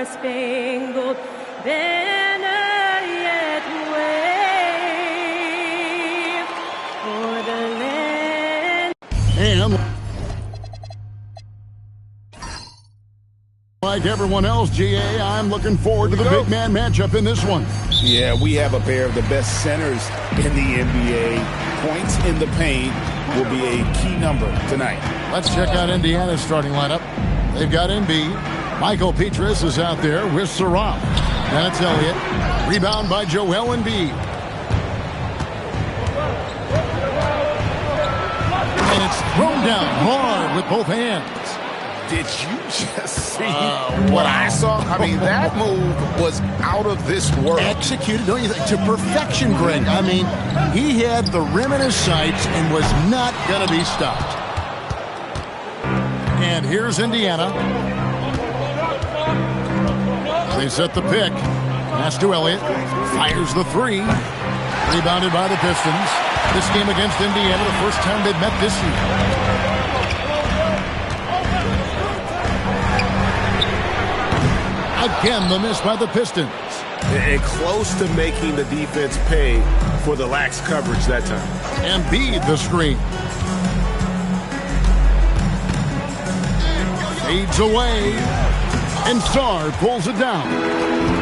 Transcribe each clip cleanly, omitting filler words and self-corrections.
Star-Spangled Banner yet wave for the land. And like everyone else, GA, I'm looking forward to the big man matchup in this one. Yeah, we have a pair of the best centers in the NBA. Points in the paint will be a key number tonight. Let's check out Indiana's starting lineup. They've got Embiid. Michael Petrus is out there with Sarab. That's Elliott. Rebound by Joel Embiid. And it's thrown down hard with both hands. Did you just see what I saw? I mean, that move was out of this world. Executed, don't you think, to perfection, Greg. I mean, he had the rim in his sights and was not going to be stopped. And here's Indiana. They set the pick. Pass to Elliott. Fires the three. Rebounded by the Pistons. This game against Indiana, the first time they've met this year. Again, the miss by the Pistons. And close to making the defense pay for the lax coverage that time. Embiid the screen. Fades away. And Sarr pulls it down.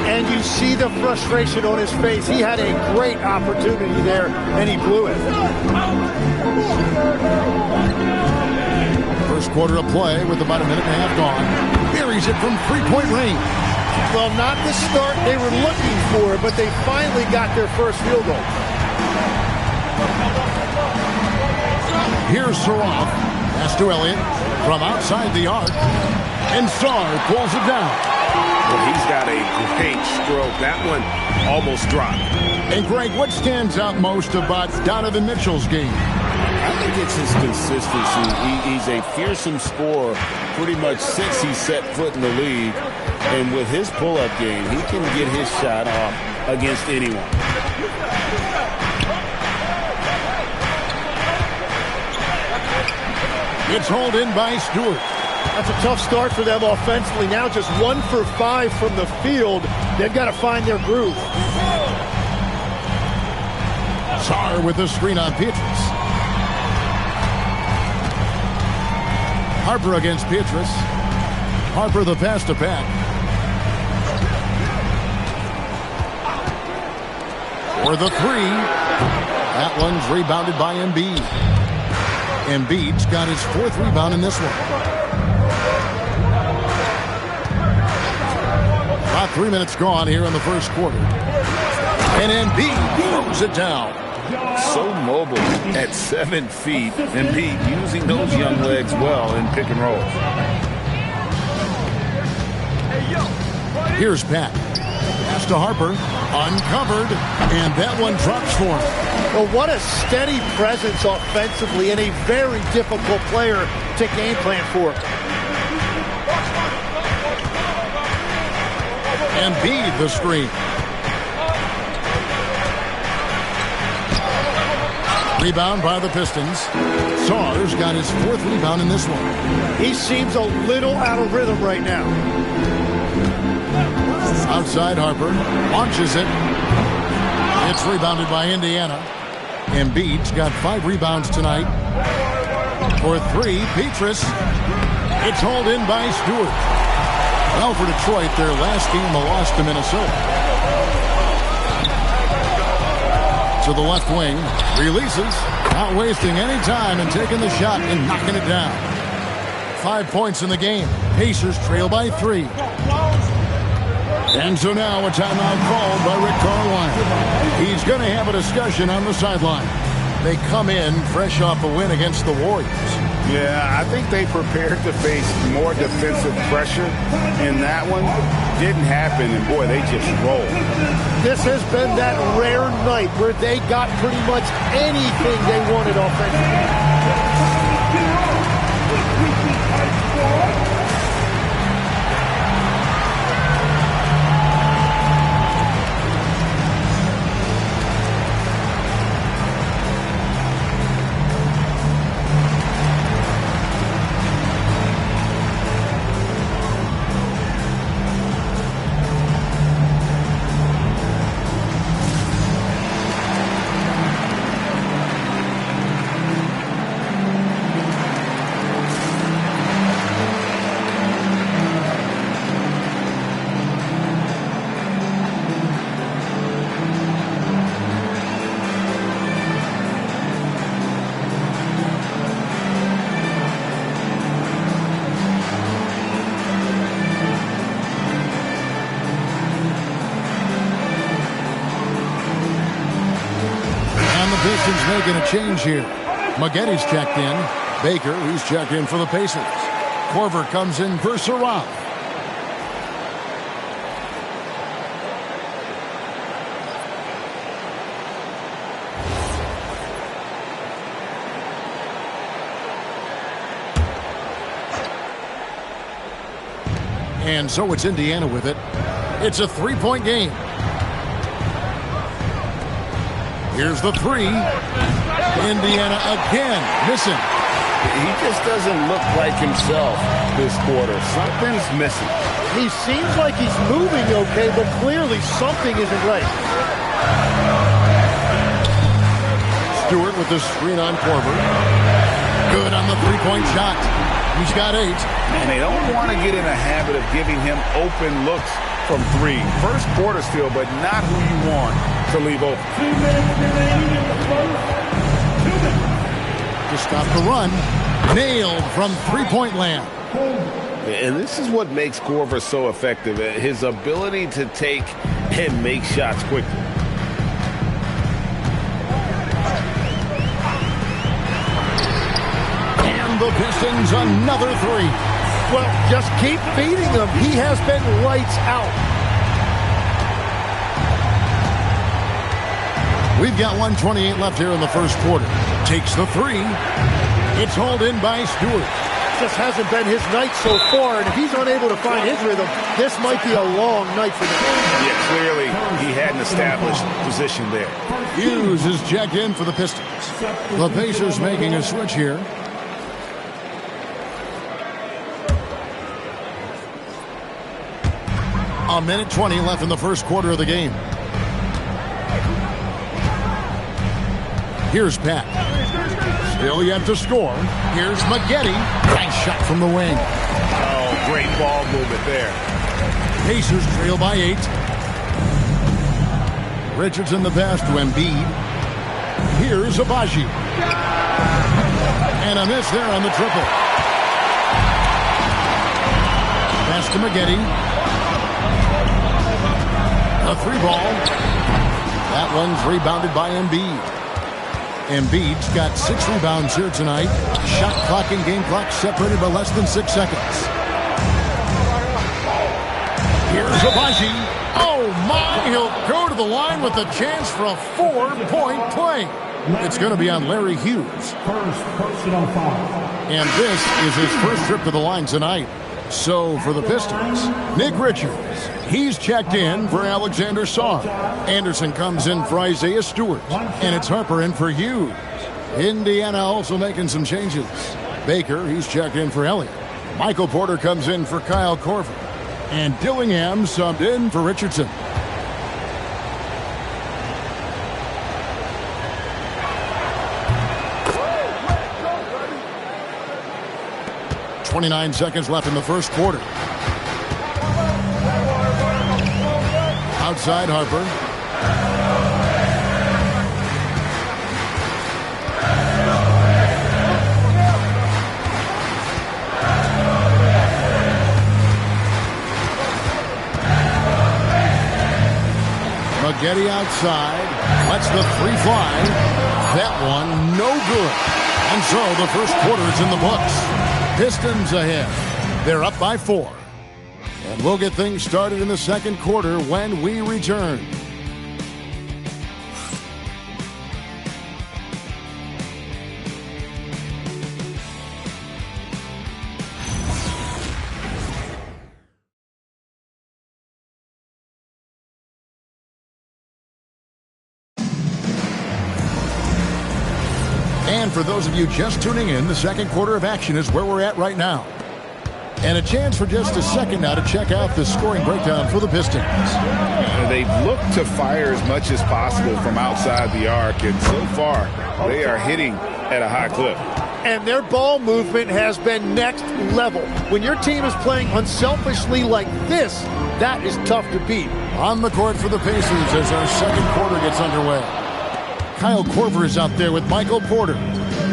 And you see the frustration on his face. He had a great opportunity there, and he blew it. First quarter of play with about a minute and a half gone. Buries it from three-point range. Well, not the start they were looking for, but they finally got their first field goal. Here's Sarab. Pass to Elliott from outside the arc. And Sarr pulls it down. Well, he's got a great stroke. That one almost dropped. And, Greg, what stands out most about Donovan Mitchell's game? I think it's his consistency. He's a fearsome scorer pretty much since he set foot in the league. And with his pull-up game, he can get his shot off against anyone. It's hauled in by Stewart. That's a tough start for them offensively. Now just 1 for 5 from the field. They've got to find their groove. Sarr with the screen on Petrus. Harper against Petrus. Harper the pass to Pat. For the three. That one's rebounded by Embiid. Embiid's got his fourth rebound in this one. About 3 minutes gone here in the first quarter. And Embiid throws it down. So mobile at 7 feet. Embiid using those young legs well in pick and roll. Here's Pat. Pass to Harper. Uncovered. And that one drops for him. Well, what a steady presence offensively and a very difficult player to game plan for. Embiid the screen. Rebound by the Pistons. Sarr's got his fourth rebound in this one. He seems a little out of rhythm right now. Outside Harper. Launches it. It's rebounded by Indiana. Embiid's got 5 rebounds tonight. For 3, Petrus. It's hauled in by Stewart. Well, for Detroit, their last game, a loss to Minnesota. To the left wing. Releases. Not wasting any time and taking the shot and knocking it down. 5 points in the game. Pacers trail by 3. And so now a timeout called by Rick Carlisle. He's going to have a discussion on the sideline. They come in fresh off a win against the Warriors. Yeah, I think they prepared to face more defensive pressure, and that one didn't happen, and boy, they just rolled. This has been that rare night where they got pretty much anything they wanted offensively. making a change here. Maggetti's checked in. Baker, he's checked in for the Pacers. Korver comes in for Sarab. And so it's Indiana with it. It's a three-point game. Here's the three. Indiana again missing. He just doesn't look like himself this quarter. Something's missing. He seems like he's moving okay, but clearly something isn't right. Stewart with the screen on Korver. Good on the three-point shot. He's got 8. And they don't want to get in a habit of giving him open looks from 3. First quarter still, but not who you want to leave open. 2 minutes remaining in the first. 2 minutes. To stop the run. Nailed from three-point land. And this is what makes Korver so effective. His ability to take and make shots quickly. And the Pistons another 3. Well, just keep feeding him. He has been lights out. We've got 1:28 left here in the first quarter. Takes the 3. It's hauled in by Stewart. Just hasn't been his night so far, and if he's unable to find his rhythm, this might be a long night for him. Yeah, clearly he had an established position there. Hughes is checked in for the Pistons. The Pacers making a switch here. A minute 20 left in the first quarter of the game. Here's Pat. Still yet to score. Here's Maggetti. Nice shot from the wing. Oh, great ball movement there. Pacers trail by 8. Richardson the pass to Embiid. Here's Abaji. And a miss there on the triple. Pass to Maggetti. A 3-ball. That one's rebounded by Embiid. Embiid's got 6 rebounds here tonight. Shot clock and game clock separated by less than 6 seconds. Here's Abaji. Oh my, he'll go to the line with a chance for a 4-point play. It's going to be on Larry Hughes. First personal foul. And this is his first trip to the line tonight. So for the Pistons, Nick Richards. He's checked in for Alexander Saar. Anderson comes in for Isaiah Stewart. And it's Harper in for Hughes. Indiana also making some changes. Baker, he's checked in for Elliott. Michael Porter comes in for Kyle Korver. And Dillingham subbed in for Richardson. .29 seconds left in the first quarter. Outside Harper. Maggetti outside. Lets the 3 fly. That one no good. And so the first quarter is in the books. Pistons ahead. They're up by 4. And we'll get things started in the second quarter when we return. And for those of you just tuning in, the second quarter of action is where we're at right now. And a chance for just a second now to check out the scoring breakdown for the Pistons. They've looked to fire as much as possible from outside the arc, and so far they are hitting at a high clip. And their ball movement has been next level. When your team is playing unselfishly like this, that is tough to beat. On the court for the Pacers as our second quarter gets underway. Kyle Korver is out there with Michael Porter.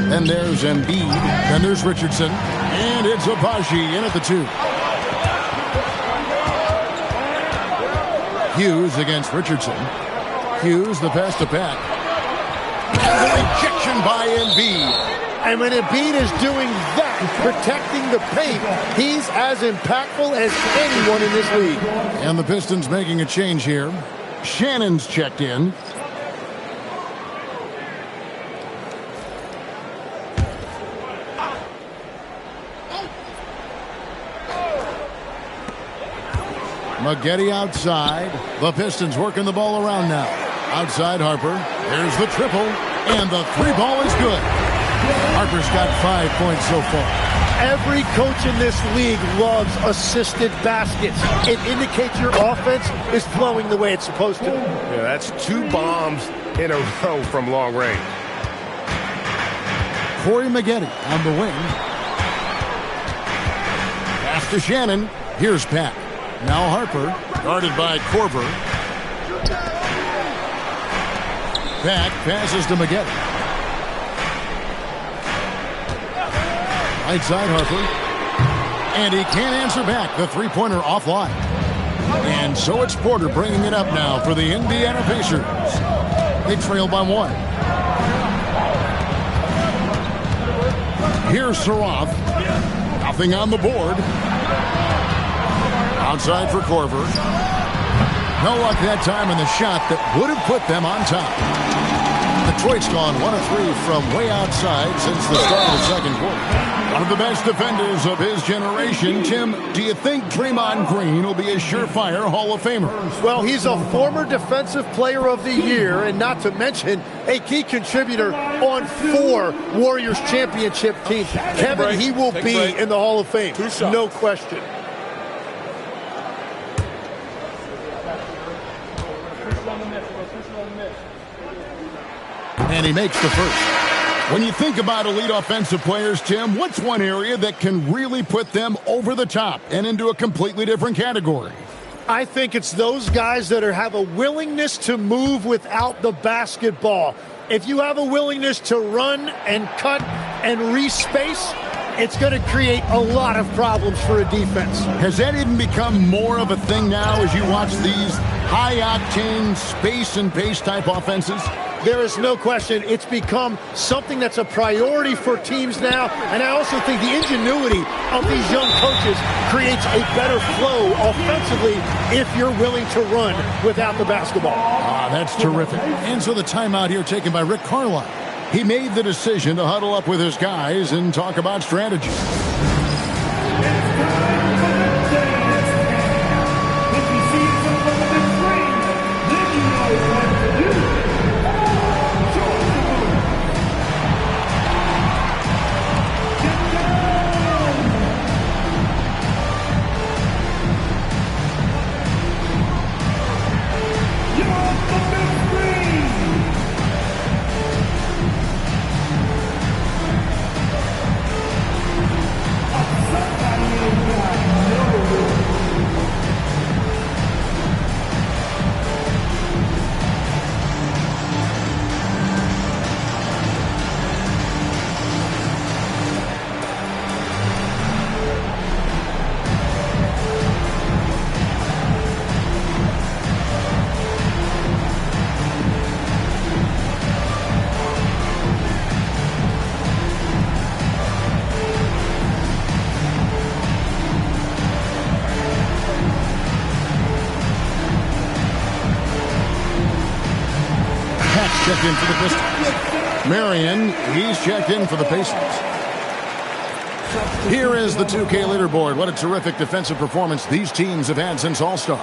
Then there's Embiid. Then there's Richardson. And it's Abaji in at the 2. Hughes against Richardson. Hughes the pass to Pat. And the rejection by Embiid. And when Embiid is doing that, protecting the paint, he's as impactful as anyone in this league. And the Pistons making a change here. Shannon's checked in. Maggette outside. The Pistons working the ball around now. Outside Harper. There's the triple. And the three ball is good. Harper's got 5 points so far. Every coach in this league loves assisted baskets. It indicates your offense is flowing the way it's supposed to. Yeah, that's 2 bombs in a row from long range. Corey Maggette on the wing. Pass to Shannon. Here's Pat. Now Harper, guarded by Korver. Pat passes to Maggette. Right side Harper. And he can't answer back. The three-pointer offline. And so it's Porter bringing it up now for the Indiana Pacers. They trail by 1. Here's Saroff. Nothing on the board. Outside for Korver. No luck that time in the shot that would have put them on top. Detroit's gone 1 of 3 from way outside since the start of the second quarter. One of the best defenders of his generation. Tim, do you think Draymond Green will be a surefire Hall of Famer? Well, he's a former Defensive Player of the Year, and not to mention a key contributor on 4 Warriors championship teams. Kevin, he will be in the Hall of Fame. No question. And he makes the first. When you think about elite offensive players, Tim, what's one area that can really put them over the top and into a completely different category? I think it's those guys that have a willingness to move without the basketball. If you have a willingness to run and cut and respace, it's going to create a lot of problems for a defense. Has that even become more of a thing now as you watch these high-octane space and pace type offenses? There is no question it's become something that's a priority for teams now, and I also think the ingenuity of these young coaches creates a better flow offensively if you're willing to run without the basketball. That's terrific. And so the timeout here taken by Rick Carlisle. He made the decision to huddle up with his guys and talk about strategy. Checked in for the Pistons. Marion, he's checked in for the Pacers. Here is the 2K leaderboard. What a terrific defensive performance these teams have had since All-Star.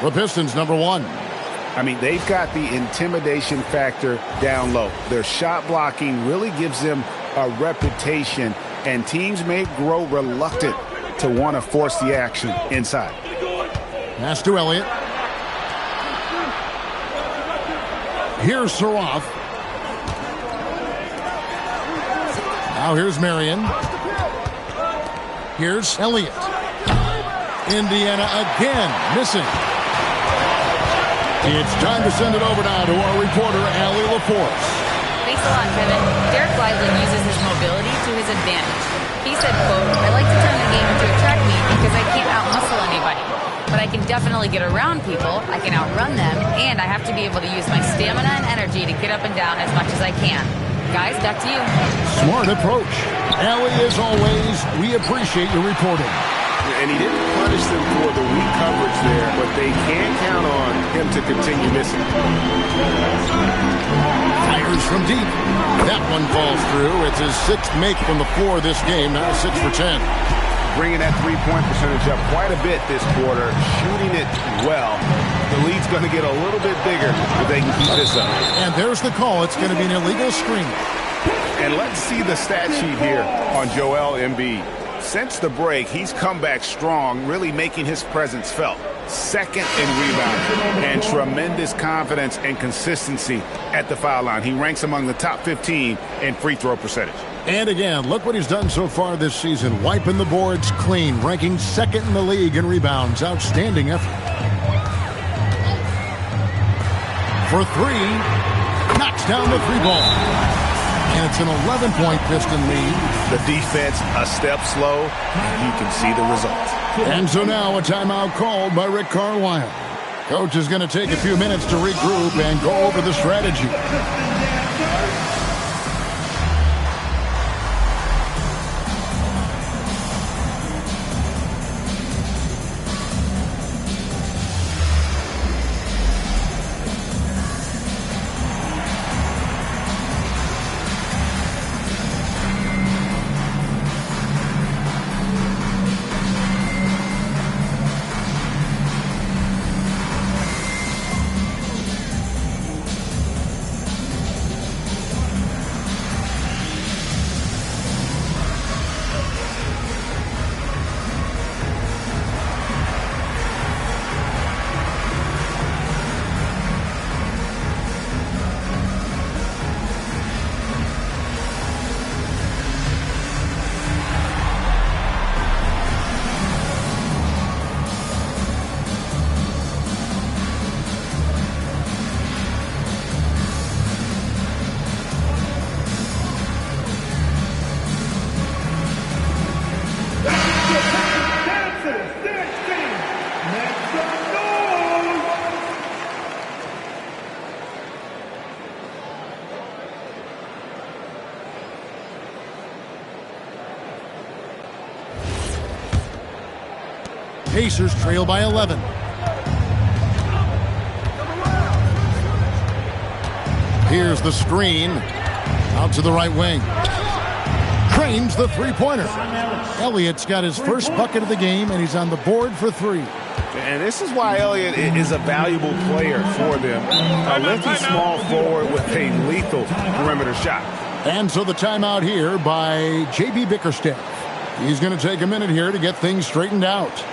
The Pistons, number 1. I mean, they've got the intimidation factor down low. Their shot blocking really gives them a reputation, and teams may grow reluctant to want to force the action inside. Pass to Elliott. Here's Saroff. Now here's Marion. Here's Elliott. Indiana again missing. It's time to send it over now to our reporter, Allie LaForce. Thanks a lot, Kevin. Derek Lively uses his mobility to his advantage. He said, quote, "I like to turn the game into a track meet because I can't out-muscle anybody. But I can definitely get around people, I can outrun them, and I have to be able to use my stamina and energy to get up and down as much as I can. Guys, back to you. Smart approach. Ellie, as always, we appreciate your reporting. And he didn't punish them for the weak coverage there, but they can count on him to continue missing. Fires from deep. That one falls through. It's his 6th make from the floor this game, now 6 for 10. Bringing that three-point percentage up quite a bit this quarter, shooting it well. The lead's going to get a little bit bigger if they can keep this up. And there's the call. It's going to be an illegal screen. And let's see the stat sheet here on Joel Embiid. Since the break, he's come back strong, really making his presence felt. 2nd in rebounding and tremendous confidence and consistency at the foul line. He ranks among the top 15 in free throw percentage. And again, look what he's done so far this season. Wiping the boards clean, ranking 2nd in the league in rebounds. Outstanding effort. For 3, knocks down the 3 ball. And it's an 11-point Piston lead. The defense a step slow, and you can see the results. And so now a timeout called by Rick Carlisle. Coach is going to take a few minutes to regroup and go over the strategy. Pacers trail by 11. Here's the screen. Out to the right wing. Trains the three-pointer. Elliott's got his first bucket of the game, and he's on the board for 3. And this is why Elliott is a valuable player for them. A lefty small forward with a lethal perimeter shot. And so the timeout here by J.B. Bickerstaff. He's going to take a minute here to get things straightened out.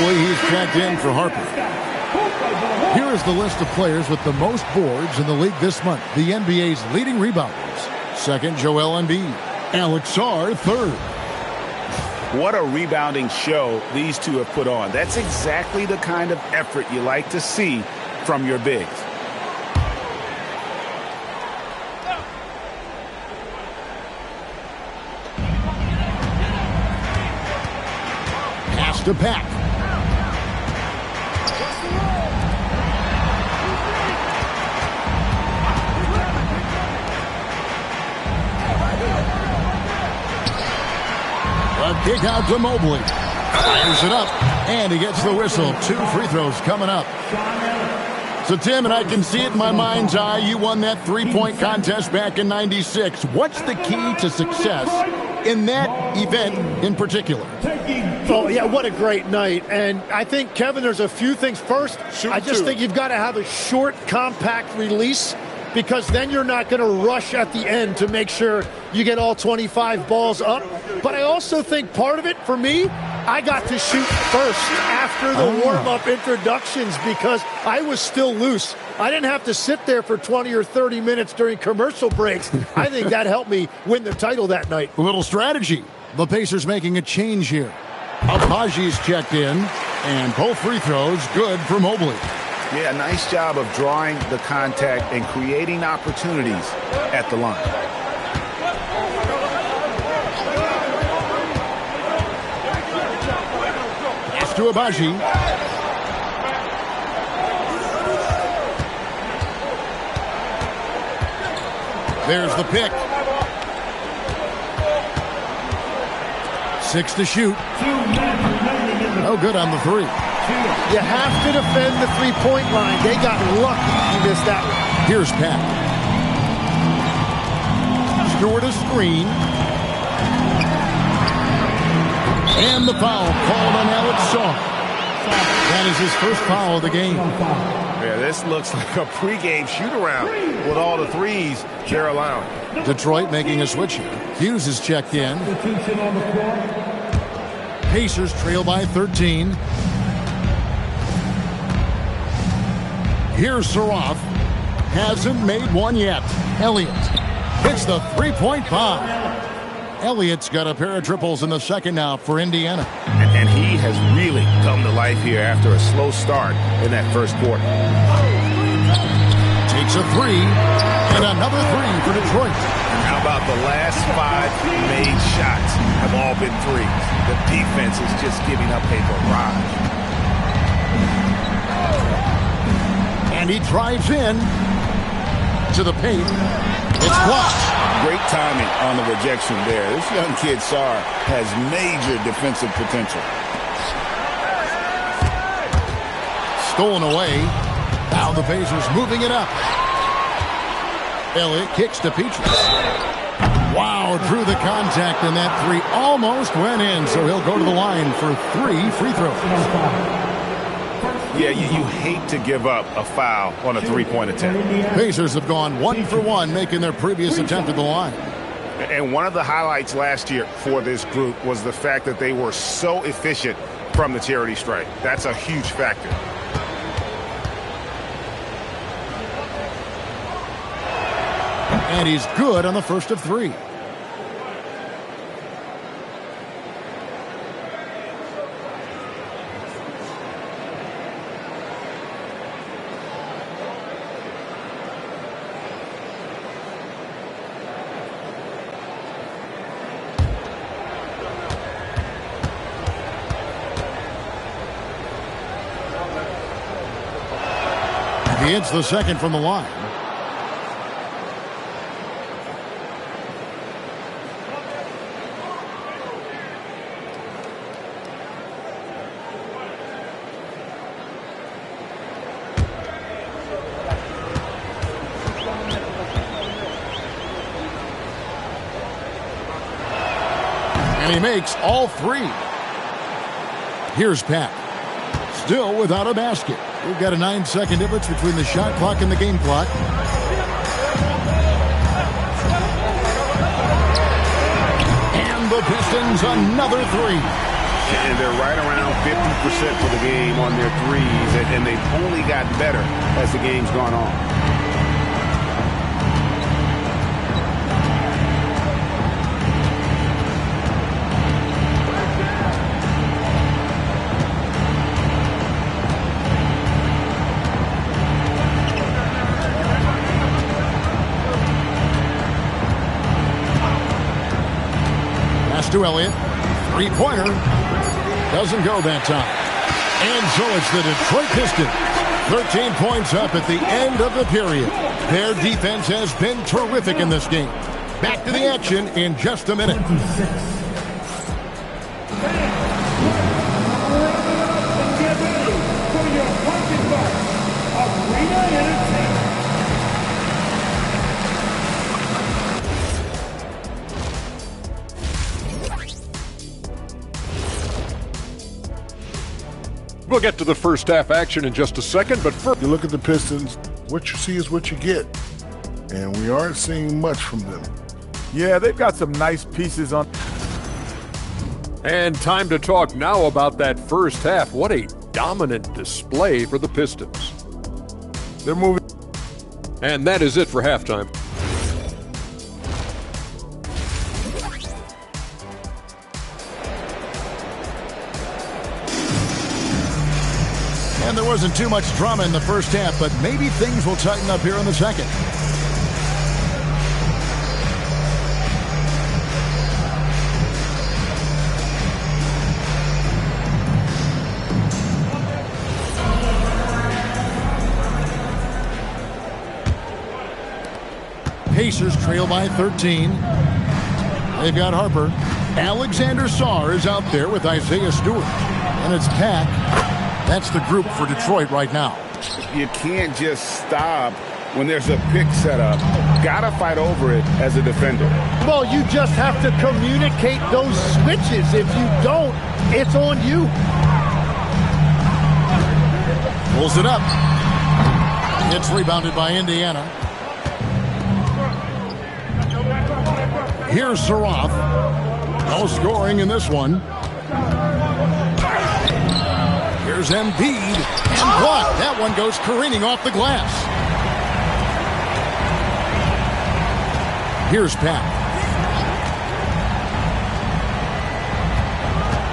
He's checked in for Harper. Here is the list of players with the most boards in the league this month. The NBA's leading rebounders. Second, Joel Embiid. Alex Sarr, third. What a rebounding show these two have put on. That's exactly the kind of effort you like to see from your bigs. Pass to Pack. Kick out to Mobley. Fires it up, and he gets the whistle. 2 free throws coming up. So, Tim, and I can see it in my mind's eye, you won that three-point contest back in '96. What's the key to success in that event in particular? Oh, yeah, what a great night. And I think, Kevin, there's a few things. First, I just think you've got to have a short, compact release, because then you're not going to rush at the end to make sure you get all 25 balls up. But I also think part of it, for me, I got to shoot first after the warm-up introductions because I was still loose. I didn't have to sit there for 20 or 30 minutes during commercial breaks. I think that helped me win the title that night. A little strategy. The Pacers making a change here. Abaji's checked in, and both free throws good for Mobley. Yeah, nice job of drawing the contact and creating opportunities at the line. Pass to Abaji. There's the pick. 6 to shoot. No good on the 3. You have to defend the three-point line. They got lucky you missed that one. Here's Pat. Stewart a screen. And the foul called on Alex Shaw. That is his first foul of the game. Yeah, this looks like a pregame shoot-around with all the threes they're allowing. Detroit making a switch here. Hughes is checked in. Pacers trail by 13. Here's Saroff. Hasn't made one yet. Elliott hits the three-point bomb. Elliott's got a pair of triples in the second now for Indiana. And he has really come to life here after a slow start in that first quarter. Takes a 3, and another 3 for Detroit. How about the last 5 made shots have all been threes? The defense is just giving up a barrage. And he drives in to the paint. It's blocked. Great timing on the rejection there. This young kid, Sarr, has major defensive potential. Stolen away. Now the Pacers moving it up. Elliott kicks to Petrus. Wow, drew the contact, and that 3 almost went in, so he'll go to the line for 3 free throws. Yeah, you hate to give up a foul on a three-point attempt. Pacers have gone 1 for 1, making their previous attempt at the line. And one of the highlights last year for this group was the fact that they were so efficient from the charity stripe. That's a huge factor. And he's good on the first of 3. He hits the second from the line. And he makes all 3. Here's Pat. Still without a basket. We've got a 9-second difference between the shot clock and the game clock. And the Pistons another 3. And they're right around 50% for the game on their threes, and they've only gotten better as the game's gone on. To Elliott. Three-pointer. Doesn't go that time. And so it's the Detroit Pistons. 13 points up at the end of the period. Their defense has been terrific in this game. Back to the action in just a minute. We'll get to the first half action in just a second, but first, You look at the Pistons, what you see is what you get. And we aren't seeing much from them. Yeah, they've got some nice pieces on. and time to talk now about that first half. What a dominant display for the Pistons. They're moving. And that is it for halftime. And there wasn't too much drama in the first half, but maybe things will tighten up here in the second. Pacers trail by 13. They've got Harper. Alexander Sarr is out there with Isaiah Stewart. And it's Pack. That's the group for Detroit right now. You can't just stop when there's a pick set up. Gotta fight over it as a defender. Well, you just have to communicate those switches. If you don't, it's on you. Pulls it up. It's rebounded by Indiana. Here's Saroff. No scoring in this one. Here's Embiid. And blocked. That one goes careening off the glass. Here's Pat.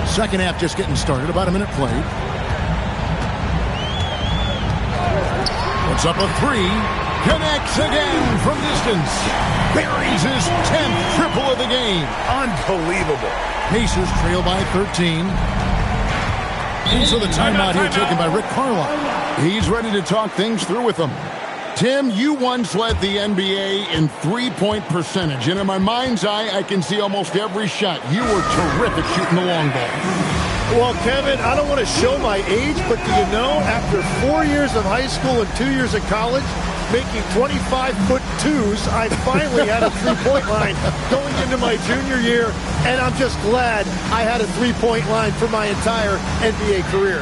Second half just getting started. About a minute played. Puts up a three. Connects again from distance. Buries his 10th triple of the game. Unbelievable. Pacers trail by 13. And so the timeout here taken by Rick Carlisle. He's ready to talk things through with them. Tim, you once led the NBA in three-point percentage. And in my mind's eye, I can see almost every shot. You were terrific shooting the long ball. Well, Kevin, I don't want to show my age, but do you know, after 4 years of high school and 2 years of college, making 25-foot-2s, I finally had a three-point line going into my junior year, and I'm just glad I had a three-point line for my entire NBA career.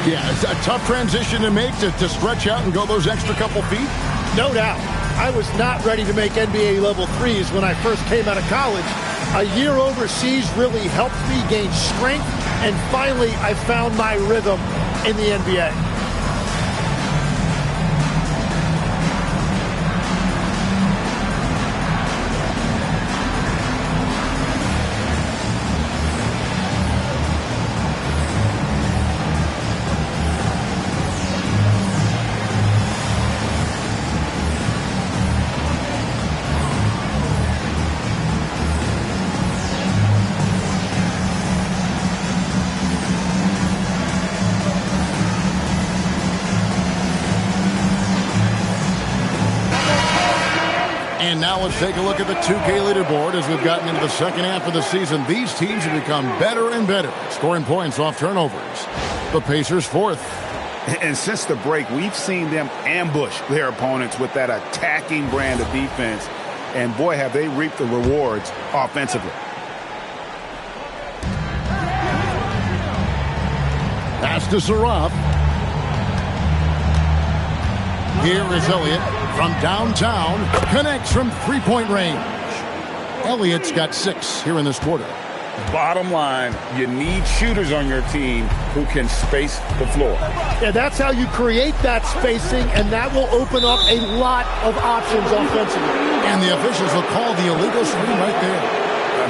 Yeah, it's a tough transition to make to stretch out and go those extra couple feet. No doubt. I was not ready to make NBA level threes when I first came out of college. A year overseas really helped me gain strength, and finally I found my rhythm in the NBA. And now let's take a look at the 2K leaderboard as we've gotten into the second half of the season. These teams have become better and better, scoring points off turnovers. The Pacers fourth. And since the break, we've seen them ambush their opponents with that attacking brand of defense. And boy, have they reaped the rewards offensively. Pass to Saroff. Here is Elliott from downtown. Connects from three-point range. Elliott's got 6 here in this quarter. Bottom line, you need shooters on your team who can space the floor. Yeah, that's how you create that spacing, and that will open up a lot of options offensively. And the officials will call the illegal screen right there.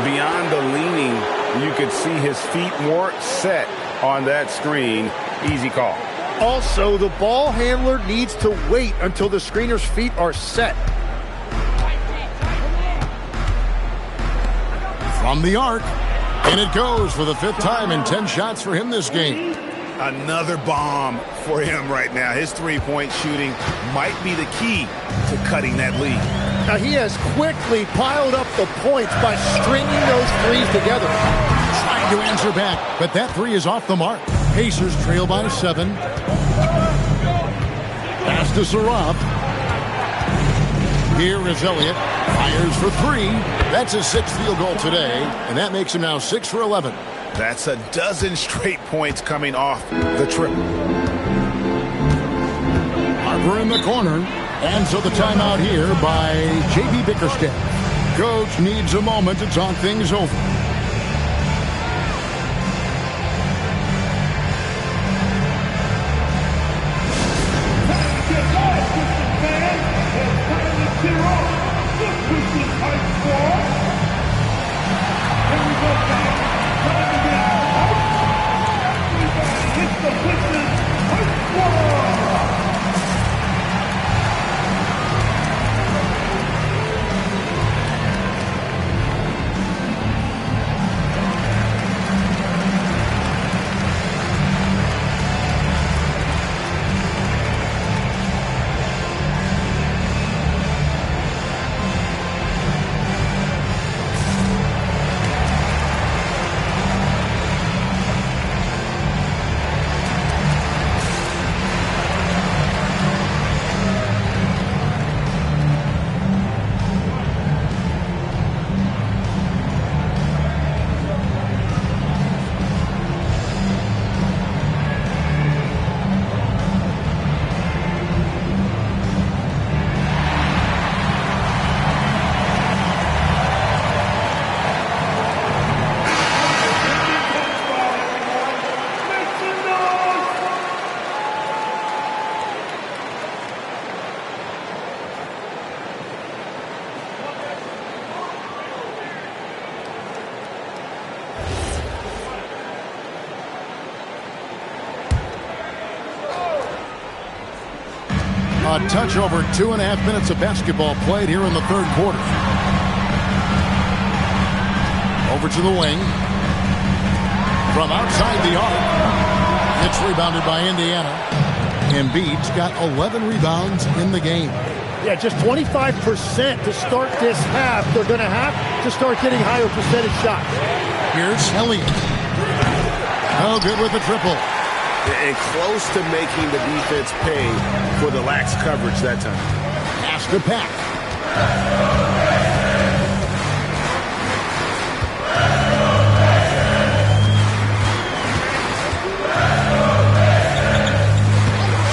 Beyond the leaning, you could see his feet more set on that screen. Easy call. Also, the ball handler needs to wait until the screener's feet are set. From the arc. And it goes for the 5th time in 10 shots for him this game. Another bomb for him right now. His three-point shooting might be the key to cutting that lead. Now, he has quickly piled up the points by stringing those threes together. Trying to answer back, but that three is off the mark. Pacers trail by 7. Pass to Saroff. Here is Elliott. Fires for 3. That's his 6th field goal today, and that makes him now 6 for 11. That's a dozen straight points coming off the triple. Harper in the corner. And so the timeout here by J.B. Bickerstaff. Coach needs a moment to talk things over. A touch over 2.5 minutes of basketball played here in the third quarter. Over to the wing. From outside the arc. It's rebounded by Indiana. Embiid's got 11 rebounds in the game. Yeah, just 25% to start this half. They're going to have to start getting higher percentage shots. Here's Elliott. Oh, good with the triple. And close to making the defense pay for the lax coverage that time. Pass to Pack.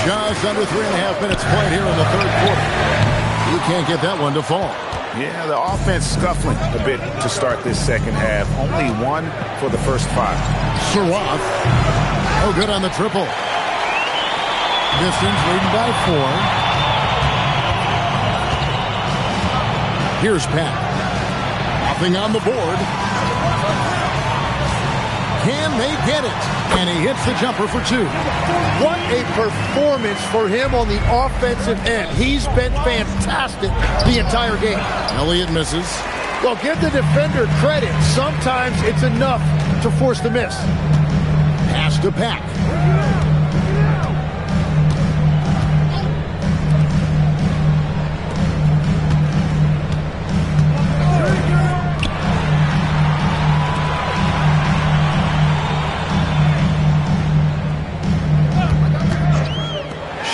Just under 3.5 minutes played here in the third quarter. You can't get that one to fall. Yeah, the offense scuffling a bit to start this second half. Only one for the first 5. Surratt. Oh, good on the triple. Pistons leading by 4. Here's Pat. Nothing on the board. Can they get it? And he hits the jumper for 2. What a performance for him on the offensive end. He's been fantastic the entire game. Elliott misses. Well, give the defender credit. Sometimes it's enough to force the miss. Pass to Pack.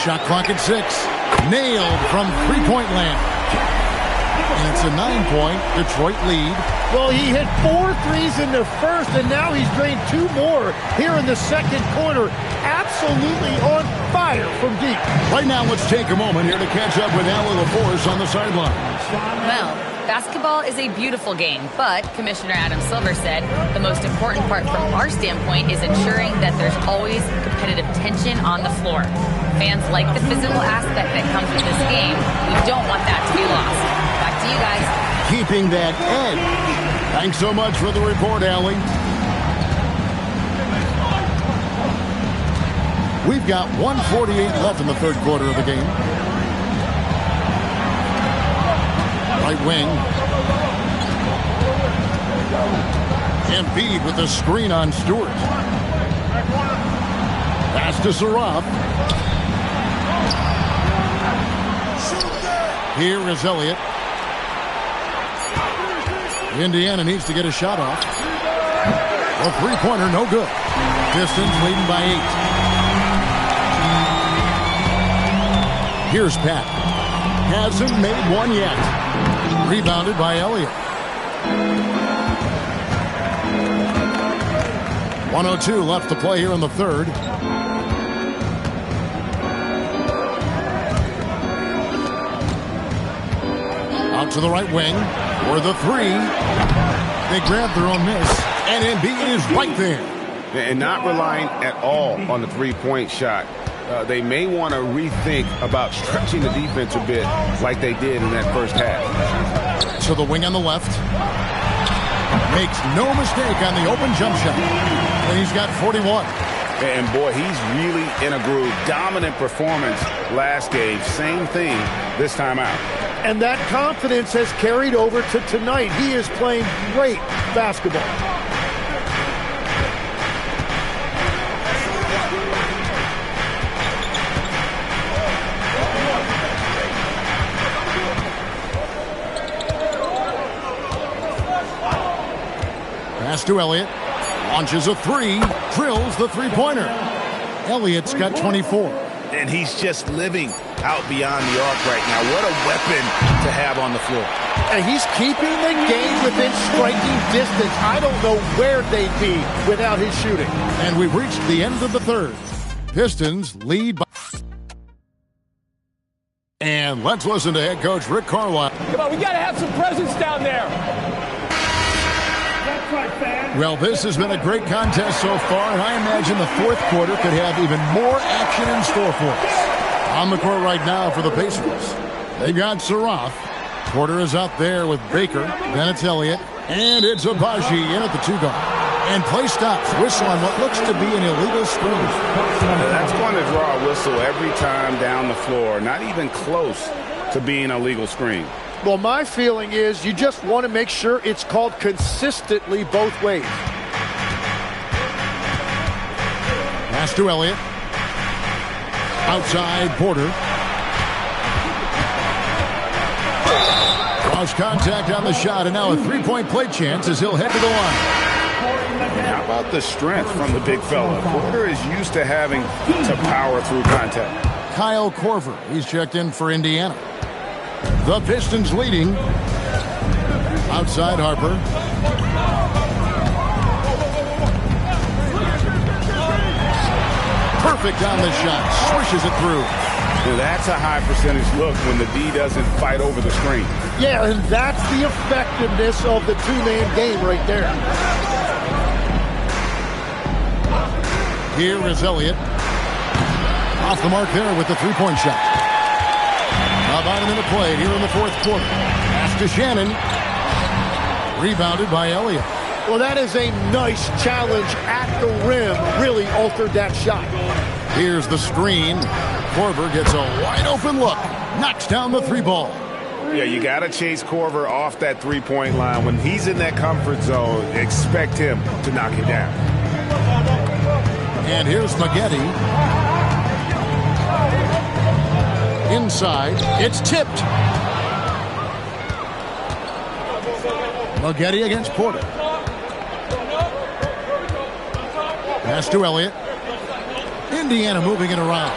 Shot clock at 6. Nailed from three-point land. And it's a 9-point Detroit lead. Well, he hit 4 threes in the first, and now he's drained 2 more here in the second quarter. Absolutely on fire from deep. Right now, let's take a moment here to catch up with Allie LaForce on the sideline. Well, basketball is a beautiful game, but Commissioner Adam Silver said the most important part from our standpoint is ensuring that there's always competitive tension on the floor. Fans like the physical aspect that comes with this game. We don't want that to be lost. Back to you guys. Keeping that edge. Thanks so much for the report, Allie. We've got 1:48 left in the third quarter of the game. Right wing. Embiid with the screen on Stewart. Pass to Surratt. Here is Elliott. Indiana needs to get a shot off. A three-pointer, no good. Pistons leading by 8. Here's Pat. Hasn't made one yet. Rebounded by Elliott. 1:02 left to play here in the third. Out to the right wing for the three. They grab their own miss, and Embiid is right there. And not relying at all on the three-point shot. They may want to rethink about stretching the defense a bit like they did in that first half. To the wing on the left. Makes no mistake on the open jump shot. And he's got 41. And boy, he's really in a groove. Dominant performance last game. Same thing this time out. And that confidence has carried over to tonight. He is playing great basketball. Pass to Elliott. Launches a three. Drills the three-pointer. Elliott's got 24. And he's just living out beyond the arc right now. What a weapon to have on the floor. And he's keeping the game within striking distance. I don't know where they'd be without his shooting. And we've reached the end of the third. Pistons lead by... And let's listen to head coach Rick Carlisle. Come on, we got to have some presence down there. Well, this has been a great contest so far, and I imagine the fourth quarter could have even more action in store for us. On the court right now for the Pacers. They got Saraf. Porter is out there with Baker. Then it's Elliott. And it's Abaji in at the two-guard. And play stops. Whistle on what looks to be an illegal screen. That's going to draw a whistle every time down the floor. Not even close to being a legal screen. Well, my feeling is you just want to make sure it's called consistently both ways. Pass to Elliott. Outside Porter. Cross contact on the shot, and now a three-point play chance as he'll head to the line. How about the strength from the big fella? Porter is used to having to power through contact. Kyle Korver, he's checked in for Indiana. The Pistons leading. Outside Harper. Perfect on the shot. Swishes it through. Well, that's a high percentage look when the D doesn't fight over the screen. Yeah, and that's the effectiveness of the two-man game right there. Here is Elliott. Off the mark there with the three-point shot. About a minute played here in the fourth quarter. Pass to Shannon. Rebounded by Elliott. Well, that is a nice challenge at the rim. Really altered that shot. Here's the screen. Korver gets a wide open look. Knocks down the three ball. Yeah, you got to chase Korver off that three-point line. When he's in that comfort zone, expect him to knock it down. And here's Maggette. Inside, it's tipped. Maggette against Porter. Pass to Elliott. Indiana moving it around.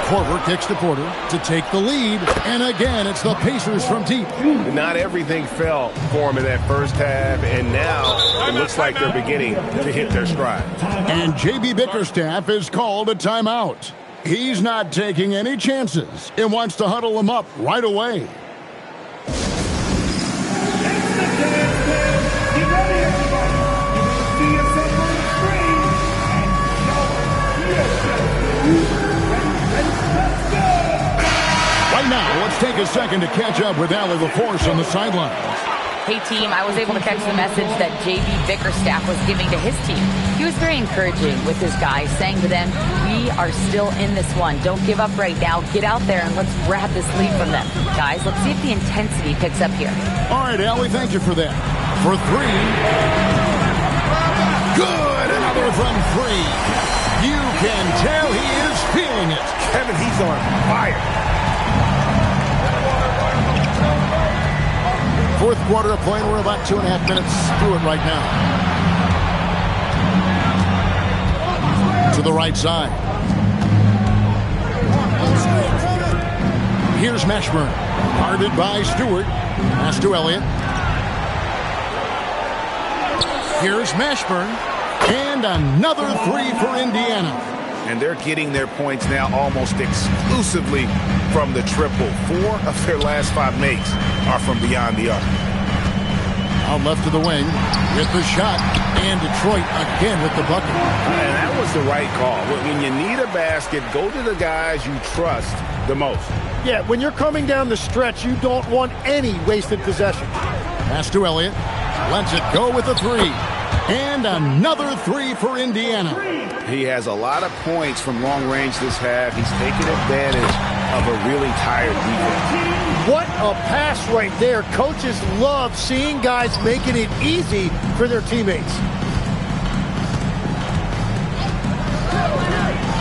Korver kicks to Porter to take the lead. And again, it's the Pacers from deep. Not everything fell for him in that first half, and now it looks like they're beginning to hit their stride. And J.B. Bickerstaff is called a timeout. He's not taking any chances and wants to huddle them up right away. Right now, let's take a second to catch up with Allie LaForce on the sidelines. Hey, team, I was able to catch the message that J.B. Bickerstaff was giving to his team. He was very encouraging with his guys, saying to them, we are still in this one. Don't give up right now. Get out there and let's grab this lead from them. Guys, let's see if the intensity picks up here. All right, Allie, thank you for that. For three. Good! Another from three. You can tell he is feeling it. Kevin, he's on fire. Fourth quarter of play, and we're about 2.5 minutes through it right now. To the right side. Here's Mashburn. Guarded by Stewart. Pass to Elliott. Here's Mashburn. And another three for Indiana. And they're getting their points now almost exclusively from the triple. 4 of their last 5 makes are from beyond the arc. Out left to the wing with the shot. And Detroit again with the bucket. And that was the right call. When you need a basket, go to the guys you trust the most. Yeah, when you're coming down the stretch, you don't want any wasted possession. Pass to Elliott. Lets it go with the three. And another three for Indiana. He has a lot of points from long range this half. He's taking advantage of a really tired defense. What a pass right there. Coaches love seeing guys making it easy for their teammates.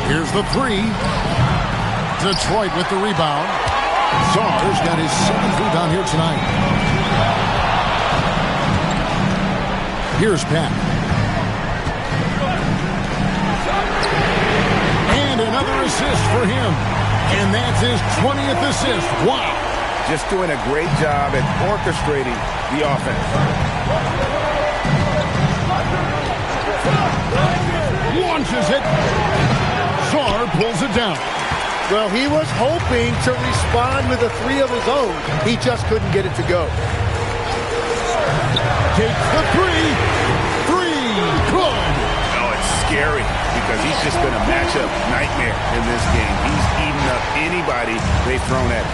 Here's the three. Detroit with the rebound. Czar's got his 7th rebound here tonight. Here's Pat. And another assist for him. And that's his 20th assist. Wow. Just doing a great job at orchestrating the offense. Launches it. Czar pulls it down. Well, he was hoping to respond with a three of his own. He just couldn't get it to go. Takes the three. Three. Good. Oh, it's scary because he's just been a matchup nightmare in this game. He's eaten up anybody they've thrown at him.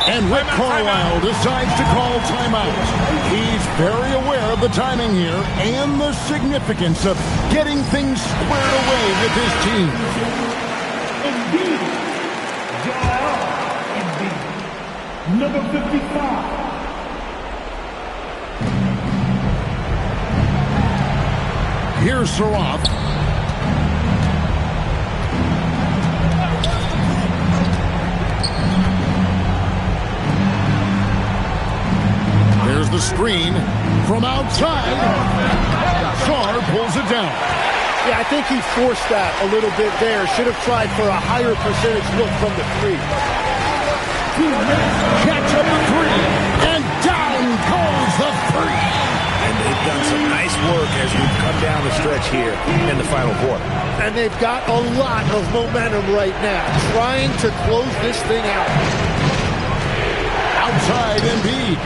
And Rick Carlisle decides to call timeout. He's very aware of the timing here and the significance of getting things squared away with his team. Number 55. Here's Saroff. There's the screen from outside. Czar pulls it down. Yeah, I think he forced that a little bit there. Should have tried for a higher percentage look from the three. Catch up the three, and down goes the three. And they've done some nice work as we've come down the stretch here in the final quarter. And they've got a lot of momentum right now, trying to close this thing out. Outside Embiid.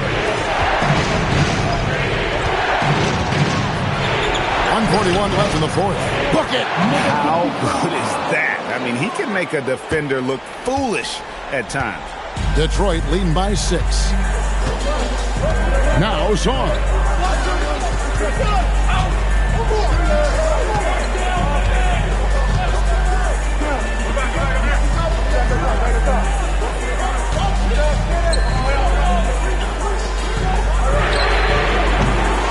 141 left in the fourth. Bucket. How good is that? I mean, he can make a defender look foolish at times. Detroit leading by 6. Now Czar.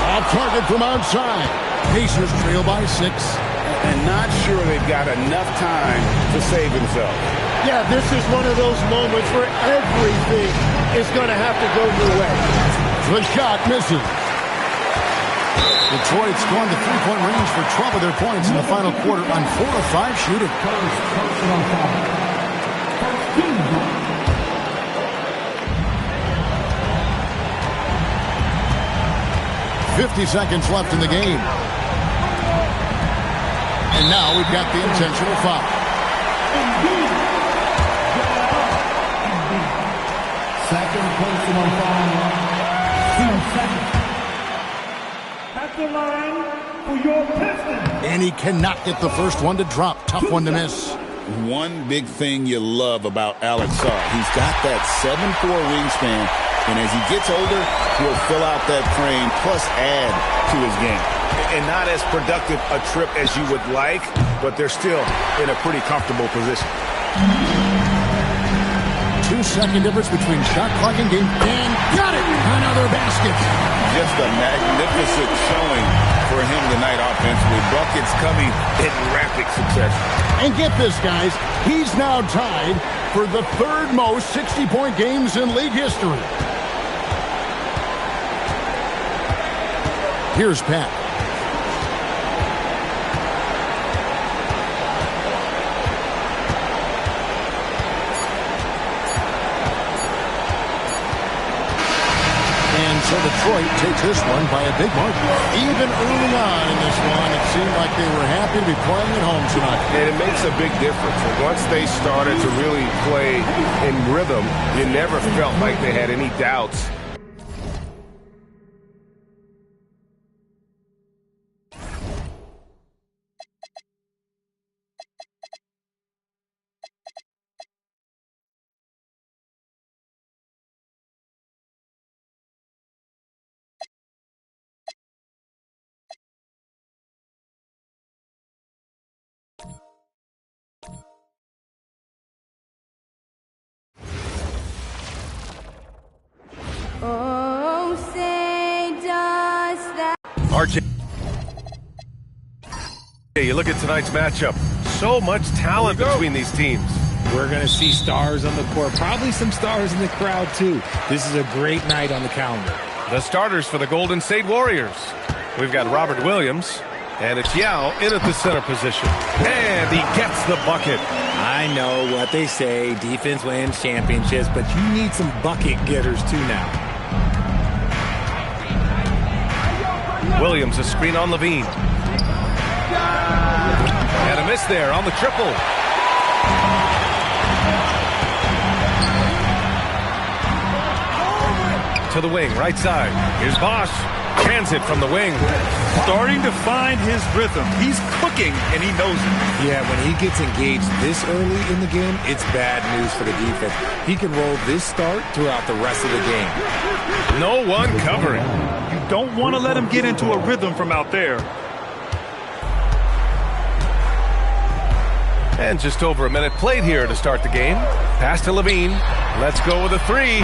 Off target from outside. Pacers trail by 6. And not sure they've got enough time to save themselves. Yeah, this is one of those moments where everything is going to have to go your way. The shot misses. Detroit's gone to three-point range for 12 of their points in the final quarter on 4 of 5 shooting. 50 seconds left in the game. And now we've got the intentional foul. Second personal foul. 2 seconds. At the line for your Pistons. And he cannot get the first one to drop. Tough one to miss. One big thing you love about Alex Sarr, he's got that 7'4" wingspan, and as he gets older, he'll fill out that frame plus add to his game. And not as productive a trip as you would like, but they're still in a pretty comfortable position. 2-second difference between shot clock and game. And got it! Another basket. Just a magnificent showing for him tonight offensively. Buckets coming in rapid succession. And get this, guys. He's now tied for the third most 60-point games in league history. Here's Pat. So Detroit takes this one by a big margin. Even early on in this one, it seemed like they were happy to be playing at home tonight. And it makes a big difference. And once they started to really play in rhythm, you never felt like they had any doubts. Oh, say does that. RJ, you look at tonight's matchup. So much talent between these teams. We're going to see stars on the court, probably some stars in the crowd too. This is a great night on the calendar. The starters for the Golden State Warriors. We've got Robert Williams, and it's Yao in at the center position. And he gets the bucket. I know what they say, defense wins championships, but you need some bucket getters too now. Williams, a screen on Levine. And a miss there on the triple. To the wing, right side. Here's Bosch. Hands it from the wing. Starting to find his rhythm. He's cooking, and he knows it. Yeah, when he gets engaged this early in the game, it's bad news for the defense. He can roll this start throughout the rest of the game. No one covering. You don't want to let him get into a rhythm from out there. And just over a minute played here to start the game. Pass to Levine. Let's go with a three.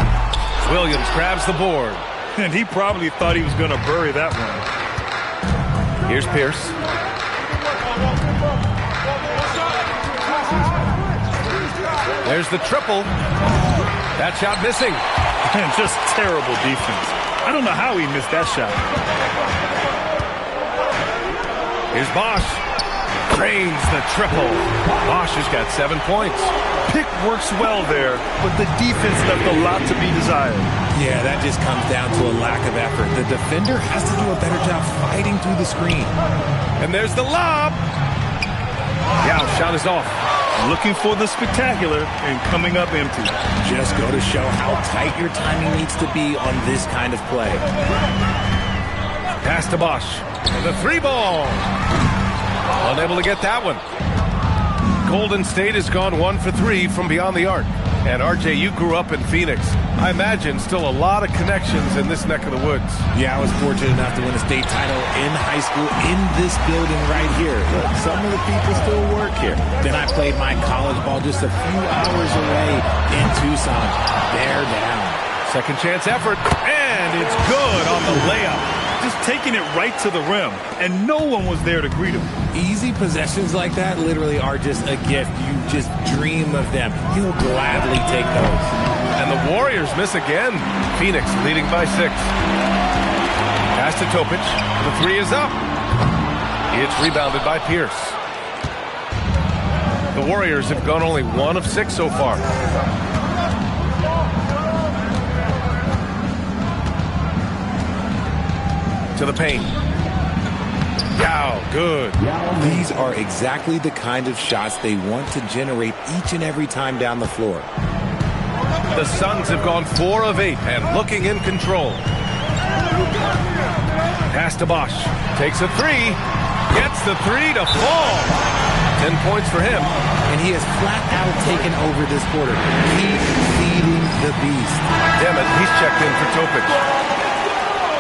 Williams grabs the board. And he probably thought he was going to bury that one. Here's Pierce. There's the triple. That shot missing. And just terrible defense. I don't know how he missed that shot. Here's Bosch. Drains the triple. Bosch has got 7 points. Pick works well there, but the defense left a lot to be desired. Yeah, that just comes down to a lack of effort. The defender has to do a better job fighting through the screen. And there's the lob. Yeah, shot is off. Looking for the spectacular and coming up empty. Just go to show how tight your timing needs to be on this kind of play. Pass to Bosch. And the three ball. Unable to get that one. Golden State has gone 1 for 3 from beyond the arc. And RJ, you grew up in Phoenix. I imagine still a lot of connections in this neck of the woods. Yeah, I was fortunate enough to win a state title in high school in this building right here. Look, some of the people still work here. Then I played my college ball just a few hours away in Tucson. They're down. Second chance effort, and it's good on the layup. Just taking it right to the rim, and no one was there to greet him. Easy possessions like that literally are just a gift. You just dream of them. He'll gladly take those. And the Warriors miss again. Phoenix leading by 6. Pass to Topic. The three is up. It's rebounded by Pierce. The Warriors have gone only 1 of 6 so far. To the paint. Yao, good. These are exactly the kind of shots they want to generate each and every time down the floor. The Suns have gone 4 of 8 and looking in control. Pass to Bosch. Takes a three. Gets the three to fall. 10 points for him. And he has flat out taken over this quarter. Keep feeding the beast. Damn it, he's checked in for Topic.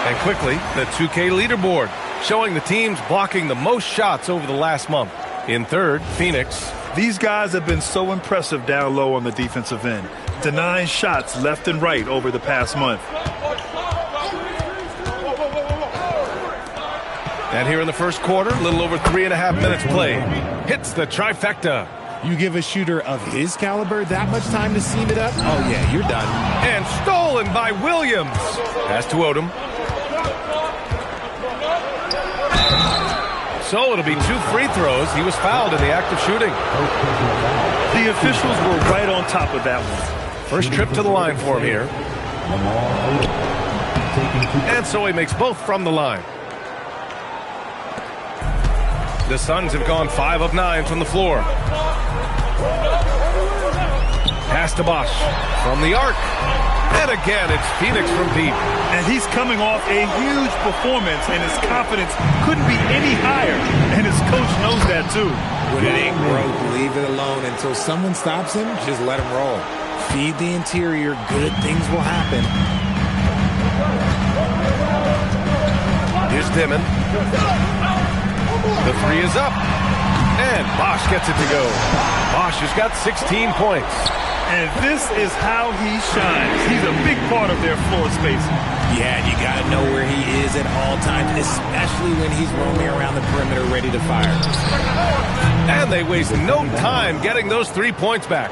And quickly, the 2K leaderboard, showing the teams blocking the most shots over the last month. In third, Phoenix. These guys have been so impressive down low on the defensive end, denying shots left and right over the past month. And here in the first quarter, a little over 3.5 minutes played. Hits the trifecta. You give a shooter of his caliber that much time to seam it up? Oh, yeah, you're done. And stolen by Williams. Pass to Odom. So it'll be 2 free throws. He was fouled in the act of shooting. The officials were right on top of that one. First trip to the line for him here. And so he makes both from the line. The Suns have gone 5 of 9 from the floor. Pass to Bosch from the arc. And again, it's Phoenix from deep. And he's coming off a huge performance, and his confidence couldn't be any higher. And his coach knows that, too. When it ain't broke, leave it alone. Until someone stops him, just let him roll. Feed the interior. Good things will happen. Here's Dimon. The three is up. And Bosch gets it to go. Bosch has got 16 points. And this is how he shines. He's a big part of their floor spacing. Yeah, you got to know where he is at all times, especially when he's roaming around the perimeter ready to fire. And they waste no time getting those 3 points back.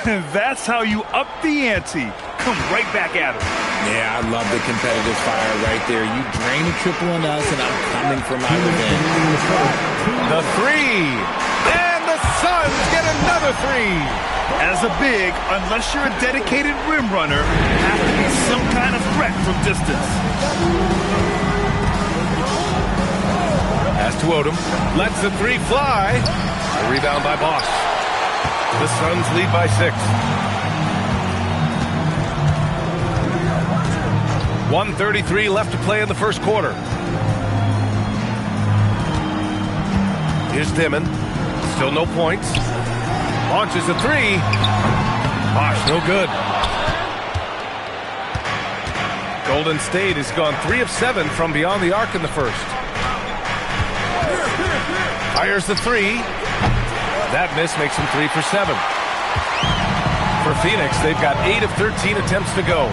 That's how you up the ante. Come right back at him. Yeah, I love the competitive fire right there. You drain a triple on us, and I'm coming for my revenge. The three. And the Suns get another three. As a big, unless you're a dedicated rim runner, you have to be some kind of threat from distance. Pass to Odom. Lets the three fly. A rebound by Bosch. The Suns lead by 6. 1:33 left to play in the first quarter. Here's Dimon. Still no points. Launches a three. Bosch, no good. Golden State has gone 3 of 7 from beyond the arc in the first. Fires the three. That miss makes him 3 for 7. For Phoenix, they've got 8 of 13 attempts to go.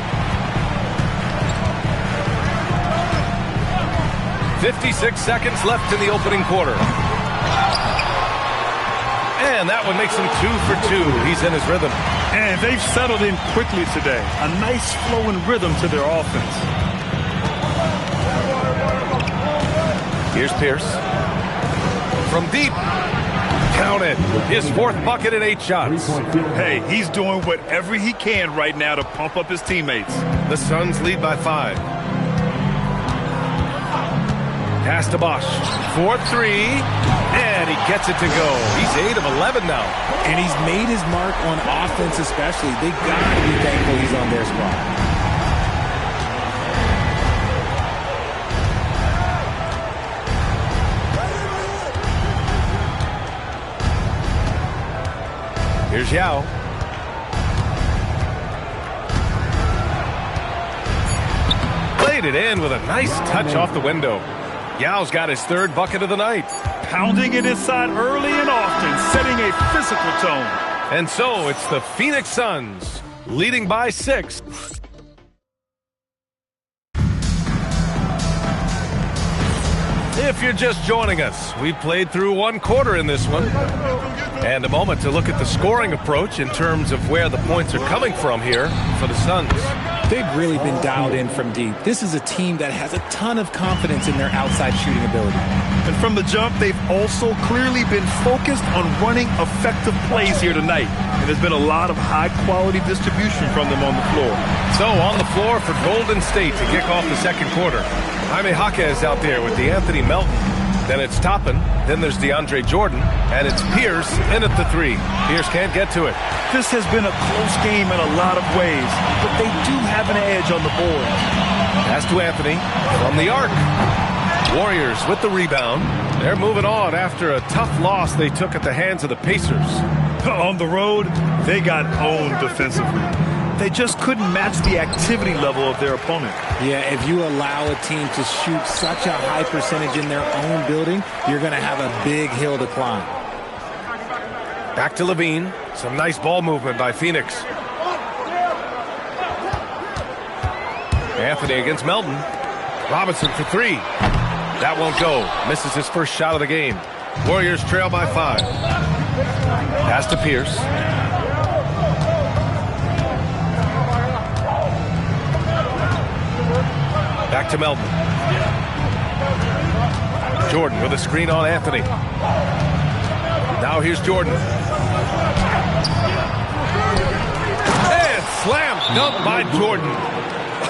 56 seconds left in the opening quarter. And that one makes him 2 for 2. He's in his rhythm. And they've settled in quickly today. A nice flowing rhythm to their offense. Here's Pierce. From deep. Count it. His 4th bucket in 8 shots. Hey, he's doing whatever he can right now to pump up his teammates. The Suns lead by 5. Pass to Bosch. 4-3. And he gets it to go. He's 8 of 11 now. And he's made his mark on offense especially. They got to be thankful he's on their squad. Here's Yao. Played it in with a nice touch off the window. Yao's got his 3rd bucket of the night. Pounding it inside early and often, setting a physical tone. And so it's the Phoenix Suns leading by 6. If you're just joining us, we played through 1 quarter in this one. And a moment to look at the scoring approach in terms of where the points are coming from here for the Suns. They've really been dialed in from deep. This is a team that has a ton of confidence in their outside shooting ability. And from the jump, they've also clearly been focused on running effective plays here tonight. And there's been a lot of high-quality distribution from them on the floor. So on the floor for Golden State to kick off the second quarter. Jaime Jaquez out there with DeAnthony Melton. Then it's Toppin. Then there's DeAndre Jordan. And it's Pierce in at the 3. Pierce can't get to it. This has been a close game in a lot of ways, but they do have an edge on the board. Pass to Anthony from the arc. Warriors with the rebound. They're moving on after a tough loss they took at the hands of the Pacers. On the road, they got owned defensively. They just couldn't match the activity level of their opponent. Yeah, if you allow a team to shoot such a high percentage in their own building, you're going to have a big hill to climb. Back to Levine. Some nice ball movement by Phoenix. Anthony against Melton. Robinson for 3. That won't go. Misses his first shot of the game. Warriors trail by 5. Pass to Pierce. Back to Melton. Jordan with a screen on Anthony. Now here's Jordan. And slam dunk by Jordan.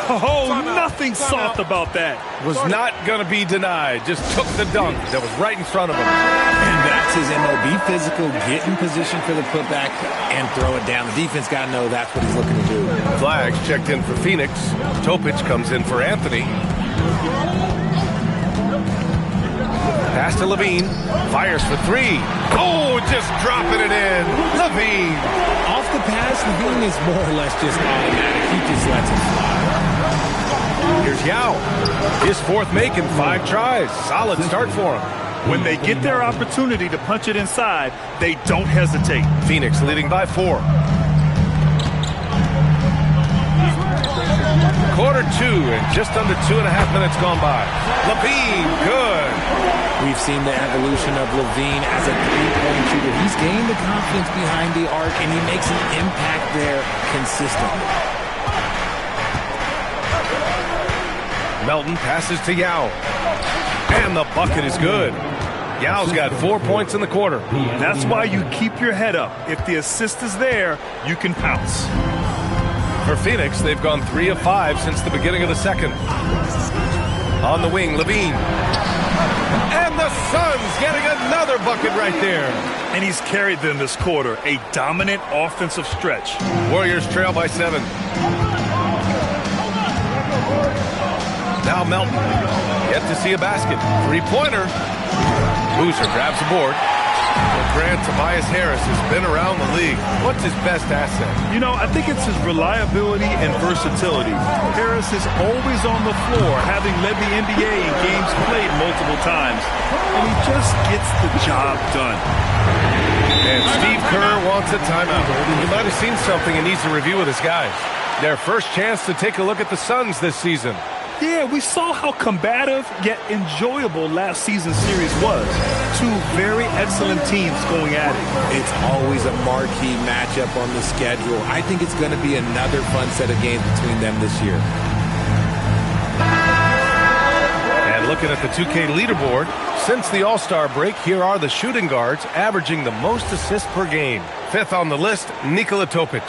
Oh, nothing soft about that. Was not going to be denied. Just took the dunk that was right in front of him. And that's his MO. Be physical, get in position for the putback, and throw it down. The defense got to know that's what he's looking to do. Flags checked in for Phoenix. Topic comes in for Anthony. Pass to Levine. Fires for three. Oh, just dropping it in. Levine. Off the pass, Levine is more or less just automatic. He just lets it fly. Here's Yao. His fourth make in 5 tries. Solid start for him. When they get their opportunity to punch it inside, they don't hesitate. Phoenix leading by 4. Quarter 2 and just under 2.5 minutes gone by. Levine, good. We've seen the evolution of Levine as a three-point shooter. He's gained the confidence behind the arc, and he makes an impact there consistently. Melton passes to Yao. And the bucket is good. Yao's got 4 points in the quarter. That's why you keep your head up. If the assist is there, you can pounce. For Phoenix, they've gone 3 of 5 since the beginning of the second. On the wing, Levine. And the Suns getting another bucket right there. And he's carried them this quarter. A dominant offensive stretch. Warriors trail by 7. Now Melton. Yet to see a basket. 3-pointer. Boozer grabs the board. Grant Tobias Harris has been around the league. What's his best asset? You know, I think it's his reliability and versatility. Harris is always on the floor, having led the NBA in games played multiple times. And he just gets the job done. And Steve Kerr wants a timeout. You might have seen something and needs a review with his guys. Their first chance to take a look at the Suns this season. Yeah, we saw how combative yet enjoyable last season's series was. 2 very excellent teams going at it. It's always a marquee matchup on the schedule. I think it's going to be another fun set of games between them this year. And looking at the 2K leaderboard, since the All-Star break, here are the shooting guards averaging the most assists per game. 5th on the list, Nikola Topic.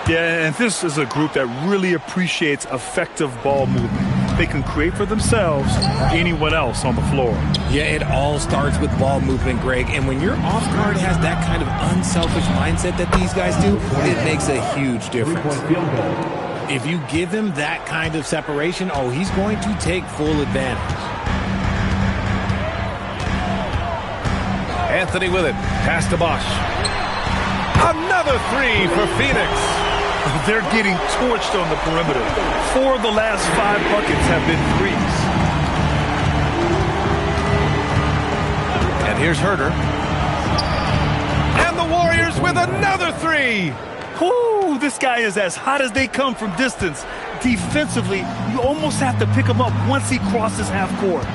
Yeah, and this is a group that really appreciates effective ball movement. They can create for themselves or anyone else on the floor. Yeah, it all starts with ball movement, Greg. And when your off guard has that kind of unselfish mindset that these guys do, it makes a huge difference. If you give him that kind of separation, oh, he's going to take full advantage. Anthony with it. Pass to Bosch. Another 3 for Phoenix. They're getting torched on the perimeter. 4 of the last 5 buckets have been threes. And here's Herter. And the Warriors with another 3. Whoo, this guy is as hot as they come from distance. Defensively, you almost have to pick him up once he crosses half court.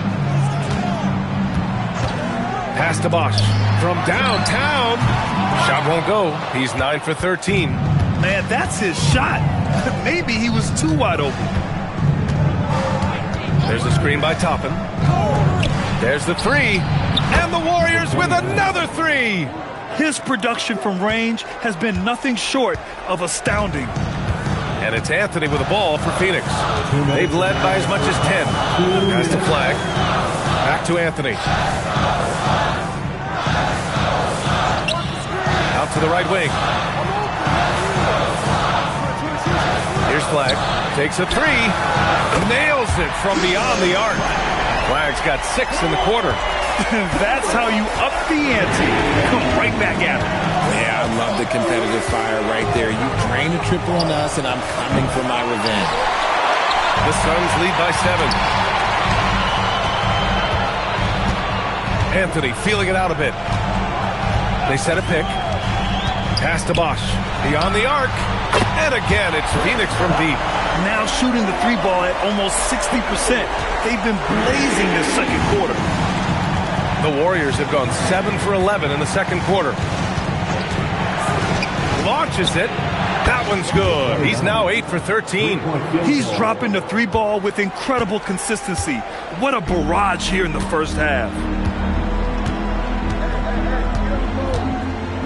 Pass to Bosch. From downtown. Shot won't go. He's 9 for 13. Man, that's his shot. Maybe he was too wide open. There's a screen by Toppin. There's the 3. And the Warriors with another 3. His production from range has been nothing short of astounding. And it's Anthony with the ball for Phoenix. They've led by as much as 10. Pass the flag. Back to Anthony. Out to the right wing. Here's Flag. Takes a 3. Nails it from beyond the arc. Flag's got 6 in the quarter. That's how you up the ante. Come right back at him. Yeah, I love the competitive fire right there. You drain a triple on us, and I'm coming for my revenge. The Suns lead by 7. Anthony feeling it out a bit. They set a pick. Pass to Bosch. Beyond the arc. And again, it's Phoenix from deep. Now shooting the 3 ball at almost 60%. They've been blazing this second quarter. The Warriors have gone 7 for 11 in the second quarter. Launches it. That one's good. He's now 8 for 13. He's dropping the 3 ball with incredible consistency. What a barrage here in the first half.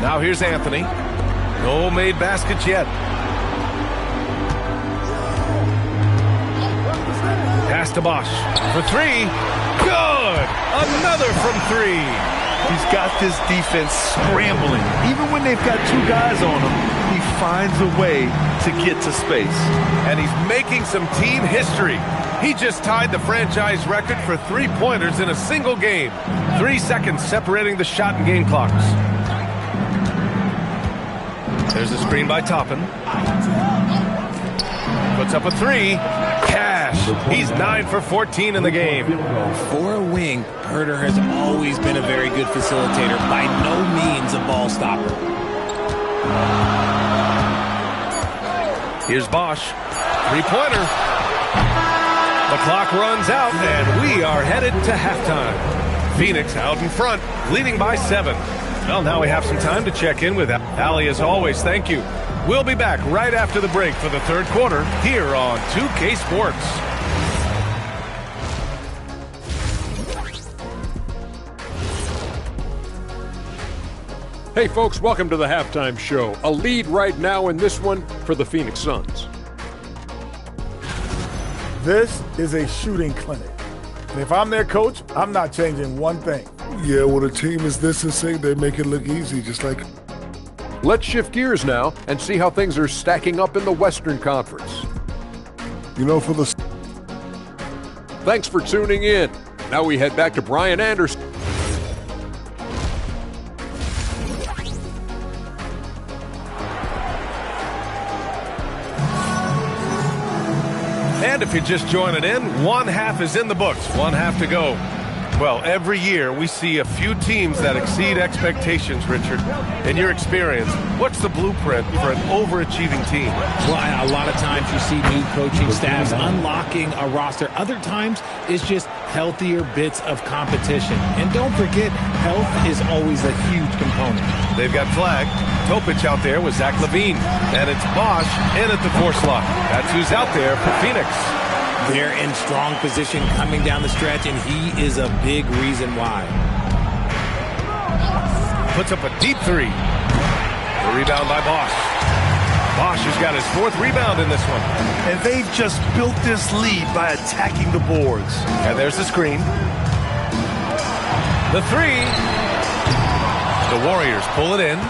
Now here's Anthony. No made baskets yet. Pass to Bosch for three. Good! Another from three. He's got this defense scrambling. Even when they've got two guys on him, he finds a way to get to space. And he's making some team history. He just tied the franchise record for three-pointers in a single game. 3 seconds separating the shot and game clocks. There's a screen by Toppin. Puts up a three. Cash. He's 9 for 14 in the game. For a wing, Herter has always been a very good facilitator. By no means a ball stopper. Here's Bosch. Three-pointer. The clock runs out, and we are headed to halftime. Phoenix out in front, leading by 7. Well, now we have some time to check in with Allie as always. Thank you. We'll be back right after the break for the third quarter here on 2K Sports. Hey folks, welcome to the halftime show. A lead right now in this one for the Phoenix Suns. This is a shooting clinic. And if I'm their coach, I'm not changing one thing. Yeah, when a team is this insane, they make it look easy, just like... Let's shift gears now and see how things are stacking up in the Western Conference. You know, for the... Thanks for tuning in. Now we head back to Brian Anderson. And if you're just joining in, one half is in the books, one half to go. Well, every year we see a few teams that exceed expectations, Richard. In your experience, what's the blueprint for an overachieving team? Well, a lot of times you see new coaching staffs unlocking a roster. Other times it's just healthier bits of competition. And don't forget, health is always a huge component. They've got flag. Topic out there with Zach LaVine. And it's Bosch in at the 4 slot. That's who's out there for Phoenix. They're in strong position coming down the stretch, and he is a big reason why. Puts up a deep three. The rebound by Bosch. Bosch has got his 4th rebound in this one. And they've just built this lead by attacking the boards. And there's the screen. The three. The Warriors pull it in.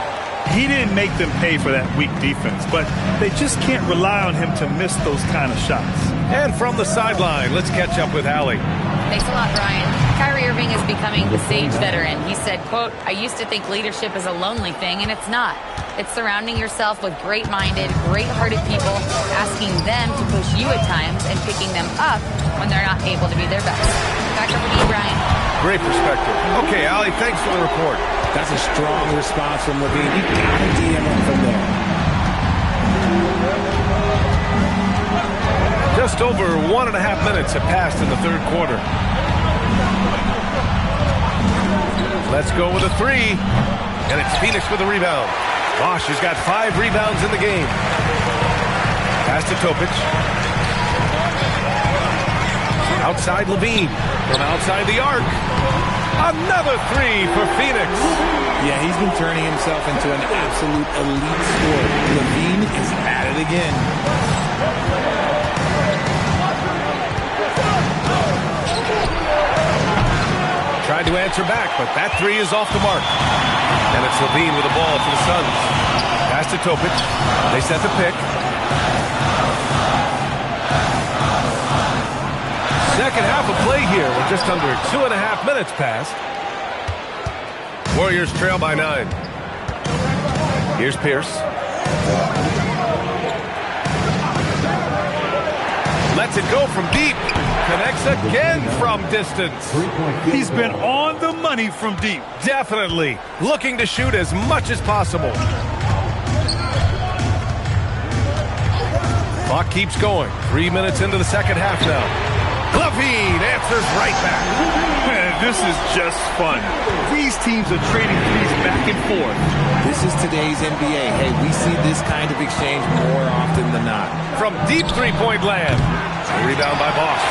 He didn't make them pay for that weak defense, but they just can't rely on him to miss those kind of shots. And from the sideline, let's catch up with Allie. Thanks a lot, Brian. Kyrie Irving is becoming the sage veteran. He said, quote, "I used to think leadership is a lonely thing, and it's not. It's surrounding yourself with great-minded, great-hearted people, asking them to push you at times and picking them up when they're not able to be their best." Back over to you, Brian. Great perspective. Okay, Allie, thanks for the report. That's a strong response from LaVine. You got to DM him from there. Just over 1.5 minutes have passed in the third quarter. Let's go with a three. And it's Phoenix with a rebound. Bosch has got 5 rebounds in the game. Pass to Topic. Outside LaVine. From outside the arc. Another three for Phoenix. Yeah, he's been turning himself into an absolute elite scorer. LaVine is at it again. Tried to answer back, but that three is off the mark. And it's LaVine with the ball for the Suns. Pass to Topic. They set the pick. Second half of play here. We're just under 2.5 minutes past. Warriors trail by 9. Here's Pierce. Lets it go from deep. Connects again from distance. He's been on the money from deep. Definitely. Looking to shoot as much as possible. Clock keeps going. 3 minutes into the second half now. LaVine answers right back. Man, this is just fun. These teams are trading threes back and forth. This is today's NBA. Hey, we see this kind of exchange more often than not. From deep three-point land. Rebound by Bosch.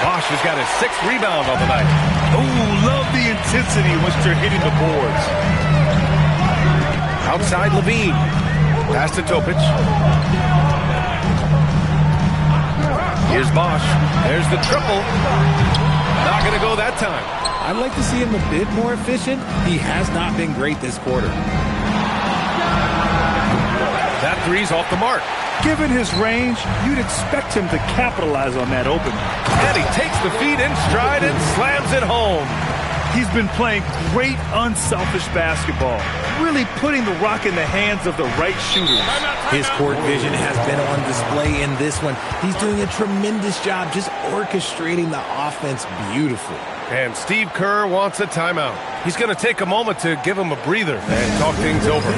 Bosch has got his 6th rebound on the night. Ooh, love the intensity in which they're hitting the boards. Outside LaVine. Pass to Topic. Here's Bosch. There's the triple. Not going to go that time. I'd like to see him a bit more efficient. He has not been great this quarter. That three's off the mark. Given his range, you'd expect him to capitalize on that opening. And he takes the feet in stride and slams it home. He's been playing great, unselfish basketball, really putting the rock in the hands of the right shooters. His court vision has been on display in this one. He's doing a tremendous job just orchestrating the offense beautifully. And Steve Kerr wants a timeout. He's going to take a moment to give him a breather and talk things over.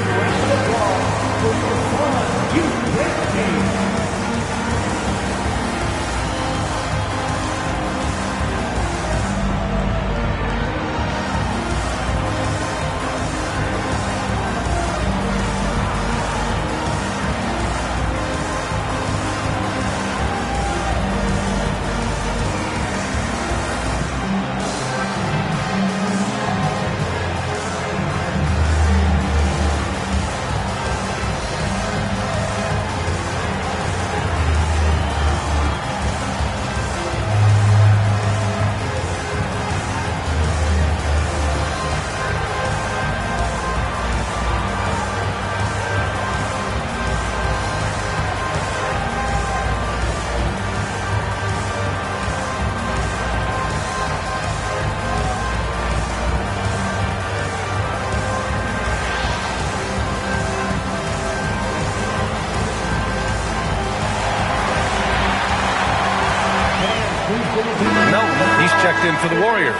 He's checked in for the Warriors.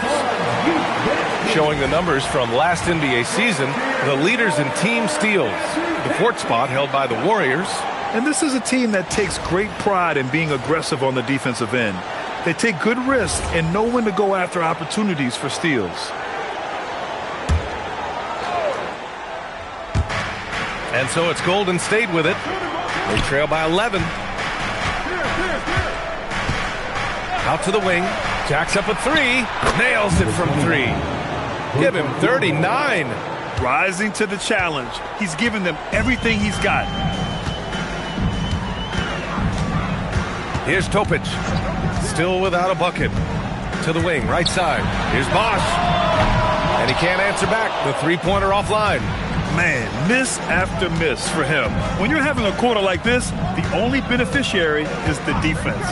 Showing the numbers from last NBA season, the leaders in team steals. The fourth spot held by the Warriors. And this is a team that takes great pride in being aggressive on the defensive end. They take good risks and know when to go after opportunities for steals. And so it's Golden State with it. They trail by 11. Out to the wing. Jacks up a three. Nails it from three. Give him 39. Rising to the challenge. He's given them everything he's got. Here's Topic. Still without a bucket. To the wing, right side. Here's Bosch. And he can't answer back. The three-pointer offline. Man, miss after miss for him. When you're having a quarter like this, the only beneficiary is the defense.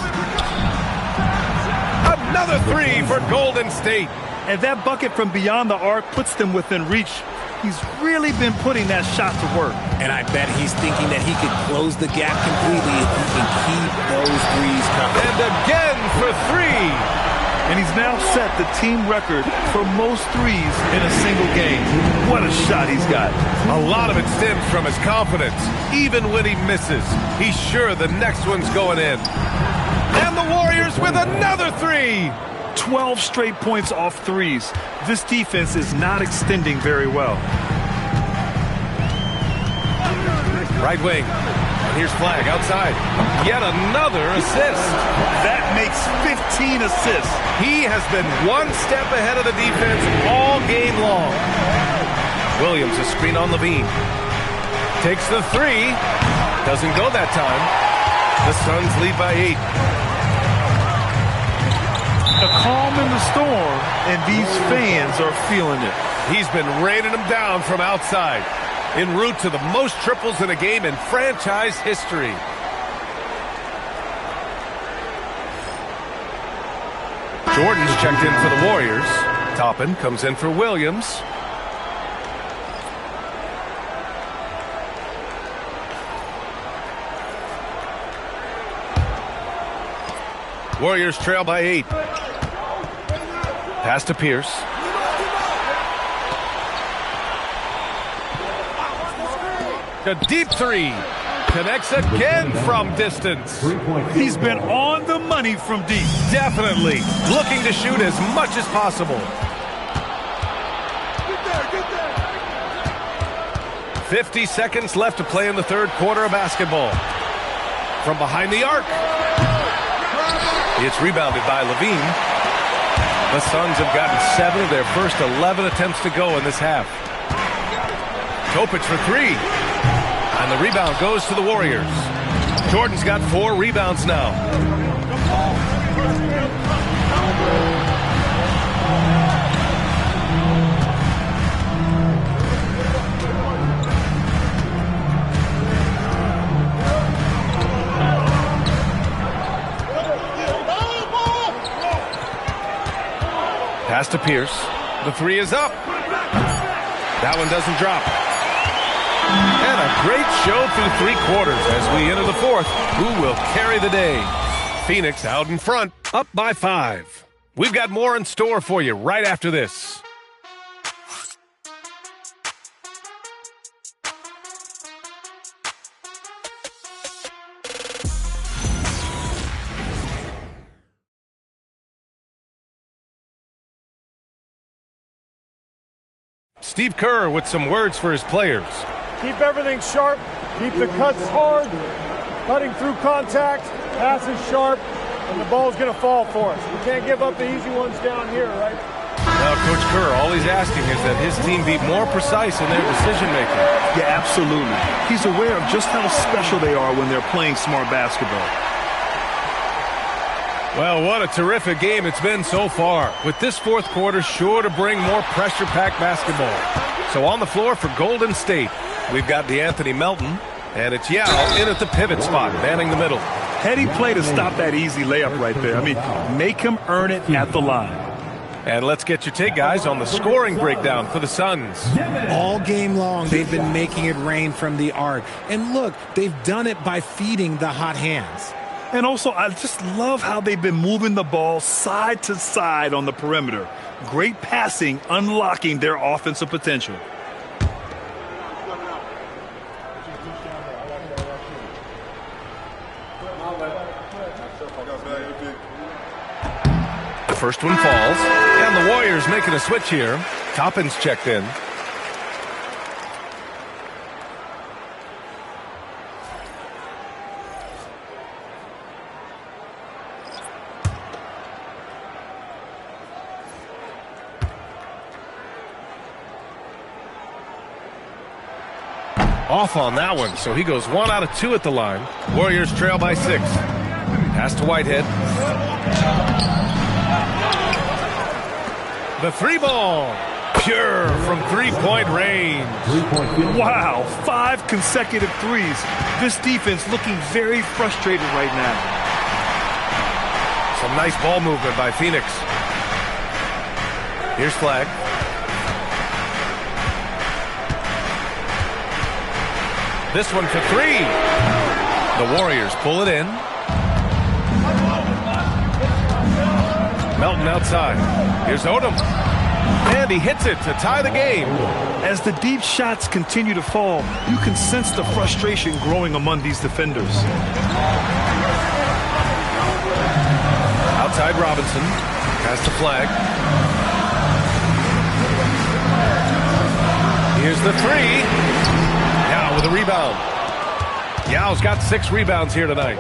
Another three for Golden State. And that bucket from beyond the arc puts them within reach. He's really been putting that shot to work. And I bet he's thinking that he could close the gap completely if he can keep those threes coming. And again for three. And he's now set the team record for most threes in a single game. What a shot he's got. A lot of it stems from his confidence. Even when he misses, he's sure the next one's going in. And the Warriors with another three. 12 straight points off threes. This defense is not extending very well. Right wing. And here's Flag outside. Yet another assist. That makes 15 assists. He has been one step ahead of the defense all game long. Williams, a screen on Levine. Takes the three. Doesn't go that time. The Suns lead by 8. A calm in the storm, and these fans are feeling it. He's been raining them down from outside, en route to the most triples in a game in franchise history. Jordan's checked in for the Warriors. Toppin comes in for Williams. Warriors trail by 8. Pass to Pierce. A deep three. Connects again from distance. He's been on the money from deep. Definitely. Looking to shoot as much as possible. 50 seconds left to play in the third quarter of basketball. From behind the arc. It's rebounded by Levine. The Suns have gotten 7 of their first 11 attempts to go in this half. Topic for three. And the rebound goes to the Warriors. Jordan's got 4 rebounds now. Pass to Pierce. The three is up. That one doesn't drop. And a great show through 3 quarters as we enter the 4th. Who will carry the day? Phoenix out in front, up by 5. We've got more in store for you right after this. Steve Kerr with some words for his players. Keep everything sharp. Keep the cuts hard. Cutting through contact. Passes sharp. And the ball's going to fall for us. We can't give up the easy ones down here, right? Well, Coach Kerr, all he's asking is that his team be more precise in their decision-making. Yeah, absolutely. He's aware of just how special they are when they're playing smart basketball. Well, what a terrific game it's been so far, with this 4th quarter sure to bring more pressure-packed basketball. So on the floor for Golden State, we've got DeAnthony Melton, and it's Yao in at the pivot spot, manning the middle. Heady play to stop that easy layup right there. I mean, make him earn it at the line. And let's get your take, guys, on the scoring breakdown for the Suns. All game long, they've been making it rain from the arc. And look, they've done it by feeding the hot hands. And also, I just love how they've been moving the ball side to side on the perimeter. Great passing, unlocking their offensive potential. The first one falls, and the Warriors making a switch here. Toppin's checked in. Off on that one, so he goes 1 out of 2 at the line. Warriors trail by 6. Pass to Whitehead. The 3-ball. Pure from 3-point range. Wow, 5 consecutive threes. This defense looking very frustrated right now. Some nice ball movement by Phoenix. Here's Flag. This one for 3. The Warriors pull it in. Melton outside. Here's Odom. And he hits it to tie the game. As the deep shots continue to fall, you can sense the frustration growing among these defenders. Outside Robinson. Pass to Flag. Here's the 3. Yao with a rebound. Yao's got 6 rebounds here tonight.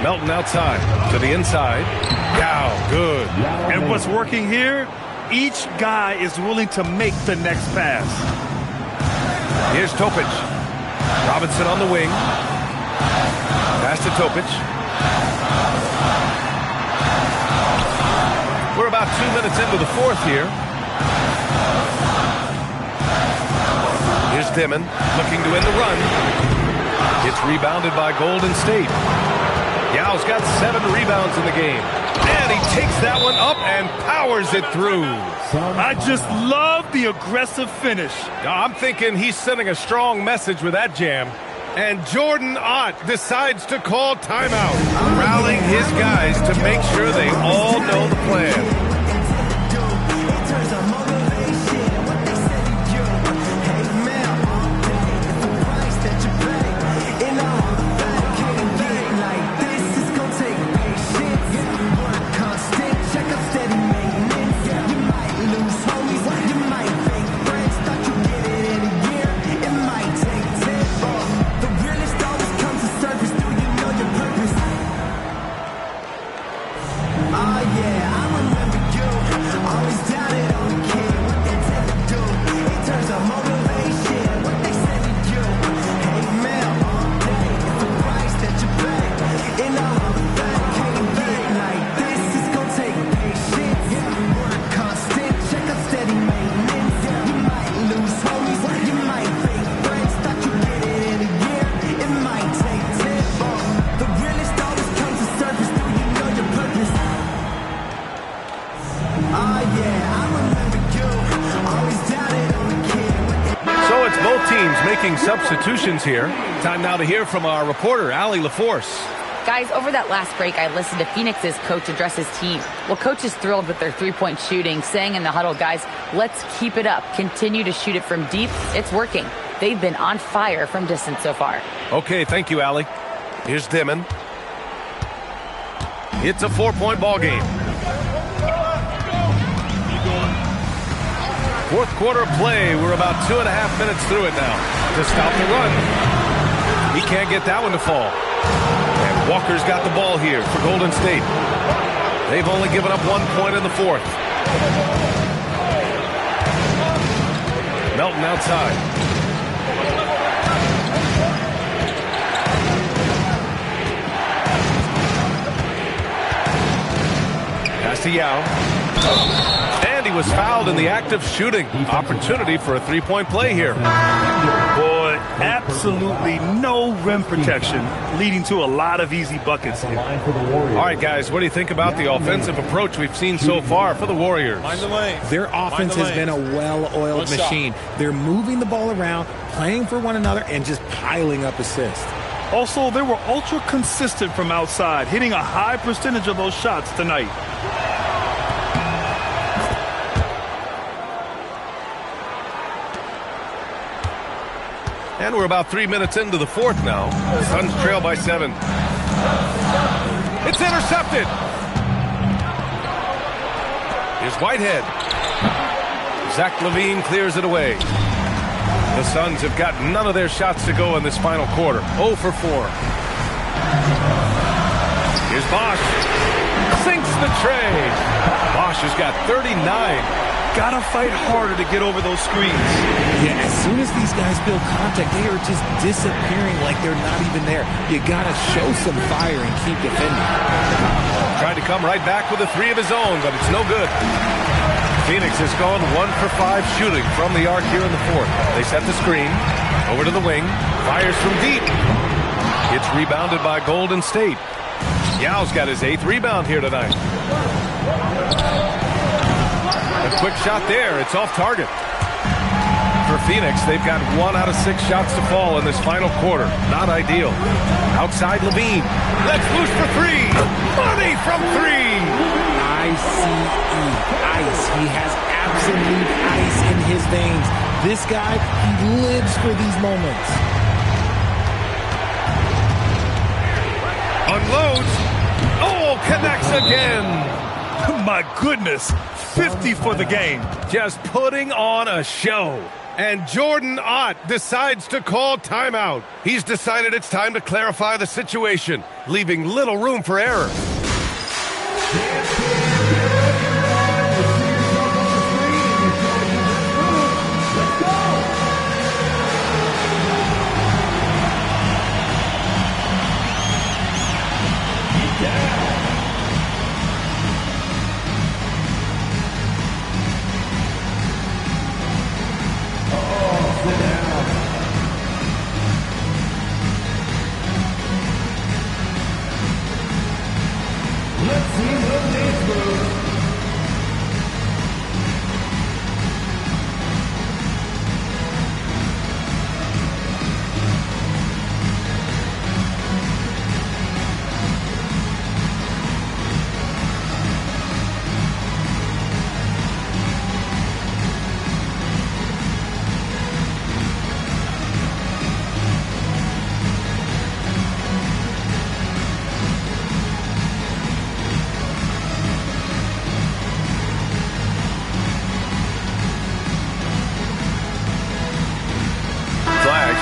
Melton outside to the inside. Yao, good. And what's working here, each guy is willing to make the next pass. Here's Topic. Robinson on the wing. Pass to Topic. We're about 2 minutes into the 4th here. Here's Dimon looking to end the run. It's rebounded by Golden State. Yao's got 7 rebounds in the game. And he takes that one up and powers it through. I just love the aggressive finish. I'm thinking he's sending a strong message with that jam. And Jordan Ott decides to call timeout, rallying his guys to make sure they all know the plan. Oh yeah, I remember making substitutions here. Time now to hear from our reporter, Allie LaForce. Guys, over that last break, I listened to Phoenix's coach address his team. Well, coach is thrilled with their three-point shooting, saying in the huddle, guys, let's keep it up. Continue to shoot it from deep. It's working. They've been on fire from distance so far. Okay, thank you, Allie. Here's Dimon. It's a 4-point ball game. Fourth quarter of play. We're about 2.5 minutes through it now. To stop the run. He can't get that one to fall. And Walker's got the ball here for Golden State. They've only given up 1 point in the fourth. Melton outside. Pass to Yao. And he was fouled in the act of shooting. Opportunity for a three-point play here. Boy, absolutely no rim protection, leading to a lot of easy buckets here. All right, guys, what do you think about the offensive approach we've seen so far for the Warriors? Their offense has been a well-oiled machine. They're moving the ball around, playing for one another, and just piling up assists. Also, they were ultra consistent from outside, hitting a high percentage of those shots tonight. And we're about 3 minutes into the fourth now. The Suns trail by 7. It's intercepted. Here's Whitehead. Zach LaVine clears it away. The Suns have got none of their shots to go in this final quarter. 0 for 4. Here's Bosch. Sinks the tray. Bosch has got 39. Gotta fight harder to get over those screens. Yeah, as soon as these guys feel contact, they are just disappearing like they're not even there. You gotta show some fire and keep defending. Tried to come right back with a 3 of his own, but it's no good. Phoenix has gone 1 for 5 shooting from the arc here in the fourth. They set the screen. Over to the wing. Fires from deep. It's rebounded by Golden State. Yao's got his 8th rebound here tonight. A quick shot there. It's off target. For Phoenix, they've got 1 out of 6 shots to fall in this final quarter. Not ideal. Outside LaVine. Let's loose for 3. Money from 3. I-C-E. Ice. He has absolute ice in his veins. This guy, he lives for these moments. Unloads. Oh, connects again. My goodness. 50 for the game. Just putting on a show. And Jordan Ott decides to call timeout. He's decided it's time to clarify the situation, leaving little room for error.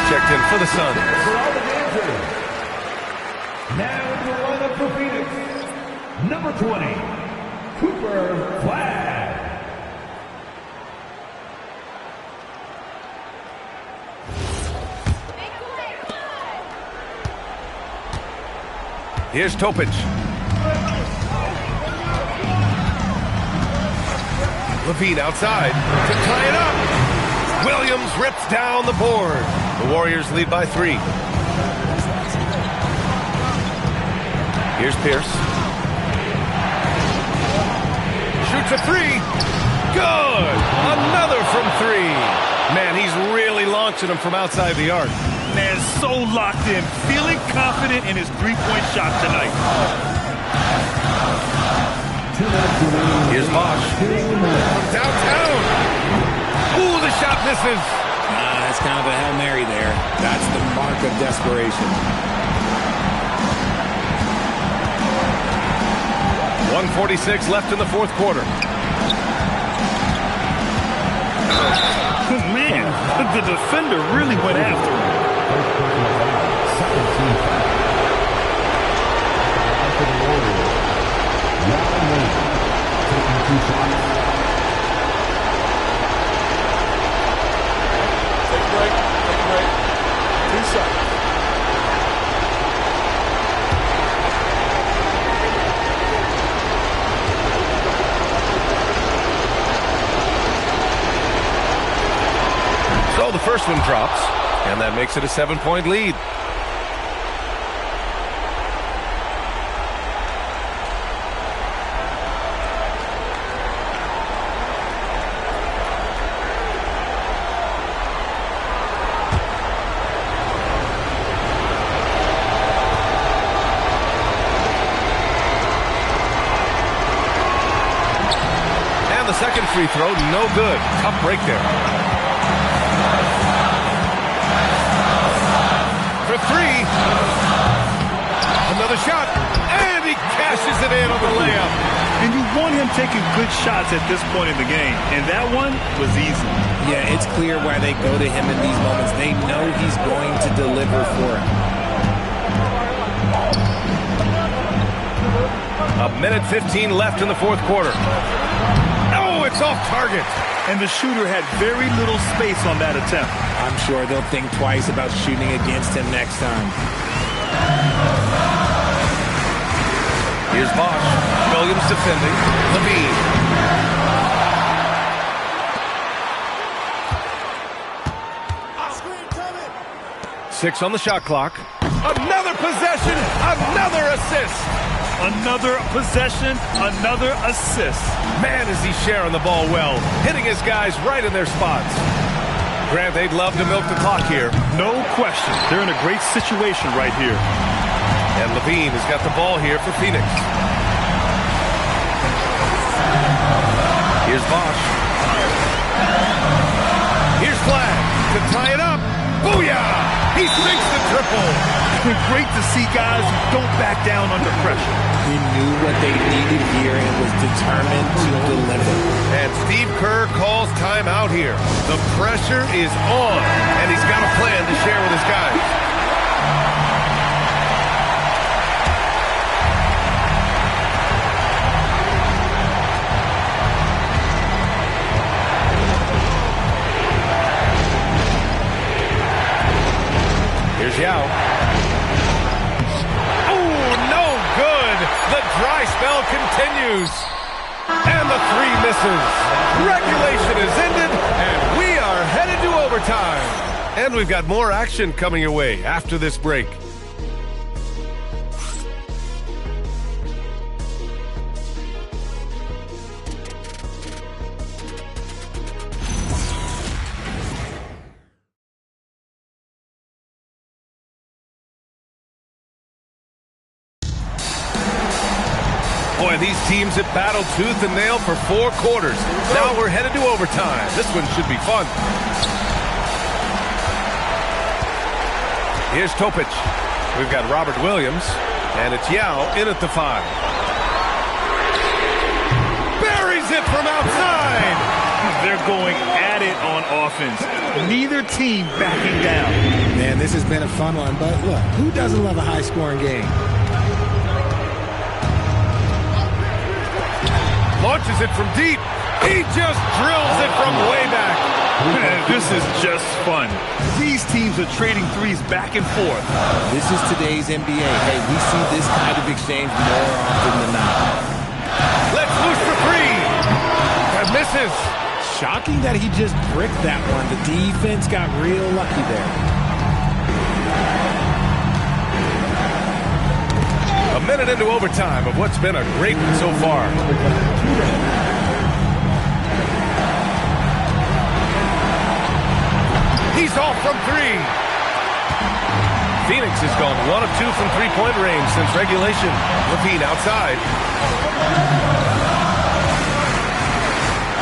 Checked in for the Suns. Now in the lineup for Phoenix, number 20, Cooper Flag. Here's Topic. LaVine outside to tie it up. Williams rips down the board. The Warriors lead by 3. Here's Pierce. Shoots a 3. Good. Another from 3. Man, he's really launched watching him from outside the arc. Man, so locked in, feeling confident in his three-point shot tonight. Here's Bosch. From downtown. Ooh, the shot misses. That's kind of a Hail Mary there. That's the mark of desperation. 1:46 left in the fourth quarter. Man, the defender really went after him. So the first one drops, and that makes it a 7-point lead. And the second free throw, no good. Tough break there. For three. Another shot. And he cashes it in on the layup. And you want him taking good shots at this point in the game. And that one was easy. Yeah, it's clear why they go to him in these moments. They know he's going to deliver for him. 1:15 left in the fourth quarter. Oh, it's off target. And the shooter had very little space on that attempt. I'm sure they'll think twice about shooting against him next time. Here's Bosch. Williams defending. Levine. Six on the shot clock. Another possession. Another assist. Another possession, another assist. Man, is he sharing the ball well, hitting his guys right in their spots. Grant, they'd love to milk the clock here. No question. They're in a great situation right here. And Levine has got the ball here for Phoenix. Here's Bosch. Here's Flag to tie it up. Booyah! He sinks the triple. Great to see guys who don't back down under pressure. He knew what they needed here and was determined to deliver. And Steve Kerr calls timeout here. The pressure is on, and he's got a plan to share with his guys. Here's Yao. The dry spell continues. And the three misses. Regulation is ended, and we are headed to overtime. And we've got more action coming your way after this break. Boy, these teams have battled tooth and nail for 4 quarters. Now we're headed to overtime. This one should be fun. Here's Topic. We've got Robert Williams, and it's Yao in at the 5. Buries it from outside. They're going at it on offense. Neither team backing down. Man, this has been a fun one, but look, who doesn't love a high-scoring game? Launches it from deep. He just drills it from way back. Man, this is just fun. These teams are trading threes back and forth. This is today's NBA. Hey, we see this kind of exchange more often than not. Let's loose for 3. And misses. Shocking that he just bricked that one. The defense got real lucky there. A minute into overtime of what's been a great one so far. He's It's off from three. Phoenix has gone 1 of 2 from three-point range since regulation. Levine outside.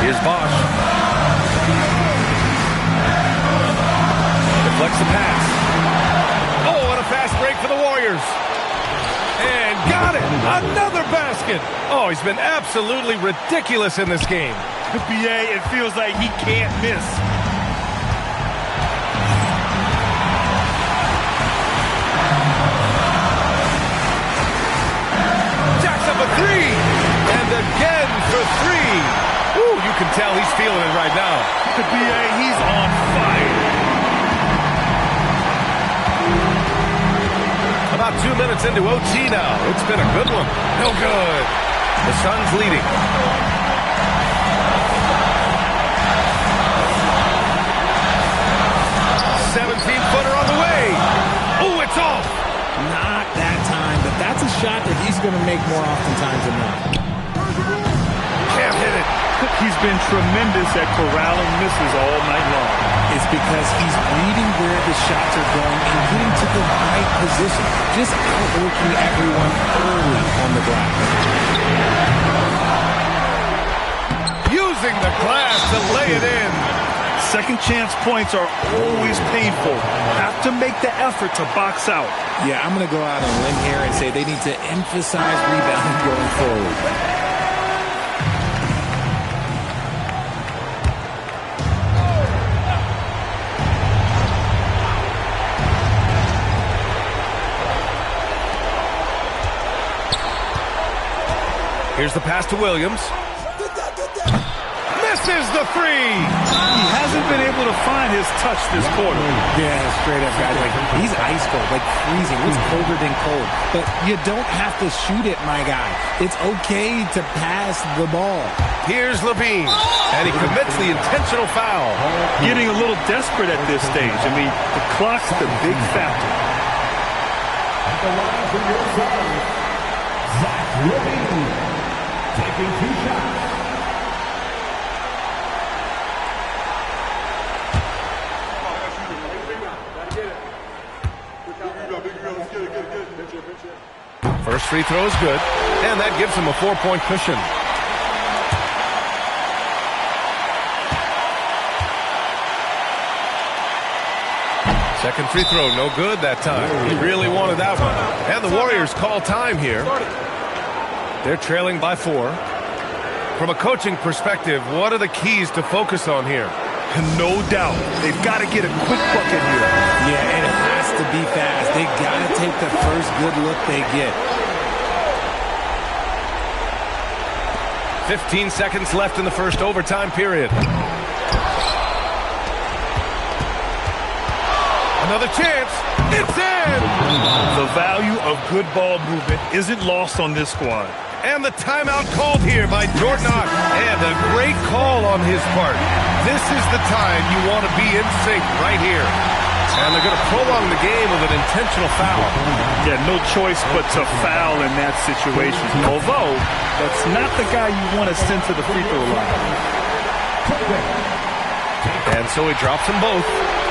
Here's Bosch. Deflects the pass. Oh, and a fast break for the Warriors. And got it! Another basket! Oh, he's been absolutely ridiculous in this game. BA, it feels like he can't miss. Jacks up a three! And again for three! Ooh, you can tell he's feeling it right now. BA, he's on fire. About 2 minutes into OT now. It's been a good one. No good. The Suns leading. Footer on the way. Oh, it's off. Not that time, but that's a shot that he's going to make more oftentimes than not. Can't hit it. He's been tremendous at corralling misses all night long. It's because he's reading where the shots are going and getting to the right position. Just outworking everyone early on the glass. Using the glass to lay it in. Second chance points are always painful. Have to make the effort to box out. Yeah, I'm going to go out on a limb here and say they need to emphasize rebounding going forward. Here's the pass to Williams. Misses the three. He hasn't been able to find his touch this quarter. Yeah, straight up, guys. Like, he's ice cold, like freezing. It's colder than cold. But you don't have to shoot it, my guy. It's okay to pass the ball. Here's Levine, and he commits the intentional foul. Getting a little desperate at this stage. I mean, the clock's the big factor. The line for your side, Zach Levine, taking 2 shots. First free throw is good, and that gives him a 4-point cushion. Second free throw, no good that time. He really wanted that one. And the Warriors call time here. They're trailing by 4. From a coaching perspective, what are the keys to focus on here? No doubt. They've got to get a quick bucket here. Yeah, and it has to be fast. They got to take the first good look they get. 15 seconds left in the first overtime period. Another chance. It's in! The value of good ball movement isn't lost on this squad. And the timeout called here by Jordan Ott. And a great call on his part. This is the time you want to be in sync right here. And they're going to prolong the game with an intentional foul. Yeah, no choice but to foul in that situation. Although, that's not the guy you want to send to the free throw line. And so he drops them both.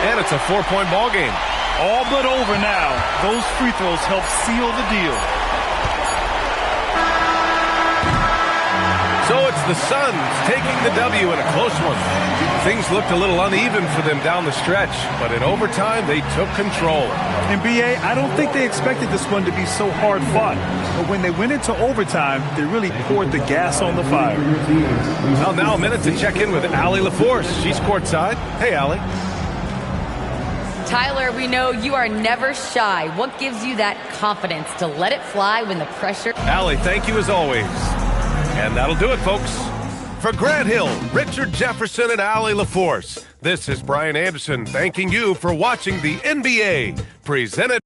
And it's a 4-point ball game. All but over now. Those free throws help seal the deal. So it's the Suns taking the W in a close one. Things looked a little uneven for them down the stretch, but in overtime, they took control. NBA, I don't think they expected this one to be so hard-fought. But when they went into overtime, they really poured the gas on the fire. Well, now a minute to check in with Allie LaForce. She's courtside. Hey, Allie. Tyler, we know you are never shy. What gives you that confidence to let it fly when the pressure... Allie, thank you as always. And that'll do it, folks. For Grant Hill, Richard Jefferson, and Allie LaForce, this is Brian Anderson thanking you for watching the NBA, presented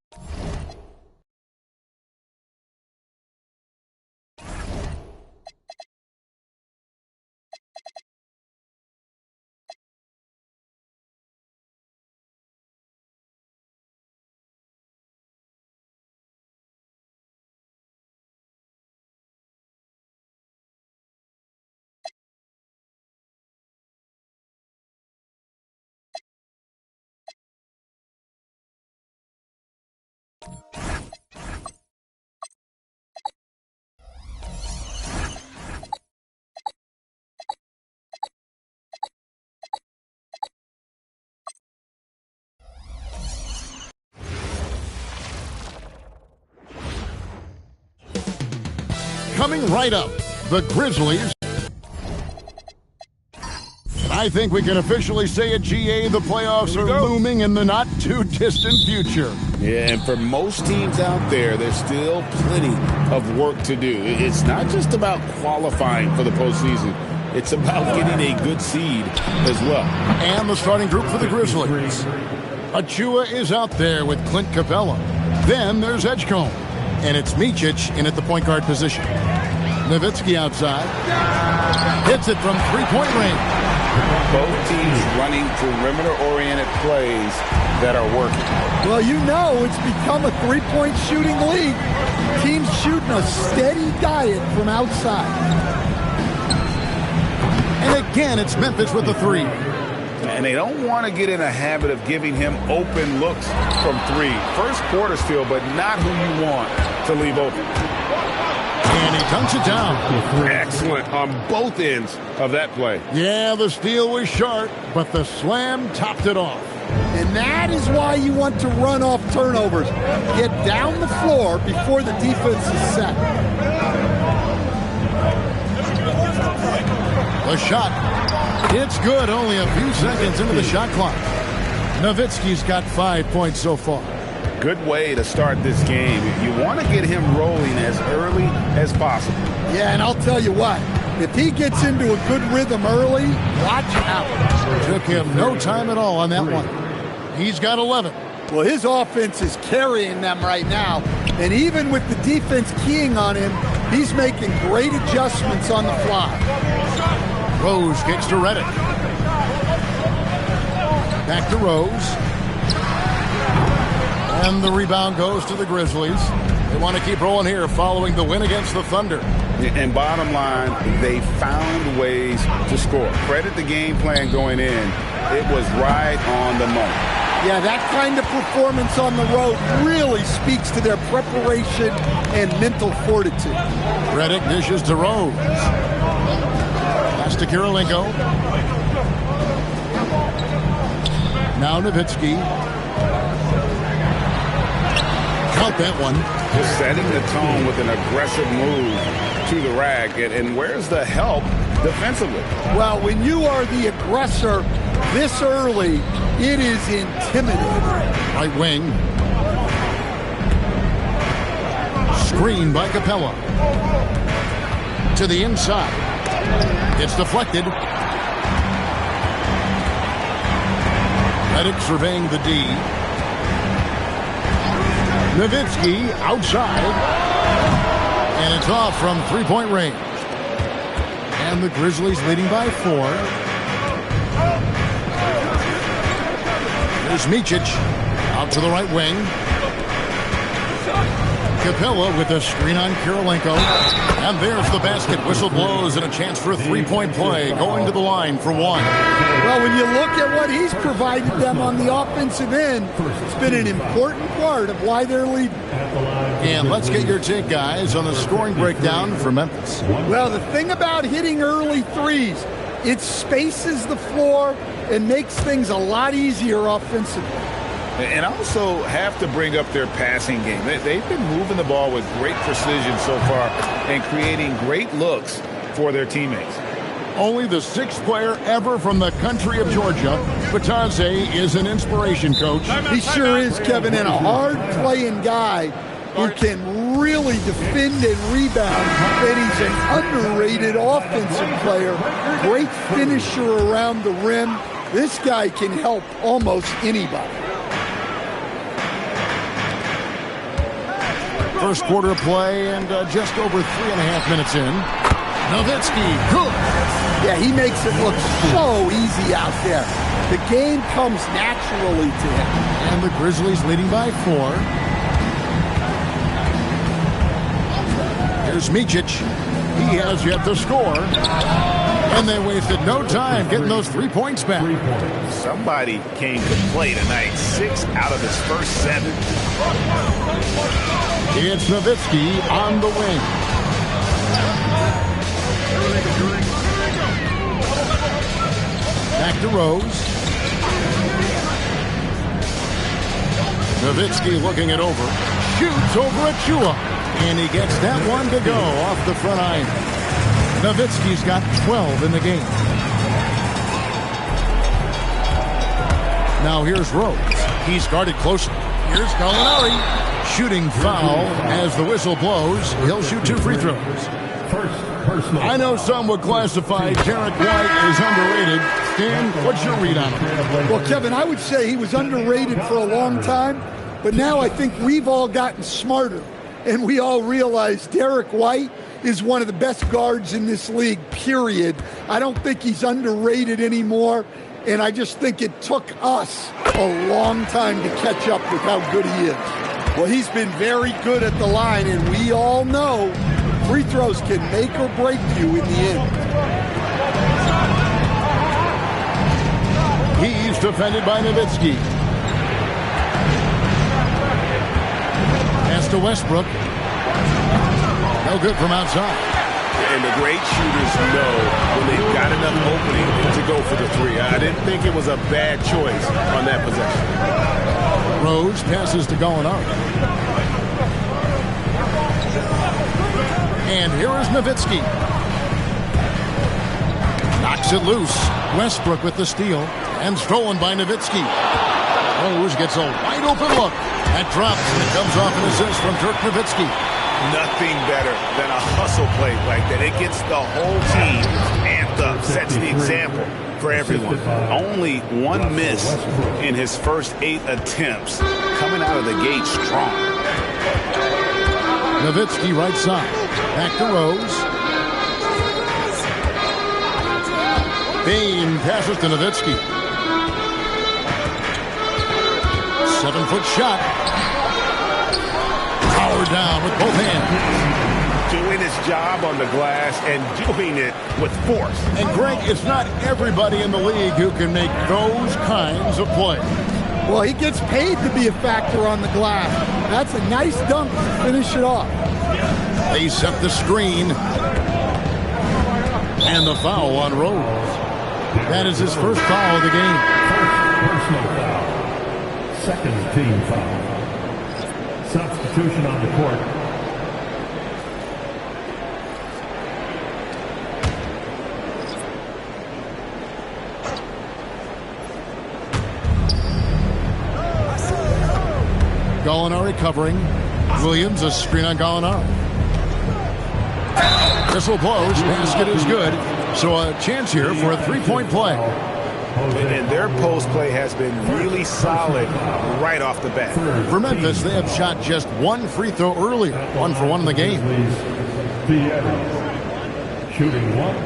Coming right up, the Grizzlies. I think we can officially say at GA the playoffs are looming in the not-too-distant future. Yeah, and for most teams out there, there's still plenty of work to do. It's not just about qualifying for the postseason. It's about getting a good seed as well. And the starting group for the Grizzlies. Achua is out there with Clint Capella. Then there's Edgecombe. And it's Micic in at the point guard position. Nowitzki outside. Hits it from three-point range. Both teams running perimeter-oriented plays that are working. Well, you know it's become a three-point shooting league. Teams shooting a steady diet from outside. And again, it's Memphis with the three. And they don't want to get in a habit of giving him open looks from three. First quarter steal, but not who you want to leave open. And he dunks it down. Excellent on both ends of that play. Yeah, the steal was sharp, but the slam topped it off. And that is why you want to run off turnovers. Get down the floor before the defense is set. The shot. It's good, only a few seconds into the shot clock. Nowitzki's got 5 points so far. Good way to start this game. You want to get him rolling as early as possible. Yeah, and I'll tell you what. If he gets into a good rhythm early, watch out. Took him no time at all on that one. He's got 11. Well, his offense is carrying them right now. And even with the defense keying on him, he's making great adjustments on the fly. Rose kicks to Redick. Back to Rose. And the rebound goes to the Grizzlies. They want to keep rolling here following the win against the Thunder. And bottom line, they found ways to score. Credit the game plan going in. It was right on the money. Yeah, that kind of performance on the road really speaks to their preparation and mental fortitude. Redick dishes to Rose. Pass to Kirilenko. Now Nowitzki. Count that one. Just setting the tone with an aggressive move to the rack. And where's the help defensively? Well, when you are the aggressor this early, it is intimidating. Right wing. Screen by Capella. To the inside. It's deflected. Redick surveying the D. Nowitzki outside. And it's off from three-point range. And the Grizzlies leading by 4. There's Micic out to the right wing. Capella with a screen on Kirilenko. And there's the basket. Whistle blows and a chance for a three-point play. Going to the line for 1. Well, when you look at what he's provided them on the offensive end, it's been an important part of why they're leading. And let's get your take, guys, on the scoring breakdown for Memphis. Well, the thing about hitting early threes, it spaces the floor and makes things a lot easier offensively. And also have to bring up their passing game. They've been moving the ball with great precision so far and creating great looks for their teammates. Only the 6th player ever from the country of Georgia. Batadze is an inspiration, Coach. He sure is, Kevin, and a hard-playing guy who can really defend and rebound. And he's an underrated offensive player. Great finisher around the rim. This guy can help almost anybody. First quarter of play and just over 3.5 minutes in. Nowitzki, good. Yeah, he makes it look so easy out there. The game comes naturally to him. And the Grizzlies leading by 4. Here's Micic. He has yet to score. And they wasted no time getting those 3 points back. Somebody came to play tonight. 6 out of his first 7. It's Nowitzki on the wing. Back to Rose. Nowitzki looking it over. Shoots over Achua. And he gets that one to go off the front iron. Nowitzki's got 12 in the game. Now here's Rose. He's guarded closely. Here's Gallinari. Shooting foul as the whistle blows. He'll shoot 2 free throws. I know some would classify Derek White as underrated. Dan, what's your read on him? Well, Kevin, I would say he was underrated for a long time, but now I think we've all gotten smarter, and we all realize Derek White is one of the best guards in this league, period. I don't think he's underrated anymore, and I just think it took us a long time to catch up with how good he is. Well, he's been very good at the line, and we all know free throws can make or break you in the end. He's defended by Nowitzki. Pass to Westbrook. No good from outside. And the great shooters know when they've got enough opening to go for the 3. I didn't think it was a bad choice on that possession. Rose passes to Gallinari. And here is Nowitzki. Knocks it loose. Westbrook with the steal. And stolen by Nowitzki. Rose gets a wide open look. That drops and it comes off an assist from Dirk Nowitzki. Nothing better than a hustle play like that. It gets the whole team amped up, sets the example for everyone. Only 1 miss in his first 8 attempts. Coming out of the gate strong. Nowitzki right side. Back to Rose. Bain passes to Nowitzki. 7-foot shot. Powered down with both hands. Doing his job on the glass and doing it with force. And Greg, it's not everybody in the league who can make those kinds of plays. Well, he gets paid to be a factor on the glass. That's a nice dunk to finish it off. They set the screen. And the foul on Rose. That is his first foul of the game. Personal foul. Second team foul. Substitution on the court. Gallinari covering. Williams, a screen on Gallinari. Whistle blows. Basket is good. So a chance here for a 3-point play. And their post play has been really solid right off the bat. For Memphis, they have shot just 1 free throw earlier. 1 for 1 in the game. Shooting 1.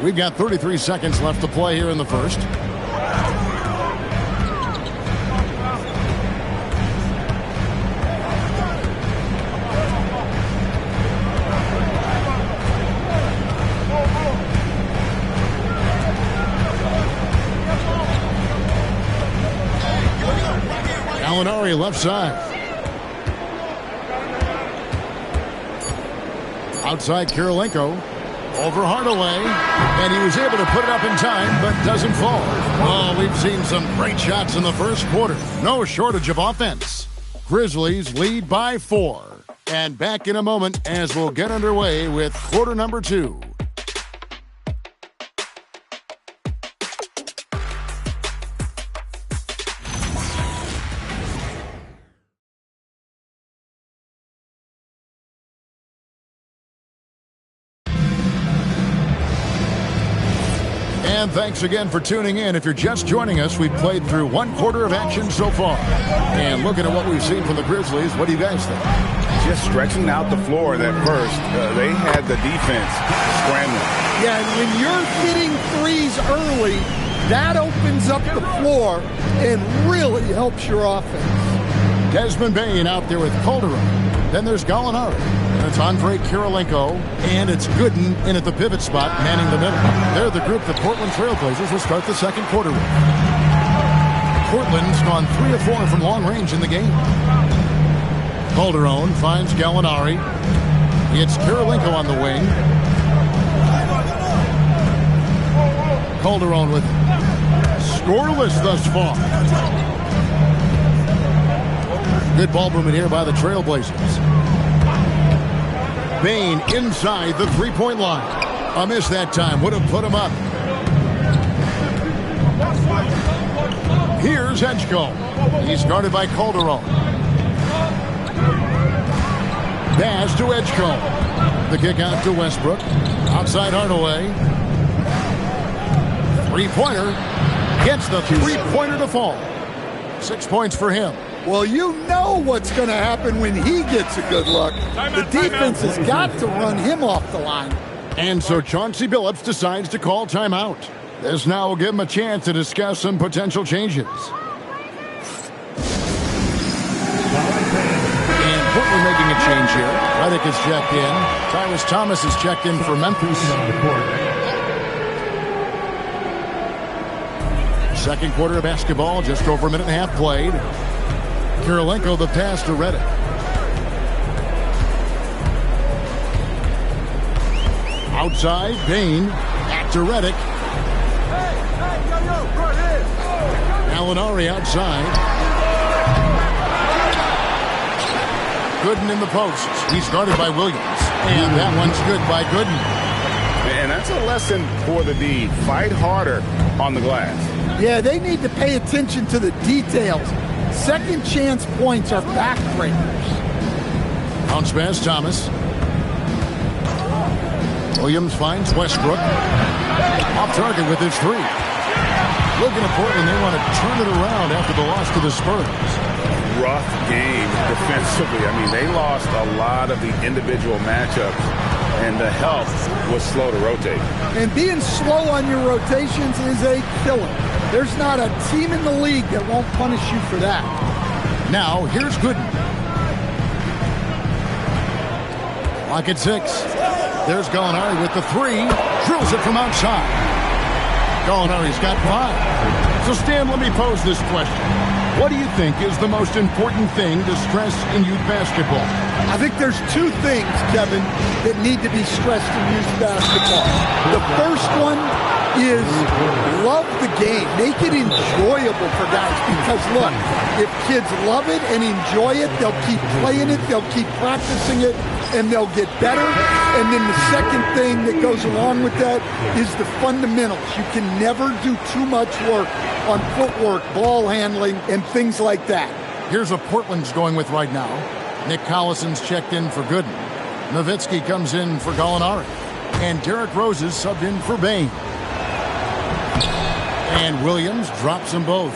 We've got 33 seconds left to play here in the first. Gallinari left side. Outside Kirilenko. Over Hardaway, and he was able to put it up in time, but doesn't fall. Oh, we've seen some great shots in the first quarter. No shortage of offense. Grizzlies lead by 4. And back in a moment as we'll get underway with quarter number 2. And thanks again for tuning in. If you're just joining us, we've played through 1 quarter of action so far. And looking at what we've seen from the Grizzlies, what do you guys think? Just stretching out the floor that first. They had the defense scrambling. Yeah, and when you're hitting threes early, that opens up the floor and really helps your offense. Desmond Bain out there with Calderon. Then there's Gallinari. And it's Andre Kirilenko. And it's Gooden in at the pivot spot, manning the middle. They're the group that Portland Trailblazers will start the second quarter with. Portland's gone 3 of 4 from long range in the game. Calderon finds Gallinari. It's Kirilenko on the wing. Calderon with scoreless thus far. Good ball movement here by the Trailblazers. Bain inside the three-point line. A miss that time. Would have put him up. Here's Edgecombe. He's guarded by Calderon. Pass to Edgecombe. The kick out to Westbrook. Outside Hardaway. Three-pointer. Gets the three-pointer to fall. 6 points for him. Well, you know what's going to happen when he gets a good look. The defense has got to run him off the line. And so Chauncey Billups decides to call timeout. This now will give him a chance to discuss some potential changes. And Portland making a change here. Redick is checked in. Tyrus Thomas is checked in for Memphis. Second quarter of basketball, just over a minute and a half played. Kirilenko the pass to Redick. Outside, Bain. Back to Redick. Alinari outside. Gooden in the post. He's guarded by Williams. And that one's good by Gooden. And that's a lesson for the D. Fight harder on the glass. Yeah, they need to pay attention to the details. Second chance points are backbreakers. Bounce pass, Thomas. Williams finds Westbrook. Off target with his three. Looking at Portland, they want to turn it around after the loss to the Spurs. Rough game defensively. I mean, they lost a lot of the individual matchups, and the help was slow to rotate. And being slow on your rotations is a killer. There's not a team in the league that won't punish you for that. Now, here's Gooden. Clock at 6. There's Gallinari with the three. Drills it from outside. Gallinari's got 5. So, Stan, let me pose this question. What do you think is the most important thing to stress in youth basketball? I think there's 2 things, Kevin, that need to be stressed in youth basketball. The first one is love the game. Make it enjoyable for guys. Because, look, if kids love it and enjoy it, they'll keep playing it, they'll keep practicing it, and they'll get better. And then the second thing that goes along with that is the fundamentals. You can never do too much work on footwork, ball handling, and things like that. Here's what Portland's going with right now. Nick Collison's checked in for Gooden. Nowitzki comes in for Gallinari. And Derrick Rose is subbed in for Bain. And Williams drops them both.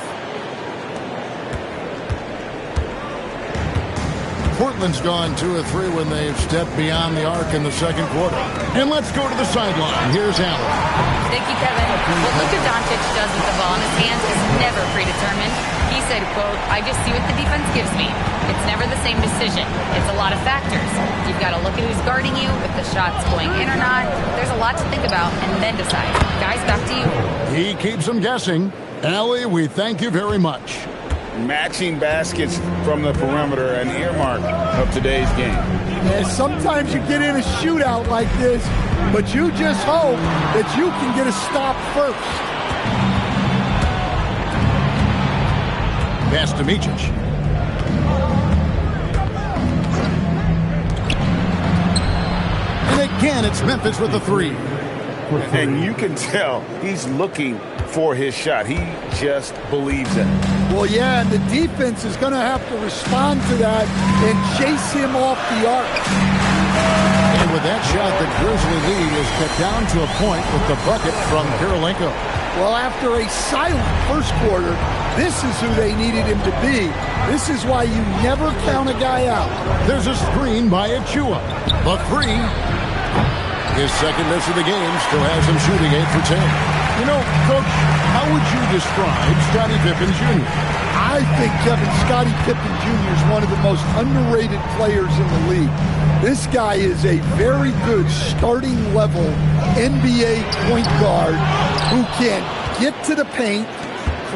Portland's gone 2 of 3 when they've stepped beyond the arc in the second quarter. And let's go to the sideline. Here's Allen. Thank you, Kevin. What Luka Doncic does with the ball in his hands is never predetermined. He said, quote, "I just see what the defense gives me. It's never the same decision. It's a lot of factors. You've got to look at who's guarding you, if the shot's going in or not. There's a lot to think about and then decide." Guys, back to you. He keeps them guessing. Allie, we thank you very much. Matching baskets from the perimeter, an earmark of today's game. Yeah, sometimes you get in a shootout like this, but you just hope that you can get a stop first. Pass to Micic. And again, it's Memphis with the 3. And you can tell he's looking for his shot. He just believes in it. Well, yeah, and the defense is going to have to respond to that and chase him off the arc. And with that shot, the Grizzly lead is cut down to a point with the bucket from Kirilenko. Well, after a silent first quarter, this is who they needed him to be. This is why you never count a guy out. There's a screen by Achua. The 3. His second miss of the game still has him shooting 8 for 10. You know, Coach, how would you describe Scottie Pippen Jr.? I think, Kevin, Scottie Pippen Jr. is one of the most underrated players in the league. This guy is a very good starting-level NBA point guard who can get to the paint,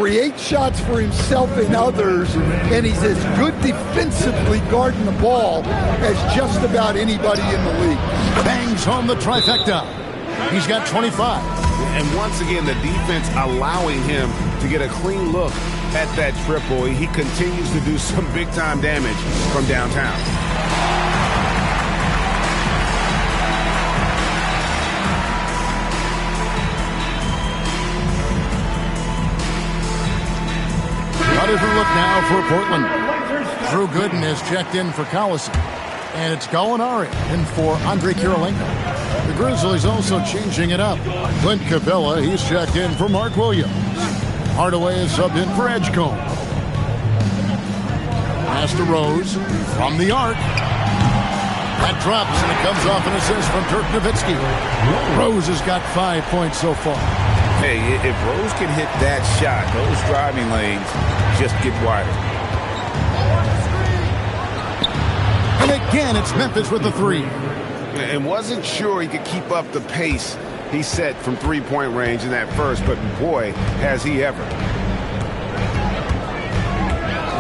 creates shots for himself and others, and he's as good defensively guarding the ball as just about anybody in the league. Bangs home the trifecta. He's got 25. And once again, the defense allowing him to get a clean look at that triple. He continues to do some big-time damage from downtown. A different look now for Portland. Drew Gooden has checked in for Collison. And it's Gallinari in for Andre Kirilenko. The Grizzlies also changing it up. Clint Capella, he's checked in for Mark Williams. Hardaway is subbed in for Edgecombe. Pass to Rose from the arc. That drops and it comes off an assist from Dirk Nowitzki. Rose has got 5 points so far. Hey, if Rose can hit that shot, those driving lanes just get wider. And again, it's Memphis with the three. And wasn't sure he could keep up the pace he set from three-point range in that first, but boy, has he ever.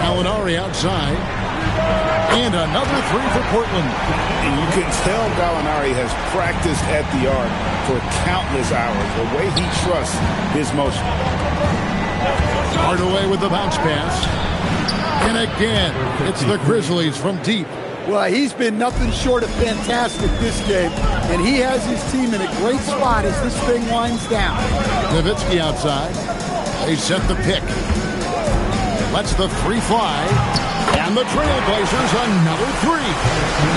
Gallinari outside. And another three for Portland. And you can tell Gallinari has practiced at the arc for countless hours. The way he trusts his motion. Hardaway with the bounce pass. And again, it's the Grizzlies from deep. Well, he's been nothing short of fantastic this game, and he has his team in a great spot as this thing winds down. Nowitzki outside. They set the pick. Lets the three fly. And the Trailblazers another three.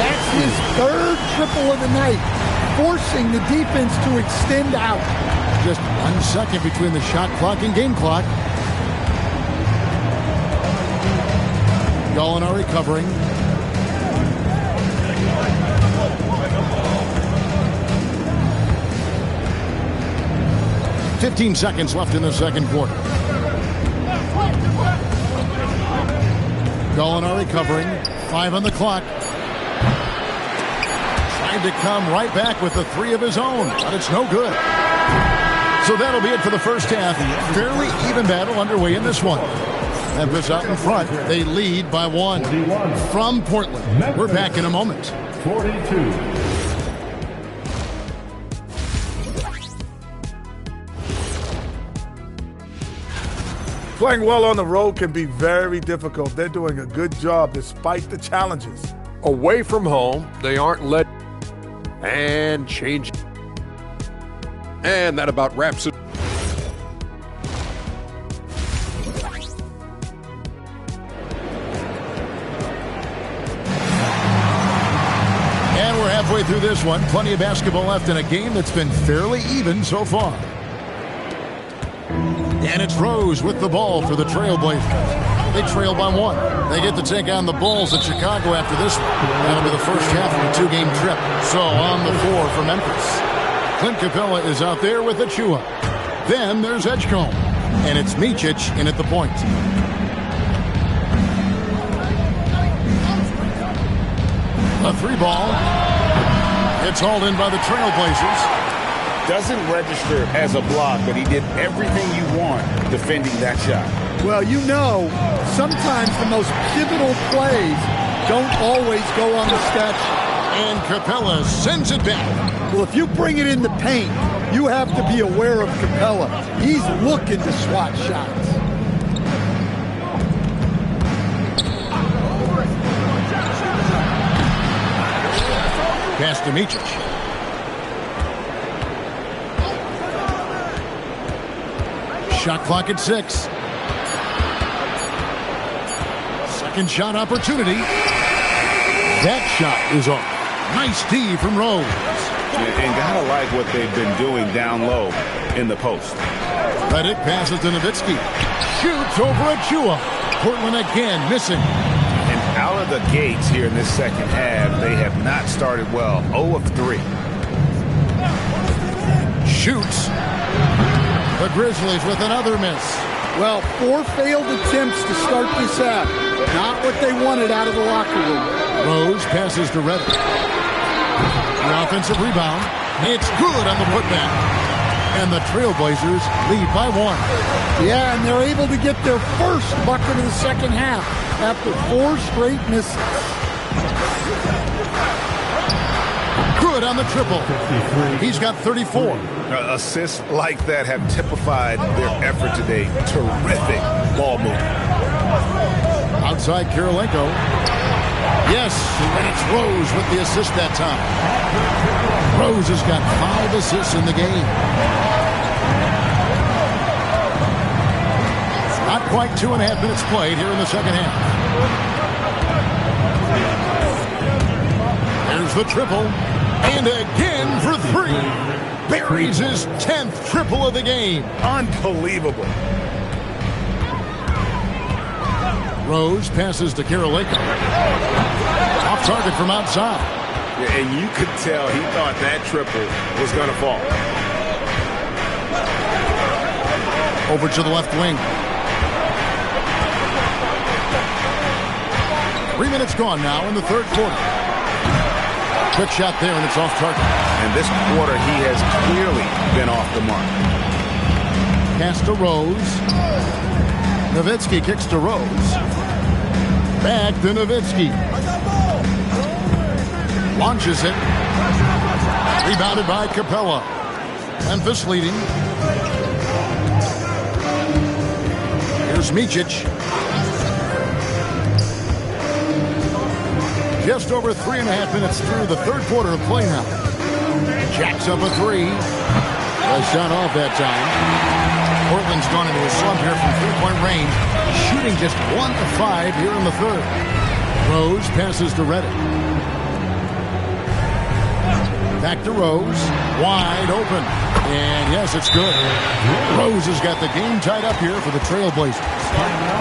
That's his third triple of the night, forcing the defense to extend out. Just 1 second between the shot clock and game clock. Gallinari covering. "15 seconds left in the second quarter. Gallinari covering. 5 on the clock. Trying to come right back with a three of his own, but it's no good. So that'll be it for the first half. Fairly even battle underway in this one. Memphis out in front. They lead by 1. From Portland. We're back in a moment. 42. Playing well on the road can be very difficult. They're doing a good job despite the challenges. Away from home, they aren't led and change. And that about wraps it. And we're halfway through this one. Plenty of basketball left in a game that's been fairly even so far. And it's Rose with the ball for the Trailblazers. They trail by 1. They get to take on the Bulls at Chicago after this one. That'll be the first half of a 2-game trip. So on the floor for Memphis. Clint Capella is out there with Achua. Then there's Edgecombe. And it's Micic in at the point. A 3-ball. It's hauled in by the Trailblazers. Doesn't register as a block, but he did everything you want defending that shot. Well, you know, sometimes the most pivotal plays don't always go on the stat sheet. And Capella sends it back. Well, if you bring it in the paint, you have to be aware of Capella. He's looking to swat shots. Pass to Micic. Shot clock at 6. Second shot opportunity. That shot is off. Nice D from Rose. And gotta like what they've been doing down low in the post. Redick passes to Nowitzki. Shoots over Achua. Portland again missing. And out of the gates here in this second half, they have not started well. 0 of 3. Shoots. The Grizzlies with another miss. Well, 4 failed attempts to start this half. Not what they wanted out of the locker room. Rose passes to Redick. The offensive rebound. It's good on the putback. And the Trailblazers lead by 1. Yeah, and they're able to get their first bucket of the second half after 4 straight misses. Good on the triple. He's got 34. Assists like that have typified their effort today. Terrific ball movement. Outside Kirilenko. Yes, and it's Rose with the assist that time. Rose has got 5 assists in the game. Not quite 2.5 minutes played here in the second half. There's the triple. And again for 3. Buries his 10th triple of the game. Unbelievable. Rose passes to Kirilenko. Off target from outside. Yeah, and you could tell he thought that triple was going to fall. Over to the left wing. 3 minutes gone now in the third quarter. Quick shot there, and it's off target. And this quarter, he has clearly been off the mark. Pass to Rose. Nowitzki kicks to Rose. Back to Nowitzki. Launches it. Rebounded by Capella. Memphis leading. Here's Micic. Just over 3.5 minutes through the third quarter of play now. Jacks up a 3. A shot off that time. Portland's gone into a slump here from 3-point range. Shooting just 1 of 5 here in the third. Rose passes to Reddick. Back to Rose. Wide open. And yes, it's good. Rose has got the game tied up here for the Trailblazers.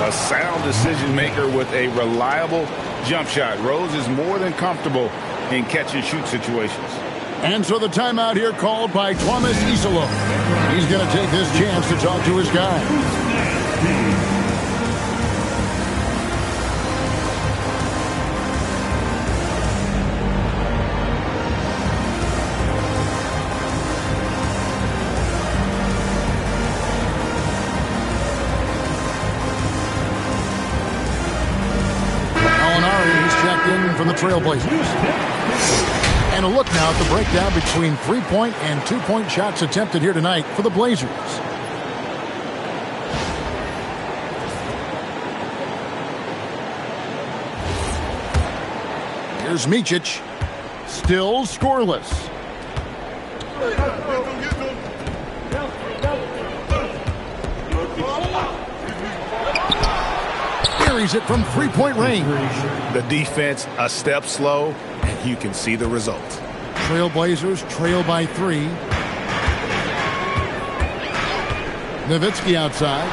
A sound decision maker with a reliable jump shot. Rose is more than comfortable in catch-and-shoot situations. And so the timeout here called by Thomas Isolo. He's going to take this chance to talk to his guys. From the Trailblazers. And a look now at the breakdown between 3-point and 2-point shots attempted here tonight for the Blazers. Here's Micic. Still scoreless. Buries it from 3-point range. The defense a step slow, and you can see the result. Trailblazers trail by 3. Nowitzki outside.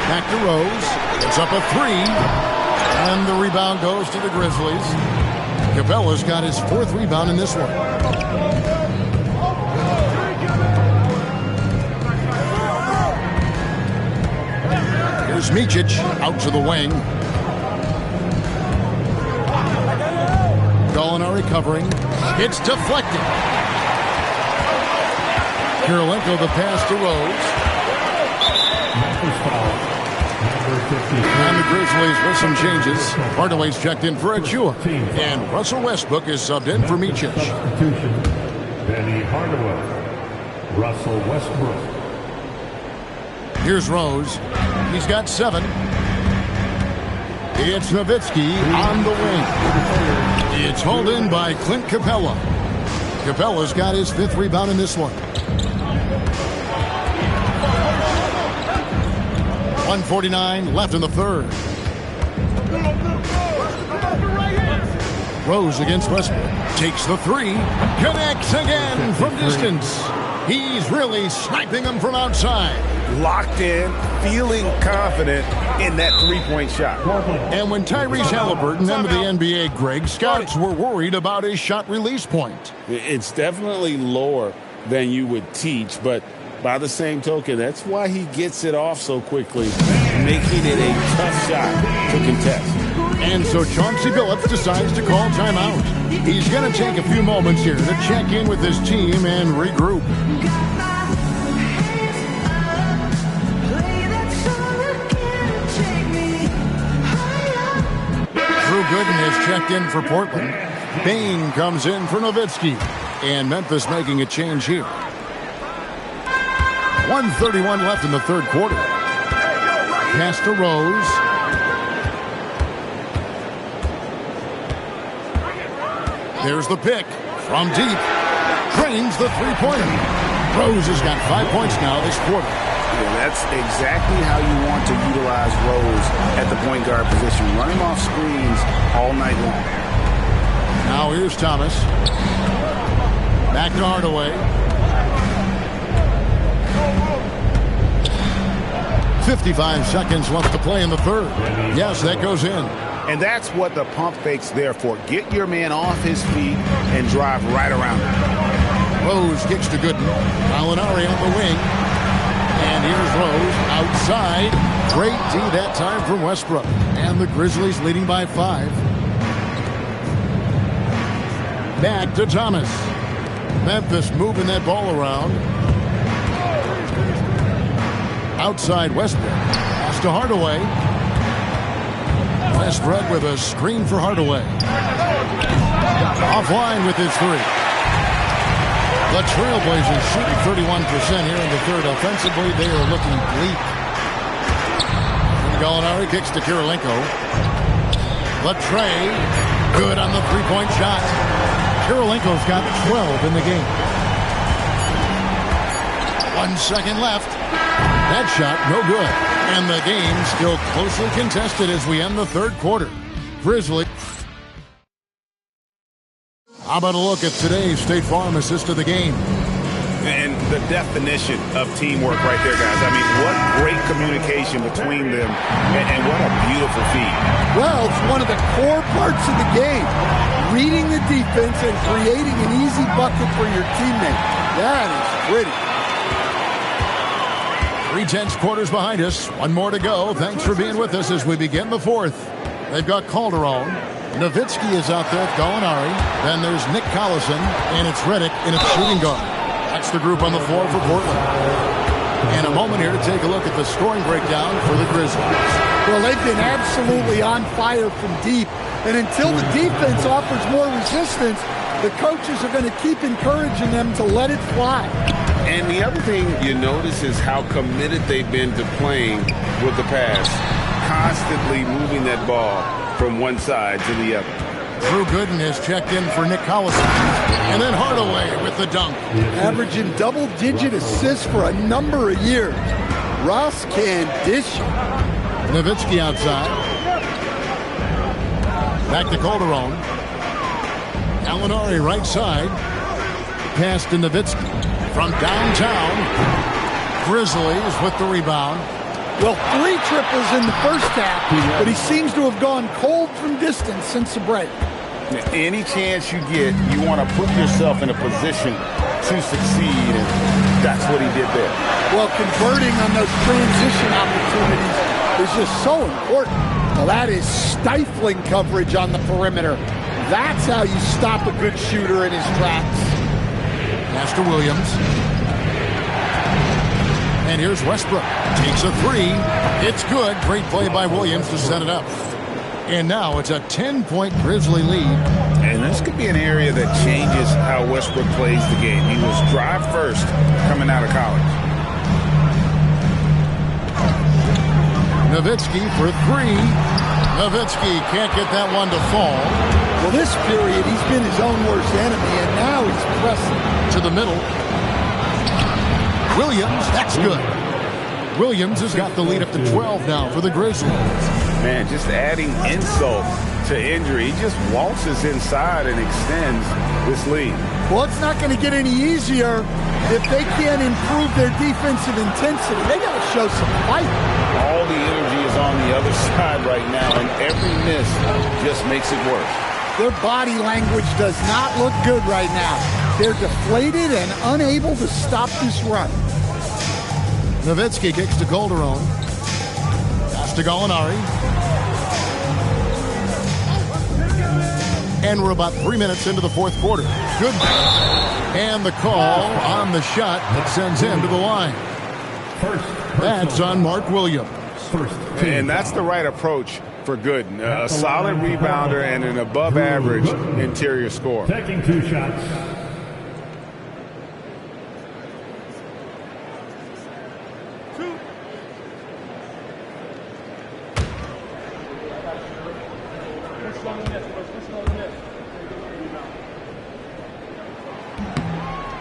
Back to Rose. It's up a 3. And the rebound goes to the Grizzlies. Capella's got his 4th rebound in this one. Here's Micic out to the wing. Gallinari covering. It's deflected. Kirilenko the pass to Rose. And the Grizzlies with some changes. Hardaway's checked in for Achua. And Russell Westbrook is subbed in for Micic. Benny Hardaway. Russell Westbrook. Here's Rose. He's got 7. It's Nowitzki on the wing. It's hauled in by Clint Capella. Capella's got his 5th rebound in this one. 1:49 left in the third. Rose against Westbrook. Takes the 3. Connects again from distance. He's really sniping them from outside. Locked in, feeling confident in that 3-point shot. And when Tyrese Halliburton entered the NBA, Greg, scouts were worried about his shot release point. It's definitely lower than you would teach, but by the same token, that's why he gets it off so quickly, making it a tough shot to contest. And so Chauncey Billups decides to call timeout. He's going to take a few moments here to check in with his team and regroup. Gooden has checked in for Portland. Bain comes in for Nowitzki. And Memphis making a change here. 1:31 left in the third quarter. Pass to Rose. There's the pick from deep. Drains the three-pointer. Rose has got 5 points now this quarter. Yeah, that's exactly how you want to utilize Rose at the point guard position. Run him off screens all night long. Now here's Thomas. Back to Hardaway. 55 seconds left to play in the third. Yes, that goes in. And that's what the pump fake's there for. Get your man off his feet and drive right around him. Rose kicks to Gooden. Molinari on the wing. And here's Rose outside. Great D that time from Westbrook. And the Grizzlies leading by 5. Back to Thomas. Memphis moving that ball around. Outside Westbrook. Pass to Hardaway. Westbrook with a screen for Hardaway. Offline with his three. The Trailblazers shooting 31% here in the third. Offensively, they are looking bleak. And Gallinari kicks to Kirilenko. Latrey, good on the three-point shot. Kirilenko's got 12 in the game. 1 second left. That shot, no good. And the game still closely contested as we end the third quarter. Grizzly. How about a look at today's State Farm assist of the game? And the definition of teamwork right there, guys. I mean, what great communication between them, and what a beautiful feed. Well, it's one of the core parts of the game. Reading the defense and creating an easy bucket for your teammate. That is pretty. 3/10 quarters behind us. One more to go. Thanks for being with us as we begin the fourth. They've got Calderon. Nowitzki is out there with Gallinari. Then there's Nick Collison, and it's Redick in its shooting guard. That's the group on the floor for Portland. And a moment here to take a look at the scoring breakdown for the Grizzlies. Well, they've been absolutely on fire from deep. And until the defense offers more resistance, the coaches are going to keep encouraging them to let it fly. And the other thing you notice is how committed they've been to playing with the pass. Constantly moving that ball from one side to the other. Drew Gooden has checked in for Nick Collison. And then Hardaway with the dunk. Averaging double-digit assists for a number of years. Ross can dish it. Nowitzki outside. Back to Calderon. Gallinari right side. Pass to Nowitzki. From downtown. Grizzlies with the rebound. Well, 3 triples in the first half, but he seems to have gone cold from distance since the break. Any chance you get, you want to put yourself in a position to succeed, and that's what he did there. Well, converting on those transition opportunities is just so important. Well, that is stifling coverage on the perimeter. That's how you stop a good shooter in his tracks. Pass to Williams. And here's Westbrook. Takes a three. It's good. Great play by Williams to set it up. And now it's a 10-point Grizzly lead. And this could be an area that changes how Westbrook plays the game. He was drive first coming out of college. Nowitzki for three. Nowitzki can't get that one to fall. Well, this period, he's been his own worst enemy, and now he's pressing. To the middle. Williams, that's good. Williams has got the lead up to 12 now for the Grizzlies. Man, just adding insult to injury. He just waltzes inside and extends this lead. Well, it's not going to get any easier if they can't improve their defensive intensity. They got to show some fight. All the energy is on the other side right now, and every miss just makes it worse. Their body language does not look good right now. They're deflated and unable to stop this run. Nowitzki kicks to Calderon. Pass to Gallinari. And we're about 3 minutes into the fourth quarter. Good. And the call on the shot that sends him to the line. That's on Mark Williams. And that's the right approach for Gooden. A solid rebounder and an above-average interior scorer. Taking 2 shots.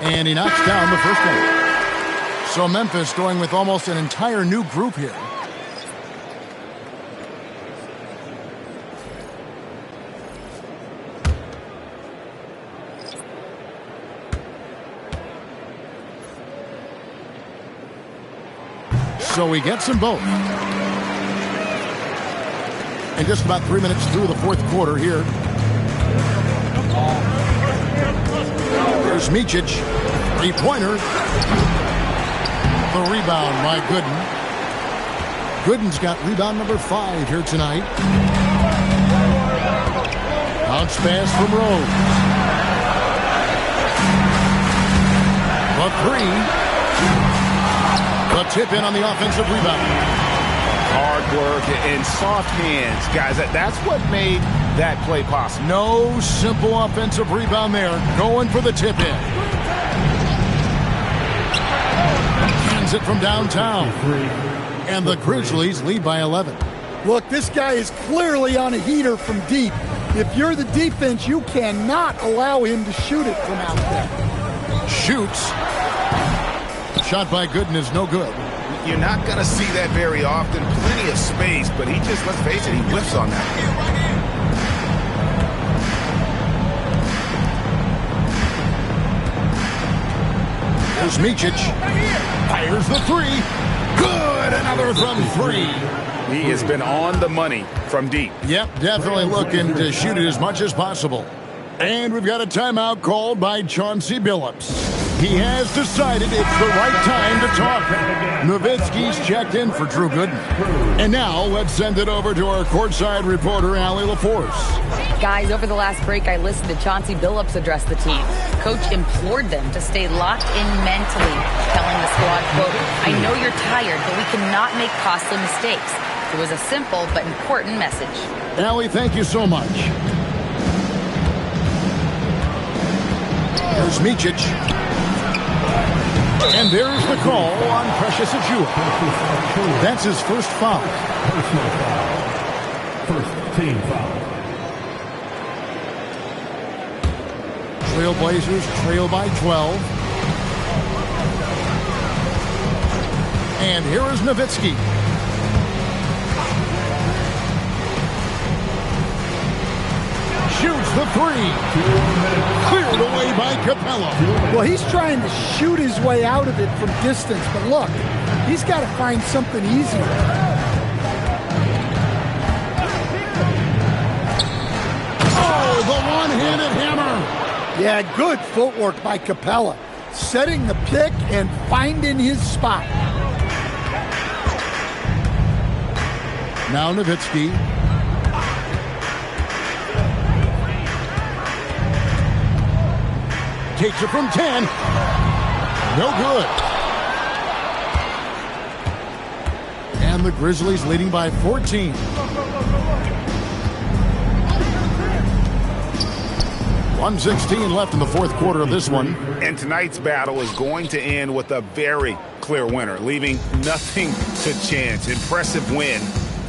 And he knocks down the first one. So Memphis going with almost an entire new group here. So he gets them both. And just about 3 minutes through the fourth quarter here. Here's Micic, three-pointer. The rebound by Gooden. Gooden's got rebound number 5 here tonight. Bounce pass from Rose. The 3. The tip in on the offensive rebound. Hard work and soft hands, guys. That's what made that play possible. No simple offensive rebound there. Going for the tip in. Hands it from downtown. And the Grizzlies lead by 11. Look, this guy is clearly on a heater from deep. If you're the defense, you cannot allow him to shoot it from out there. Shoots. Shot by Gooden is no good. You're not going to see that very often. Plenty of space, but he just, let's face it, he whiffs on that. Here's Micic. Fires the 3. Good. Another from 3. He has been on the money from deep. Yep, definitely looking to shoot it as much as possible. And we've got a timeout called by Chauncey Billups. He has decided it's the right time to talk. Nowitzki's checked in for Drew Gooden. And now let's send it over to our courtside reporter, Allie LaForce. Guys, over the last break, I listened to Chauncey Billups address the team. Coach implored them to stay locked in mentally, telling the squad, quote, "I know you're tired, but we cannot make costly mistakes." It was a simple but important message. Allie, thank you so much. There's Micic. And there's the call on Precious Achiuwa. That's his first foul. Personal foul. First team foul. Trailblazers trail by 12. And here is Nowitzki. Shoots the 3. Cleared away by Capella. Well, he's trying to shoot his way out of it from distance, but look, he's got to find something easier. Oh, the one-handed hammer. Yeah, good footwork by Capella. Setting the pick and finding his spot. Now Nowitzki. Takes it from 10. No good. And the Grizzlies leading by 14. 1:16 left in the fourth quarter of this one. And tonight's battle is going to end with a very clear winner, leaving nothing to chance. Impressive win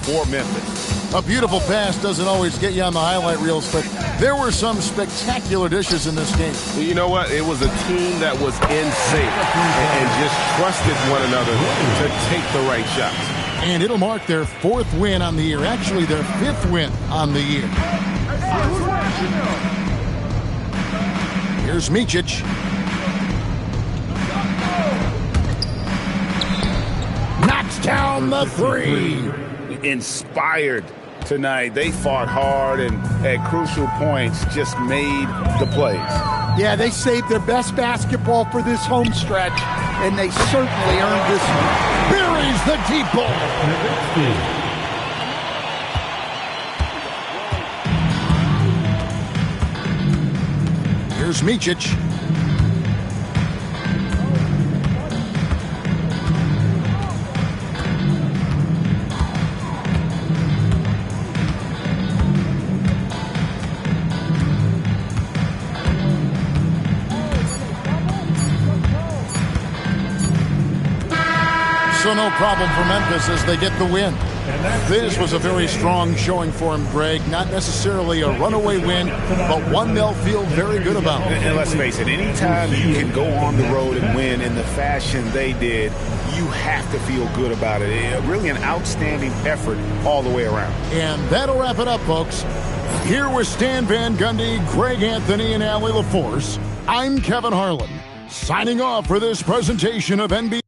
for Memphis. A beautiful pass doesn't always get you on the highlight reels, but there were some spectacular dishes in this game. You know what? It was a team that was in sync and just trusted one another to take the right shots. And it'll mark their 4th win on the year. Actually, their 5th win on the year. Here's Micic. Knocks down the 3. Inspired tonight. They fought hard and at crucial points just made the plays. Yeah, they saved their best basketball for this home stretch, and they certainly earned this one. Buries the deep ball. Here's Micic. So no problem for Memphis as they get the win. This was a very strong showing for him, Greg. Not necessarily a runaway win, but one they'll feel very good about. And let's face it, anytime you can go on the road and win in the fashion they did, you have to feel good about it. Really an outstanding effort all the way around. And that'll wrap it up, folks. Here with Stan Van Gundy, Greg Anthony, and Allie LaForce, I'm Kevin Harlan, signing off for this presentation of NBA.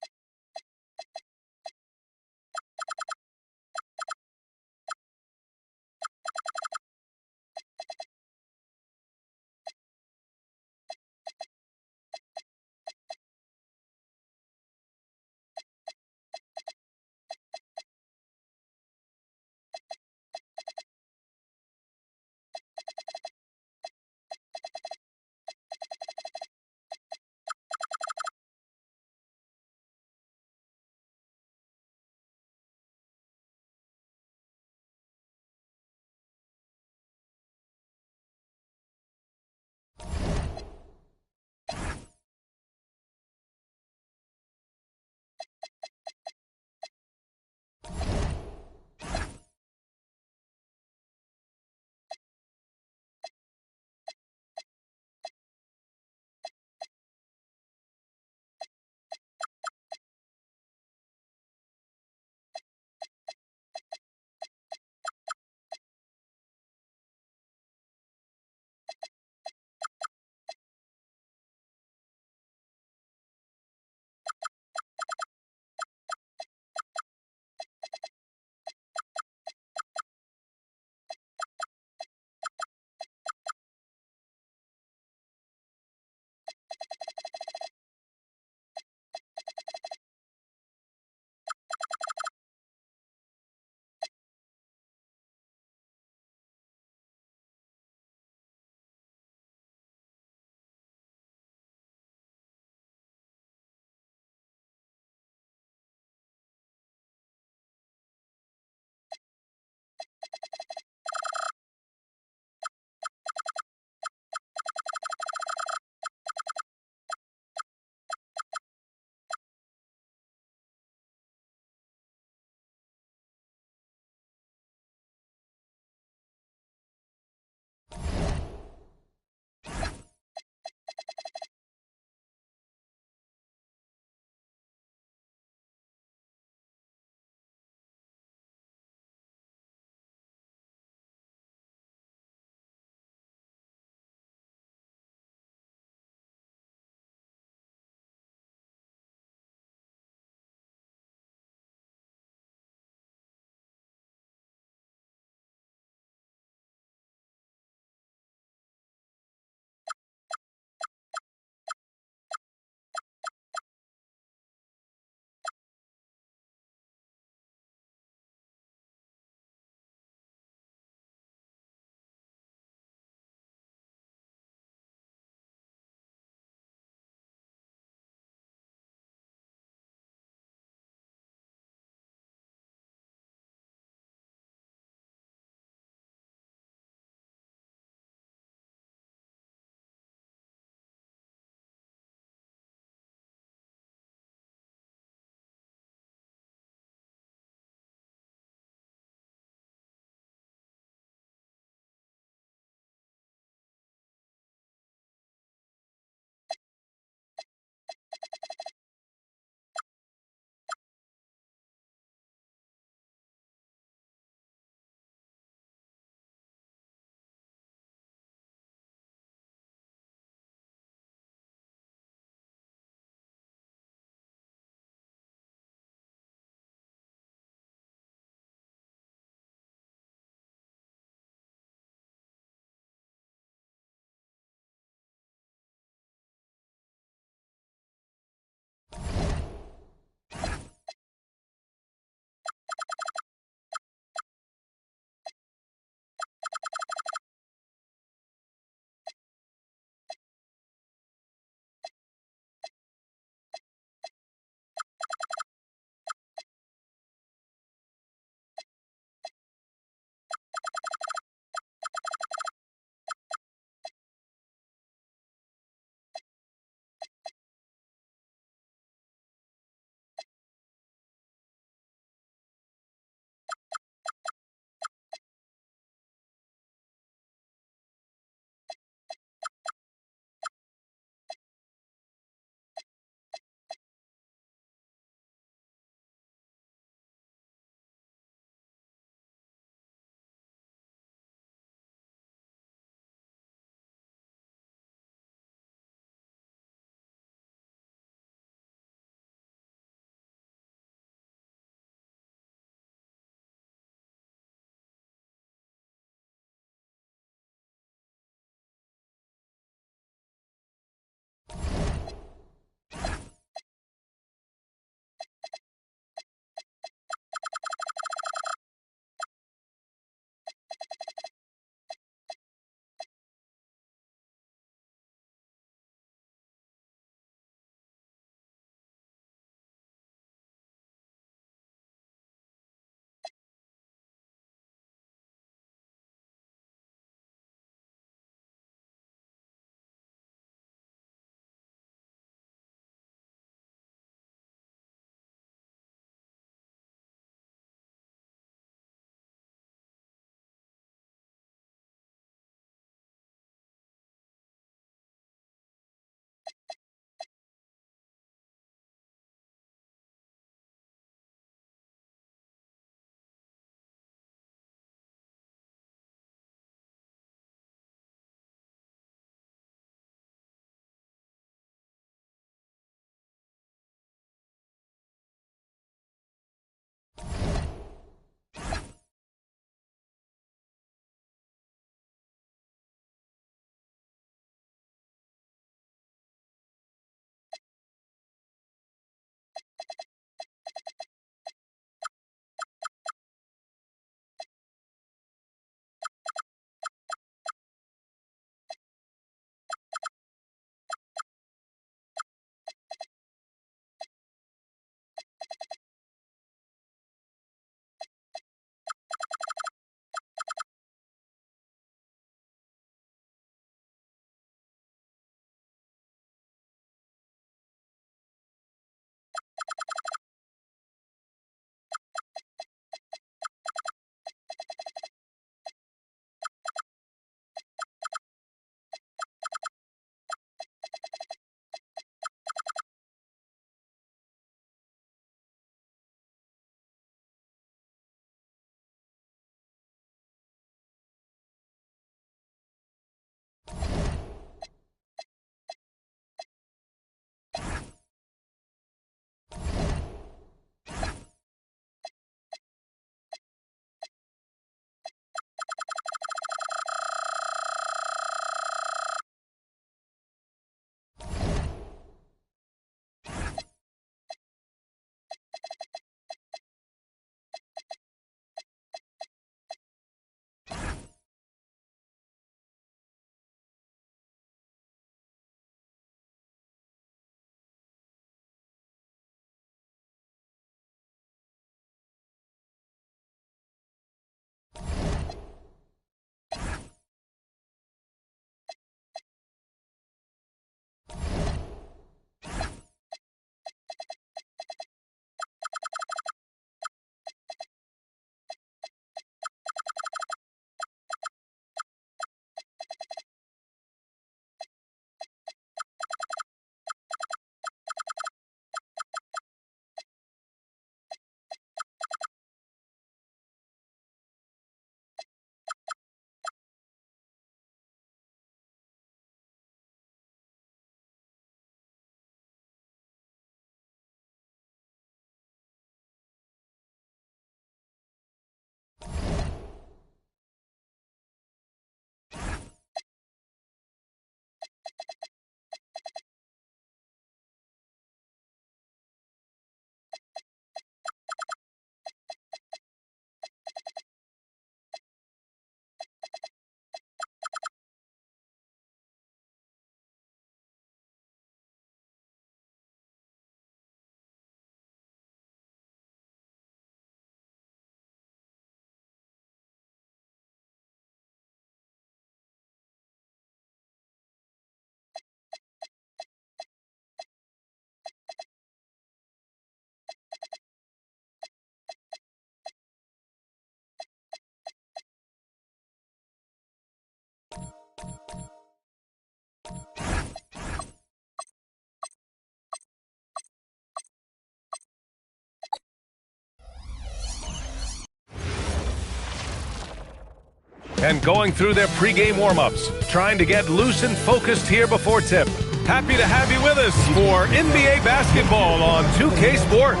and going through their pregame warm-ups, trying to get loose and focused here before tip. Happy to have you with us for NBA basketball on 2K Sports.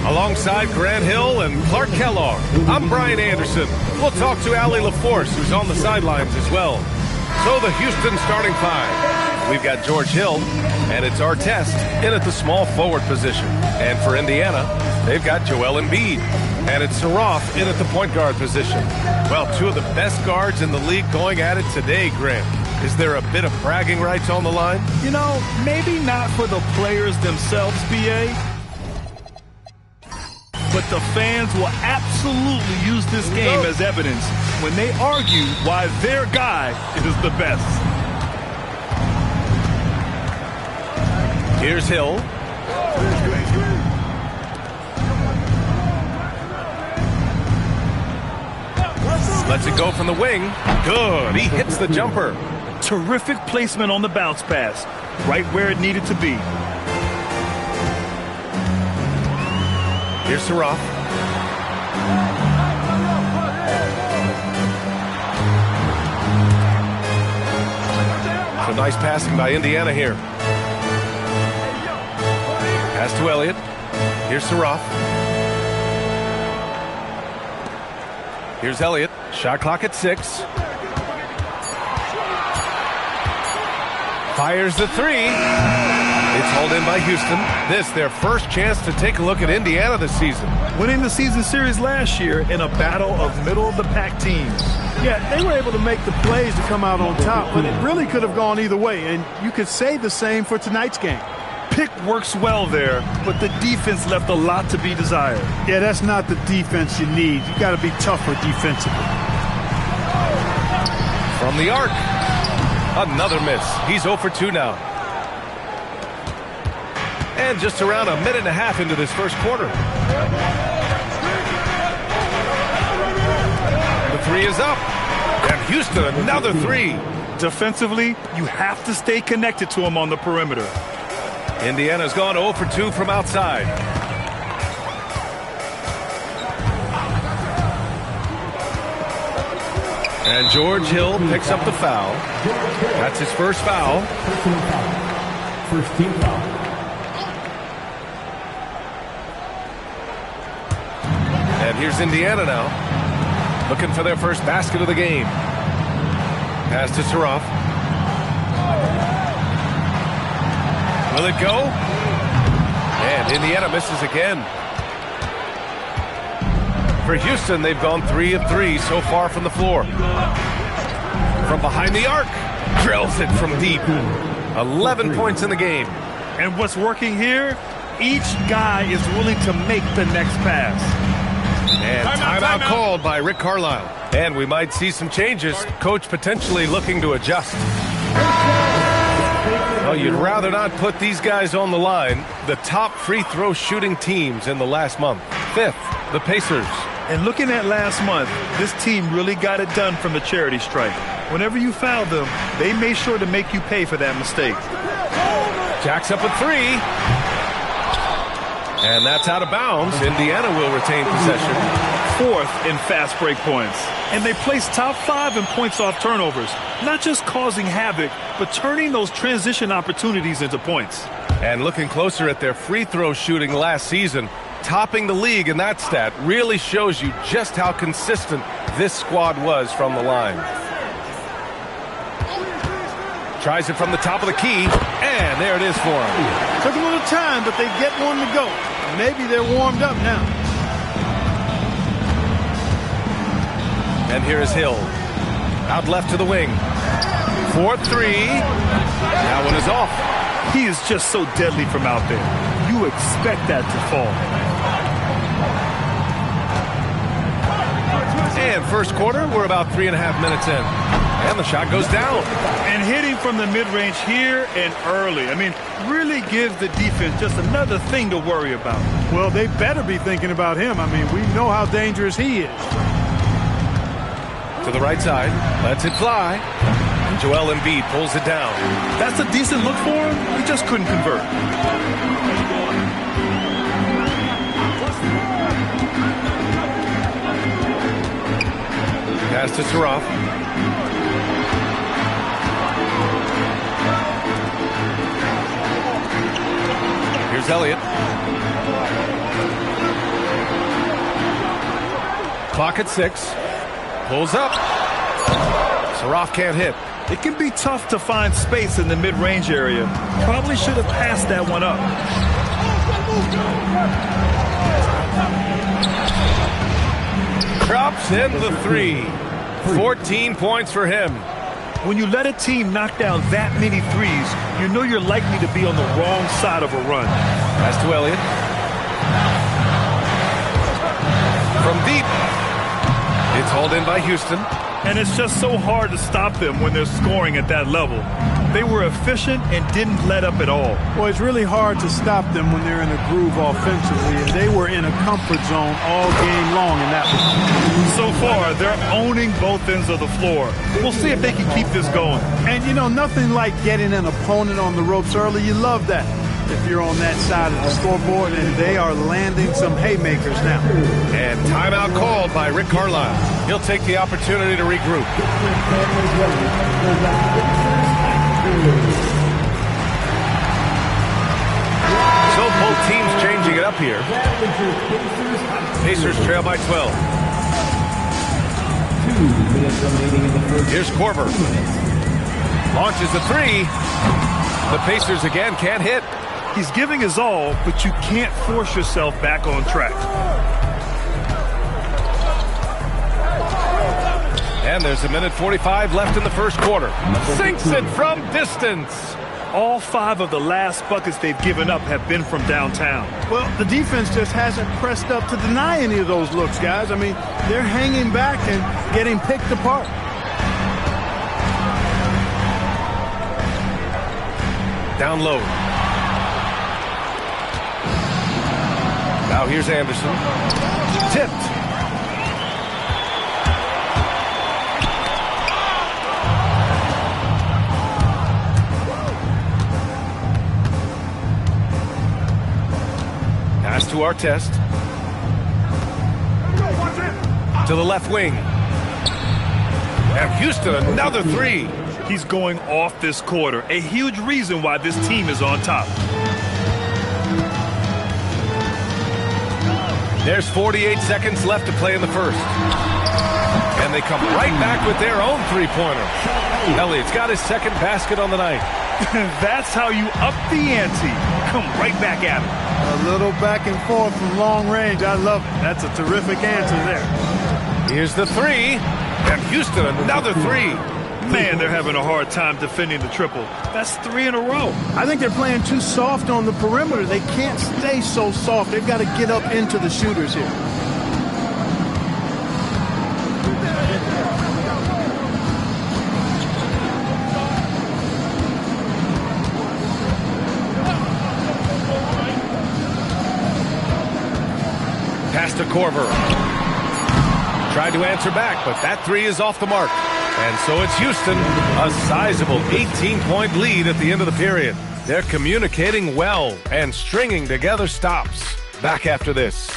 Alongside Grant Hill and Clark Kellogg, I'm Brian Anderson. We'll talk to Allie LaForce, who's on the sidelines as well. So the Houston starting five. We've got George Hill, and it's Artest in at the small forward position. And for Indiana, they've got Joel Embiid, and it's Saroff in at the point guard position. Well, two of the best guards in the league going at it today, Grant. Is there a bit of bragging rights on the line? You know, maybe not for the players themselves, BA, but the fans will absolutely use this game as evidence when they argue why their guy is the best. Here's Hill. Lets it go from the wing. Good. He hits the jumper. Terrific placement on the bounce pass. Right where it needed to be. Here's Saroff. So nice passing by Indiana here. Pass to Elliott. Here's Saroff. Here's Elliott. Shot clock at 6. Fires the three. It's hauled in by Houston. This their first chance to take a look at Indiana this season. Winning the season series last year in a battle of middle-of-the-pack teams. Yeah, they were able to make the plays to come out on top, but it really could have gone either way, and you could say the same for tonight's game. Pick works well there, but the defense left a lot to be desired. Yeah, that's not the defense you need. You got to be tougher defensively. From the arc. Another miss. He's 0 for 2 now. And just around a minute and a half into this first quarter. The three is up. And Houston, another three. Defensively, you have to stay connected to him on the perimeter. Indiana's gone 0 for 2 from outside. And George Hill picks up the foul. That's his first foul. First team foul. And here's Indiana now, looking for their first basket of the game. Pass to Saroff. Will it go? And Indiana misses again. For Houston, they've gone 3 of 3 so far from the floor. From behind the arc, drills it from deep. 11 points in the game. And what's working here? Each guy is willing to make the next pass. And timeout called by Rick Carlisle. And we might see some changes. Coach potentially looking to adjust. Well, you'd rather not put these guys on the line. The top free throw shooting teams in the last month. 5th, the Pacers. And looking at last month, this team really got it done from the charity stripe. Whenever you fouled them, they made sure to make you pay for that mistake. Jacks up a 3. And that's out of bounds. Indiana will retain possession. 4th in fast break points. And they place top 5 in points off turnovers. Not just causing havoc, but turning those transition opportunities into points. And looking closer at their free throw shooting last season, topping the league in that stat really shows you just how consistent this squad was from the line. Tries it from the top of the key, and there it is for him. Took a little time, but they get one to go. Maybe they're warmed up now. And here is Hill. Out left to the wing. 4-3. That one is off. He is just so deadly from out there. You expect that to fall. And first quarter, we're about 3.5 minutes in. And the shot goes down. And hitting from the mid-range here and early. I mean, really gives the defense just another thing to worry about. Well, they better be thinking about him. I mean, we know how dangerous he is. To the right side. Lets it fly. Joel Embiid pulls it down. That's a decent look for him. He just couldn't convert. Pass to Saraf. Here's Elliott. Clock at 6. Pulls up. Saraf can't hit. It can be tough to find space in the mid-range area. Probably should have passed that one up. Drops in the 3. 14 points for him. When you let a team knock down that many threes, you know you're likely to be on the wrong side of a run. Pass to Elliott. From deep. It's hauled in by Houston. And it's just so hard to stop them when they're scoring at that level. They were efficient and didn't let up at all. Well, it's really hard to stop them when they're in a groove offensively, and they were in a comfort zone all game long in that one. So far, they're owning both ends of the floor. We'll see if they can keep this going. And, you know, nothing like getting an opponent on the ropes early. You love that if you're on that side of the scoreboard, and they are landing some haymakers now. And timeout called by Rick Carlisle. He'll take the opportunity to regroup. So both teams changing it up here. Pacers trail by 12. Here's Korver. Launches a 3. The Pacers again can't hit. He's giving his all, but you can't force yourself back on track. And there's a minute 45 left in the first quarter. Sinks it from distance. All 5 of the last buckets they've given up have been from downtown. Well, the defense just hasn't pressed up to deny any of those looks, guys. I mean, they're hanging back and getting picked apart. Down low. Now here's Anderson. Tipped. Pass to Artest. To the left wing. And Houston, another 3. He's going off this quarter. A huge reason why this team is on top. There's 48 seconds left to play in the first. And they come right back with their own 3-pointer. Elliott's got his second basket on the night. That's how you up the ante. Come right back at him. A little back and forth from long range. I love it. That's a terrific answer there. Here's the 3. And Houston, another 3. Man, they're having a hard time defending the triple. That's 3 in a row. I think they're playing too soft on the perimeter. They can't stay so soft. They've got to get up into the shooters here. Pass to Korver. Tried to answer back, but that 3 is off the mark. And so it's Houston, a sizable 18-point lead at the end of the period. They're communicating well and stringing together stops. Back after this.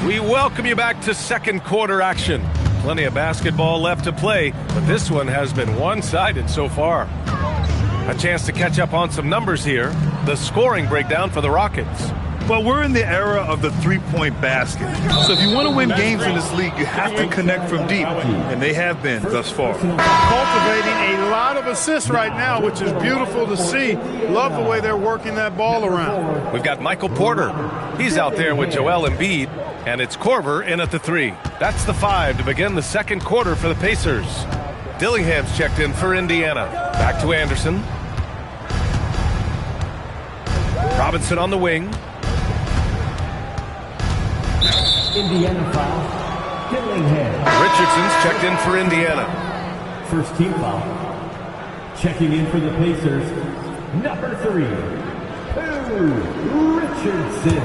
We welcome you back to second quarter action. Plenty of basketball left to play, but this one has been one-sided so far. A chance to catch up on some numbers here. The scoring breakdown for the Rockets. Well, we're in the era of the three-point basket. So if you want to win games in this league, you have to connect from deep, and they have been thus far. Cultivating a lot of assists right now, which is beautiful to see. Love the way they're working that ball around. We've got Michael Porter. He's out there with Joel Embiid, and it's Korver in at the 3. That's the 5 to begin the second quarter for the Pacers. Dillingham's checked in for Indiana. Back to Anderson. Robinson on the wing. Indiana foul. Dillingham. Richardson's checked in for Indiana. First team foul. Checking in for the Pacers. Number 3, Richardson.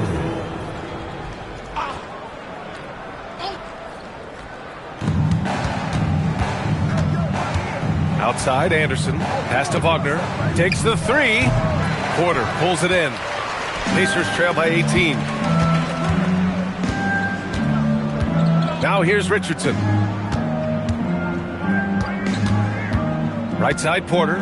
Outside, Anderson. Pass to Wagner. Takes the three. Porter pulls it in. Pacers trail by 18. Now here's Richardson. Right side, Porter.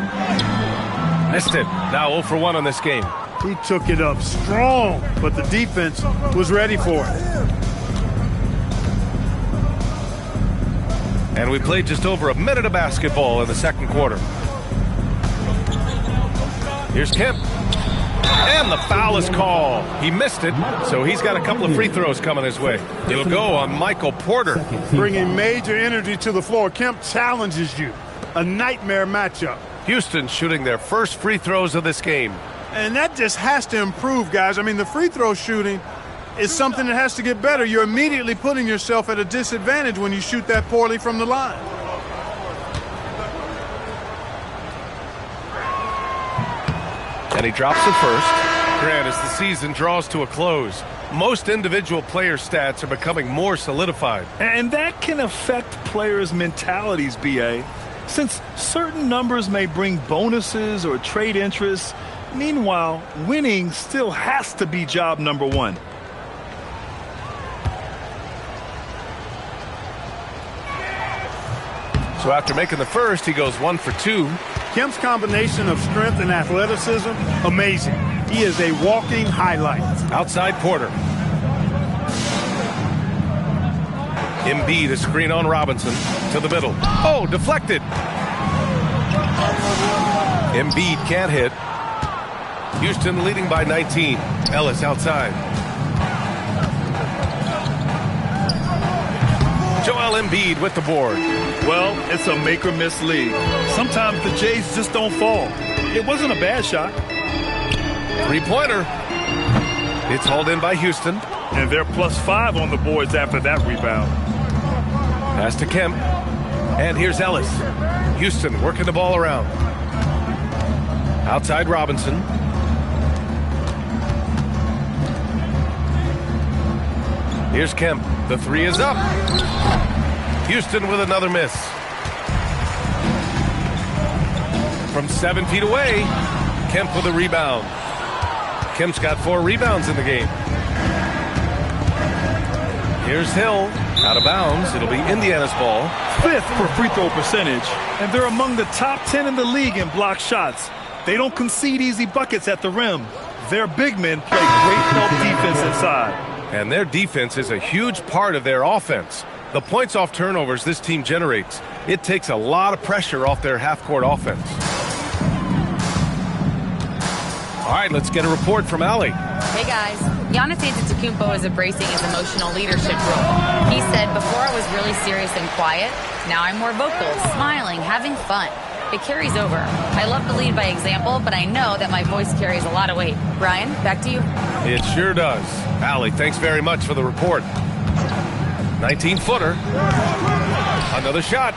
Missed it. Now 0 for 1 on this game. He took it up strong, but the defense was ready for it. And we played just over a minute of basketball in the second quarter. Here's Kemp. And the foul is called. He missed it, so he's got a couple of free throws coming his way. It'll go on Michael Porter. Bringing major energy to the floor. Kemp challenges you. A nightmare matchup. Houston shooting their first free throws of this game. And that just has to improve, guys. I mean, the free throw shooting is something that has to get better. You're immediately putting yourself at a disadvantage when you shoot that poorly from the line. And he drops the first. Grant, as the season draws to a close, most individual player stats are becoming more solidified. And that can affect players' mentalities, B.A., since certain numbers may bring bonuses or trade interests. Meanwhile, winning still has to be job number one. So after making the first, he goes 1 for 2. Kemp's combination of strength and athleticism, amazing. He is a walking highlight. Outside Porter. Embiid, a screen on Robinson to the middle. Oh, deflected. Embiid can't hit. Houston leading by 19. Ellis outside. Joel Embiid with the board. Well, it's a make-or-miss league. Sometimes the Jays just don't fall. It wasn't a bad shot. Three-pointer. It's hauled in by Houston. And they're +5 on the boards after that rebound. Pass to Kemp. And here's Ellis. Houston working the ball around. Outside Robinson. Here's Kemp. The three is up. Houston with another miss. From 7 feet away, Kemp with a rebound. Kemp's got 4 rebounds in the game. Here's Hill. Out of bounds. It'll be Indiana's ball. 5th for free throw percentage. And they're among the top 10 in the league in block shots. They don't concede easy buckets at the rim. Their big men play great help defense inside. And their defense is a huge part of their offense. The points off turnovers this team generates, it takes a lot of pressure off their half-court offense. All right, let's get a report from Allie. Hey, guys. Giannis Antetokounmpo is embracing his emotional leadership role. He said, before I was really serious and quiet, now I'm more vocal, smiling, having fun. It carries over. I love to lead by example, but I know that my voice carries a lot of weight. Brian, back to you. It sure does. Allie, thanks very much for the report. 19-footer. Another shot.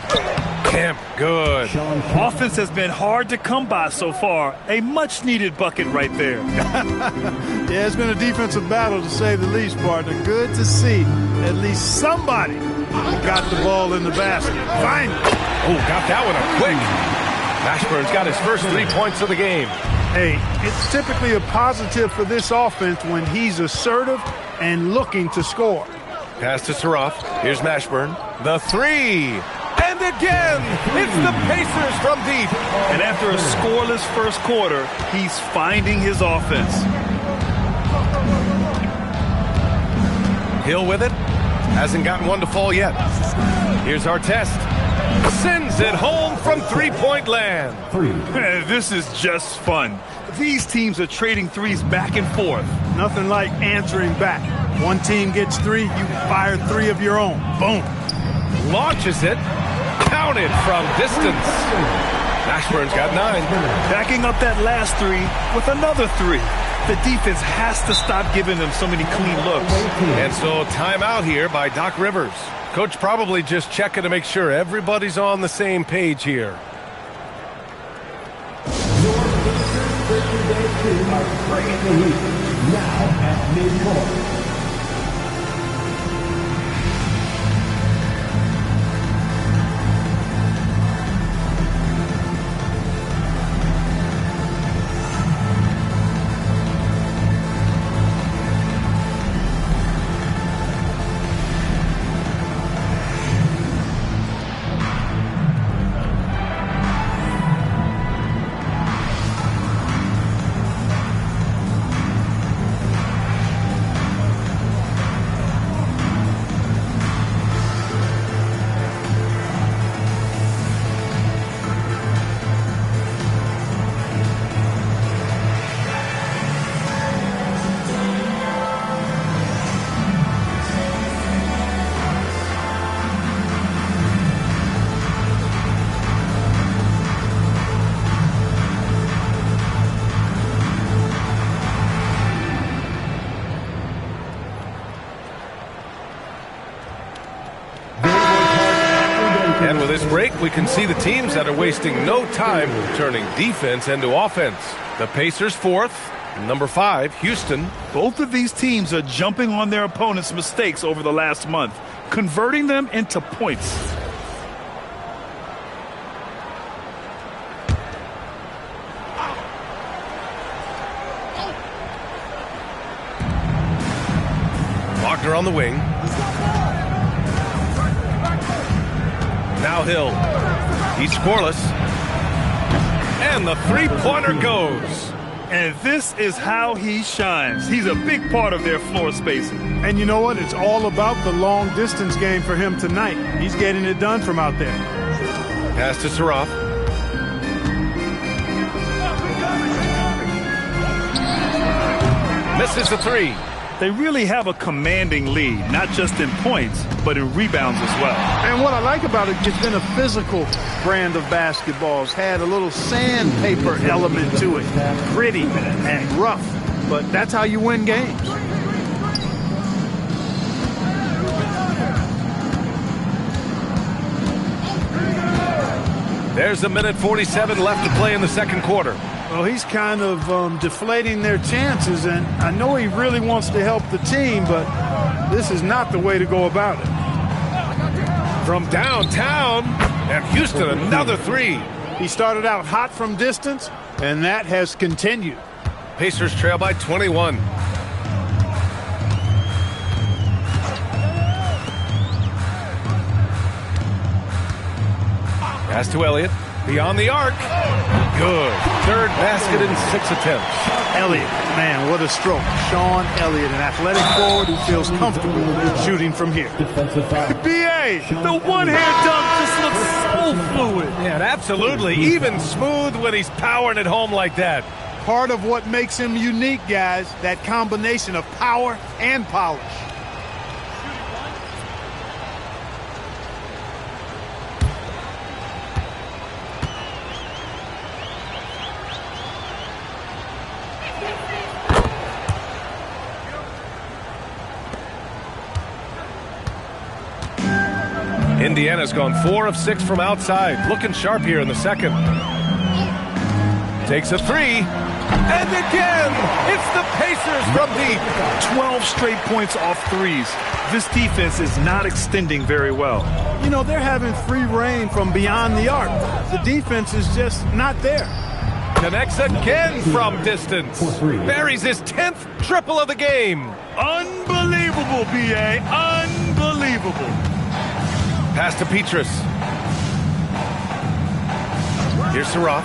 Kemp, good. Offense has been hard to come by so far. A much-needed bucket right there. Yeah, it's been a defensive battle, to say the least, partner. Good to see at least somebody got the ball in the basket. Fine. Oh, got that one up quick. Mashburn's got his first 3 points of the game. Hey, it's typically a positive for this offense when he's assertive and looking to score. Pass to Saraf. Here's Mashburn. The three. And again, it's the Pacers from deep. And after a scoreless first quarter, he's finding his offense. Hill with it. Hasn't gotten one to fall yet. Here's Artest. Sends it home from three-point land. This is just fun. These teams are trading threes back and forth. Nothing like answering back. One team gets 3, you fire 3 of your own. Boom. Launches it. Counted from distance. Mashburn's got 9. Backing up that last 3 with another 3. The defense has to stop giving them so many clean looks. And so timeout here by Doc Rivers. Coach probably just checking to make sure everybody's on the same page here. Now at midcourt. And with this break, we can see the teams that are wasting no time turning defense into offense. The Pacers 4th, number 5, Houston. Both of these teams are jumping on their opponents' mistakes over the last month, converting them into points. Wagner on the wing. Now Hill. He's scoreless. And the three-pointer goes. And this is how he shines. He's a big part of their floor spacing. And you know what? It's all about the long-distance game for him tonight. He's getting it done from out there. Pass to Saraf. Misses the three. They really have a commanding lead, not just in points, but in rebounds as well. And what I like about it, it's been a physical brand of basketball. It's had a little sandpaper element to it. Gritty and rough. But that's how you win games. There's 1:47 left to play in the second quarter. Well, he's kind of deflating their chances, and I know he really wants to help the team, but this is not the way to go about it. From downtown, and Houston another three. He started out hot from distance, and that has continued. Pacers trail by 21. Pass to Elliott. Beyond the arc. Good. Third basket in 6 attempts. Elliott, man, what a stroke. Sean Elliott, an athletic forward who feels comfortable shooting from here. B.A., the one-hand dunk just looks so fluid. Yeah, absolutely. Even smooth when he's powering it home like that. Part of what makes him unique, guys, that combination of power and polish. Indiana's gone 4 of 6 from outside. Looking sharp here in the second. Takes a three. And again, it's the Pacers from deep. 12 straight points off threes. This defense is not extending very well. You know, they're having free reign from beyond the arc. The defense is just not there. Connects again from distance. Buries his 10th triple of the game. Unbelievable, B.A. Unbelievable. Pass to Petrus. Here's Saraf.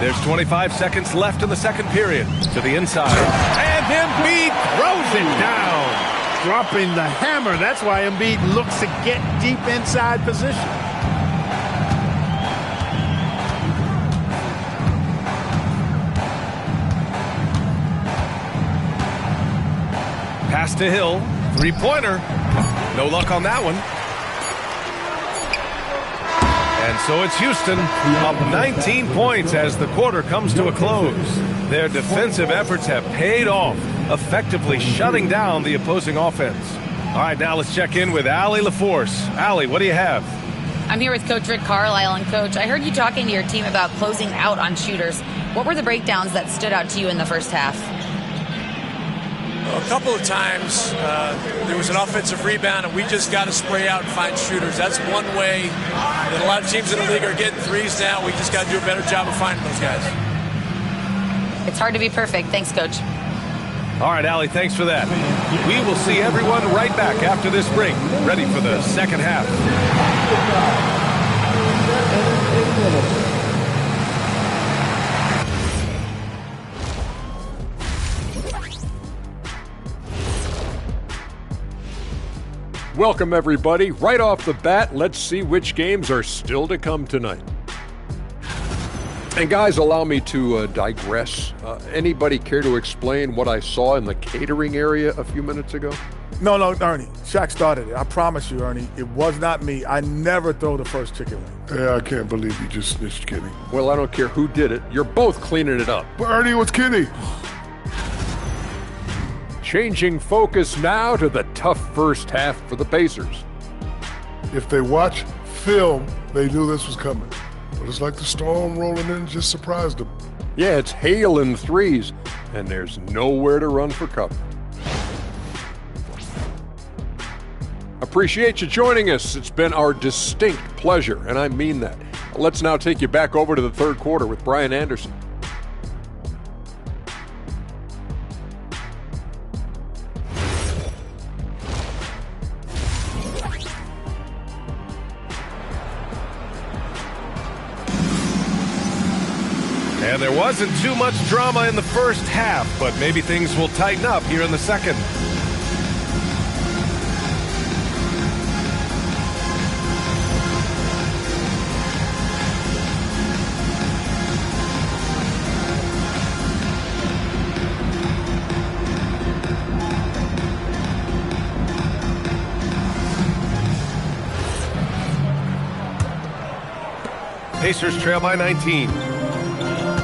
There's 25 seconds left in the second period. To the inside. And Embiid throws it down. Dropping the hammer. That's why Embiid looks to get deep inside position. Pass to Hill. Three-pointer. No luck on that one. And so it's Houston up 19 points as the quarter comes to a close. Their defensive efforts have paid off, effectively shutting down the opposing offense. All right, now let's check in with Allie LaForce. Allie, what do you have? I'm here with Coach Rick Carlisle. And Coach, I heard you talking to your team about closing out on shooters. What were the breakdowns that stood out to you in the first half? A couple of times there was an offensive rebound, and we just got to spray out and find shooters. That's one way that a lot of teams in the league are getting threes now. We just got to do a better job of finding those guys. It's hard to be perfect. Thanks, Coach. All right, Allie, thanks for that. We will see everyone right back after this break, ready for the second half. Welcome, everybody. Right off the bat, let's see which games are still to come tonight. And guys, allow me to digress. Anybody care to explain what I saw in the catering area a few minutes ago? No, Ernie. Shaq started it. I promise you, Ernie, it was not me. I never throw the first chicken wing. Yeah, I can't believe you just snitched Kenny. Well, I don't care who did it. You're both cleaning it up. But Ernie was Kenny. Changing focus now to the tough first half for the Pacers. If they watch film, they knew this was coming. But it's like the storm rolling in just surprised them. Yeah, it's hailing threes, and there's nowhere to run for cover. Appreciate you joining us. It's been our distinct pleasure, and I mean that. Let's now take you back over to the third quarter with Brian Anderson. And there wasn't too much drama in the first half, but maybe things will tighten up here in the second. Pacers trail by 19.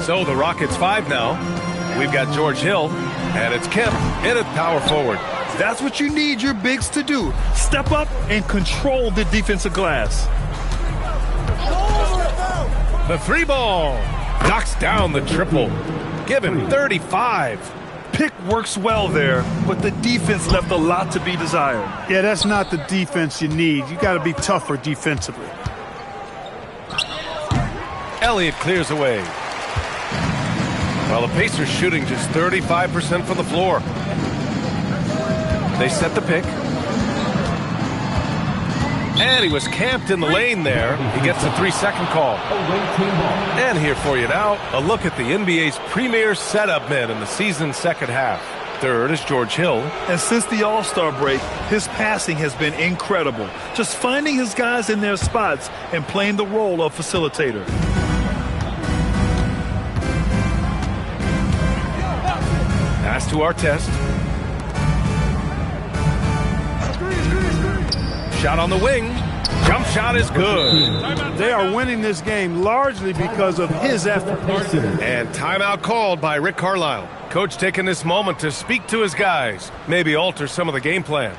So the Rockets 5 now. We've got George Hill, and it's Kemp in at power forward. That's what you need your bigs to do. Step up and control the defensive glass. The three ball knocks down the triple. Give him 35. Pick works well there, but the defense left a lot to be desired. Yeah, that's not the defense you need. You got to be tougher defensively. Elliott clears away. Well, the Pacers shooting just 35% from the floor. They set the pick. And he was camped in the lane there. He gets a 3-second call. And here for you now, a look at the NBA's premier setup men in the season's second half. Third is George Hill. And since the All-Star break, his passing has been incredible. Just finding his guys in their spots and playing the role of facilitator. Pass to Artest. Shot on the wing. Jump shot is good. They are winning this game largely because of his effort. And timeout called by Rick Carlisle. Coach taking this moment to speak to his guys. Maybe alter some of the game plan.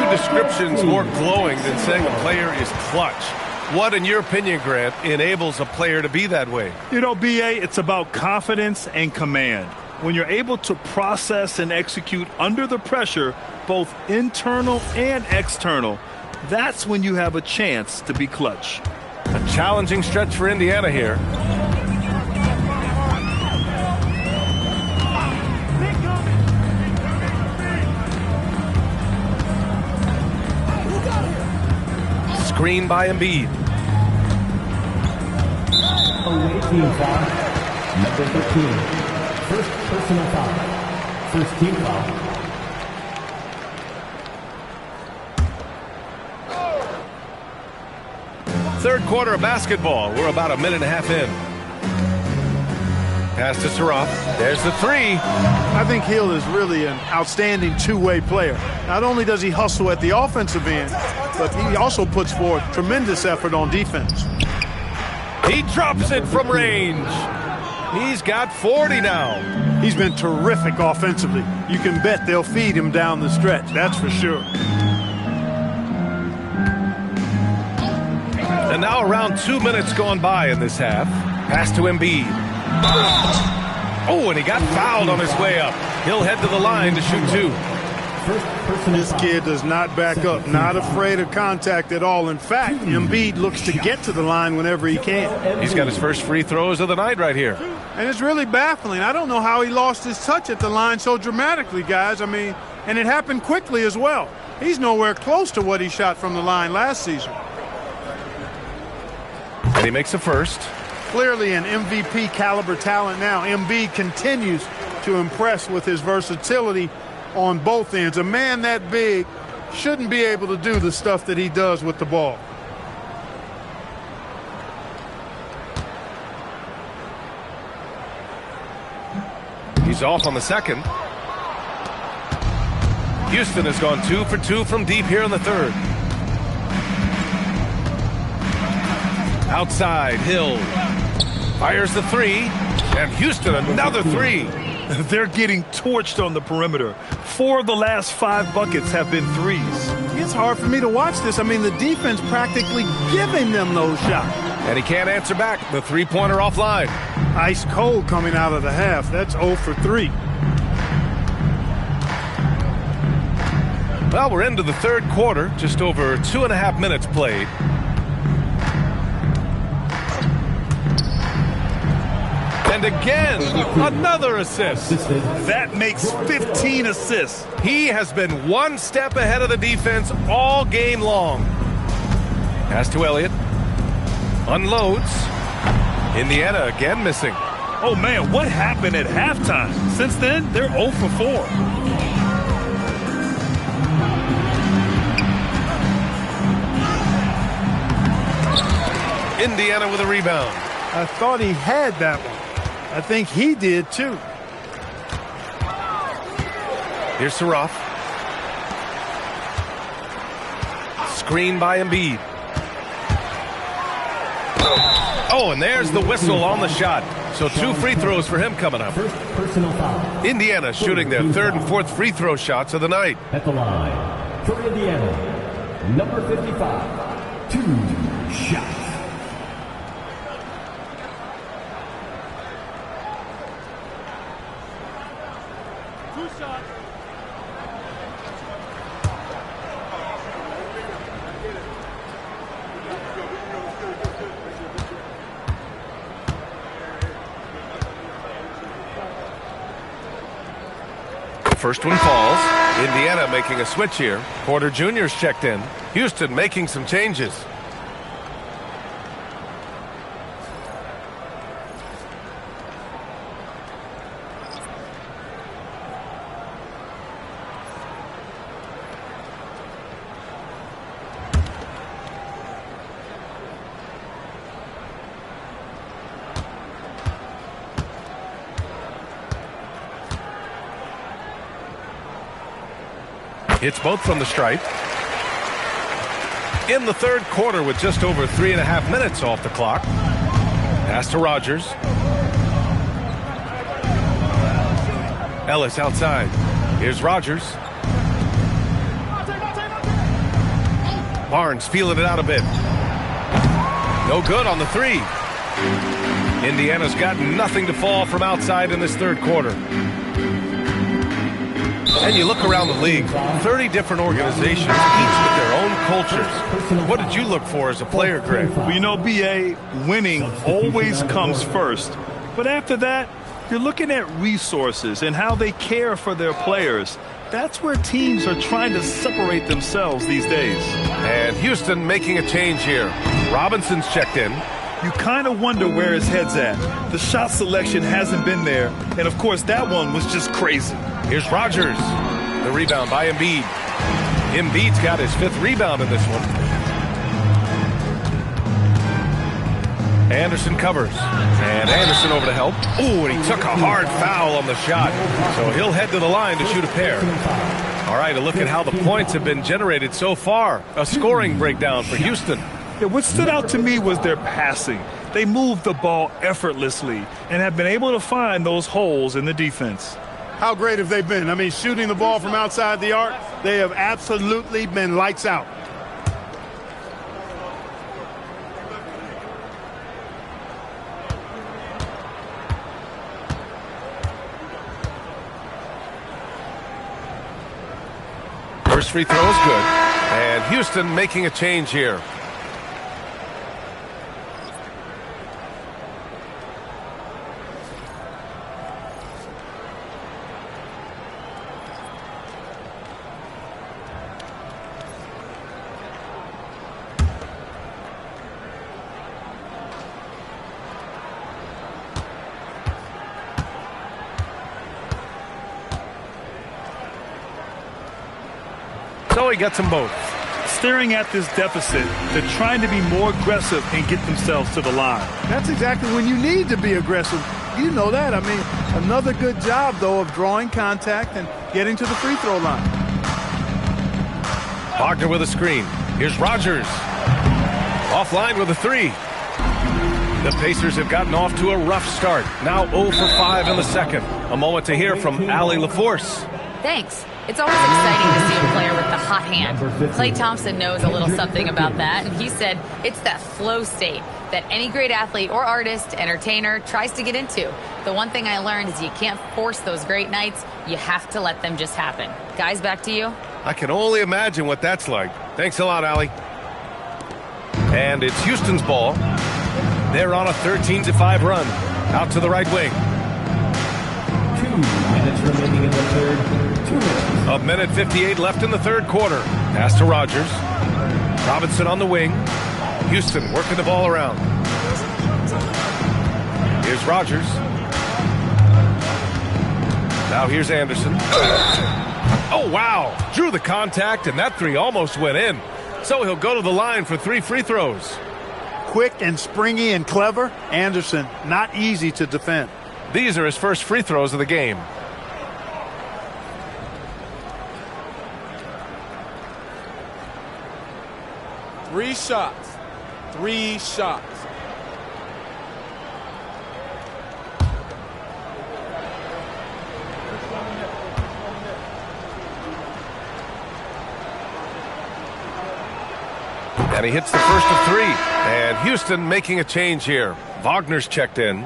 Descriptions more glowing than saying a player is clutch. What, in your opinion, Grant, enables a player to be that way? You know, B.A., it's about confidence and command. When you're able to process and execute under the pressure, both internal and external, that's when you have a chance to be clutch. A challenging stretch for Indiana here. Screen by Embiid. Away team foul. Number 13. First personal foul. First team foul. Third quarter of basketball. We're about a minute and a half in. Pass to Saraf. There's the three. I think Hill is really an outstanding two-way player. Not only does he hustle at the offensive end, but he also puts forth tremendous effort on defense. He drops it from range. He's got 40 now. He's been terrific offensively. You can bet they'll feed him down the stretch, that's for sure. And now around 2 minutes gone by in this half. Pass to Embiid. Oh, and he got fouled on his way up. He'll head to the line to shoot 2. This kid does not back up, not afraid of contact at all. In fact, Embiid looks to get to the line whenever he can. He's got his first free throws of the night right here. And it's really baffling. I don't know how he lost his touch at the line so dramatically, guys. I mean, and it happened quickly as well. He's nowhere close to what he shot from the line last season. And he makes a first. Clearly an MVP caliber talent now. Embiid continues to impress with his versatility on both ends. A man that big shouldn't be able to do the stuff that he does with the ball. He's off on the second. Houston has gone 2 for 2 from deep here in the third. Outside, Hill fires the 3, and Houston another 3. They're getting torched on the perimeter. 4 of the last 5 buckets have been threes. It's hard for me to watch this. I mean, the defense practically giving them those shots. And he can't answer back. The three-pointer offline. Ice cold coming out of the half. That's 0 for 3. Well, we're into the third quarter. Just over 2.5 minutes played. And again, another assist. That makes 15 assists. He has been one step ahead of the defense all game long. Pass to Elliott. Unloads. Indiana again missing. Oh, man, what happened at halftime? Since then, they're 0 for 4. Indiana with a rebound. I thought he had that one. I think he did, too. Here's Saraf. Screen by Embiid. Oh, and there's the whistle on the shot. So 2 free throws for him coming up. Indiana shooting their third and fourth free throw shots of the night. At the line, for Indiana, number 55, 2 shots. First one falls. Indiana making a switch here. Porter Jr.'s checked in. Houston making some changes. Hits both from the stripe. In the third quarter with just over 3.5 minutes off the clock. Pass to Rogers. Ellis outside. Here's Rogers. Barnes feeling it out a bit. No good on the 3. Indiana's got nothing to fall from outside in this third quarter. And you look around the league, 30 different organizations, each with their own cultures. What did you look for as a player, Greg? Well, you know, B.A., winning always comes first. But after that, you're looking at resources and how they care for their players. That's where teams are trying to separate themselves these days. And Houston making a change here. Robinson's checked in. You kind of wonder where his head's at. The shot selection hasn't been there. And, of course, that one was just crazy. Here's Rogers. The rebound by Embiid. Embiid's got his 5th rebound in this one. Anderson covers. And Anderson over to help. Ooh, and he took a hard foul on the shot. So he'll head to the line to shoot a pair. All right, a look at how the points have been generated so far. A scoring breakdown for Houston. Yeah, what stood out to me was their passing. They move the ball effortlessly and have been able to find those holes in the defense. How great have they been? I mean, shooting the ball from outside the arc, they have absolutely been lights out. First free throw is good. And Houston making a change here. So he gets them both. Staring at this deficit, they're trying to be more aggressive and get themselves to the line. That's exactly when you need to be aggressive. You know that. I mean, another good job, though, of drawing contact and getting to the free throw line. Wagner with a screen. Here's Rogers. Offline with a three. The Pacers have gotten off to a rough start. Now 0 for 5 in the second. A moment to hear from Allie LaForce. Thanks. It's always exciting to see a player with the hot hand. Klay Thompson knows a little something about that, and he said it's that flow state that any great athlete or artist, entertainer, tries to get into. The one thing I learned is you can't force those great nights. You have to let them just happen. Guys, back to you. I can only imagine what that's like. Thanks a lot, Allie. And it's Houston's ball. They're on a 13-5 run. Out to the right wing. 2 minutes remaining in the third. 2 minutes. A minute 58 left in the third quarter. Pass to Rogers. Robinson on the wing. Houston working the ball around. Here's Rogers. Now here's Anderson. Oh, wow. Drew the contact, and that three almost went in. So he'll go to the line for 3 free throws. Quick and springy and clever. Anderson, not easy to defend. These are his first free throws of the game. Three shots. And he hits the first of 3. And Houston making a change here. Wagner's checked in.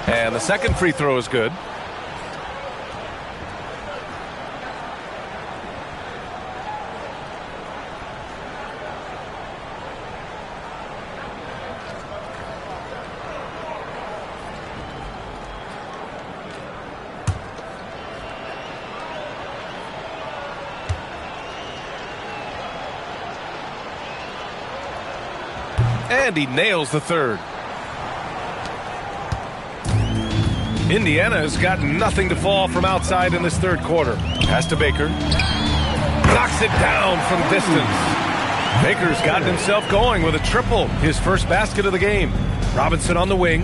And the second free throw is good. And he nails the third. Indiana has got nothing to fall from outside in this third quarter. Pass to Baker. Knocks it down from distance. Baker's gotten himself going with a triple. His first basket of the game. Robinson on the wing.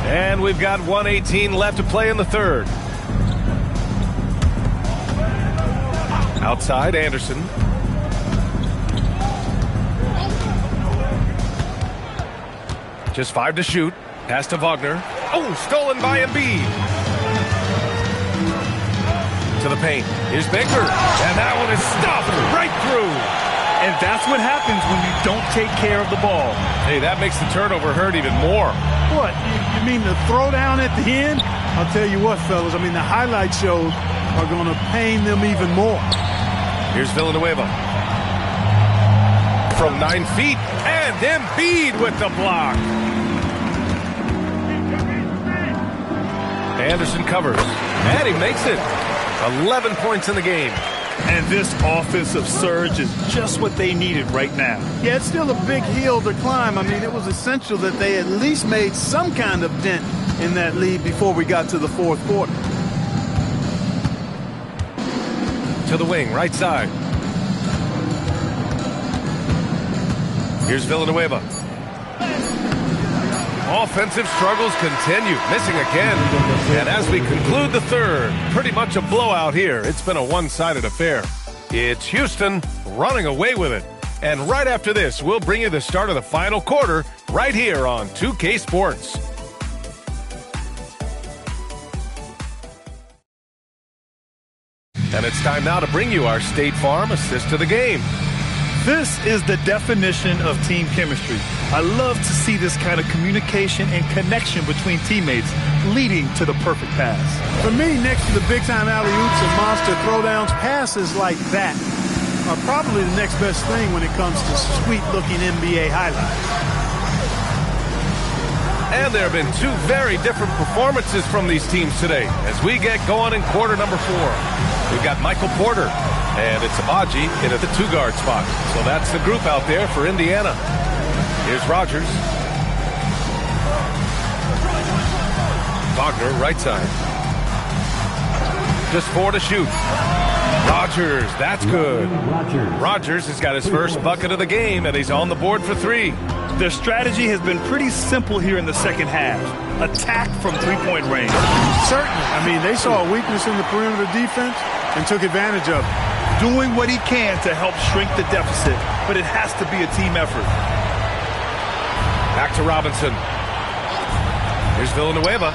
And we've got 1:18 left to play in the third. Outside, Anderson. Just 5 to shoot. Pass to Wagner. Oh, stolen by Embiid. To the paint. Here's Baker. And that one is stuffed right through. And that's what happens when you don't take care of the ball. Hey, that makes the turnover hurt even more. What? You mean the throwdown at the end? I'll tell you what, fellas. I mean, the highlight shows are going to pain them even more. Here's Villanueva. From 9 feet. And Embiid with the block. Anderson covers. And he makes it. 11 points in the game. And this offensive surge is just what they needed right now. Yeah, it's still a big hill to climb. I mean, it was essential that they at least made some kind of dent in that lead before we got to the fourth quarter. To the wing, right side. Here's Villanueva. Offensive struggles continue, missing again. And as we conclude the third, pretty much a blowout here. It's been a one-sided affair. It's Houston running away with it. And right after this, we'll bring you the start of the final quarter right here on 2K Sports. And it's time now to bring you our State Farm assist to the game. This is the definition of team chemistry. I love to see this kind of communication and connection between teammates leading to the perfect pass. For me, next to the big-time alley-oops and monster throwdowns, passes like that are probably the next best thing when it comes to sweet-looking NBA highlights. And there have been two very different performances from these teams today as we get going in quarter number 4. We've got Michael Porter, and it's Abaji in at the 2-guard spot. So that's the group out there for Indiana. Here's Rogers. Wagner, right side. Just 4 to shoot. Rogers, that's good. Rogers has got his first bucket of the game, and he's on the board for 3. Their strategy has been pretty simple here in the second half. Attack from three-point range. Certainly. I mean, they saw a weakness in the perimeter defense and took advantage of it. Doing what he can to help shrink the deficit, but it has to be a team effort. Back to Robinson. Here's Villanueva.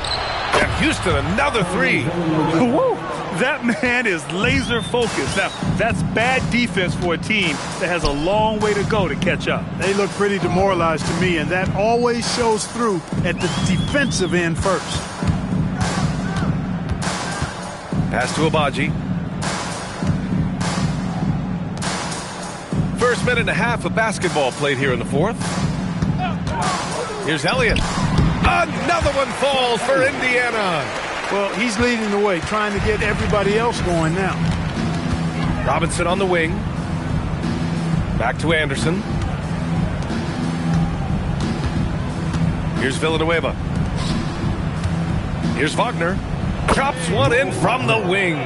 And Houston, another 3. Woo! That man is laser focused. Now, that's bad defense for a team that has a long way to go to catch up. They look pretty demoralized to me, and that always shows through at the defensive end first. Pass to Abaji. First minute and a half of basketball played here in the fourth. Here's Elliott. Another one falls for Indiana. Well, he's leading the way, trying to get everybody else going now. Robinson on the wing. Back to Anderson. Here's Villanueva. Here's Wagner. Drops one in from the wing.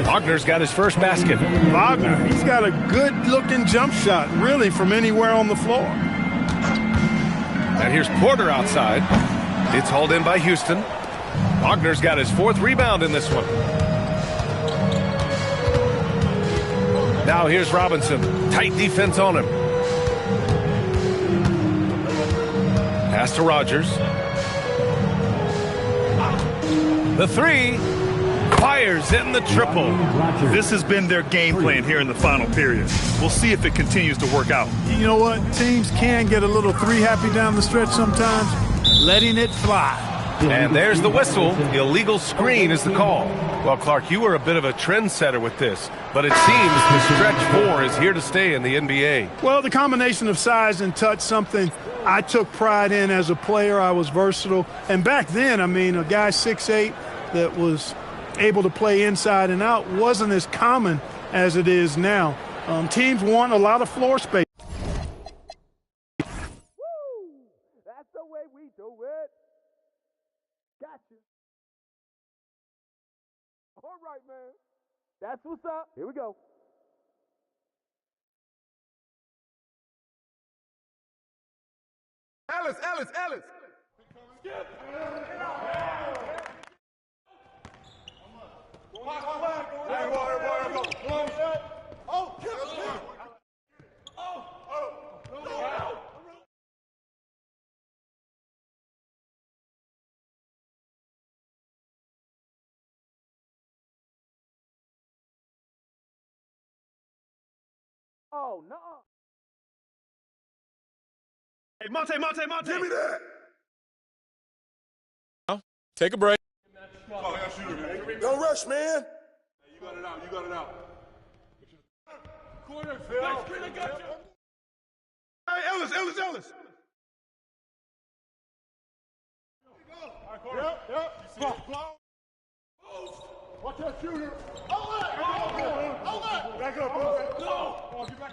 Wagner's got his first basket. Wagner, he's got a good-looking jump shot, really, from anywhere on the floor. And here's Porter outside. It's hauled in by Houston. Wagner's got his 4th rebound in this one. Now here's Robinson. Tight defense on him. Pass to Rogers. The 3. Fires in the triple. This has been their game plan here in the final period. We'll see if it continues to work out. You know what? Teams can get a little 3-happy down the stretch sometimes. Letting it fly. And there's the whistle. Illegal screen is the call. Well, Clark, you were a bit of a trendsetter with this, but it seems the stretch 4 is here to stay in the NBA. Well, the combination of size and touch, something I took pride in as a player. I was versatile. And back then, I mean, a guy 6'8" that was able to play inside and out wasn't as common as it is now. Teams want a lot of floor space. That's the way we do it. Gotcha. All right, man. That's what's up. Here we go. Ellis. Skip. Oh, no. Hey, Monte. Give me that. Take a break. Don't rush, man. You got it out. Corner. Hey, Ellis. Yep. Watch that shooter. Back up, bro. No. Get back.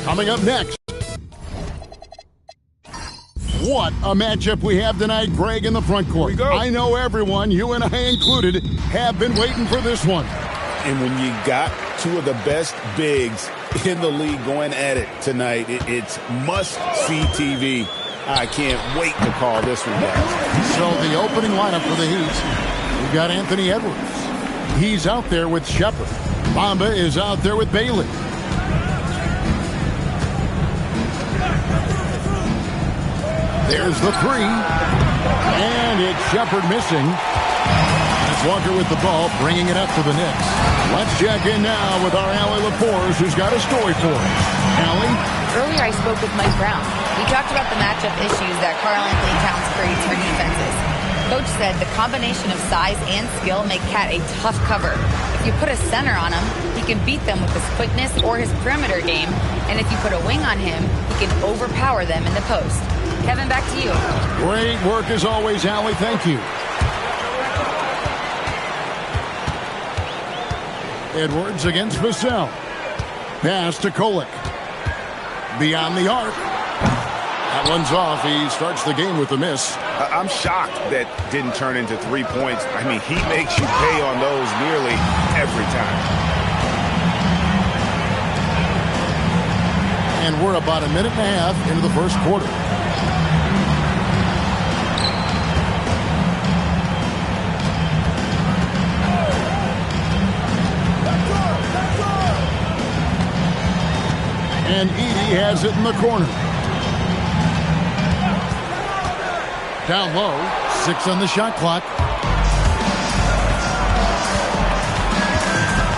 Coming up next. What a matchup we have tonight, Greg, in the front court. I know everyone, you and I included, have been waiting for this one. And when you got two of the best bigs in the league going at it tonight, it's must-see TV. I can't wait to call this one, guys. So the opening lineup for the Heat, we've got Anthony Edwards. He's out there with Shepard. Bamba is out there with Bailey. There's the three. And it's Shepard missing. It's Walker with the ball, bringing it up to the Knicks. Let's check in now with our Allie LaForce, who's got a story for us. Allie? Earlier I spoke with Mike Brown. We talked about the matchup issues that Karl Anthony Towns creates for defenses. Coach said the combination of size and skill make Cat a tough cover. If you put a center on him, he can beat them with his quickness or his perimeter game. And if you put a wing on him, he can overpower them in the post. Kevin, back to you. Great work as always, Allie. Thank you. Edwards against Vassell. Pass to Kolek. Beyond the arc. That one's off. He starts the game with a miss. I'm shocked that didn't turn into 3 points. I mean, he makes you pay on those nearly every time. And we're about a minute and a half into the first quarter. And Edey has it in the corner. Down low, 6 on the shot clock.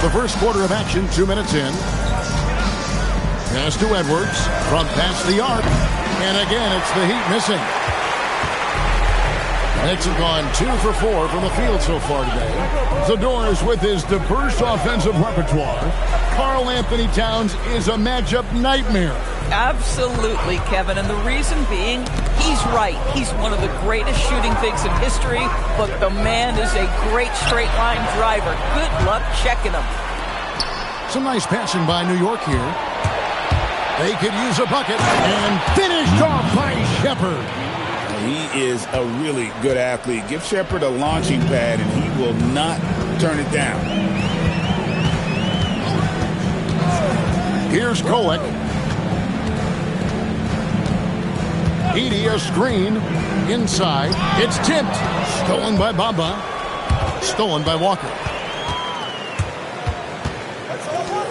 The first quarter of action, 2 minutes in. Pass to Edwards from past the arc. And again, it's the Heat missing. Knicks have gone 2 for 4 from the field so far today. Zador's with his diverse offensive repertoire. Karl Anthony Towns is a matchup nightmare. Absolutely, Kevin. And the reason being, he's right. He's one of the greatest shooting bigs in history, but the man is a great straight-line driver. Good luck checking him. Some nice passing by New York here. They could use a bucket, and finished off by Shepard. He is a really good athlete. Give Shepard a launching pad, and he will not turn it down. Here's Kolek. Edey, a screen. Inside. It's tipped. Stolen by Bamba. Stolen by Walker.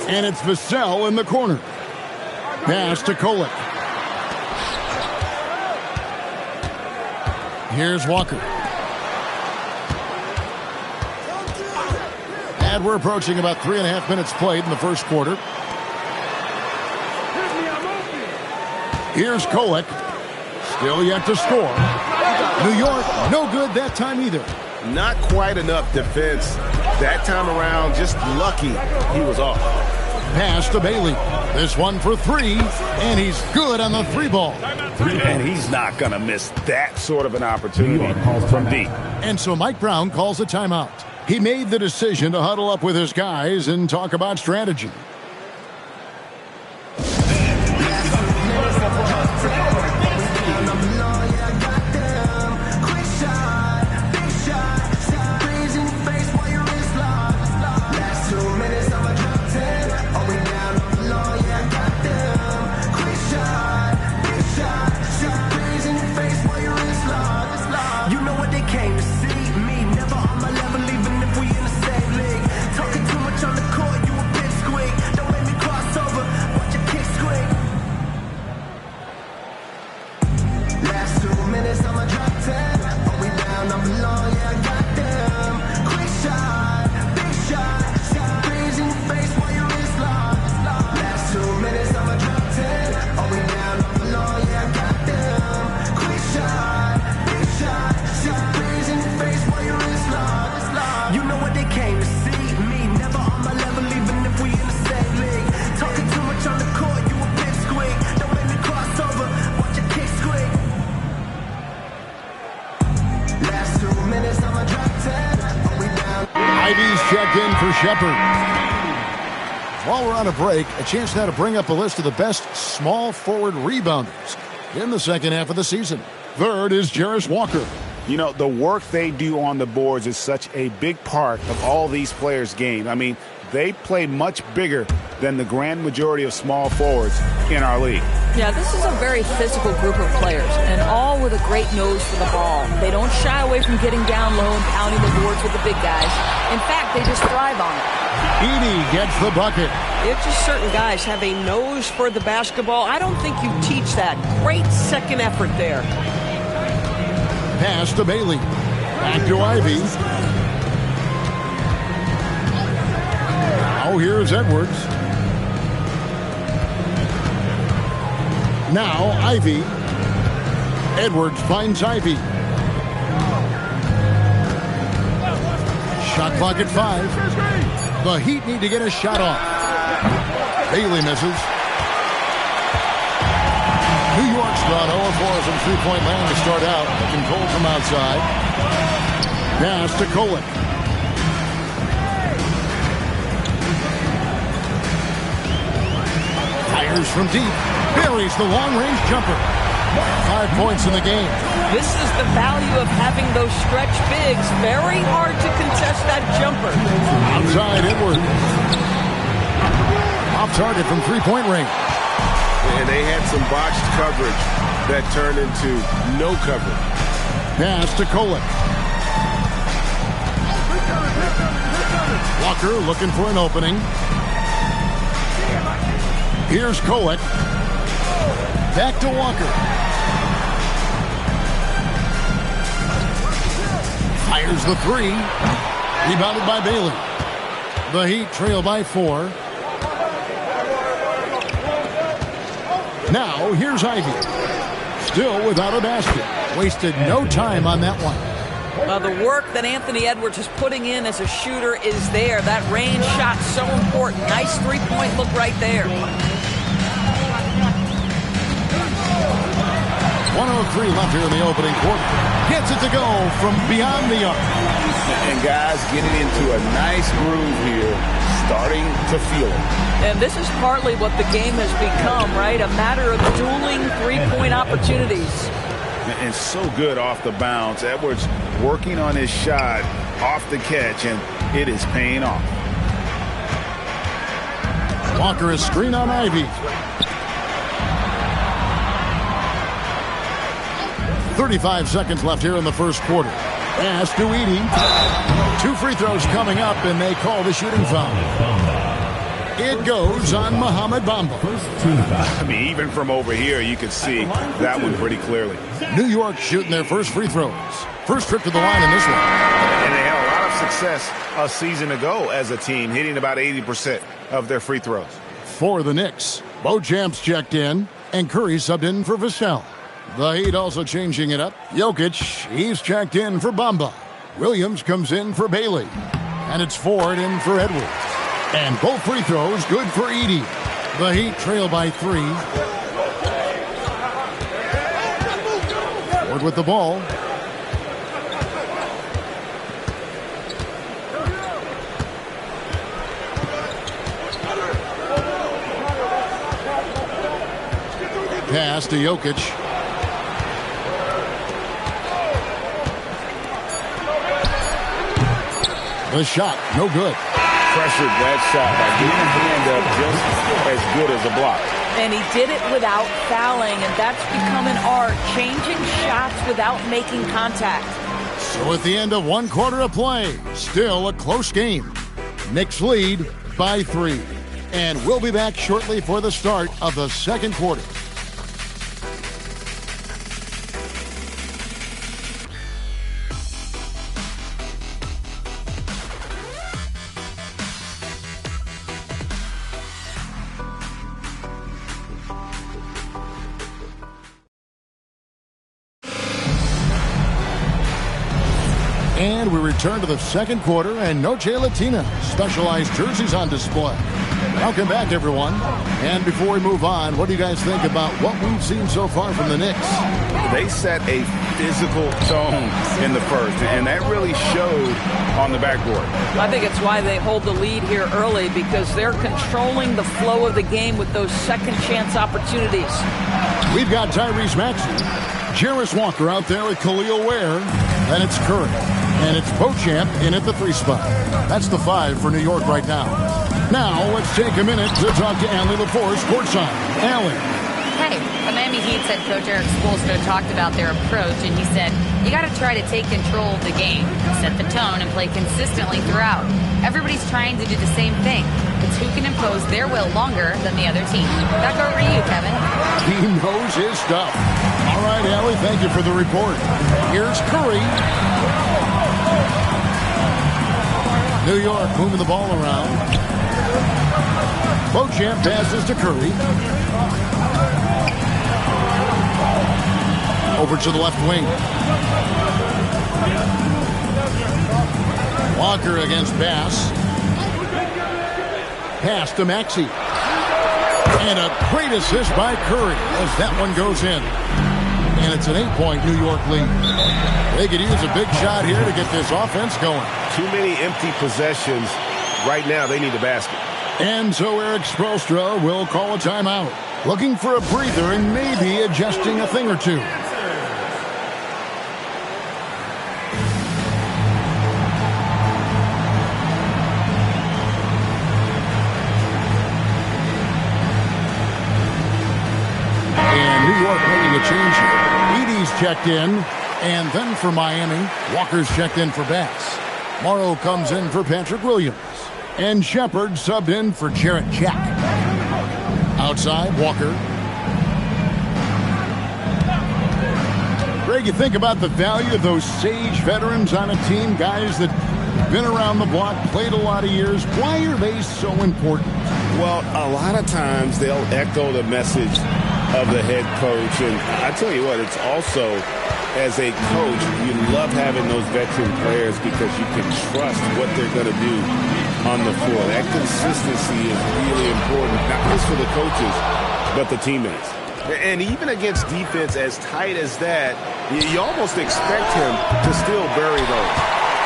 And it's Vassell in the corner. Pass to Kolek. Here's Walker. And we're approaching about 3.5 minutes played in the first quarter. Here's Kolek. Still yet to score. New York, no good that time either. Not quite enough defense. That time around, just lucky he was off. Pass to Bailey. This one for 3, and he's good on the 3 ball. And he's not going to miss that sort of an opportunity from deep. And so Mike Brown calls a timeout. He made the decision to huddle up with his guys and talk about strategy. checked in for Shepard. While we're on a break, a chance now to bring up a list of the best small forward rebounders in the second half of the season. Third is Jarace Walker. You know, the work they do on the boards is such a big part of all these players' game. I mean, they play much bigger than the grand majority of small forwards in our league. Yeah, this is a very physical group of players, and all with a great nose for the ball. They don't shy away from getting down low and pounding the boards with the big guys. In fact, they just thrive on it. Edey gets the bucket. It's just certain guys have a nose for the basketball. I don't think you teach that. Great second effort there. Pass to Bailey. Back to Ivy. Now here's Edwards. Now Ivy. Edwards finds Ivy. Shot clock at 5. The Heat need to get a shot off. Bailey misses. New York's gone 0-4 from three-point land to start out. Looking cold from outside. Pass to Kolek. Fires from deep. Buries the long-range jumper. 5 points in the game. This is the value of having those stretch bigs. Very hard to contest that jumper. Outside Edwards. Off target from three-point range. And they had some botched coverage that turned into no coverage. Pass to Kolek. Walker looking for an opening. Here's Kolek. Back to Walker. Fires the three. Rebounded by Bailey. The Heat trail by 4. Now, here's Ivy. Still without a basket. Wasted no time on that one. The work that Anthony Edwards is putting in as a shooter is there. That range shot so important. Nice three-point look right there. 1:03 left here in the opening quarter. Gets it to go from beyond the arc. And guys getting into a nice groove here, starting to feel it. And this is partly what the game has become, right? A matter of dueling three-point opportunities. And so good off the bounce. Edwards working on his shot off the catch, and it is paying off. Walker is screen on Ivy. 35 seconds left here in the first quarter. Pass to Edey. 2 free throws coming up, and they call the shooting foul. It goes on Mohamed Bamba. I mean, even from over here, you can see that one pretty clearly. New York shooting their first free throws. First trip to the line in this one. And they had a lot of success a season ago as a team, hitting about 80% of their free throws. For the Knicks, Beauchamp's checked in, and Curry subbed in for Vassell. The Heat also changing it up. Jokic, he's checked in for Bamba. Williams comes in for Bailey. And it's Ford in for Edwards. And both free throws good for Edey. The Heat trail by 3. Ford with the ball. Pass to Jokic. The shot, no good. Pressured that shot by getting a hand up just as good as a block. And he did it without fouling, and that's become an art, changing shots without making contact. So at the end of 1 quarter of play, still a close game. Knicks lead by 3. And we'll be back shortly for the start of the second quarter. And we return to the second quarter, and Noche Latina specialized jerseys on display. Welcome back, everyone. And before we move on, what do you guys think about what we've seen so far from the Knicks? They set a physical tone in the first, and that really showed on the backboard. I think it's why they hold the lead here early, because they're controlling the flow of the game with those second chance opportunities. We've got Tyrese Maxey, Jarris Walker out there with Khalil Ware, and it's Curry. And it's Beauchamp in at the 3 spot. That's the 5 for New York right now. Now, let's take a minute to talk to Allie LaForce courtside. Allie. Hey, the Miami Heat's head coach Eric Spoelstra talked about their approach, and he said, you got to try to take control of the game, set the tone, and play consistently throughout. Everybody's trying to do the same thing. It's who can impose their will longer than the other team. Back over to you, Kevin. He knows his stuff. All right, Allie, thank you for the report. Here's Curry. New York moving the ball around. Beauchamp passes to Curry. Over to the left wing. Walker against Bass. Pass to Maxey. And a great assist by Curry as that one goes in. And it's an 8-point New York lead. They could use a big shot here to get this offense going. Too many empty possessions. Right now, they need a basket. And so Eric Spoelstra will call a timeout. Looking for a breather and maybe adjusting a thing or two. And New York making a change here. Edey's checked in. And then for Miami, Walker's checked in for Bass. Morrow comes in for Patrick Williams. And Shepard subbed in for Jarrett Jack. Outside, Walker. Greg, you think about the value of those sage veterans on a team, guys that been around the block, played a lot of years. Why are they so important? Well, a lot of times they'll echo the message of the head coach. And I tell you what, it's also, as a coach, you love having those veteran players because you can trust what they're going to do on the floor. That consistency is really important, not just for the coaches, but the teammates. And even against defense as tight as that, you almost expect him to still bury those.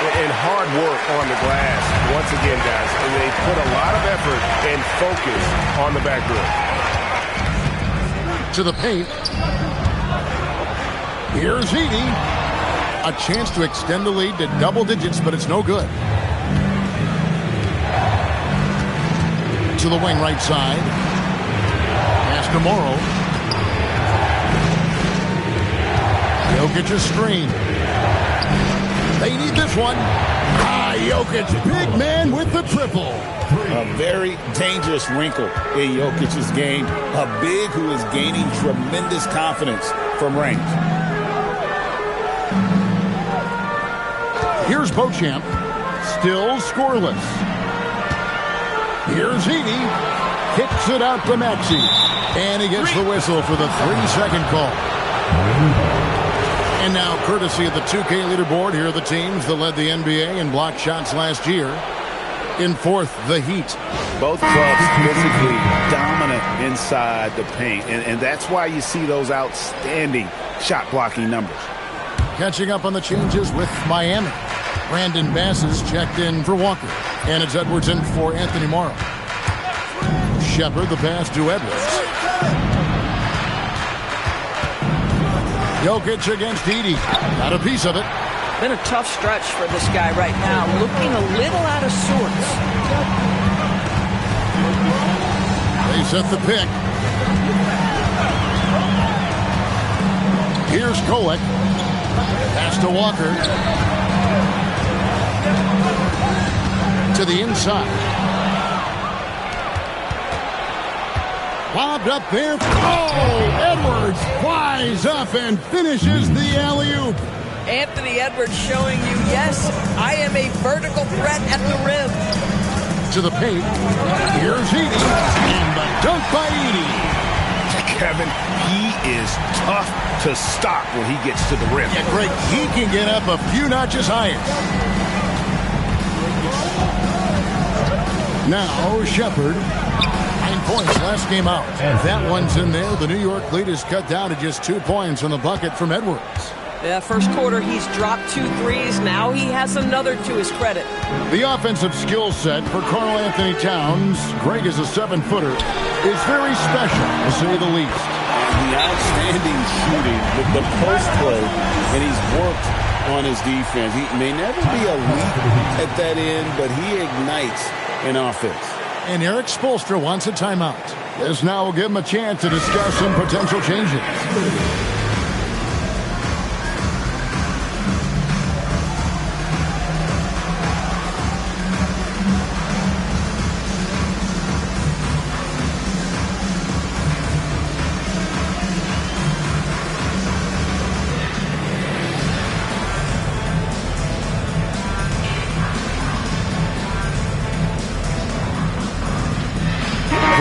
And hard work on the glass, once again, guys. And they put a lot of effort and focus on the backboard. To the paint. Here's Edey. A chance to extend the lead to double digits, but it's no good. To the wing right side. Pass to Morrow. Jokic's screen. They need this one. Jokic, big man with the triple. A very dangerous wrinkle in Jokic's game. A big who is gaining tremendous confidence from range. Here's Beauchamp. Still scoreless. Here's Edey. Kicks it out to Maxey. And he gets the whistle for the 3-second call. And now, courtesy of the 2K leaderboard, here are the teams that led the NBA in block shots last year. In fourth, the Heat. Both clubs physically dominant inside the paint. And that's why you see those outstanding shot blocking numbers. Catching up on the changes with Miami. Brandon Bass is checked in for Walker. And it's Edwards in for Anthony Morrow. Shepard, the pass to Edwards. Jokic against Edey. Got a piece of it. Been a tough stretch for this guy right now. Looking a little out of sorts. They set the pick. Here's Kolek. Pass to Walker. To the inside. Lobbed up there. Oh, Edwards flies up and finishes the alley-oop. Anthony Edwards showing you, yes, I am a vertical threat at the rim. To the paint. Here's Edey. And the dunk by Edey. Kevin, he is tough to stop when he gets to the rim. Yeah, Greg, he can get up a few notches higher. Now Shepard. 9 points last game out. That one's in there. The New York lead is cut down to just 2 points on the bucket from Edwards. Yeah, first quarter, he's dropped 2 threes. Now he has another to his credit. The offensive skill set for Karl Anthony Towns, Greg is a 7-footer, is very special, to say the least. The outstanding shooting with the post play, and he's worked on his defense. He may never be elite at that end, but he ignites an offense. And Eric Spoelstra wants a timeout. This now will give him a chance to discuss some potential changes.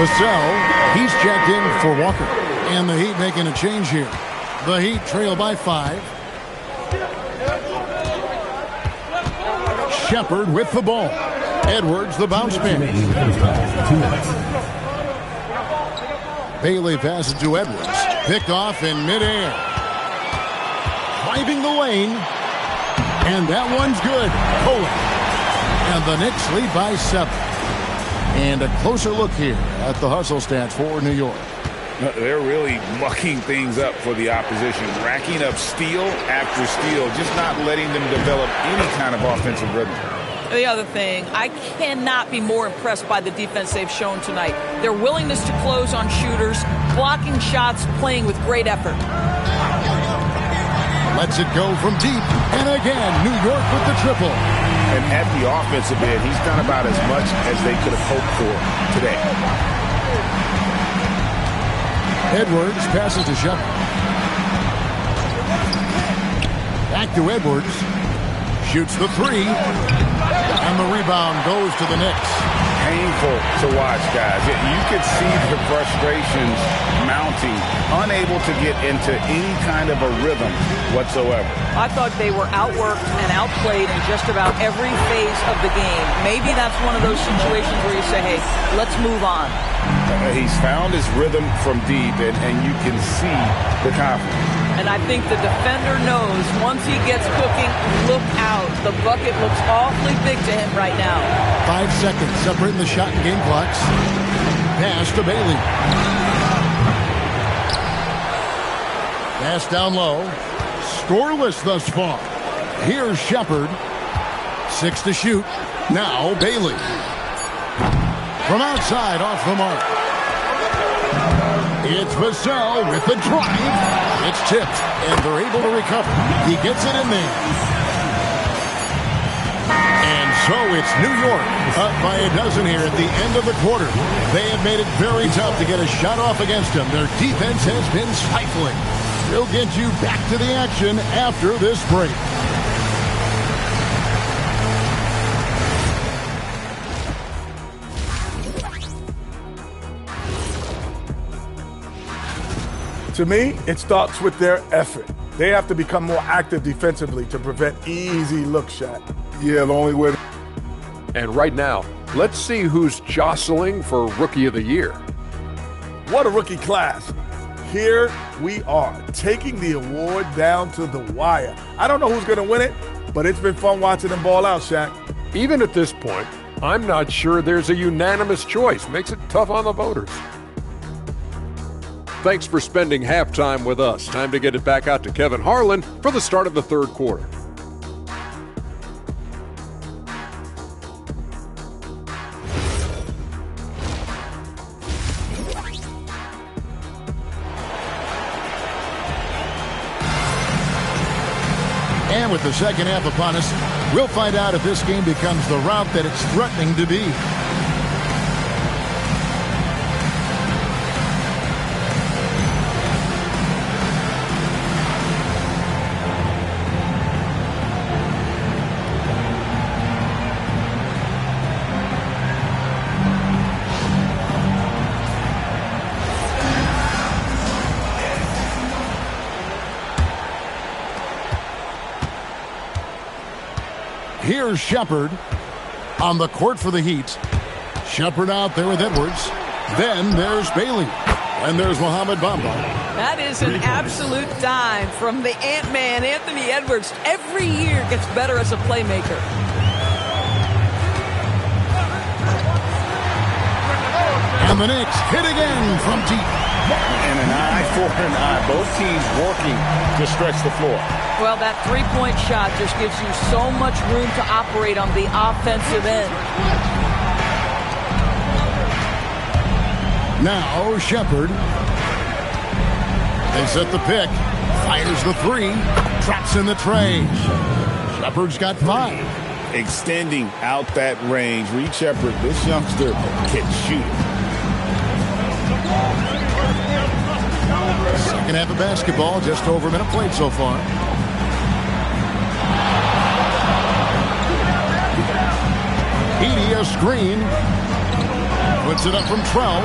Vassell, he's checked in for Walker. And the Heat making a change here. The Heat trail by 5. Shepard with the ball. Edwards, the bounce man. Bailey passes to Edwards. Picked off in midair. Driving the lane. And that one's good. Poland. And the Knicks lead by 7. And a closer look here at the hustle stats for New York. They're really mucking things up for the opposition, racking up steal after steal, just not letting them develop any kind of offensive rhythm. The other thing, I cannot be more impressed by the defense they've shown tonight. Their willingness to close on shooters, blocking shots, playing with great effort. Lets it go from deep. And again, New York with the triple. And at the offensive end, he's done about as much as they could have hoped for today. Edwards passes to Shepard. Back to Edwards. Shoots the 3. And the rebound goes to the Knicks. Painful to watch, guys. You could see the frustrations mounting, unable to get into any kind of a rhythm whatsoever. I thought they were outworked and outplayed in just about every phase of the game. Maybe that's one of those situations where you say, hey, let's move on. He's found his rhythm from deep, and you can see the confidence. And I think the defender knows once he gets cooking, look out. The bucket looks awfully big to him right now. 5 seconds separating the shot and game clocks. Pass to Bailey. Pass down low. Scoreless thus far. Here's Shepard. 6 to shoot. Now Bailey. From outside off the mark. It's Vassell with the drive. It's tipped, and they're able to recover. He gets it in there. And so it's New York up by a dozen here at the end of the quarter. They have made it very tough to get a shot off against them. Their defense has been stifling. We'll get you back to the action after this break. To me, it starts with their effort. They have to become more active defensively to prevent easy look shot. Yeah, the only way. And right now, let's see who's jostling for Rookie of the Year. What a rookie class. Here we are, taking the award down to the wire. I don't know who's going to win it, but it's been fun watching them ball out, Shaq. Even at this point, I'm not sure there's a unanimous choice. Makes it tough on the voters. Thanks for spending halftime with us. Time to get it back out to Kevin Harlan for the start of the third quarter. And with the second half upon us, we'll find out if this game becomes the route that it's threatening to be. Here's Shepard on the court for the Heat. Shepard out there with Edwards. Then there's Bailey. And there's Mohamed Bamba. That is an absolute dime from the Ant-Man, Anthony Edwards. Every year gets better as a playmaker. And the Knicks hit again from deep. And an eye for an eye. Both teams working to stretch the floor. Well, that three-point shot just gives you so much room to operate on the offensive end. Now Shepard. They set the pick. Fires the three. Traps in the tray. Shepard's got 5. Extending out that range. Reed Shepard, this youngster, can shoot. Second half of basketball, just over a minute played so far. Edey a screen. Puts it up from 12.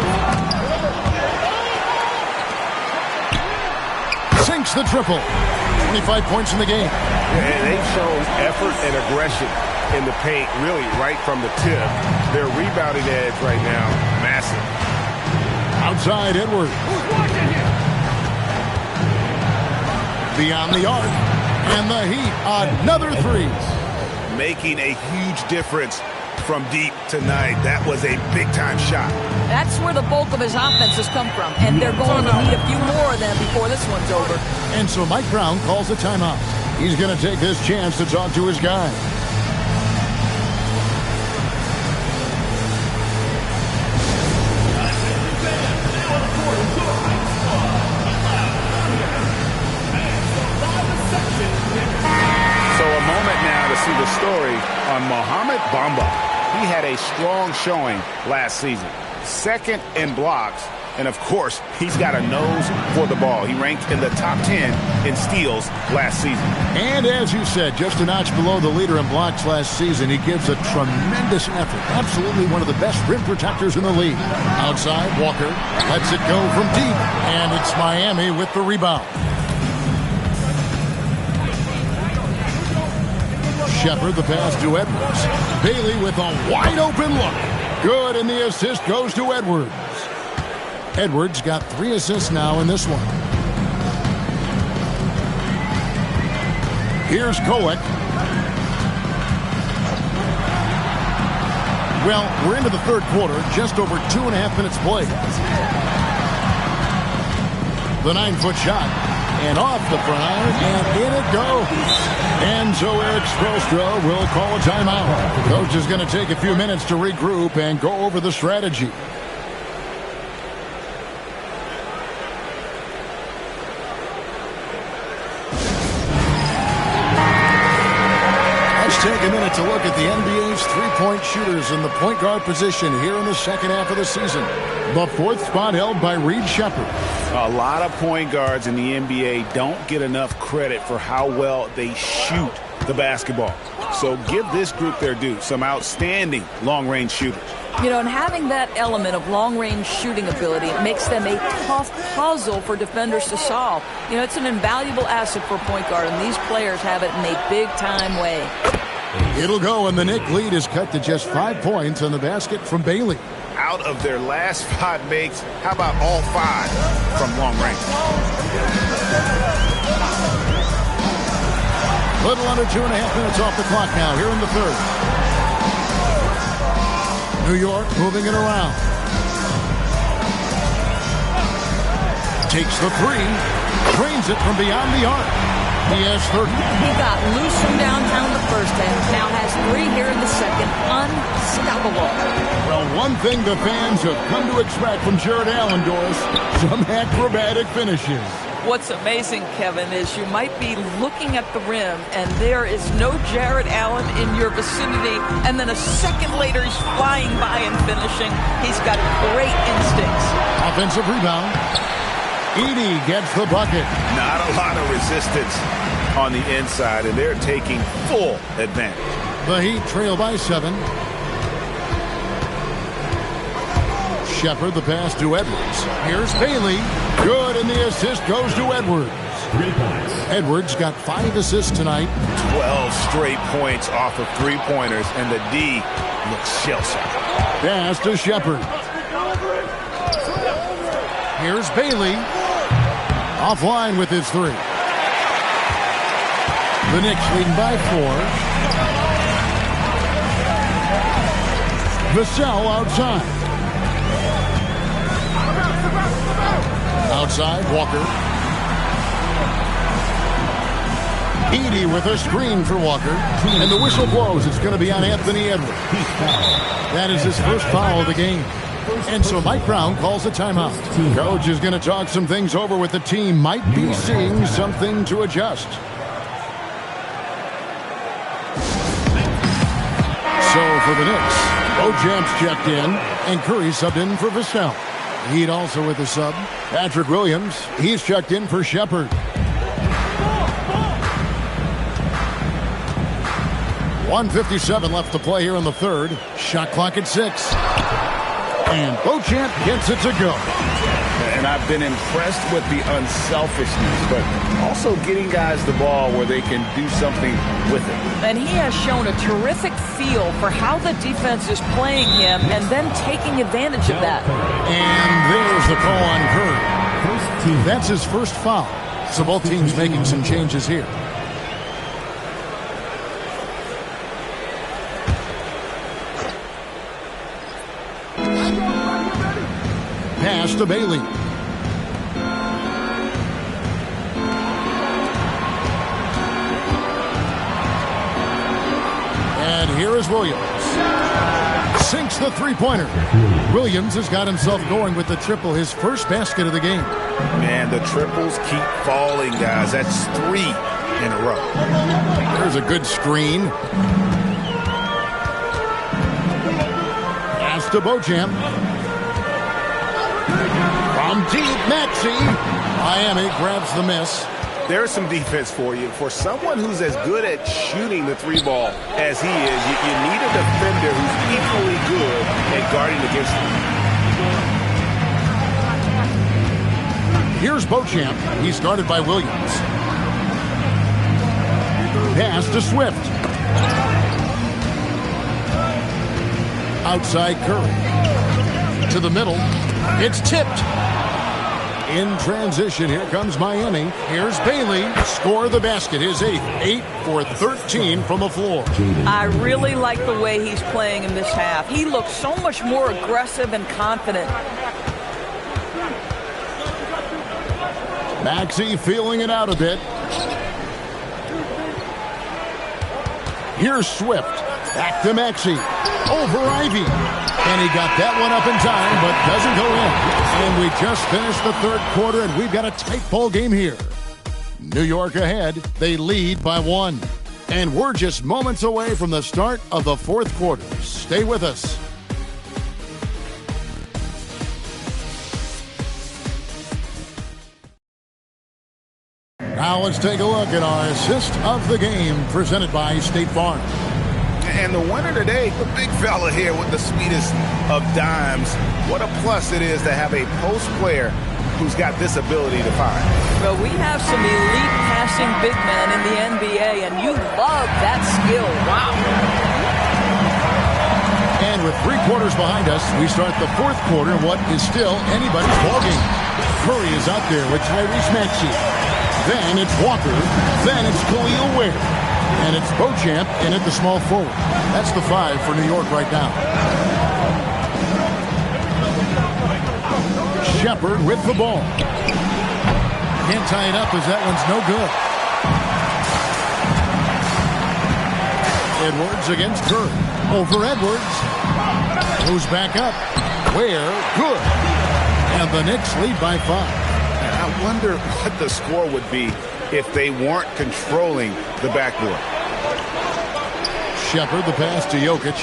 Sinks the triple. 25 points in the game. And they've shown effort and aggression in the paint, really right from the tip. Their rebounding edge right now, massive. Outside Edwards. Beyond the arc. And the Heat, another 3. Making a huge difference from deep tonight. That was a big-time shot. That's where the bulk of his offense has come from, and they're going to need a few more of them before this one's over. And so Mike Brown calls a timeout. He's going to take this chance to talk to his guy. So a moment now to see the story on Mohamed Bamba. He had a strong showing last season. Second in blocks. And, of course, he's got a nose for the ball. He ranked in the top 10 in steals last season. And as you said, just a notch below the leader in blocks last season. He gives a tremendous effort. Absolutely one of the best rim protectors in the league. Outside, Walker lets it go from deep. And it's Miami with the rebound. Shepard the pass to Edwards. Bailey with a wide open look. Good, and the assist goes to Edwards. Edwards got 3 assists now in this one. Here's Kolek. Well, we're into the third quarter, just over 2.5 minutes played. The 9-foot shot. And off the front iron, and in it goes. And so Eric Spoelstra will call a timeout. Coach is going to take a few minutes to regroup and go over the strategy. Let's take a minute to look at the NBA's three-point shooters in the point guard position here in the second half of the season. The 4th spot held by Reed Shepard. A lot of point guards in the NBA don't get enough credit for how well they shoot the basketball. So give this group their due. Some outstanding long-range shooters. You know, and having that element of long-range shooting ability makes them a tough puzzle for defenders to solve. You know, it's an invaluable asset for a point guard, and these players have it in a big-time way. It'll go, and the Knick lead is cut to just 5 points on the basket from Bailey. Out of their last 5 makes, how about all 5 from long range? Little under 2.5 minutes off the clock now here in the third. New York moving it around. Takes the 3. Drains it from beyond the arc. He has 30. He got loose from downtown the first half. Now has 3 here in the second. Unstoppable. Well, one thing the fans have come to expect from Jared Allen, Doris, some acrobatic finishes. What's amazing, Kevin, is you might be looking at the rim and there is no Jared Allen in your vicinity, and then a second later he's flying by and finishing. He's got great instincts. Offensive rebound. Edey gets the bucket. Not a lot of resistance on the inside, and they're taking full advantage. The Heat trail by 7. Shepard the pass to Edwards. Here's Bailey. Good, and the assist goes to Edwards. Edwards got 5 assists tonight. 12 straight points off of 3-pointers, and the D looks shell-shocked. Pass to Shepard. Here's Bailey. Offline with his 3. The Knicks leading by 4. Vassell outside. Outside, Walker. Edey with a screen for Walker. And the whistle blows. It's going to be on Anthony Edwards. That is his first foul of the game. And so Mike Brown calls a timeout. Coach is going to talk some things over with the team. Might be seeing something to adjust. So for the Knicks, Bojamp's checked in, and Curry subbed in for Vassell. Heat also with a sub. Patrick Williams, he's checked in for Shepard. 1:57 left to play here in the third. Shot clock at 6. And Beauchamp gets it to go. And I've been impressed with the unselfishness, but also getting guys the ball where they can do something with it. And he has shown a terrific feel for how the defense is playing him and then taking advantage of that. And there's the call on Curry. That's his first foul. So both teams making some changes here. Pass to Bailey. And here is Williams. Sinks the three-pointer. Williams has got himself going with the triple, his first basket of the game. Man, the triples keep falling, guys. That's 3 in a row. There's a good screen. Pass to Beauchamp. From deep, Maxey. Miami grabs the miss. There's some defense for you. For someone who's as good at shooting the 3 ball as he is, you need a defender who's equally good at guarding against him. Here's Beauchamp. He's guarded by Williams. Pass to Swift. Outside Curry. To the middle. It's tipped. In transition, here comes Miami. Here's Bailey. Score the basket. His 8th. 8 for 13 from the floor. I really like the way he's playing in this half. He looks so much more aggressive and confident. Maxey feeling it out a bit. Here's Swift. Back to Maxey. Over Ivy. And he got that one up in time, but doesn't go in. And we just finished the third quarter, and we've got a tight ball game here. New York ahead. They lead by 1. And we're just moments away from the start of the fourth quarter. Stay with us. Now let's take a look at our assist of the game presented by State Farm. And the winner today, the big fella here with the sweetest of dimes. What a plus it is to have a post player who's got this ability to find. Well, we have some elite passing big men in the NBA, and you love that skill. Wow. And with 3 quarters behind us, we start the fourth quarter in what is still anybody's ballgame. Curry is out there with Tyrese Maxey. Then it's Walker. Then it's Khalil Ware. And it's Beauchamp in at the small forward. That's the 5 for New York right now. Shepard with the ball. Can't tie it up as that one's no good. Edwards against Curry. Over Edwards. Who's back up? Ware, good. And the Knicks lead by 5. I wonder what the score would be if they weren't controlling the backboard. Shepard, the pass to Jokic.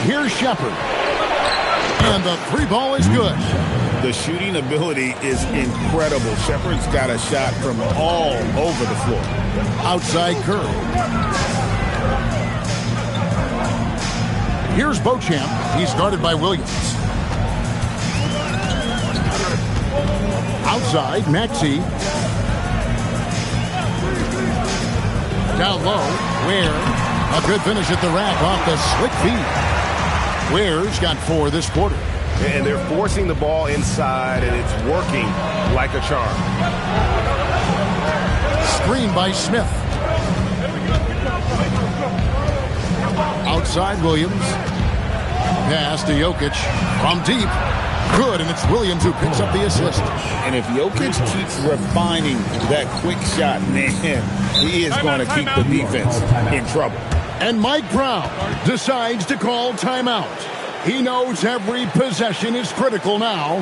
Here's Shepard. And the 3 ball is good. The shooting ability is incredible. Shepard's got a shot from all over the floor. Outside Curry. Here's Beauchamp. He's guarded by Williams. Outside, Maxey. Down low, Ware. A good finish at the rack off the slick feed. Ware's got 4 this quarter. And they're forcing the ball inside, and it's working like a charm. Screen by Smith. Outside Williams. Pass to Jokic from deep. Good, and it's Williams who picks up the assist. And if Jokic keeps refining that quick shot, man, he is going to keep the defense in trouble. And Mike Brown decides to call timeout. He knows every possession is critical now.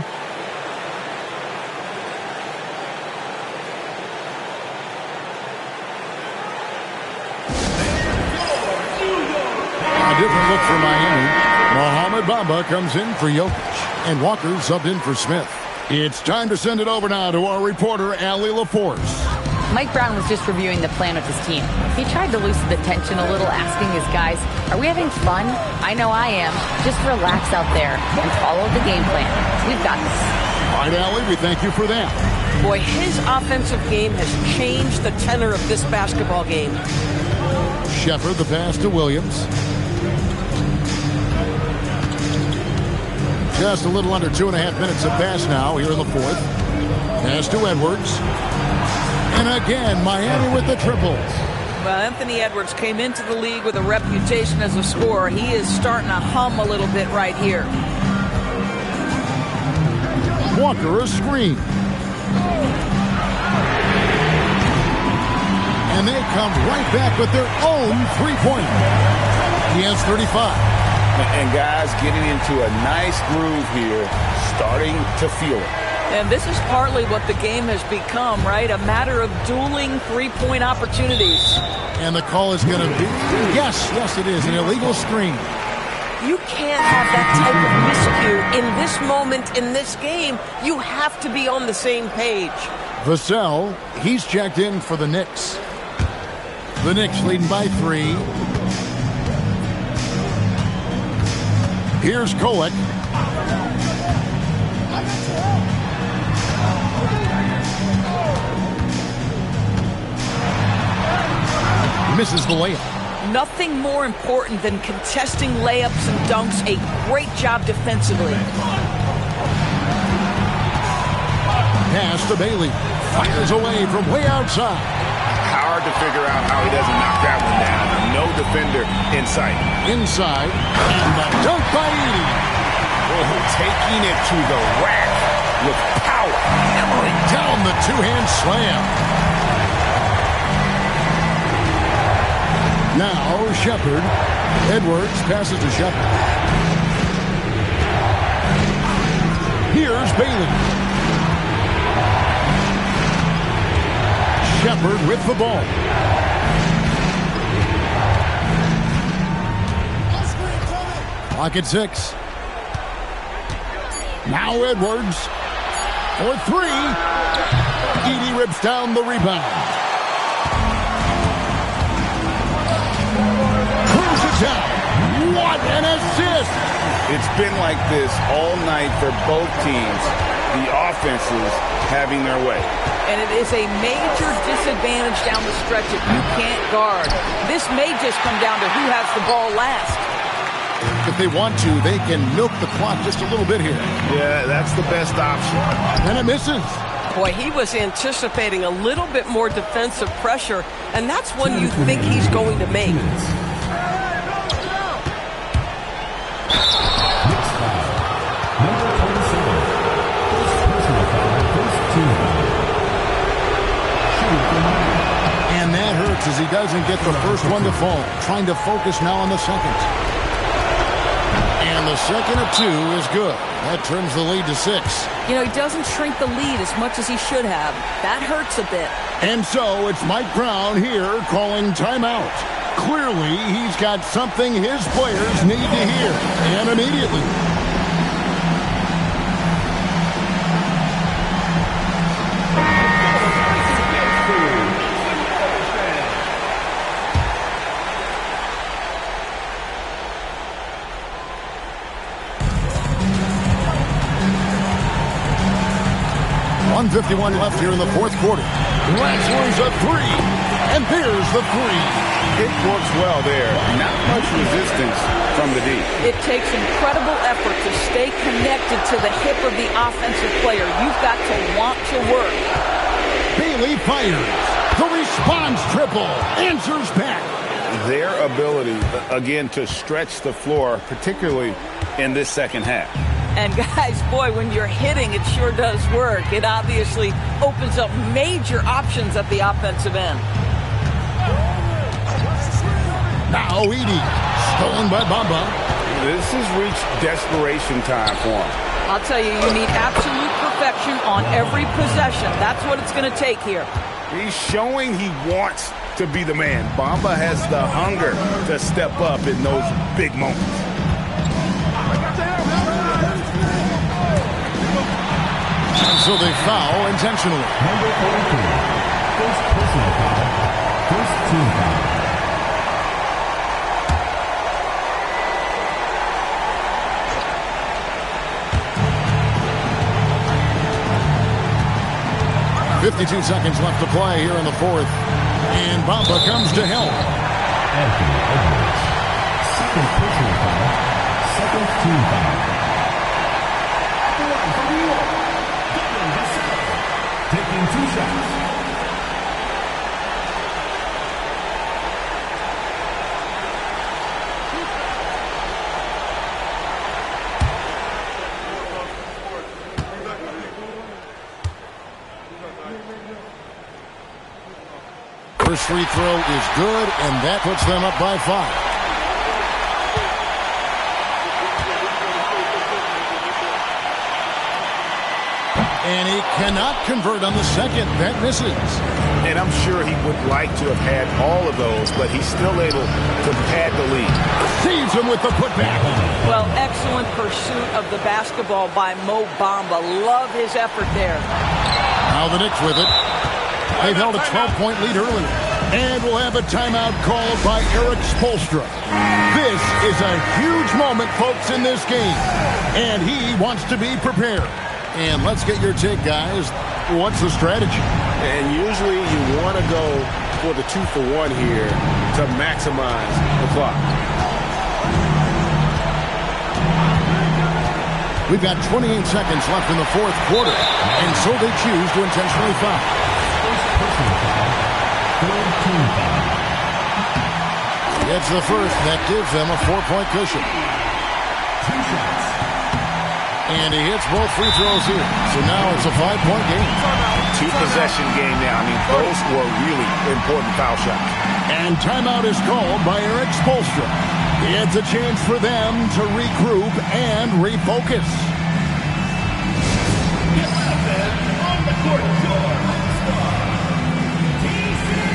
A different look for Miami. Mohamed Bamba comes in for Jokic, and Walker subbed in for Smith. It's time to send it over now to our reporter, Allie LaForce. Mike Brown was just reviewing the plan with his team. He tried to loosen the tension a little, asking his guys, are we having fun? I know I am. Just relax out there and follow the game plan. We've got this. All right, Allie, we thank you for that. Boy, his offensive game has changed the tenor of this basketball game. Shepard, the pass to Williams. Just a little under 2.5 minutes have passed now here in the fourth. Pass to Edwards. And again, Miami with the triples. Well, Anthony Edwards came into the league with a reputation as a scorer. He is starting to hum a little bit right here. Walker a screen. And they come right back with their own three-pointer. He has 35. And guys getting into a nice groove here, starting to feel it. And this is partly what the game has become, right? A matter of dueling three-point opportunities. And the call is going to be, yes, it is, an illegal screen. You can't have that type of miscue in this moment, in this game. You have to be on the same page. Vassell, he's checked in for the Knicks. The Knicks leading by 3. Here's Kolek. Misses the layup. Nothing more important than contesting layups and dunks. A great job defensively. Pass to Bailey. Fires away from way outside. Hard to figure out how he doesn't knock that one down. No defender in sight. Inside. And the dunk by Edey. Oh, taking it to the rack with power. Hammering down the two-hand slam. Now Shepard. Edwards passes to Shepard. Here's Bailey. Shepard with the ball. Clock at 6. Now Edwards for 3. Edey rips down the rebound. Cruises out. What an assist! It's been like this all night for both teams. The offenses having their way. And it is a major disadvantage down the stretch if you can't guard. This may just come down to who has the ball last. If they want to, they can milk the clock just a little bit here. Yeah, that's the best option. And it misses. Boy, he was anticipating a little bit more defensive pressure, and that's one you think he's going to make. And that hurts as he doesn't get the first one to fall. Trying to focus now on the second. And the second of 2 is good. That turns the lead to 6. You know, he doesn't shrink the lead as much as he should have. That hurts a bit. And so it's Mike Brown here calling timeout. Clearly, he's got something his players need to hear. And immediately. 2:51 left here in the fourth quarter. Wrestlers a three. And there's the three. It works well there. Not much resistance from the D. It takes incredible effort to stay connected to the hip of the offensive player. You've got to want to work. Bailey fires. The response triple. Answers back. Their ability, again, to stretch the floor, particularly in this second half. And guys, boy, when you're hitting, it sure does work. It obviously opens up major options at the offensive end. Now Edey, stolen by Bamba. This has reached desperation time for him. I'll tell you, you need absolute perfection on every possession. That's what it's going to take here. He's showing he wants to be the man. Bamba has the hunger to step up in those big moments. So they foul intentionally. Number 42. First personal foul. First team foul. .52 seconds left to play here in the fourth. And Bamba comes to help. Anthony Edwards. Second personal foul. Second team foul. Taking 2 shots. First free throw is good, and that puts them up by 5. And he cannot convert on the second. That misses. And I'm sure he would like to have had all of those, but he's still able to pad the lead. Saves him with the putback. Well, excellent pursuit of the basketball by Mo Bamba. Love his effort there. Now the Knicks with it. They've held a 12-point lead earlier. And we'll have a timeout called by Eric Spoelstra. This is a huge moment, folks, in this game. And he wants to be prepared. And let's get your take, guys. What's the strategy? And usually you want to go for the 2-for-1 here to maximize the clock. We've got 28 seconds left in the fourth quarter, and so they choose to intentionally foul. First personal foul. Third team foul. It's the first. That gives them a 4-point cushion. 2 shots. And he hits both free throws here. So now it's a 5-point game. 2-possession game now. I mean, those were really important foul shots. And timeout is called by Eric Spoelstra. It's a chance for them to regroup and refocus. On the court, your star, Jsk.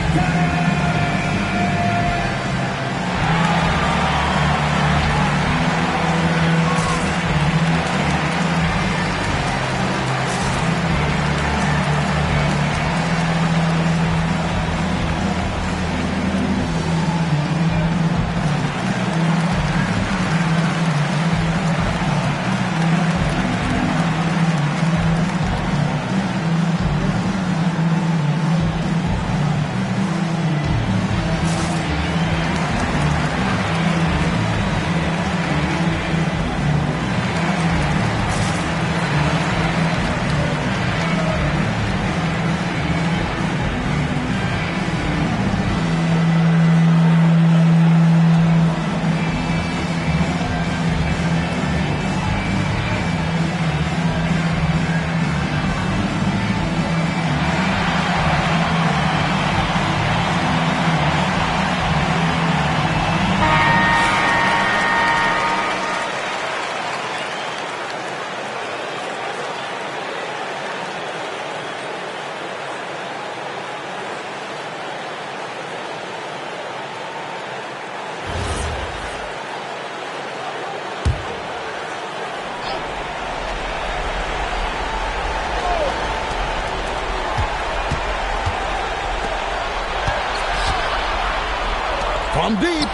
From deep.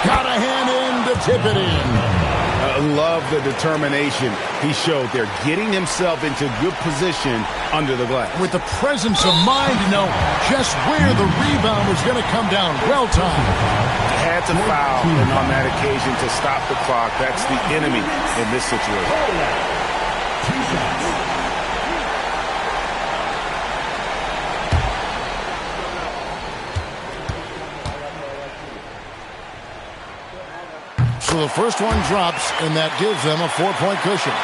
Got a hand in to tip it in. Love the determination he showed there, getting himself into good position under the glass. With the presence of mind to know just where the rebound was going to come down. Well timed. Had to foul, and on that occasion to stop the clock. That's the enemy in this situation. So the first one drops, and that gives them a 4-point cushion.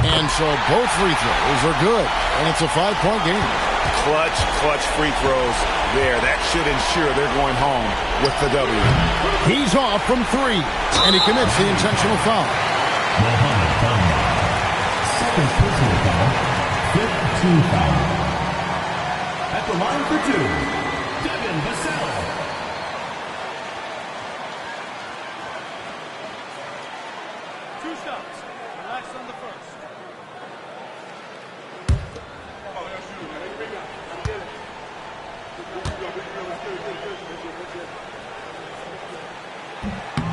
And so both free throws are good, and it's a 5-point game. Clutch free throws there. That should ensure they're going home with the W. He's off from 3, and he commits the intentional foul. Second personal foul, fifth team foul. At the line for 2, Devin Vassell. Two shots. Relax on the first.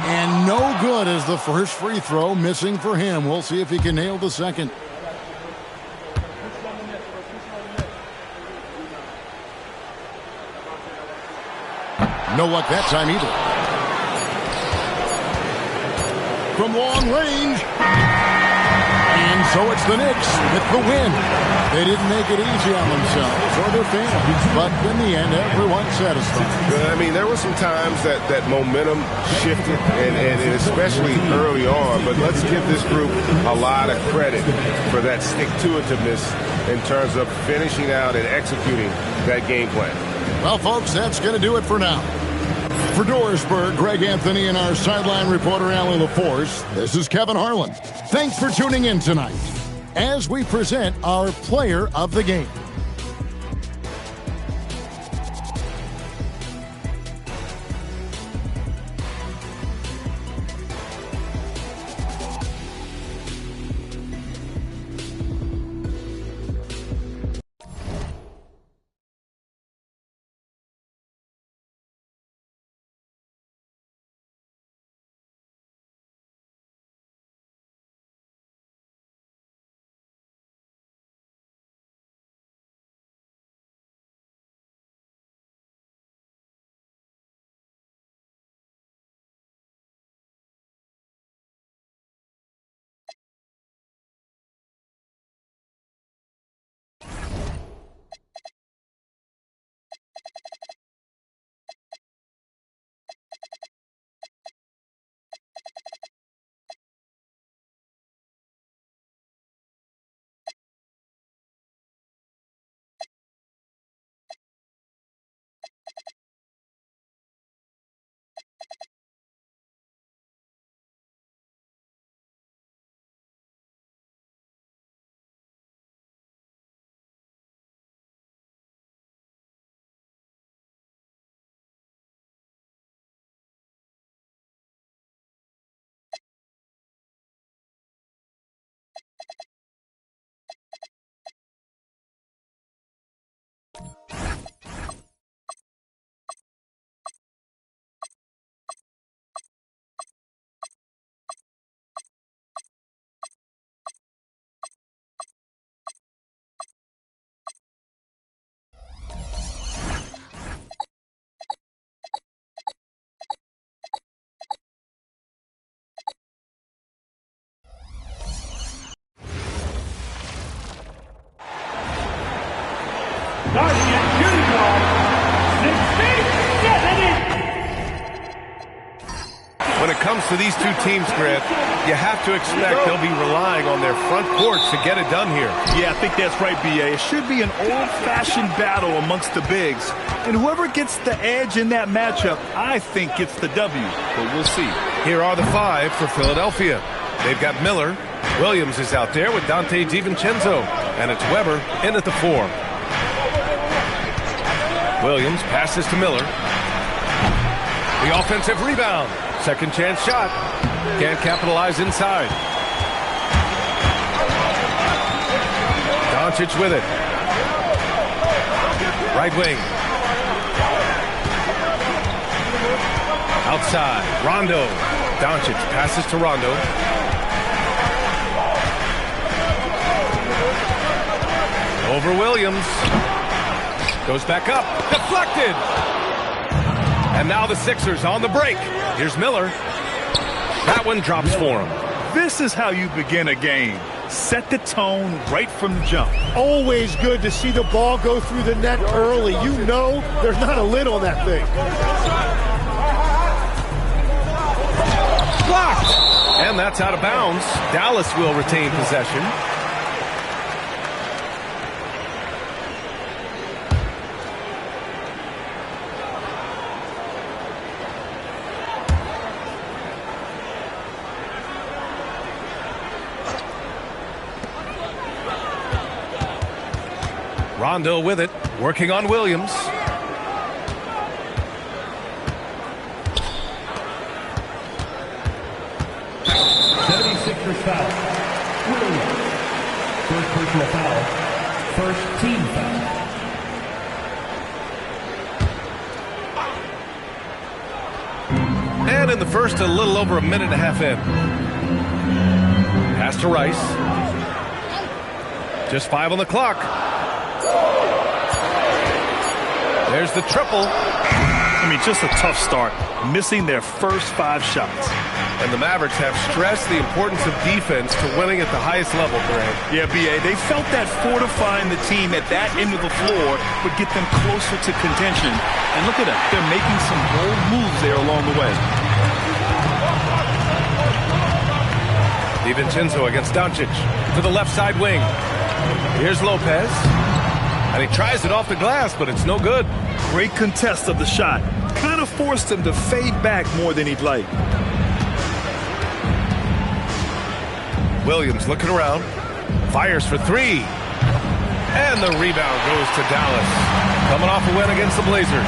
And no good as the first free throw, missing for him. We'll see if he can nail the second. No luck that time either. From long range. And so it's the Knicks with the win. They didn't make it easy on themselves or their fans, but in the end, everyone's satisfied. I mean, there were some times that momentum shifted, and especially early on, but let's give this group a lot of credit for that stick-to-itiveness in terms of finishing out and executing that game plan. Well, folks, that's going to do it for now. For Dorisburg, Greg Anthony, and our sideline reporter, Allie LaForce, this is Kevin Harlan. Thanks for tuning in tonight as we present our player of the game. When it comes to these two teams, Grant, you have to expect they'll be relying on their front courts to get it done here. Yeah, I think that's right, B.A. It should be an old-fashioned battle amongst the bigs. And whoever gets the edge in that matchup, I think gets the W. But we'll see. Here are the 5 for Philadelphia. They've got Miller. Williams is out there with Dante DiVincenzo. And it's Weber in at the 4. Williams passes to Miller. The offensive rebound. Second chance shot. Can't capitalize inside. Doncic with it. Right wing. Outside, Rondo. Doncic passes to Rondo. Over Williams. Goes back up. Deflected. And now the Sixers on the break. Here's Miller. That one drops for him. This is how you begin a game. Set the tone right from the jump. Always good to see the ball go through the net early. You know there's not a lid on that thing. Blocked. And that's out of bounds. Dallas will retain possession. Rondo with it, working on Williams. Foul. Williams. First personal foul. First team foul. And in the first, a little over a minute and a half in. Pass to Rice. Just 5 on the clock. There's the triple. I mean, just a tough start. Missing their first 5 shots. And the Mavericks have stressed the importance of defense to winning at the highest level, Grant. Yeah, B.A., they felt that fortifying the team at that end of the floor would get them closer to contention. And look at them. They're making some bold moves there along the way. DiVincenzo against Doncic to the left side wing. Here's Lopez. And he tries it off the glass, but it's no good. Great contest of the shot. Kind of forced him to fade back more than he'd like. Williams looking around. Fires for 3. And the rebound goes to Dallas. Coming off a win against the Blazers.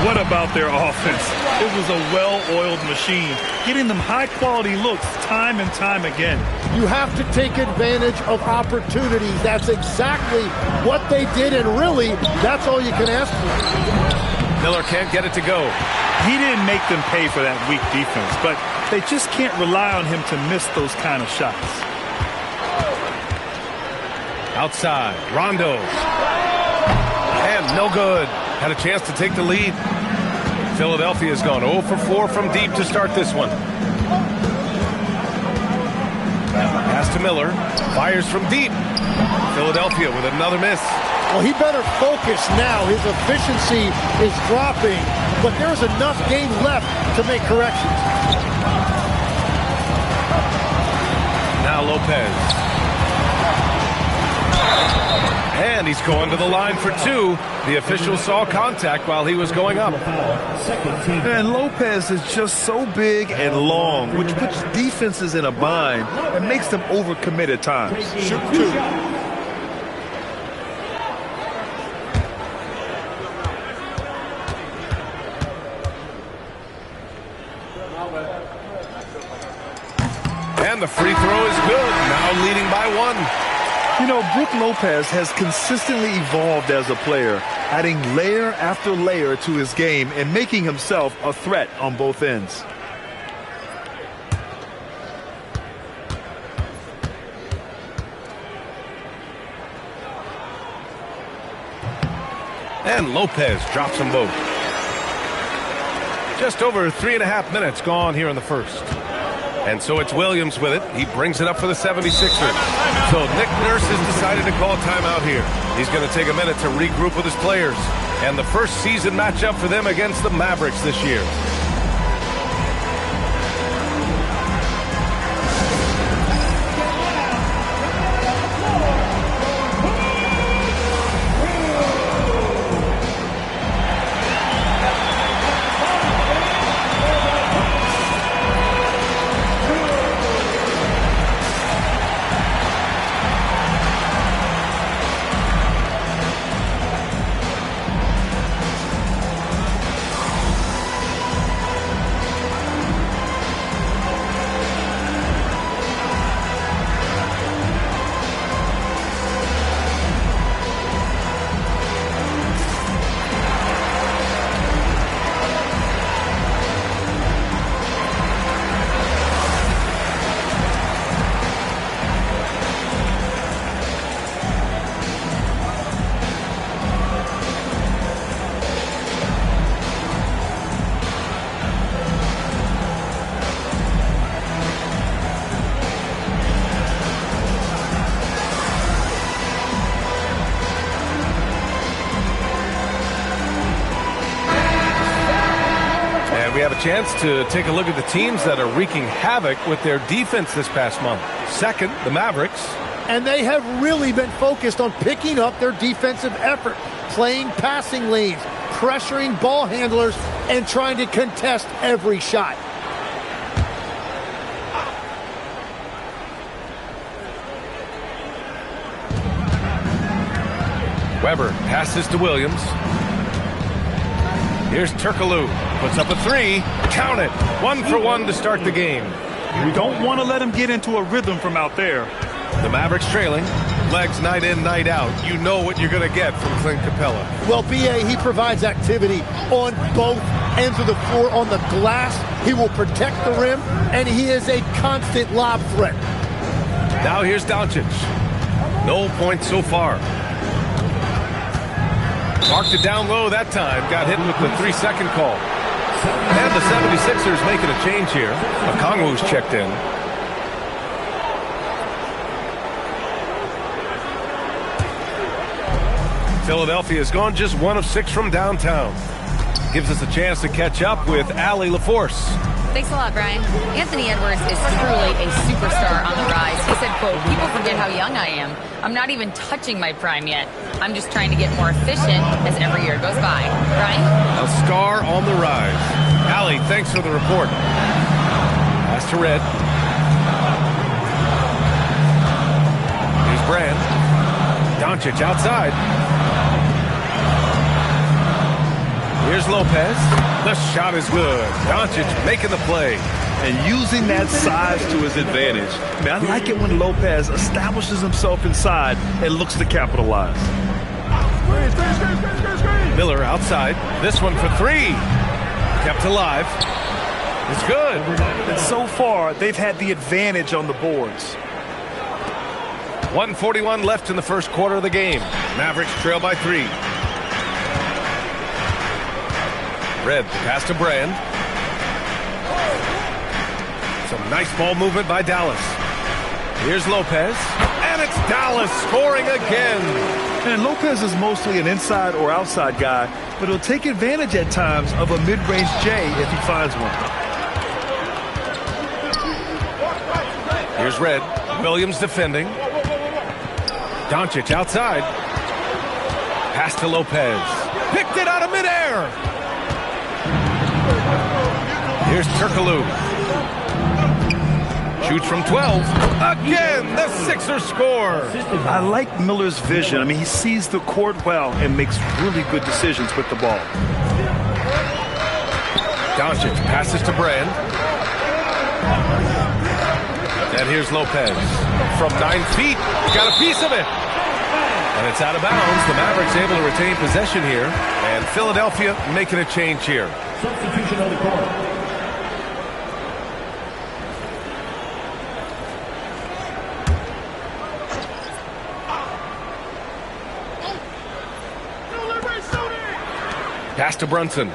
What about their offense? It was a well-oiled machine, getting them high-quality looks time and time again. You have to take advantage of opportunities. That's exactly what they did, and really, that's all you can ask for. Miller can't get it to go. He didn't make them pay for that weak defense, but they just can't rely on him to miss those kind of shots. Outside, Rondo. And no good. Had a chance to take the lead. Philadelphia's gone 0 for 4 from deep to start this one. Pass to Miller. Fires from deep. Philadelphia with another miss. Well, he better focus now. His efficiency is dropping, but there's enough game left to make corrections. Now Lopez. And he's going to the line for 2. The official saw contact while he was going up. And Lopez is just so big and long, which puts defenses in a bind and makes them overcommit at times. Shoot 2. And the free throw is good. Now leading by 1. You know, Brook Lopez has consistently evolved as a player, adding layer after layer to his game and making himself a threat on both ends. And Lopez drops them both. Just over 3.5 minutes gone here in the first. And so it's Williams with it. He brings it up for the 76ers. So Nick Nurse has decided to call a timeout here. He's going to take a minute to regroup with his players. And the first season matchup for them against the Mavericks this year. a chance to take a look at the teams that are wreaking havoc with their defense this past month. Second, the Mavericks. And they have really been focused on picking up their defensive effort, playing passing lanes, pressuring ball handlers, and trying to contest every shot. Weber passes to Williams. Here's Turkoglu. Puts up a three. Count it. 1 for 1 to start the game. You don't want to let him get into a rhythm from out there. The Mavericks trailing. Legs night in, night out. You know what you're going to get from Clint Capella. Well, B.A., he provides activity on both ends of the floor. On the glass, he will protect the rim, and he is a constant lob threat. Now here's Doncic. No points so far. Marked it down low that time. Got hit with the 3-second call. And the 76ers making a change here. Okongwu's checked in. Philadelphia's gone just 1 of 6 from downtown. Gives us a chance to catch up with Allie LaForce. Thanks a lot, Brian. Anthony Edwards is truly a superstar on the rise. He said, quote, "People forget how young I am. I'm not even touching my prime yet. I'm just trying to get more efficient as every year goes by." Brian? A star on the rise. Allie, thanks for the report. Pass to Red. Here's Brand. Doncic outside. Here's Lopez. The shot is good. Doncic making the play. And using that size to his advantage. I mean, I like it when Lopez establishes himself inside and looks to capitalize. Miller outside. This one for 3. Kept alive. It's good. And so far, they've had the advantage on the boards. 1:41 left in the first quarter of the game. Mavericks trail by 3. Red pass to Brand. Some nice ball movement by Dallas. Here's Lopez. And it's Dallas scoring again. And Lopez is mostly an inside or outside guy, but he'll take advantage at times of a mid-range J if he finds one. Here's Red. Williams defending. Doncic outside. Pass to Lopez. Picked it out of midair. Here's Turkoglu. Shoots from 12. Again, the Sixers score. I like Miller's vision. I mean, he sees the court well and makes really good decisions with the ball. Doncic passes to Brand. And here's Lopez. From 9 feet, got a piece of it. And it's out of bounds. The Mavericks able to retain possession here. And Philadelphia making a change here. Substitution on the court. Pass to Brunson.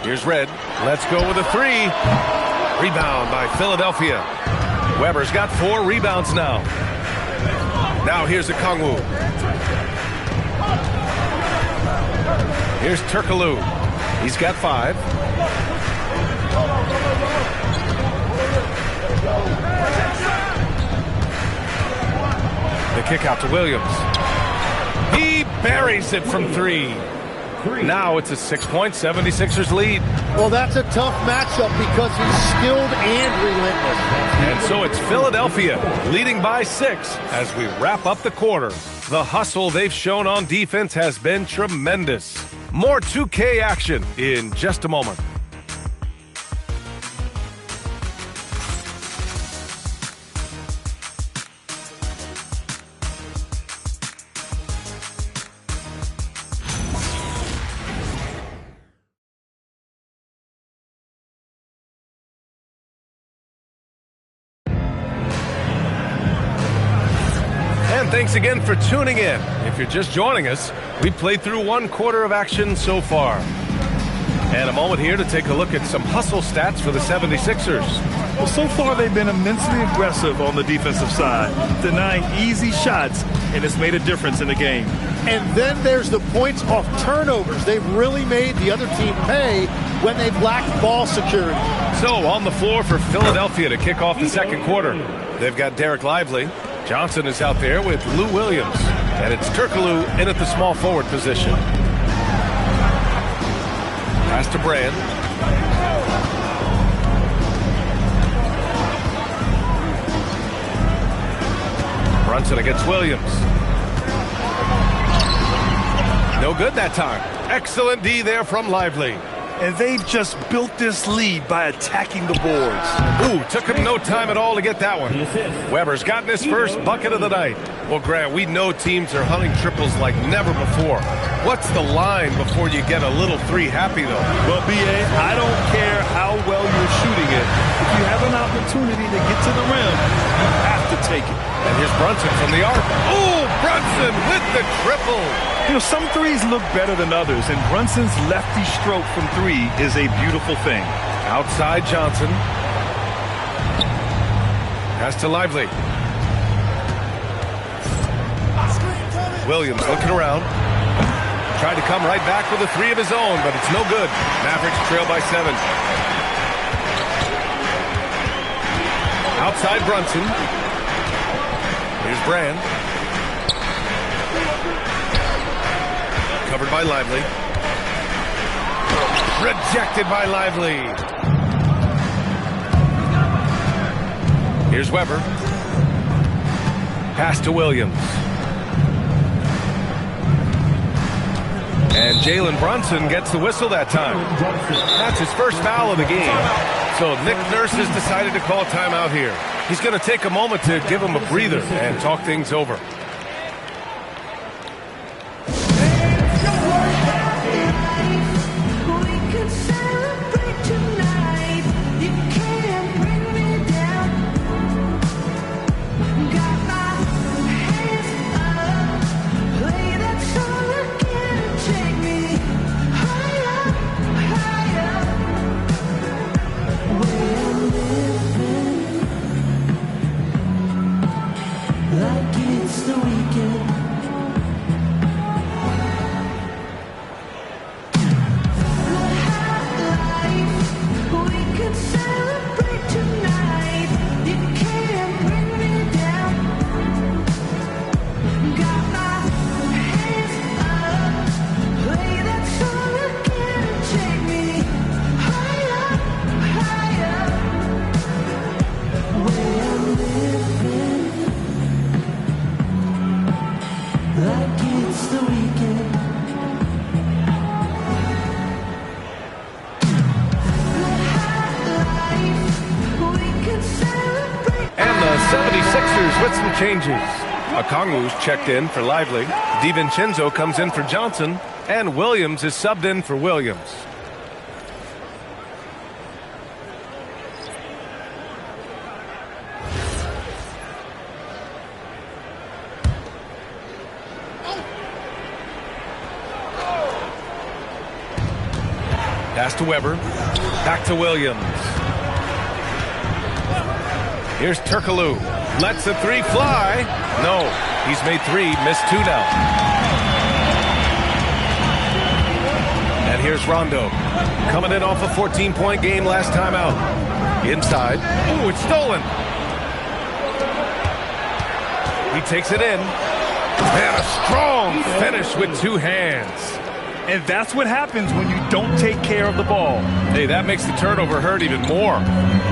Here's Red. Let's go with a 3. Rebound by Philadelphia. Weber's got 4 rebounds now. Now here's Okongwu. Here's Turkoglu. He's got 5. The kick out to Williams. He buries it from 3. Now it's a 6-point 76ers lead. Well, that's a tough matchup because he's skilled and relentless. And so it's Philadelphia leading by 6 as we wrap up the quarter. The hustle they've shown on defense has been tremendous. More 2K action in just a moment. Thanks again for tuning in. If you're just joining us, we've played through 1 quarter of action so far. And a moment here to take a look at some hustle stats for the 76ers. Well, so far they've been immensely aggressive on the defensive side, denying easy shots, and it's made a difference in the game. And then there's the points off turnovers. They've really made the other team pay when they've lacked ball security. So on the floor for Philadelphia to kick off the second quarter. They've got Derek Lively. Johnson is out there with Lou Williams. And it's Turkoglu in at the small forward position. Pass to Brand. Brunson against Williams. No good that time. Excellent D there from Lively. And they've just built this lead by attacking the boards. Ooh, took him no time at all to get that one. Weber's gotten his first bucket of the night. Well, Grant, we know teams are hunting triples like never before. What's the line before you get a little three happy, though? Well, B.A., I don't care how well you're shooting it. If you have an opportunity to get to the rim, you have to take it. And here's Brunson from the arc. Ooh, Brunson with the triple. You know, some threes look better than others, and Brunson's lefty stroke from three is a beautiful thing. Outside Johnson. Pass to Lively. Williams looking around. Tried to come right back with a three of his own, but it's no good. Mavericks trail by 7. Outside Brunson. Here's Brand. Covered by Lively. Rejected by Lively. Here's Weber. Pass to Williams. And Jalen Brunson gets the whistle that time. That's his first foul of the game. So Nick Nurse has decided to call timeout here. He's going to take a moment to give him a breather and talk things over. With some changes. Okongwu's checked in for Lively. DiVincenzo comes in for Johnson. And Williams is subbed in for Williams. Pass to Weber. Back to Williams. Here's Turkoglu. Lets the three fly. No, he's made 3, missed 2 now. And here's Rondo. Coming in off a 14-point game last time out. Inside. Ooh, it's stolen. He takes it in. And a strong finish with 2 hands. And that's what happens when you don't take care of the ball. Hey, that makes the turnover hurt even more.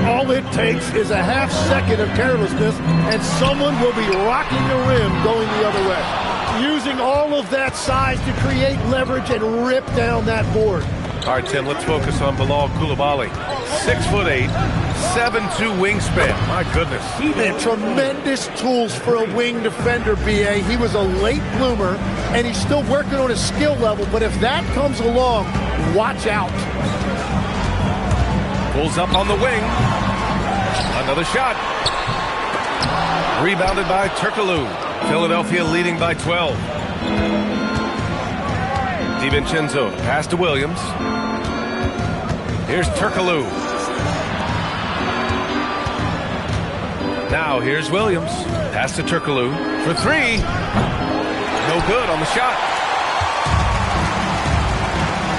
All it takes is a half second of carelessness, and someone will be rocking the rim going the other way. Using all of that size to create leverage and rip down that board. All right, Tim, let's focus on Bilal Coulibaly. 6'8", 7'2" wingspan. My goodness. And tremendous tools for a wing defender, B.A. He was a late bloomer, and he's still working on his skill level, but if that comes along, watch out. Pulls up on the wing. Another shot. Rebounded by Turkoglu. Philadelphia leading by 12. DiVincenzo, pass to Williams. Here's Turkoglu. Now here's Williams. Pass to Turkoglu for 3. No good on the shot.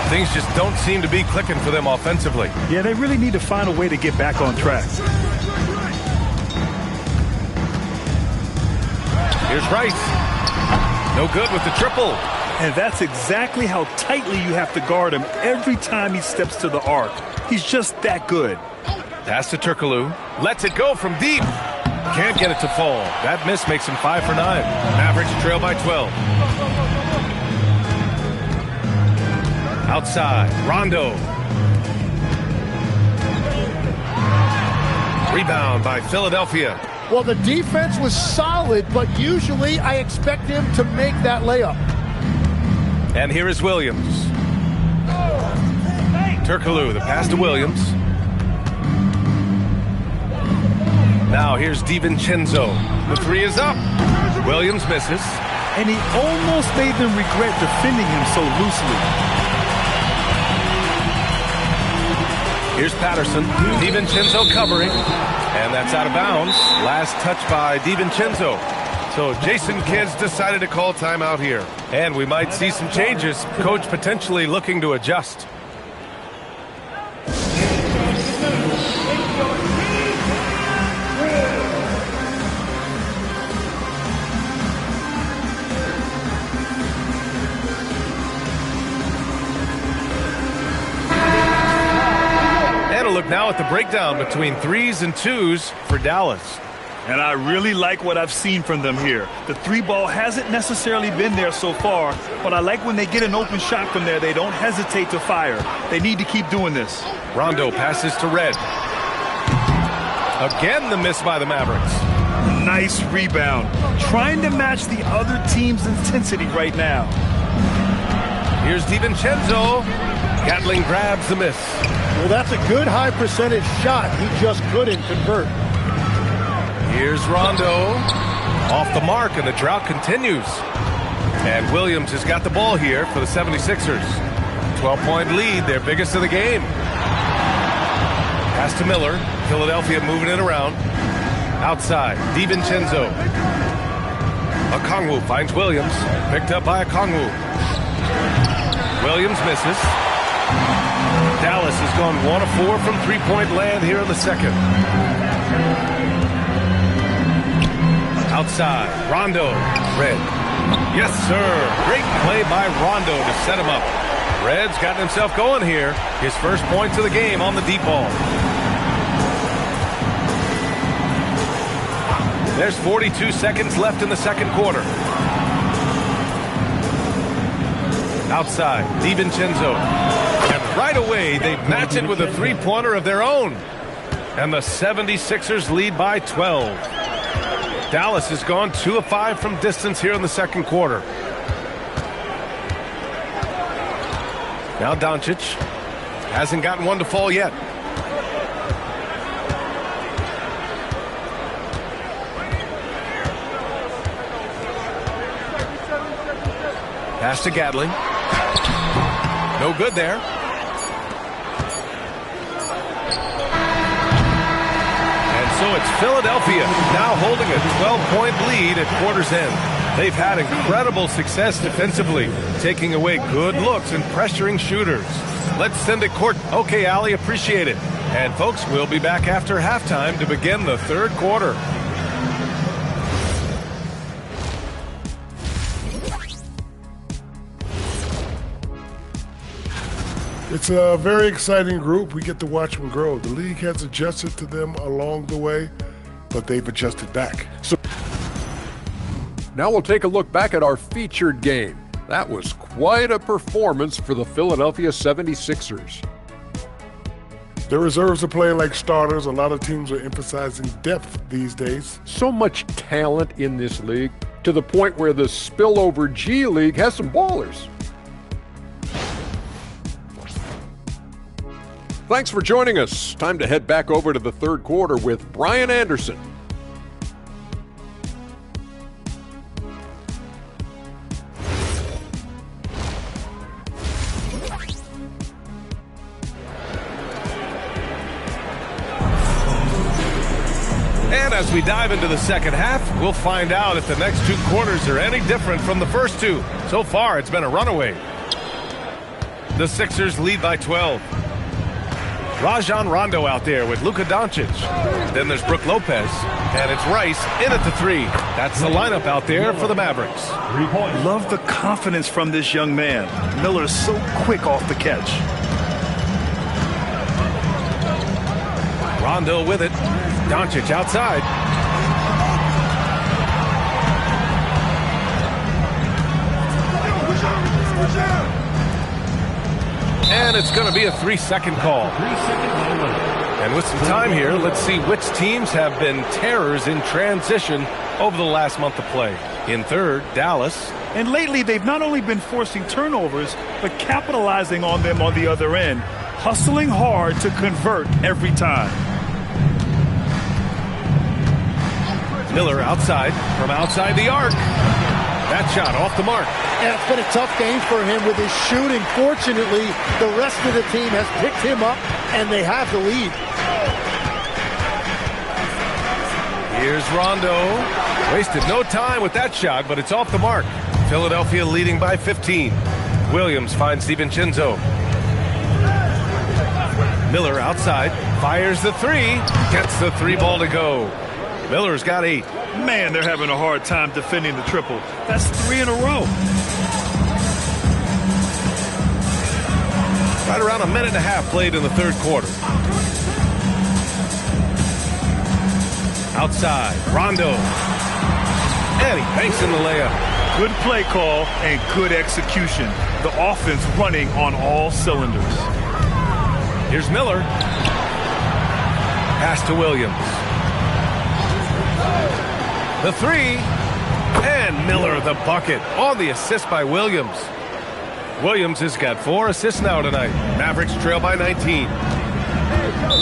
Things just don't seem to be clicking for them offensively. Yeah, they really need to find a way to get back on track. Here's Rice. No good with the triple. And that's exactly how tightly you have to guard him every time he steps to the arc. He's just that good. Pass to Turkoglu. Lets it go from deep. Can't get it to fall. That miss makes him 5 for 9. Mavericks trail by 12. Outside, Rondo. Rebound by Philadelphia. Well, the defense was solid, but usually I expect him to make that layup. And here is Williams. Turkoglu, the pass to Williams. Now here's DiVincenzo. The three is up. Williams misses. And he almost made them regret defending him so loosely. Here's Patterson. DiVincenzo covering. And that's out of bounds. Last touch by DiVincenzo. So Jason Kidd's decided to call timeout here. And we might see some changes. Coach potentially looking to adjust. Look now at the breakdown between 3s and 2s for Dallas. And I really like what I've seen from them here. The 3-ball hasn't necessarily been there so far, but I like when they get an open shot from there, they don't hesitate to fire. They need to keep doing this. Rondo passes to Red. Again, the miss by the Mavericks. Nice rebound. Trying to match the other team's intensity right now. Here's DiVincenzo. Gatling grabs the miss. Well, that's a good high percentage shot. He just couldn't convert. Here's Rondo. Off the mark, and the drought continues. And Williams has got the ball here for the 76ers. 12-point lead, their biggest of the game. Pass to Miller. Philadelphia moving it around. Outside, DiVincenzo. Okongwu finds Williams. Picked up by Okongwu. Williams misses. Dallas has gone 1 of 4 from three-point land here in the second. Outside, Rondo. Red. Yes, sir. Great play by Rondo to set him up. Red's gotten himself going here. His first points of the game on the deep ball. There's 42 seconds left in the second quarter. Outside, DiVincenzo. And right away, they match it with a three-pointer of their own. And the 76ers lead by 12. Dallas has gone 2 of 5 from distance here in the second quarter. Now Doncic hasn't gotten one to fall yet. Pass to Gatling. No good there. And so it's Philadelphia now holding a 12-point lead at quarter's end. They've had incredible success defensively, taking away good looks and pressuring shooters. Let's send it court. Okay, Allie, appreciate it. And folks, we'll be back after halftime to begin the third quarter. It's a very exciting group. We get to watch them grow. The league has adjusted to them along the way, but they've adjusted back. So now we'll take a look back at our featured game. That was quite a performance for the Philadelphia 76ers. their reserves are playing like starters. A lot of teams are emphasizing depth these days. So much talent in this league, to the point where the spillover G League has some ballers. Thanks for joining us. Time to head back over to the third quarter with Brian Anderson. And as we dive into the second half, we'll find out if the next 2 quarters are any different from the first 2. So far, it's been a runaway. The Sixers lead by 12. Rajon Rondo out there with Luka Doncic. Then there's Brook Lopez, and it's Rice in at the 3. That's the lineup out there for the Mavericks. Love the confidence from this young man. Miller's so quick off the catch. Rondo with it. Doncic outside. And it's going to be a 3-second call. And with some time here, let's see which teams have been terrors in transition over the last month of play. In third, Dallas. And lately, they've not only been forcing turnovers, but capitalizing on them on the other end. Hustling hard to convert every time. Miller outside, from outside the arc. That shot off the mark. And it's been a tough game for him with his shooting. Fortunately, the rest of the team has picked him up, and they have the lead. Here's Rondo. Wasted no time with that shot, but it's off the mark. Philadelphia leading by 15. Williams finds DiVincenzo. Miller outside, fires the 3, gets the 3-ball to go. Miller's got 8. Man, they're having a hard time defending the triple. That's 3 in a row. Right around a minute and a half played in the third quarter. Outside, Rondo. And he banks in the layup. Good play call and good execution. The offense running on all cylinders. Here's Miller. Pass to Williams. The 3, and Miller the bucket on the assist by Williams. Williams has got 4 assists now tonight. Mavericks trail by 19.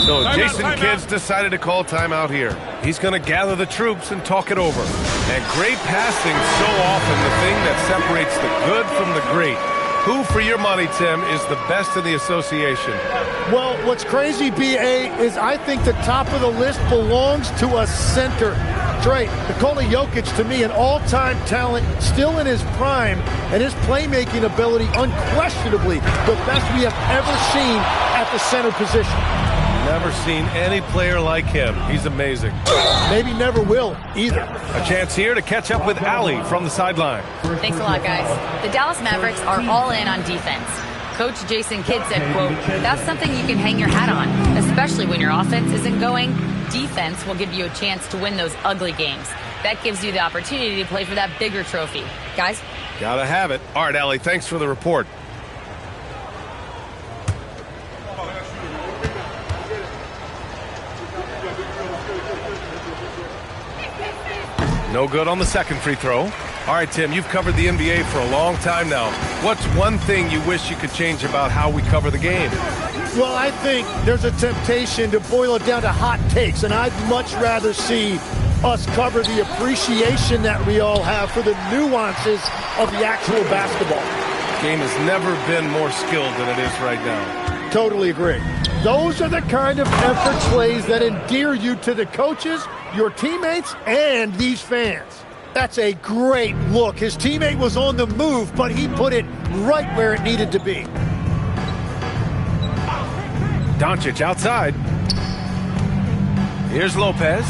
So Jason Kidd's decided to call timeout here. He's going to gather the troops and talk it over. And great passing so often the thing that separates the good from the great. Who, for your money, Tim, is the best in the association? Well, what's crazy, B.A., is I think the top of the list belongs to a center. Right, Nikola Jokic, to me, an all-time talent, still in his prime, and his playmaking ability, unquestionably, the best we have ever seen at the center position. Never seen any player like him. He's amazing. Maybe never will, either. A chance here to catch up with Allie from the sideline. Thanks a lot, guys. The Dallas Mavericks are all in on defense. Coach Jason Kidd said, quote, "That's something you can hang your hat on, especially when your offense isn't going. Defense will give you a chance to win those ugly games. That gives you the opportunity to play for that bigger trophy." Guys? Gotta have it. All right, Allie, thanks for the report. No good on the second free throw. All right, Tim, you've covered the NBA for a long time now. What's one thing you wish you could change about how we cover the game? Well, I think there's a temptation to boil it down to hot takes, and I'd much rather see us cover the appreciation that we all have for the nuances of the actual basketball. The game has never been more skilled than it is right now. Totally agree. Those are the kind of effort plays that endear you to the coaches, your teammates, and these fans. That's a great look. His teammate was on the move, but he put it right where it needed to be. Doncic outside. Here's Lopez.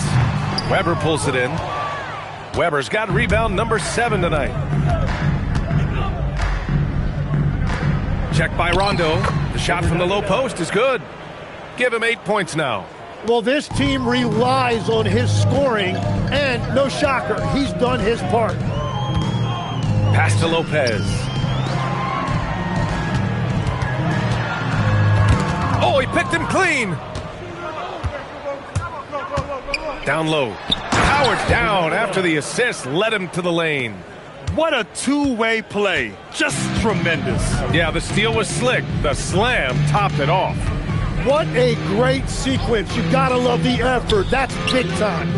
Weber pulls it in. Weber's got rebound number 7 tonight. Checked by Rondo. The shot from the low post is good. Give him 8 points now. Well, this team relies on his scoring, and no shocker, he's done his part. Pass to Lopez. Oh, he picked him clean. Down low. Howard down after the assist led him to the lane. What a two-way play. Just tremendous. Yeah, the steal was slick. The slam topped it off. What a great sequence. You gotta love the effort. That's big time.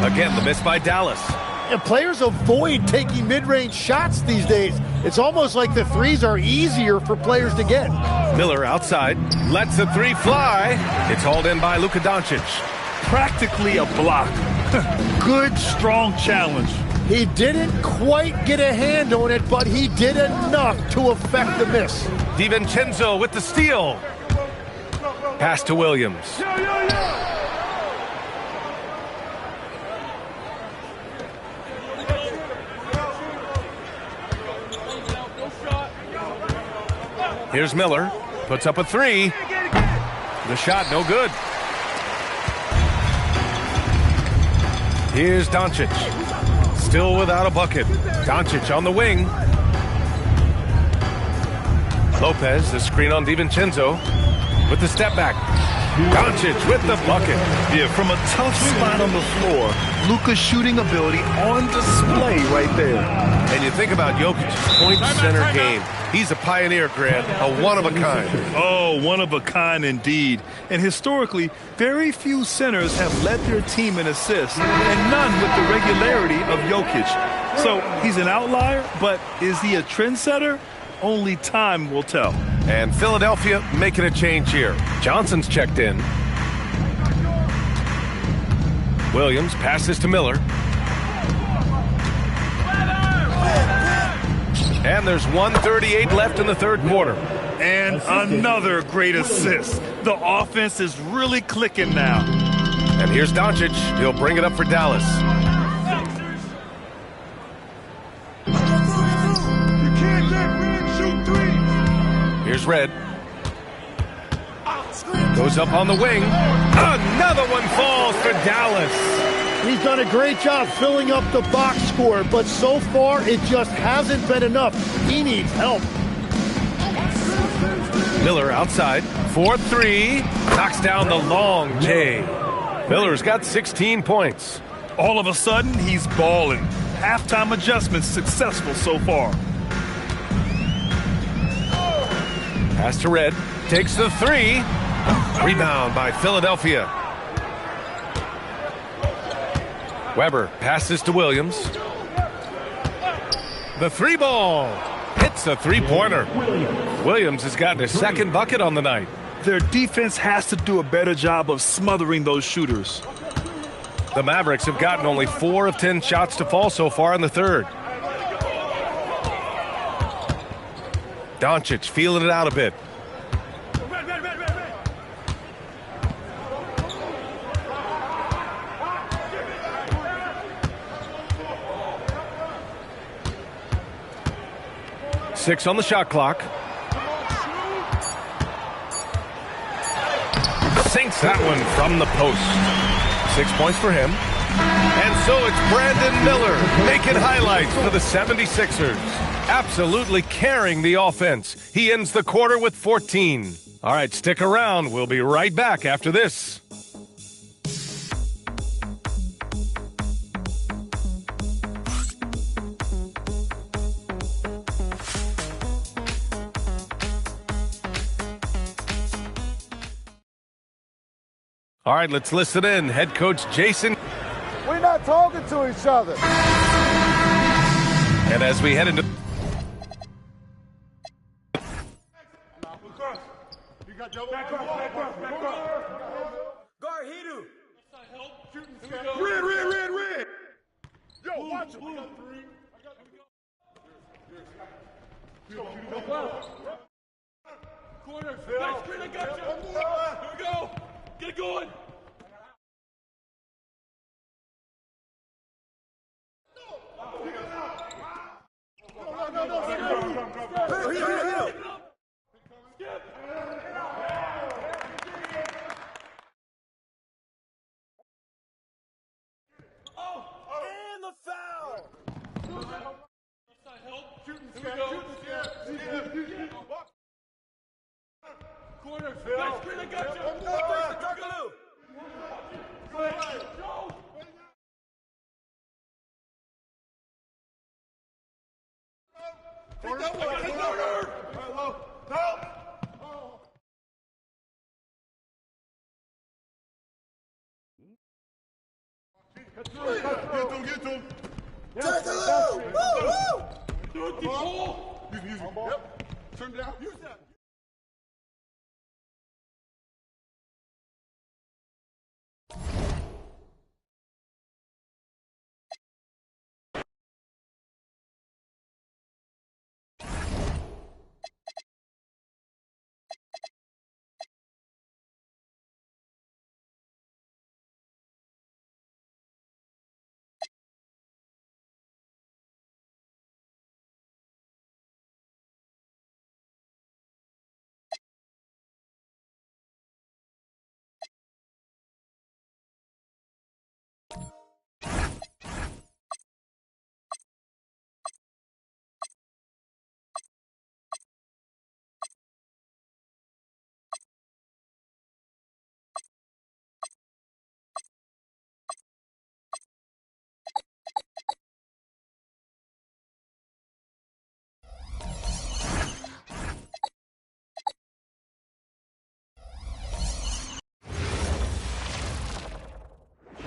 Again, the miss by Dallas. Players avoid taking mid-range shots these days. It's almost like the threes are easier for players to get. Miller outside, lets the three fly. It's hauled in by Luka Doncic. Practically a block. Good, strong challenge. He didn't quite get a hand on it, but he did enough to affect the miss. DiVincenzo with the steal. Pass to Williams. Here's Miller. Puts up a three. The shot no good. Here's Doncic. Still without a bucket. Doncic on the wing. Lopez, the screen on DiVincenzo with the step back. Doncic with the bucket. Yeah, from a tough spot on the floor, Luka's shooting ability on display right there. And you think about Jokic's point center game. He's a pioneer, Grant, a one-of-a-kind. Oh, one-of-a-kind indeed. And historically, very few centers have led their team in assists, and none with the regularity of Jokic. So he's an outlier, but is he a trendsetter? Only time will tell. And Philadelphia making a change here. Johnson's checked in. Williams passes to Miller. And there's 1:38 left in the third quarter. And another great assist. The offense is really clicking now. And here's Doncic. He'll bring it up for Dallas. Here's Red. Goes up on the wing. Another one falls for Dallas. He's done a great job filling up the box score, but so far it just hasn't been enough. He needs help. Miller outside. 4-3. Knocks down the long J. Miller's got 16 points. All of a sudden, he's balling. Halftime adjustments successful so far. Pass to Red. Takes the three. Rebound by Philadelphia. Weber passes to Williams. The three ball. Hits a three-pointer. Williams has gotten his second bucket on the night. Their defense has to do a better job of smothering those shooters. The Mavericks have gotten only 4 of 10 shots to fall so far in the third. Doncic feeling it out a bit. Six on the shot clock. Sinks that one from the post. 6 points for him. And so it's Brandon Miller making highlights for the 76ers. Absolutely carrying the offense. He ends the quarter with 14. All right, stick around. We'll be right back after this. All right, let's listen in. Head coach Jason. We're not talking to each other. And as we head into... Guard Hidu. Red. Yo, watch him. Corner. Next screen, I got you. Here we go. Get it going. And the foul. Corner. Next screen, I got you. Get to him. Turn down. Use that.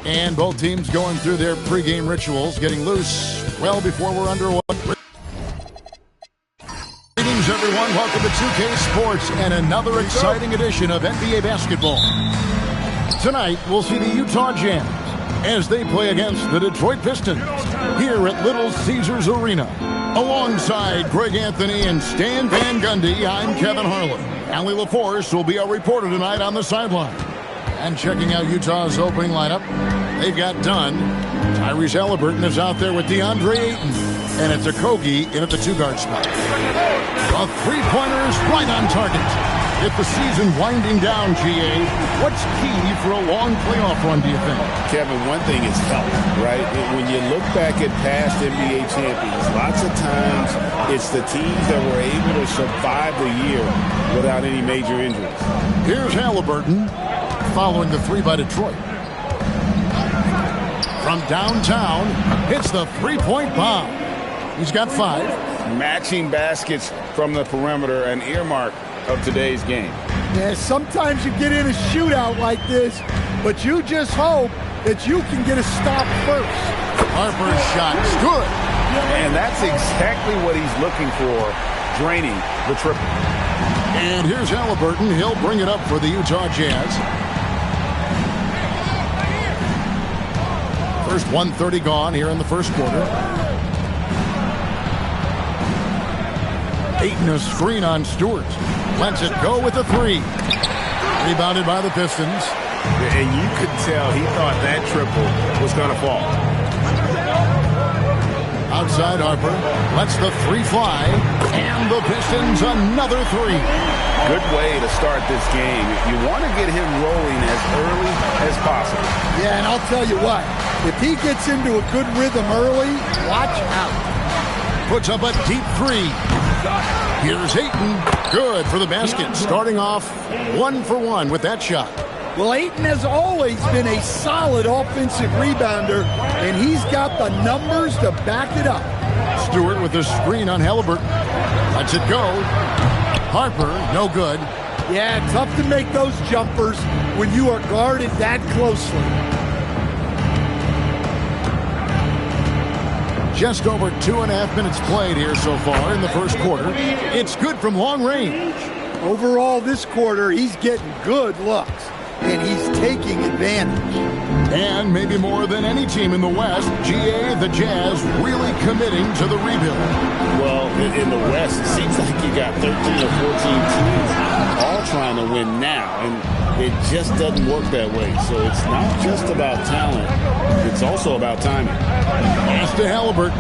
And both teams going through their pregame rituals, getting loose well before we're underway. Greetings, everyone. Welcome to 2K Sports and another exciting edition of NBA basketball. Tonight, we'll see the Utah Jazz as they play against the Detroit Pistons here at Little Caesars Arena. Alongside Greg Anthony and Stan Van Gundy, I'm Kevin Harlan. Allie LaForce will be our reporter tonight on the sideline. And checking out Utah's opening lineup, they've got Dunn. Tyrese Halliburton is out there with DeAndre Ayton. And it's Okogie in at the two-guard spot. The three-pointers right on target. With the season winding down, GA, what's key for a long playoff run, do you think? Kevin, one thing is health, right? When you look back at past NBA champions, lots of times it's the teams that were able to survive the year without any major injuries. Here's Halliburton following the three by Detroit. From downtown, hits the three-point bomb. He's got 5. Matching baskets from the perimeter, an earmark of today's game. Yeah, sometimes you get in a shootout like this, but you just hope that you can get a stop first. Harper's shot is good. And that's exactly what he's looking for, draining the triple. And here's Halliburton. He'll bring it up for the Utah Jazz. First 1:30 gone here in the first quarter. Ayton a screen on Stewart. Lets it go with the 3. Rebounded by the Pistons. And you could tell he thought that triple was going to fall. Outside Harper. Lets the 3 fly. And the Pistons another 3. Good way to start this game. You want to get him rolling as early as possible. Yeah, and I'll tell you what. If he gets into a good rhythm early, watch out. Puts up a deep 3. Here's Ayton. Good for the basket. Starting off 1 for 1 with that shot. Well, Ayton has always been a solid offensive rebounder, and he's got the numbers to back it up. Stewart with the screen on Halliburton. Lets it go. Harper, no good. Yeah, tough to make those jumpers when you are guarded that closely. Just over 2.5 minutes played here so far in the first quarter. It's good from long range. Overall, this quarter, he's getting good looks, and he's taking advantage. And maybe more than any team in the West, GA, the Jazz, really committing to the rebuild. Well, in the West, it seems like you got 13 or 14 teams all trying to win now, and it just doesn't work that way. So it's not just about talent, it's also about timing. Pass to Halliburton.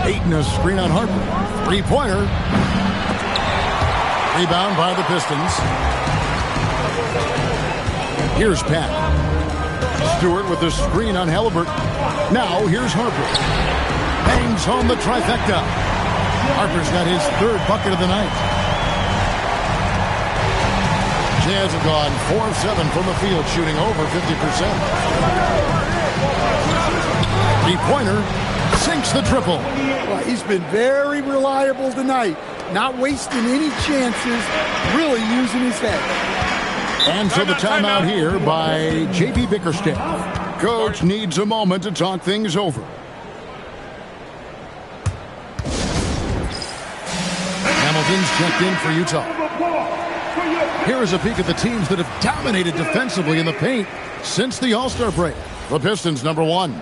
Ayton a screen on Harper. 3-pointer. Rebound by the Pistons. Here's Pat. Stewart with the screen on Halliburton. Now here's Harper. Bangs home the trifecta. Harper's got his 3rd bucket of the night. Jazz have gone 4 of 7 from the field, shooting over 50%. 3-pointer. Sinks the triple. Well, he's been very reliable tonight. Not wasting any chances, really using his head. And so the timeout here by J.P. Bickerstaff. Coach needs a moment to talk things over. Hamilton's checked in for Utah. Here is a peek at the teams that have dominated defensively in the paint since the All-Star break. The Pistons, number 1.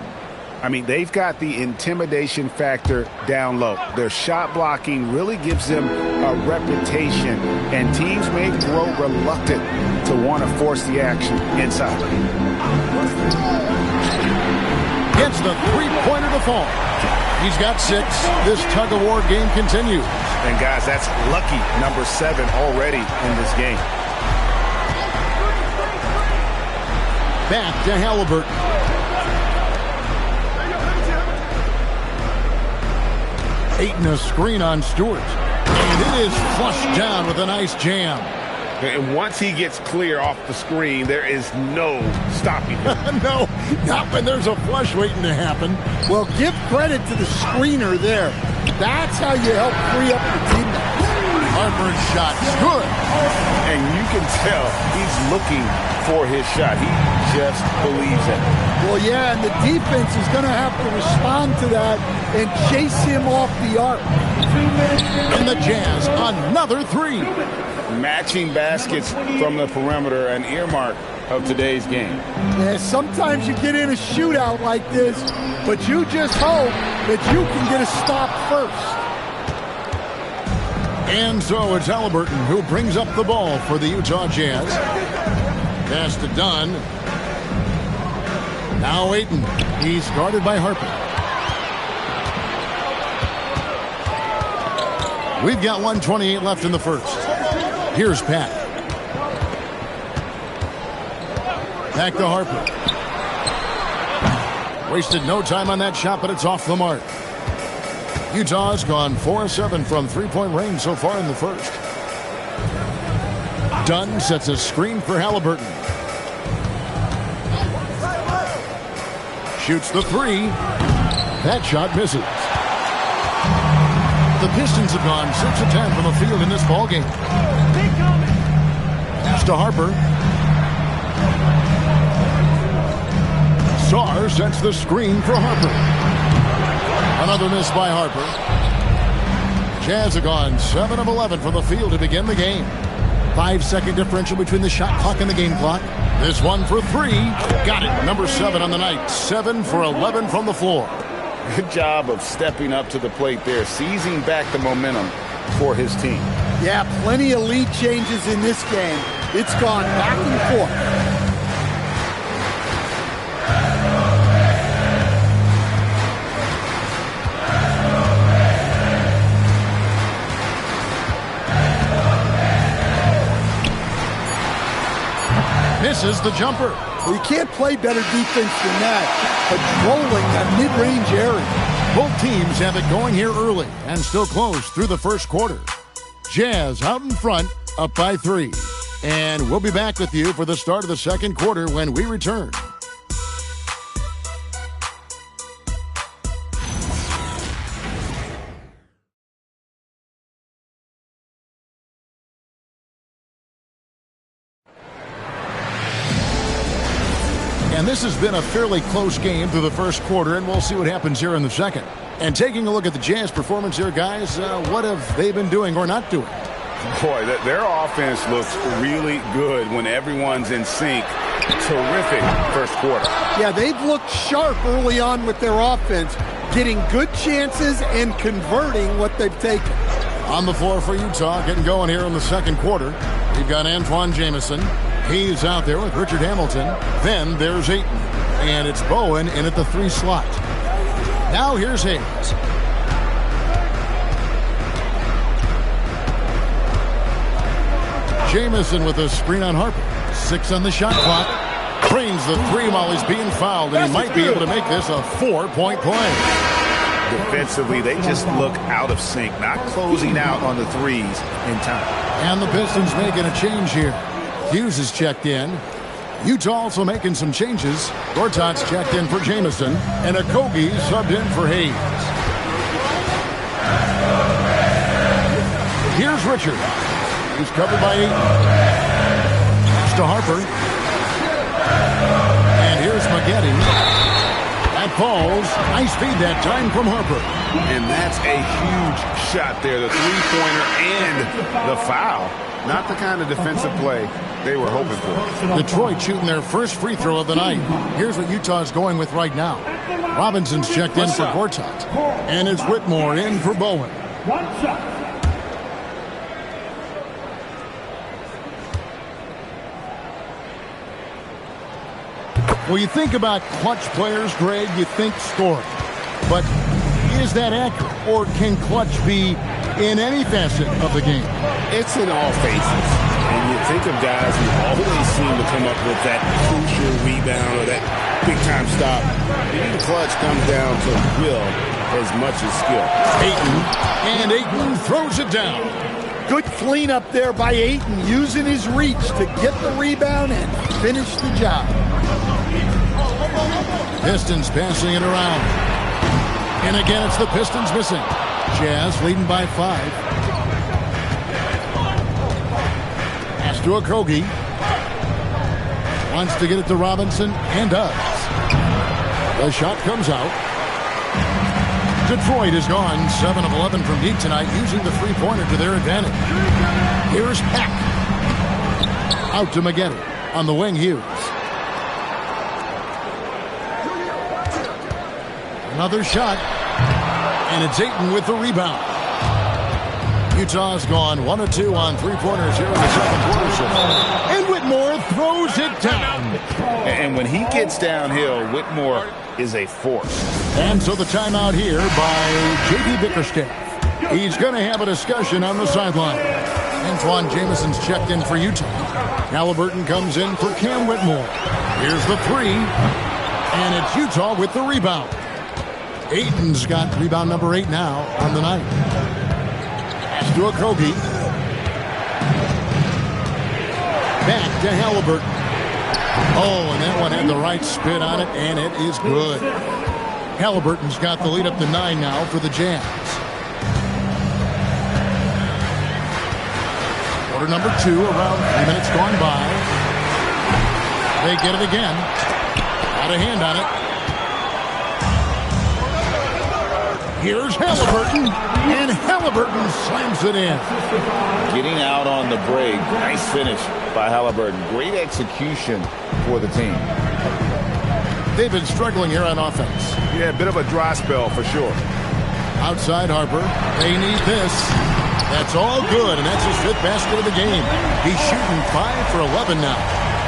I mean, they've got the intimidation factor down low. Their shot blocking really gives them a reputation, and teams may grow reluctant to want to force the action inside. Gets the three-pointer to fall. He's got 6. This tug-of-war game continues. And, guys, that's lucky number 7 already in this game. Back to Halliburton. Ayton a screen on Stewart. And it is flushed down with a nice jam. And once he gets clear off the screen, there is no stopping him. No, not when there's a flush waiting to happen. Well, give credit to the screener there. That's how you help free up the teammate. Harper's shot is good. And you can tell he's looking for his shot. He just believes it. Well, yeah, and the defense is going to have to respond to that and chase him off the arc. And the Jazz, another 3. Matching baskets from the perimeter, an earmark of today's game. Yeah, sometimes you get in a shootout like this, but you just hope that you can get a stop first. And so it's Halliburton who brings up the ball for the Utah Jazz. Pass to Dunn. Now Ayton. He's guarded by Harper. We've got 1:28 left in the first. Here's Pat. Back to Harper. Wasted no time on that shot, but it's off the mark. Utah's gone 4-7 from three-point range so far in the first. Dunn sets a screen for Halliburton. Shoots the 3. That shot misses. The Pistons have gone 6 of 10 from the field in this ballgame. Pass to Harper. Sarr sets the screen for Harper. Another miss by Harper. Jazz have gone 7 of 11 from the field to begin the game. 5-second differential between the shot clock and the game clock. This one for 3. Got it. Number 7 on the night. 7 for 11 from the floor. Good job of stepping up to the plate there, seizing back the momentum for his team. Yeah, plenty of lead changes in this game. It's gone back and forth. Misses the jumper. Well, you can't play better defense than that, patrolling that mid-range area. Both teams have it going here early and still close through the first quarter. Jazz out in front, up by 3. And we'll be back with you for the start of the second quarter when we return. And this has been a fairly close game through the first quarter, and we'll see what happens here in the second. And taking a look at the Jazz performance here, guys, what have they been doing or not doing? Boy, their offense looks really good when everyone's in sync. Terrific first quarter. Yeah, they've looked sharp early on with their offense, getting good chances and converting what they've taken. On the floor for Utah, getting going here in the second quarter. We've got Antoine Jamison. He's out there with Richard Hamilton. Then there's Ayton. And it's Bowen in at the 3 slot. Now here's Hayes. Jamison with a screen on Harper. 6 on the shot clock. Trains the 3 while he's being fouled, and he might be able to make this a 4-point play. Defensively, they just look out of sync, not closing out on the threes in time. And the Pistons making a change here. Hughes is checked in. Utah also making some changes. Gortat's checked in for Jamison, and Okogie subbed in for Hayes. Here's Richard. He's covered by 8. Pass to Harper. And here's Maggette. That falls. Nice feed that time from Harper. And that's a huge shot there. The three-pointer and the foul. Not the kind of defensive play they were hoping for. Detroit shooting their first free throw of the night. Here's what Utah's going with right now. Robinson's checked in for Gortat. And it's Whitmore in for Bowen. One shot. Well, you think about clutch players, Greg, you think scoring. But is that accurate? Or can clutch be in any facet of the game? It's in all phases. And you think of guys who always seem to come up with that crucial rebound or that big-time stop. Being clutch comes down to will as much as skill. Ayton throws it down. Good cleanup there by Ayton, using his reach to get the rebound and finish the job. Pistons passing it around. And again, it's the Pistons missing. Jazz leading by 5. Pass to Okogie. Wants to get it to Robinson and does. The shot comes out. Detroit is gone 7 of 11 from deep tonight, using the three-pointer to their advantage. Here's Peck. Out to Maggette. On the wing, Hughes. Another shot, and it's Ayton with the rebound. Utah's gone 1 of 2 on three-pointers here in the second quarter. And Whitmore throws it down. And when he gets downhill, Whitmore is a force. And so the timeout here by J.D. Bickerstaff. He's going to have a discussion on the sideline. Antoine Jameson's checked in for Utah. Halliburton comes in for Cam Whitmore. Here's the 3, and it's Utah with the rebound. Ayton's got rebound number 8 now on the night. Pass to Okogie. Back to Halliburton. Oh, and that one had the right spin on it, and it is good. Halliburton's got the lead up to 9 now for the Jazz. Quarter number 2, around 3 minutes gone by. They get it again. Got a hand on it. Here's Halliburton, and Halliburton slams it in. Getting out on the break. Nice finish by Halliburton. Great execution for the team. They've been struggling here on offense. Yeah, a bit of a dry spell for sure. Outside Harper. They need this. That's all good, and that's his 5th basket of the game. He's shooting 5 for 11 now.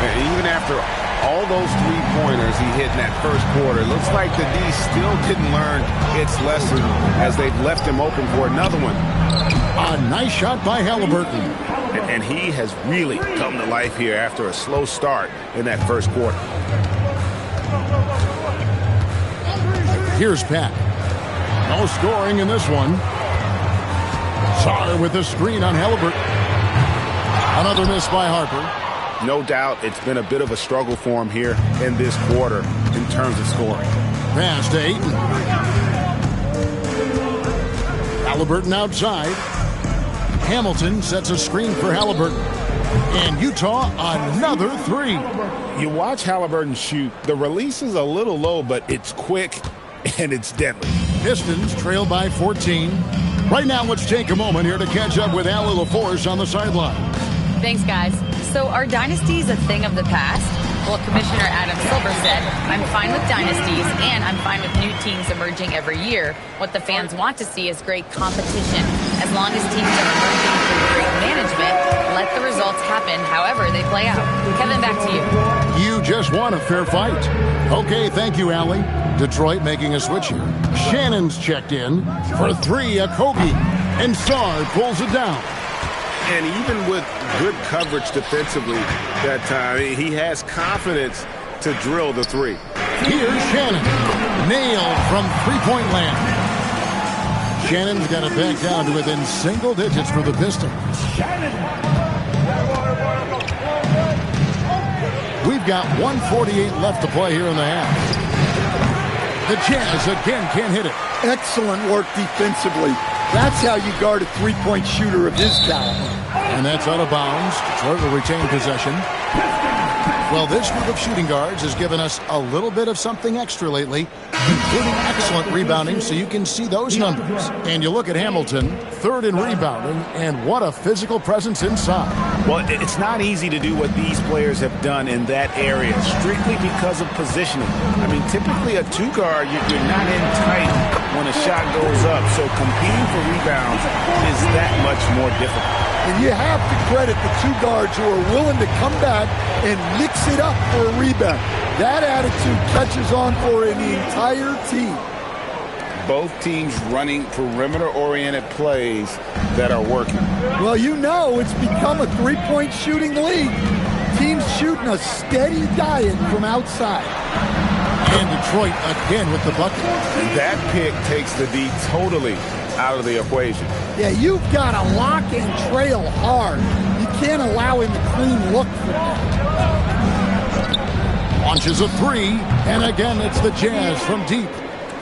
And even after all those three-pointers he hit in that first quarter, looks like the D still didn't learn its lesson as they've left him open for another one. A nice shot by Halliburton. And he has really come to life here after a slow start in that first quarter. Here's Pat. No scoring in this one. Sarr with the screen on Halliburton. Another miss by Harper. No doubt it's been a bit of a struggle for him here in this quarter in terms of scoring. Pass to Ayton. Halliburton outside. Hamilton sets a screen for Halliburton. And Utah, another 3. You watch Halliburton shoot. The release is a little low, but it's quick and it's deadly. Pistons trail by 14. Right now, let's take a moment here to catch up with Allie LaForce on the sideline. Thanks, guys. So are dynasties a thing of the past? Well, Commissioner Adam Silver said, I'm fine with dynasties and I'm fine with new teams emerging every year. What the fans want to see is great competition. As long as teams are emerging through great management, let the results happen however they play out. Kevin, back to you. You just won a fair fight. Okay, thank you, Allie. Detroit making a switch here. Shannon's checked in for 3, Okogie. And Sarr pulls it down. And even with good coverage defensively that time, he has confidence to drill the 3. Here's Shannon. Nailed from three-point land. Shannon's got it back down to within single digits for the Pistons. We've got 1:48 left to play here in the half. The Jazz again can't hit it. Excellent work defensively. That's how you guard a three-point shooter of his caliber. And that's out of bounds. Detroit will retain possession. Well, this group of shooting guards has given us a little bit of something extra lately, including excellent rebounding, so you can see those numbers. And you look at Hamilton, third in rebounding, and what a physical presence inside. Well, it's not easy to do what these players have done in that area, strictly because of positioning. I mean, typically a two-guard, you're not in tight when a shot goes up, so competing for rebounds is that much more difficult. And you have to credit the two guards who are willing to come back and mix it up for a rebound. That attitude catches on for the entire team. Both teams running perimeter-oriented plays that are working. Well, you know it's become a three-point shooting league. Teams shooting a steady diet from outside. And Detroit again with the bucket. And that pick takes the D totally out of the equation. Yeah, you've got to lock and trail hard. You can't allow him a clean look for that. Launches a three, and again it's the Jazz from deep.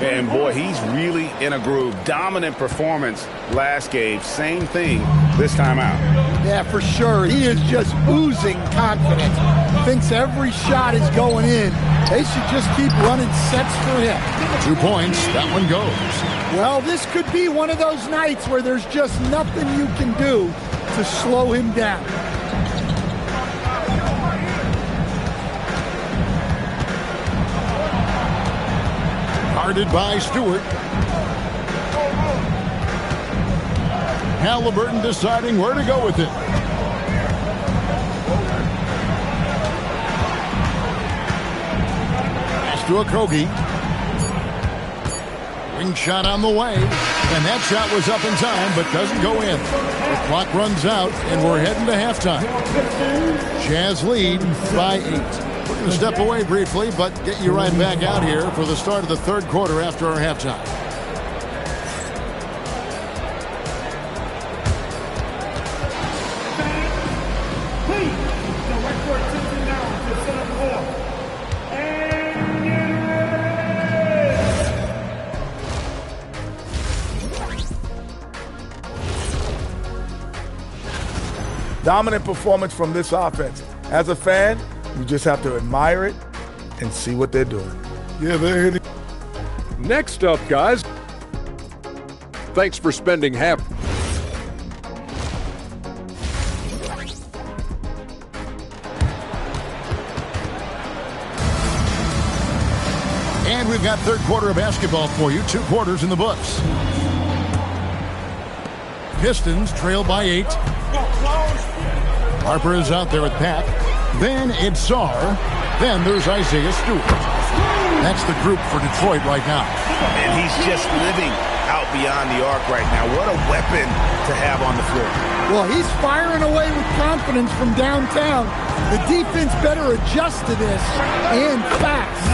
And boy, he's really in a groove. Dominant performance last game. Same thing this time out. Yeah, for sure. He is just oozing confidence. Thinks every shot is going in. They should just keep running sets for him. 2 points. That one goes. Well, this could be one of those nights where there's just nothing you can do to slow him down. Guarded by Stewart. Halliburton deciding where to go with it. Pass to Okogie. Wing shot on the way. And that shot was up in time, but doesn't go in. The clock runs out, and we're heading to halftime. Jazz lead by 8. We're going to step away briefly, but get you right back out here for the start of the third quarter after our halftime. Dominant performance from this offense. As a fan, you just have to admire it and see what they're doing. Yeah, they're hitting. Next up, guys. Thanks for spending half. And we've got third quarter of basketball for you. 2 quarters in the books. Pistons trail by 8. Harper is out there with Pat. Then it's Sarr. Then there's Isaiah Stewart. That's the group for Detroit right now. And he's just living out beyond the arc right now. What a weapon to have on the floor. Well, he's firing away with confidence from downtown. The defense better adjust to this, and fast.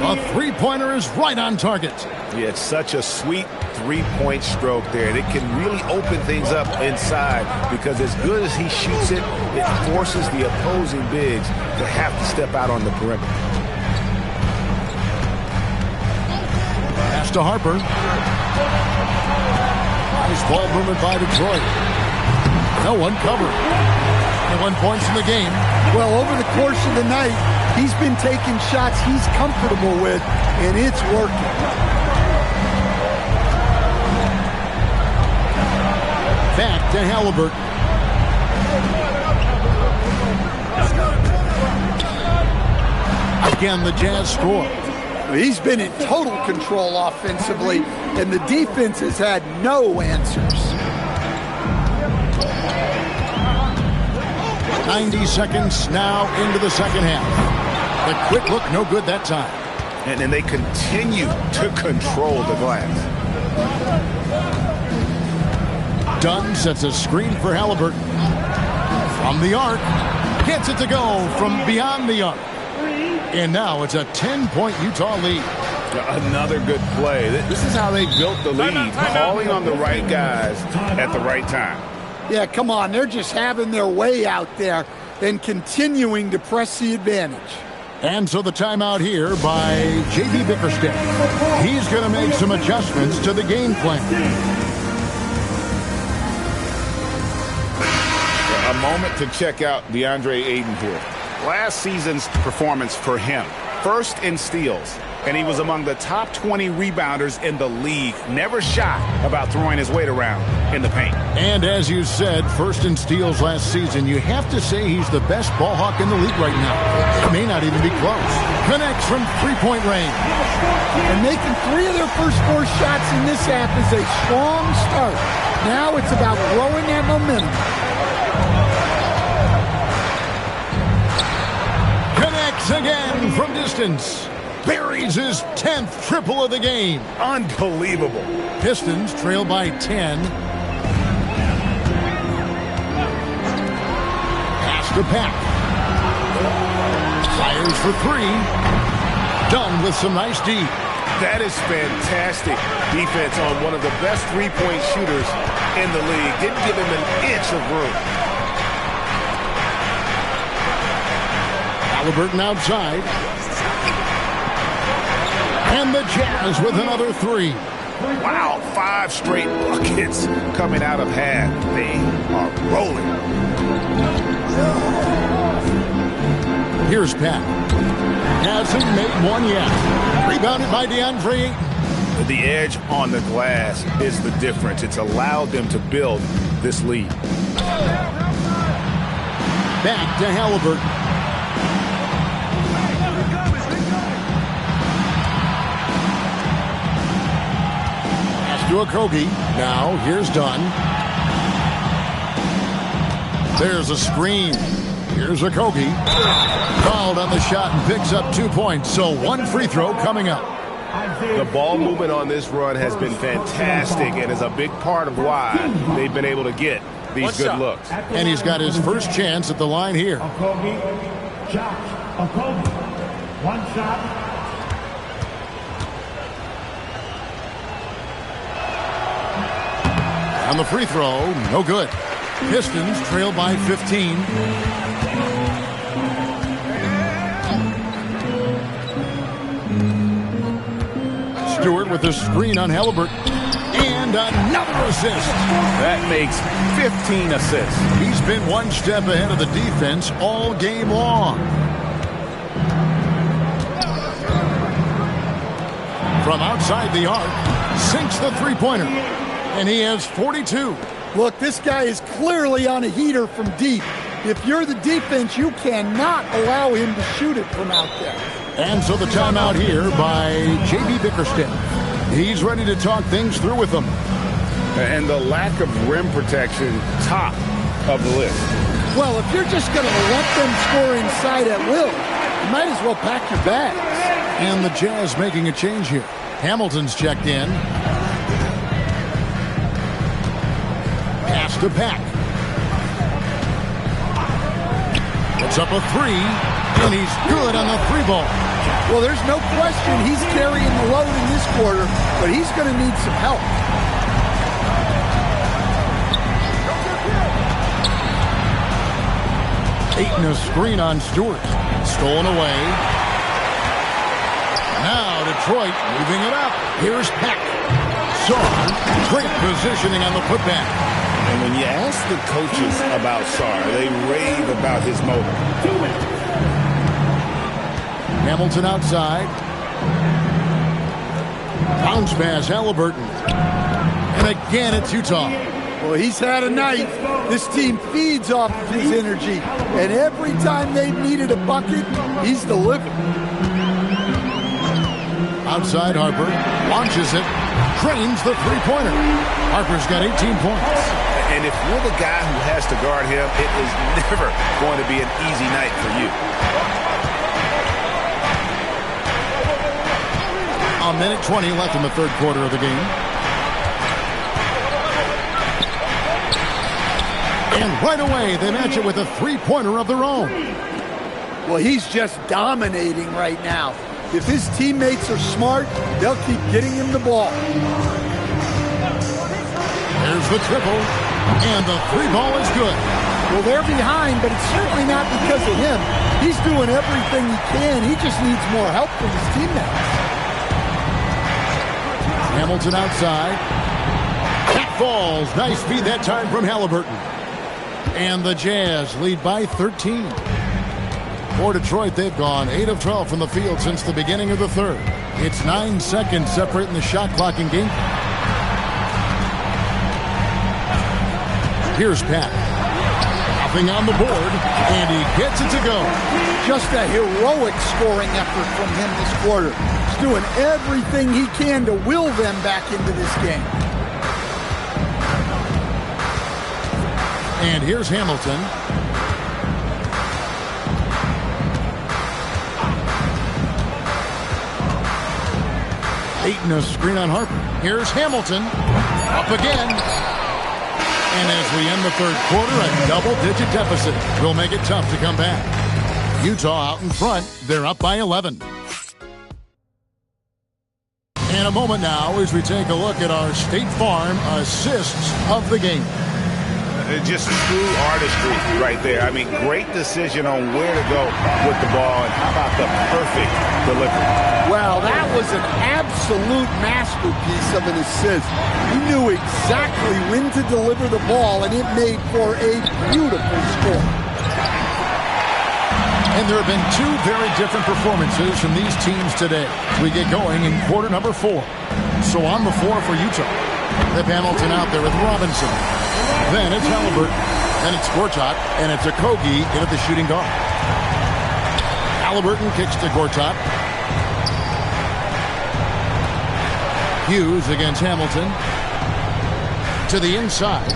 A three-pointer is right on target. Yeah, it's such a sweet three-point stroke there. It can really open things up inside because as good as he shoots it, it forces the opposing bigs to have to step out on the perimeter. Pass to Harper. Nice ball movement by Detroit. No one covered. 21 points in the game. Well, over the course of the night, he's been taking shots he's comfortable with, and it's working. Back to Halliburton. Again, the Jazz score. He's been in total control offensively, and the defense has had no answers. 90 seconds now into the second half. The quick look, no good that time. And then they continue to control the glass. Dunn sets a screen for Halliburton. From the arc. Gets it to go from beyond the arc. And now it's a 10-point Utah lead. Another good play. This is how they built the lead. Calling on the right guys at the right time. Yeah, come on. They're just having their way out there and continuing to press the advantage. And so the timeout here by J.B. Bickerstaff. He's going to make some adjustments to the game plan. A moment to check out DeAndre Ayton here. Last season's performance for him, first in steals, and he was among the top 20 rebounders in the league. Never shy about throwing his weight around in the paint. And as you said, first in steals last season. You have to say he's the best ball hawk in the league right now. It may not even be close. Connects from three-point range. And making 3 of their first 4 shots in this half is a strong start. Now it's about growing that momentum. Connects again from distance. Buries his 10th triple of the game. Unbelievable. Pistons trail by 10. Pass to Pack. Fires for 3. Done with some nice D. That is fantastic defense on one of the best three-point shooters in the league. Didn't give him an inch of room. Halliburton outside. And the Jazz with another 3. Wow, 5 straight buckets coming out of half. They are rolling. Here's Pat. Hasn't made one yet. Rebounded by DeAndre Ayton. The edge on the glass is the difference. It's allowed them to build this lead. Back to Halliburton. To Okogie. Now, here's Dunn. There's a screen. Here's Okogie. Fouled on the shot and picks up 2 points. So 1 free throw coming up. The ball movement on this run has been fantastic and is a big part of why they've been able to get these good looks. And he's got his first chance at the line here. Okogie. 1 shot. On the free throw, no good. Pistons trail by 15. Stewart with a screen on Halliburton. And another assist. That makes 15 assists. He's been one step ahead of the defense all game long. From outside the arc, sinks the three-pointer. And he has 42. Look, this guy is clearly on a heater from deep. If you're the defense, you cannot allow him to shoot it from out there. And so the timeout here by J.B. Bickerstaff. He's ready to talk things through with them. And the lack of rim protection, top of the list. Well, if you're just going to let them score inside at will, you might as well pack your bags. And the Jazz making a change here. Hamilton's checked in. Pass to Pack. Puts up a 3, and he's good on the 3-ball. Well, there's no question he's carrying the load in this quarter, but he's going to need some help. Ayton a screen on Stewart. Stolen away. Now Detroit moving it up. Here's Peck. Sarr, great positioning on the putback. And when you ask the coaches about Sarr, they rave about his motor. Hamilton outside. Bounce pass, Halliburton. And again, it's Utah. Well, he's had a night. This team feeds off of his energy. And every time they've needed a bucket, he's delivered. Outside Harper. Launches it. Trains the three-pointer. Harper's got 18 points. And if you're the guy who has to guard him, it is never going to be an easy night for you. A minute 20 left in the third quarter of the game. And right away, they match it with a three-pointer of their own. Well, he's just dominating right now. If his teammates are smart, they'll keep getting him the ball. There's the triple, and the three-ball is good. Well, they're behind, but it's certainly not because of him. He's doing everything he can. He just needs more help from his teammates. Hamilton outside. That falls. Nice feed that time from Halliburton. And the Jazz lead by 13. For Detroit, they've gone 8 of 12 from the field since the beginning of the third. It's 9 seconds separating the shot clock and game. Here's Pat. Nothing on the board, and he gets it to go. Just a heroic scoring effort from him this quarter. He's doing everything he can to will them back into this game. And here's Hamilton. Aiton a screen on Harper. Here's Hamilton. Up again. And as we end the third quarter, a double-digit deficit will make it tough to come back. Utah out in front. They're up by 11. And a moment now as we take a look at our State Farm assists of the game. Just true artistry right there. I mean, great decision on where to go with the ball, and how about the perfect delivery? Well, that was an absolute masterpiece of an assist. He knew exactly when to deliver the ball, and it made for a beautiful score. And there have been 2 very different performances from these teams today. We get going in quarter number 4. So on the floor for Utah, they have Hamilton out there with Robinson. Then it's Halliburton. Then it's Gortat. And it's Okogie in at the shooting guard. Halliburton kicks to Gortat. Hughes against Hamilton. To the inside.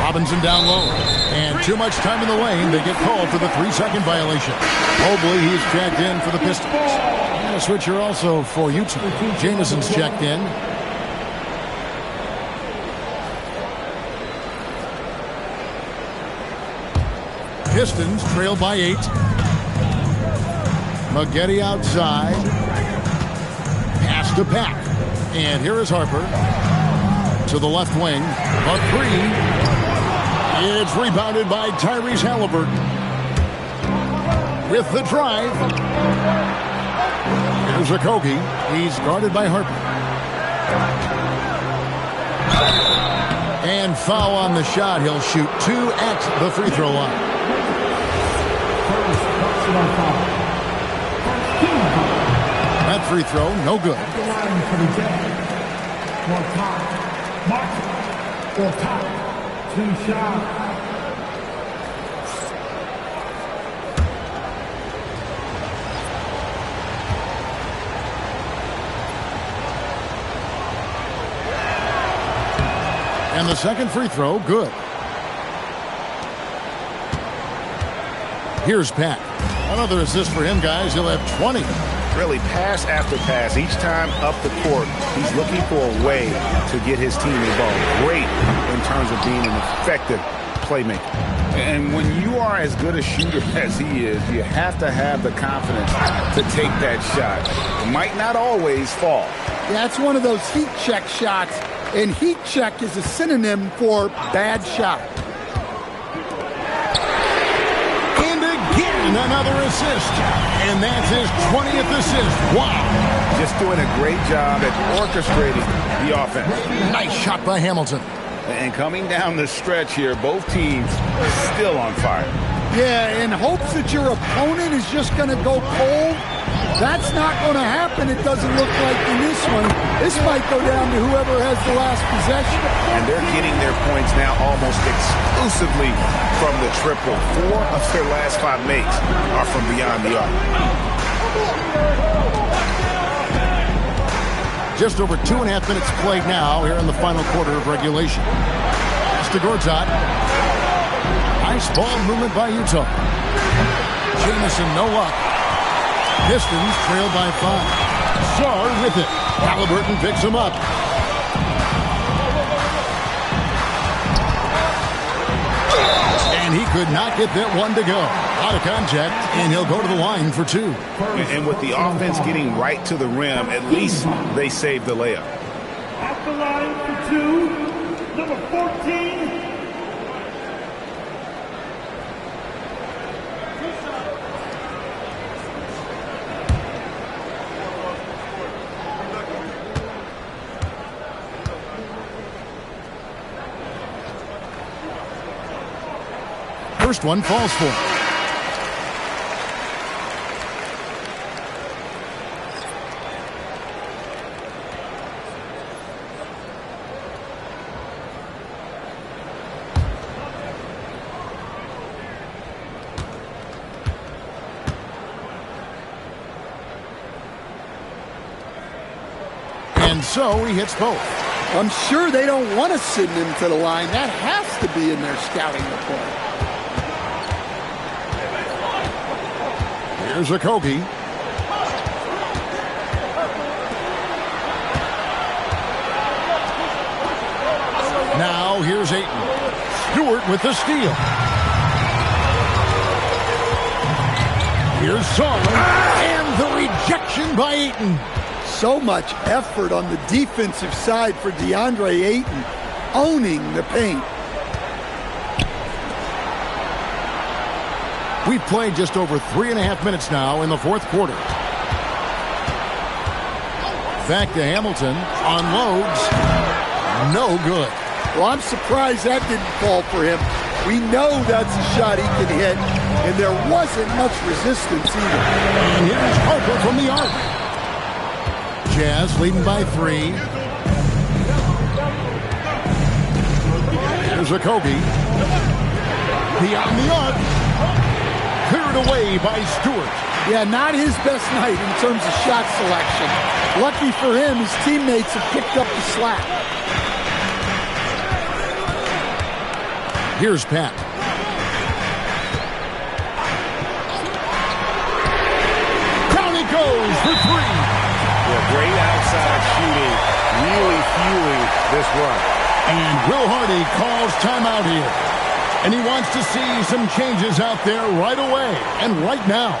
Robinson down low. And too much time in the lane. They get called for the 3-second violation. Mobley, he's checked in for the Pistons. And a switcher also for Utah. Jamison's checked in. Pistons trail by 8. Maggette outside. Pass to Pack. And here is Harper. To the left wing. A 3. It's rebounded by Tyrese Halliburton. With the drive. Here's Okogie. He's guarded by Harper. And foul on the shot. He'll shoot 2 at the free throw line. That free throw, no good. And the second free throw, good. Here's Pat. Another assist for him, guys. He'll have 20. Really, pass after pass. Each time up the court, he's looking for a way to get his team involved. Great in terms of being an effective playmaker. And when you are as good a shooter as he is, you have to have the confidence to take that shot. It might not always fall. Yeah, it's one of those heat check shots, and heat check is a synonym for bad shot. And another assist. And that's his 20th assist. Wow. Just doing a great job at orchestrating the offense. Nice shot by Hamilton. And coming down the stretch here, both teams are still on fire. Yeah, in hopes that your opponent is just going to go cold. That's not going to happen, it doesn't look like in this one. This might go down to whoever has the last possession. And they're getting their points now almost exclusively from the triple. 4 of their last 5 makes are from beyond the arc. Just over 2.5 minutes played now here in the final quarter of regulation. Pass to Gortat. Nice ball movement by Utah. Jamison, no luck. Pistons trail by 5. Sarr with it. Halliburton picks him up. And he could not get that one to go. Out of contact, and he'll go to the line for 2. And with the offense getting right to the rim, at least they saved the layup. At the line for 2, number 14. first one falls for him. And so he hits both. I'm sure they don't want to send him to the line. That has to be in their scouting report. Here's Okogie. Now here's Ayton. Stewart with the steal. Here's Solomon. And the rejection by Ayton. So much effort on the defensive side for DeAndre Ayton, owning the paint. We've played just over 3.5 minutes now in the fourth quarter. Back to Hamilton. Unloads. No good. Well, I'm surprised that didn't fall for him. We know that's a shot he can hit, and there wasn't much resistance either. And here's Harper from the arc. Jazz leading by 3. Here's Okogie. Beyond the arc. Cleared away by Stewart. Yeah, not his best night in terms of shot selection. Lucky for him, his teammates have picked up the slack. Here's Pat. Down he goes for 3. Great outside shooting, really fueling this run. And Will Hardy calls timeout here. And he wants to see some changes out there right away and right now.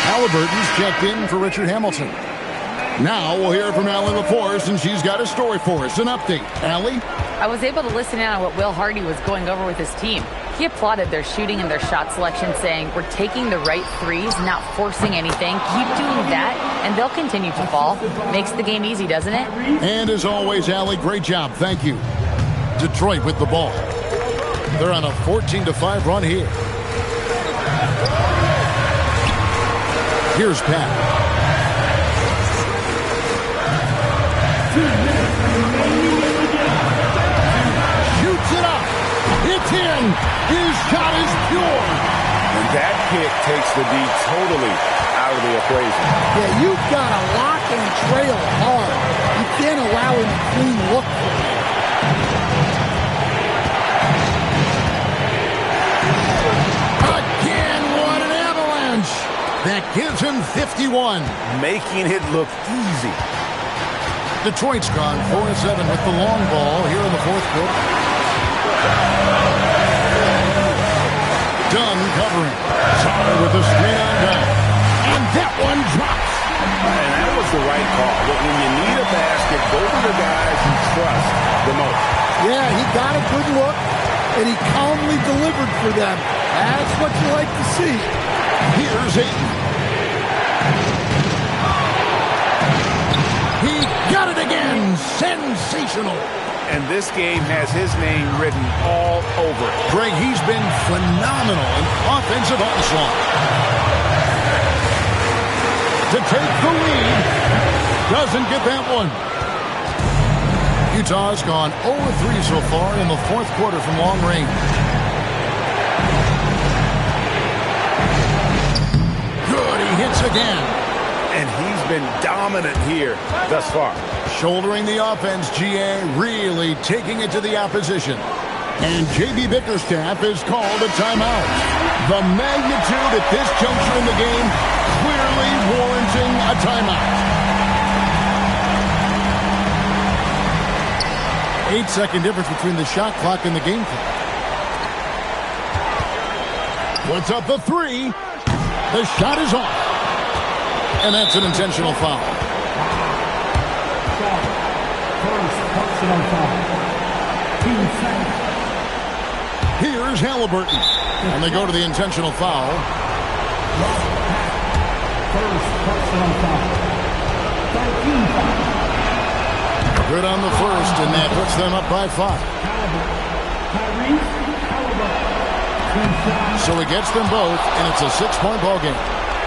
Halliburton's checked in for Richard Hamilton. Now we'll hear from Allie LaForce, and she's got a story for us. An update. Allie? I was able to listen in on what Will Hardy was going over with his team. He applauded their shooting and their shot selection, saying, we're taking the right threes, not forcing anything. Keep doing that, and they'll continue to fall. Makes the game easy, doesn't it? And as always, Allie, great job. Thank you. Detroit with the ball. They're on a 14-5 run here. Here's Pat. Shoots it up. It's in. His shot is pure. And that kick takes the D totally out of the equation. Yeah, you've got to lock and trail hard. You can't allow him a clean look. Again, what an avalanche. That gives him 51. Making it look easy. Detroit's gone 4-7 with the long ball here in the fourth quarter. Dunn covering. Solid with the screen on down. And that one drops. And that was the right call. But when you need a basket, go to the guys you trust the most. Yeah, he got a good look, and he calmly delivered for them. That's what you like to see. Here's Ayton. He got it again. Sensational. And this game has his name written all over it. Greg, he's been phenomenal in offensive onslaught. To take the lead. Doesn't get that one. Utah's gone 0-3 so far in the fourth quarter from long range. Good, he hits again. And he's been dominant here thus far. Shouldering the offense, GA really taking it to the opposition. And J.B. Bickerstaff has called a timeout. The magnitude at this juncture in the game clearly warranting a timeout. 8-second difference between the shot clock and the game clock. Puts up the 3. The shot is off. And that's an intentional foul. Here's Halliburton. And they go to the intentional foul. Good on the first, and that puts them up by 5. So he gets them both, and it's a 6-point ball game.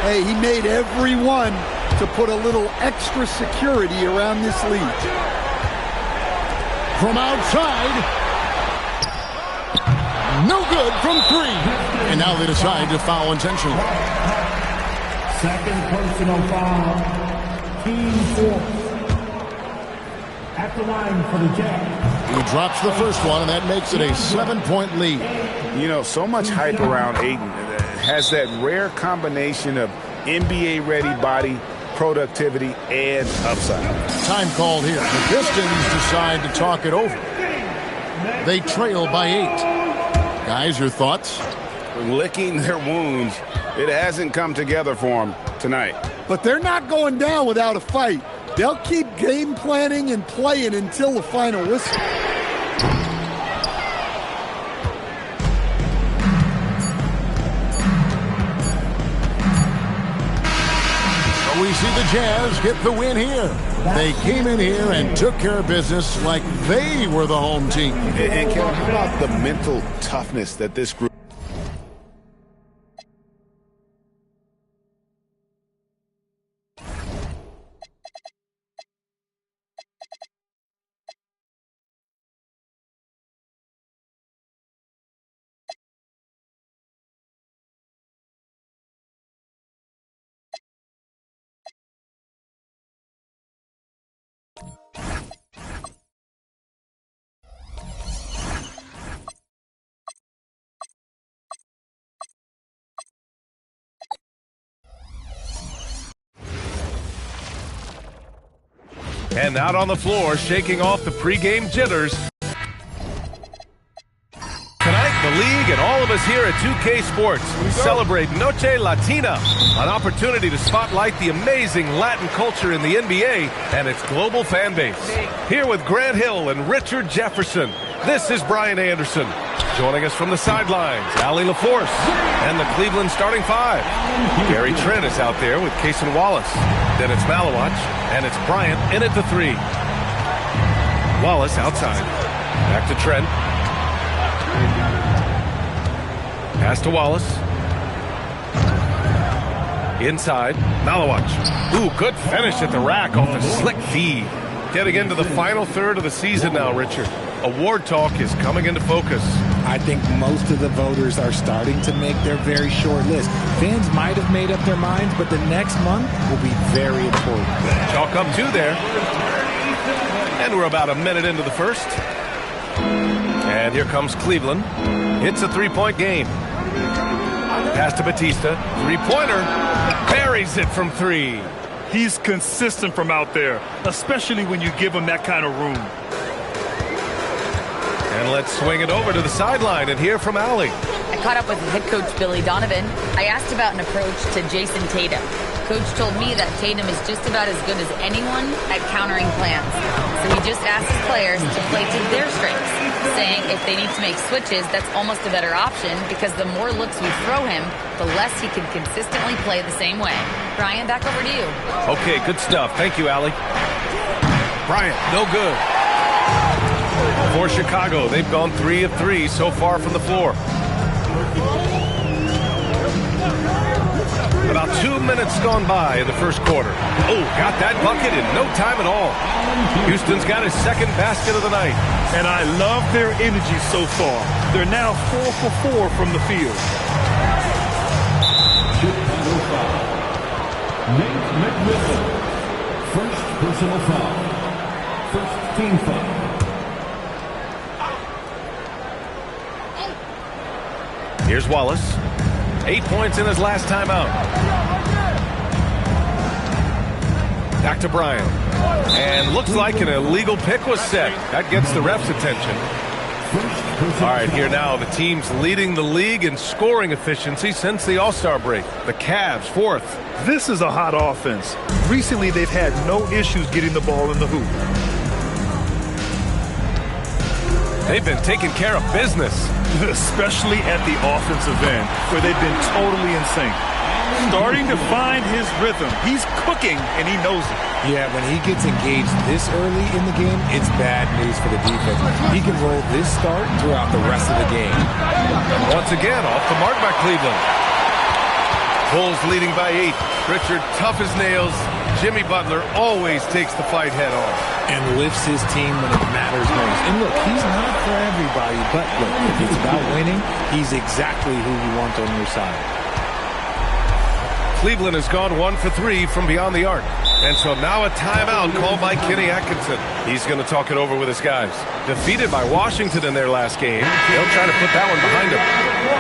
Hey, he made every one to put a little extra security around this lead. From outside, no good from 3. And now they decide to foul intentionally. Second personal foul. Team fourth. At the line for the Jazz. He drops the first one, and that makes it a 7-point lead. You know, so much hype around Ayton. Has that rare combination of NBA-ready body, productivity, and upside. Time called here. The Pistons decide to talk it over. They trail by 8. Guys, your thoughts? Licking their wounds. It hasn't come together for them tonight. But they're not going down without a fight. They'll keep game planning and playing until the final whistle. We see the Jazz get the win here. They came in here and took care of business like they were the home team. And Kevin, how about the mental toughness that this group... And out on the floor, shaking off the pregame jitters. Tonight, the league and all of us here at 2K Sports celebrate Noche Latina, an opportunity to spotlight the amazing Latin culture in the NBA and its global fan base. Here with Grant Hill and Richard Jefferson, this is Brian Anderson. Joining us from the sidelines, Allie LaForce and the Cleveland starting 5. Gary Trent is out there with Cason Wallace. Then it's Malawach, and it's Bryant in at the 3. Wallace outside. Back to Trent. Pass to Wallace. Inside. Malawach. Ooh, good finish at the rack off a slick feed. Getting into the final third of the season now, Richard. Award talk is coming into focus. I think most of the voters are starting to make their very short list. Fans might have made up their minds, but the next month will be very important. Chalk up 2 there. And we're about a minute into the first. And here comes Cleveland. It's a 3-point game. Pass to Batista. 3-pointer. Buries it from 3. He's consistent from out there, especially when you give him that kind of room. And let's swing it over to the sideline and hear from Allie. I caught up with head coach Billy Donovan. I asked about an approach to Jason Tatum. Coach told me that Tatum is just about as good as anyone at countering plans. So he just asked his players to play to their strengths, saying if they need to make switches, that's almost a better option because the more looks we throw him, the less he can consistently play the same way. Brian, back over to you. Okay, good stuff. Thank you, Allie. Bryant, no good. For Chicago, they've gone 3 of 3 so far from the floor. About 2 minutes gone by in the first quarter. Oh, got that bucket in no time at all. Houston's got his second basket of the night. And I love their energy so far. They're now 4 for 4 from the field. Nate McMillan. First personal foul. First team foul. Here's Wallace. 8 points in his last time out. Back to Bryant. And looks like an illegal pick was set. That gets the ref's attention. All right, here now, the team's leading the league in scoring efficiency since the All-Star break. The Cavs, 4th. This is a hot offense. Recently, they've had no issues getting the ball in the hoop. They've been taking care of business. Especially at the offensive end, where they've been totally in sync. starting to find his rhythm. He's cooking, and he knows it. Yeah, when he gets engaged this early in the game, it's bad news for the defense. He can roll this start throughout the rest of the game. Once again, off the mark by Cleveland. Bulls leading by 8. Richard, tough as nails. Jimmy Butler always takes the fight head on. And lifts his team when it matters most. And look, he's not for everybody, but look, if it's about winning, he's exactly who you want on your side. Cleveland has gone 1 for 3 from beyond the arc. And so now a timeout called by Kenny Atkinson. He's going to talk it over with his guys. Defeated by Washington in their last game, they'll try to put that one behind them.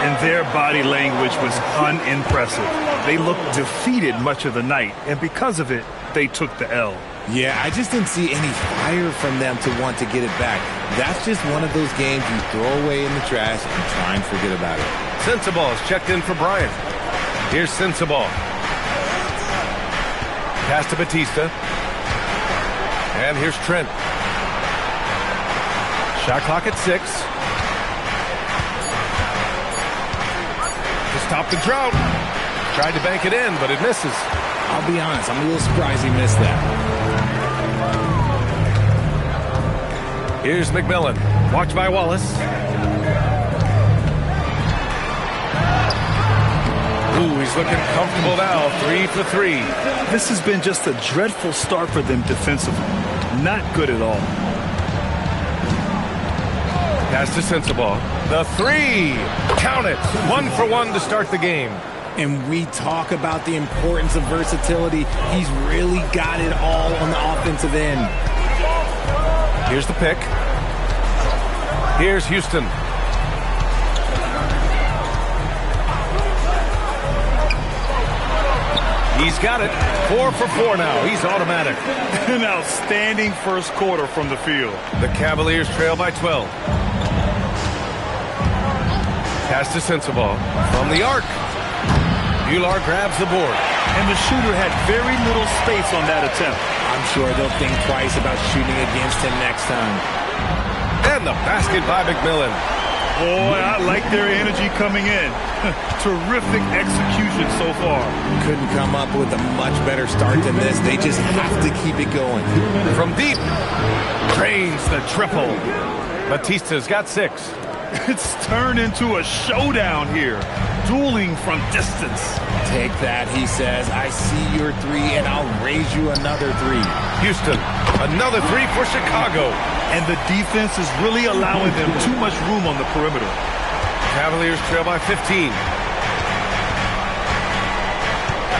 And their body language was unimpressive. They looked defeated much of the night, and because of it, they took the L. Yeah, I just didn't see any fire from them to want to get it back. That's just one of those games you throw away in the trash and try and forget about it. Sensabaugh is checked in for Bryant. Here's Sensabaugh. Pass to Batista. And here's Trent. Shot clock at 6. To stop the drought. Tried to bank it in, but it misses. I'll be honest, I'm a little surprised he missed that. Here's McMillan. Watched by Wallace. Ooh, he's looking comfortable now. 3 for 3. This has been just a dreadful start for them defensively. Not good at all. Pass to Sensabaugh. The 3. Count it. 1 for 1 to start the game. And we talk about the importance of versatility. He's really got it all on the offensive end. Here's the pick. Here's Houston. He's got it. 4 for 4 now. He's automatic. An outstanding first quarter from the field. The Cavaliers trail by 12. Pass to Sensabaugh. From the arc. Bular grabs the board. And the shooter had very little space on that attempt. I'm sure they'll think twice about shooting against him next time. And the basket by McMillan. Boy, I like their energy coming in. Terrific execution so far. Couldn't come up with a much better start than this. They just have to keep it going. From deep. Drains the triple. Batista's got 6. It's turned into a showdown here. Dueling from distance. Take that, he says. I see your 3, and I'll raise you another 3. Houston, another 3 for Chicago. And the defense is really allowing them too much room on the perimeter. Cavaliers trail by 15.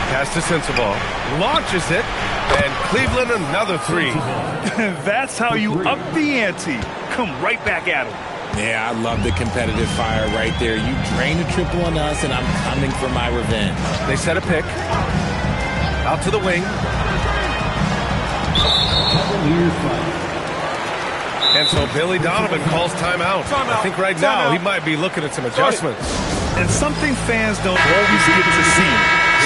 Pass to Sensabaugh. Launches it. And Cleveland another 3. That's how you up the ante. Come right back at them. Yeah, I love the competitive fire right there. You drain a triple on us, and I'm coming for my revenge. They set a pick. Out to the wing. And so Billy Donovan calls timeout. I think right now he might be looking at some adjustments. And something fans don't always get to see.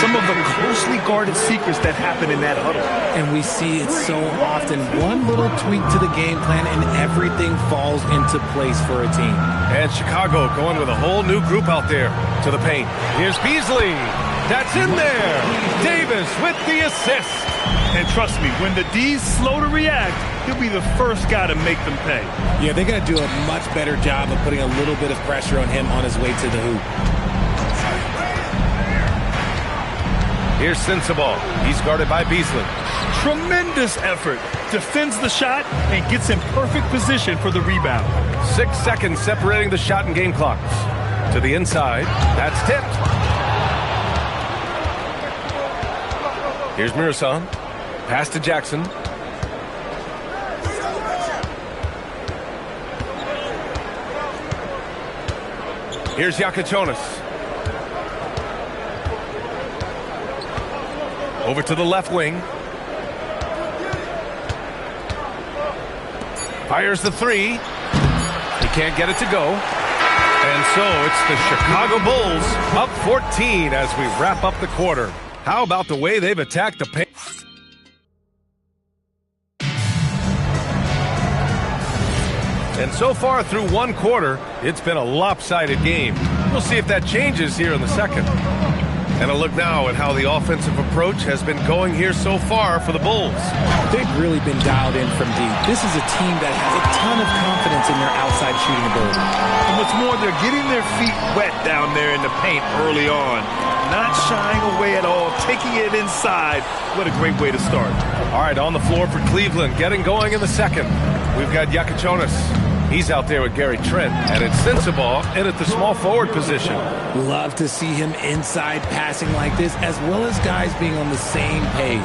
Some of the closely guarded secrets that happen in that huddle. And we see it so often. One little tweak to the game plan and everything falls into place for a team. And Chicago going with a whole new group out there to the paint. Here's Beasley. That's in there. Davis with the assist. And trust me, when the D's slow to react, he'll be the first guy to make them pay. Yeah, they're going to do a much better job of putting a little bit of pressure on him on his way to the hoop. Here's Sensabaugh. He's guarded by Beasley. Tremendous effort. Defends the shot and gets in perfect position for the rebound. 6 seconds separating the shot and game clocks. To the inside. That's tipped. Here's Mirasan. Pass to Jackson. Here's Yakachonis. Over to the left wing. Fires the 3. He can't get it to go. And so it's the Chicago Bulls up 14 as we wrap up the quarter. How about the way they've attacked the paint? And so far through one quarter, it's been a lopsided game. We'll see if that changes here in the second. And a look now at how the offensive approach has been going here so far for the Bulls. They've really been dialed in from deep. This is a team that has a ton of confidence in their outside shooting ability. And what's more, they're getting their feet wet down there in the paint early on. Not shying away at all, taking it inside. What a great way to start. All right, on the floor for Cleveland, getting going in the second. We've got Jakachonis. He's out there with Gary Trent, and it's Sensabaugh in at the small forward position. Love to see him inside passing like this, as well as guys being on the same page.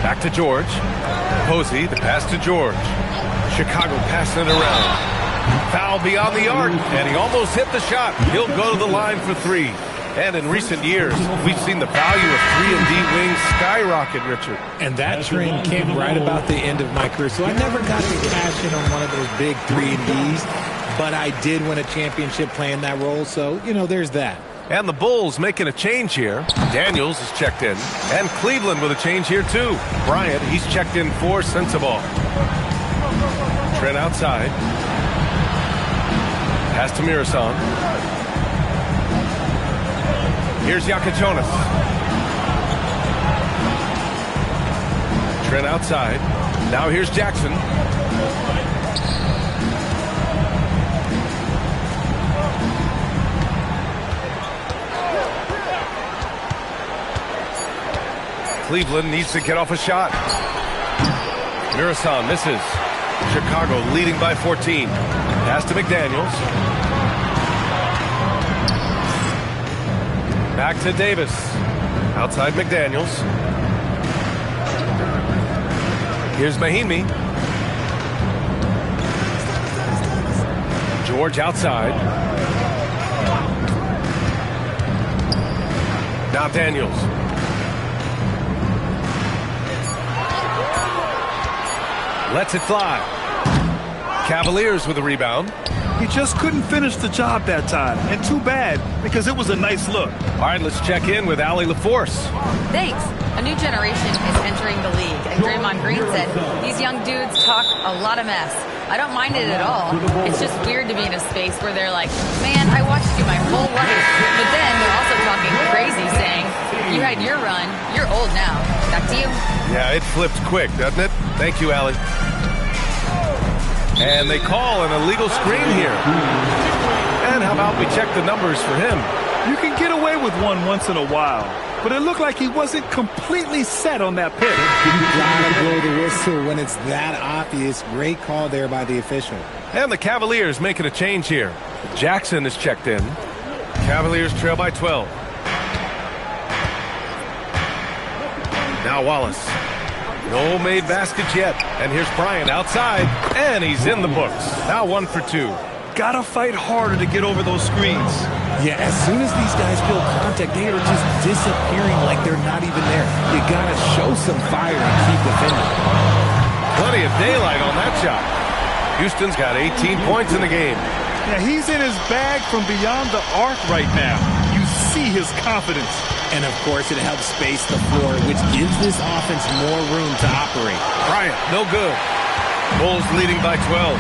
Back to George. Posey, the pass to George. Chicago passing it around. Foul beyond the arc, and he almost hit the shot. He'll go to the line for three. And in recent years, we've seen the value of 3-and-D wings skyrocket, Richard. And that trend came right about the end of my career. So I never got to cash in on one of those big 3-and-Ds, but I did win a championship playing that role. So, you know, there's that. And the Bulls making a change here. Daniels is checked in. And Cleveland with a change here, too. Bryant, he's checked in for Sensabaugh. Trent outside. Pass to Mirasan. Here's Jakachonis. Trent outside. Now here's Jackson. Cleveland needs to get off a shot. Mirasan misses. Chicago leading by 14. Pass to McDaniels. Back to Davis. Outside McDaniels. Here's Mahimi. George outside. Now Daniels. Lets it fly. Cavaliers with a rebound. He just couldn't finish the job that time. And too bad, because it was a nice look. All right, let's check in with Allie LaForce. Thanks. A new generation is entering the league, and Draymond Green said these young dudes talk a lot of mess. I don't mind it at all. It's just weird to be in a space where they're like, man, I watched you my whole life. But then they're also talking crazy, saying, you had your run, you're old now. Back to you. Yeah, it flipped quick, doesn't it? Thank you, Allie. And they call an illegal screen here. And how about we check the numbers for him? You can get away with one once in a while, but it looked like he wasn't completely set on that pitch. You gotta blow the whistle when it's that obvious. Great call there by the official. And the Cavaliers making a change here. Jackson is checked in. Cavaliers trail by 12. Now Wallace. No made baskets yet. And here's Bryant outside. And he's in the books. Now 1 for 2. Gotta fight harder to get over those screens. Yeah, as soon as these guys feel contact, they are just disappearing like they're not even there. You gotta show some fire and keep defending. Plenty of daylight on that shot. Houston's got 18 points in the game. Yeah, he's in his bag from beyond the arc right now. You see his confidence. And, of course, it helps space the floor, which gives this offense more room to operate. Bryant, no good. Bulls leading by 12.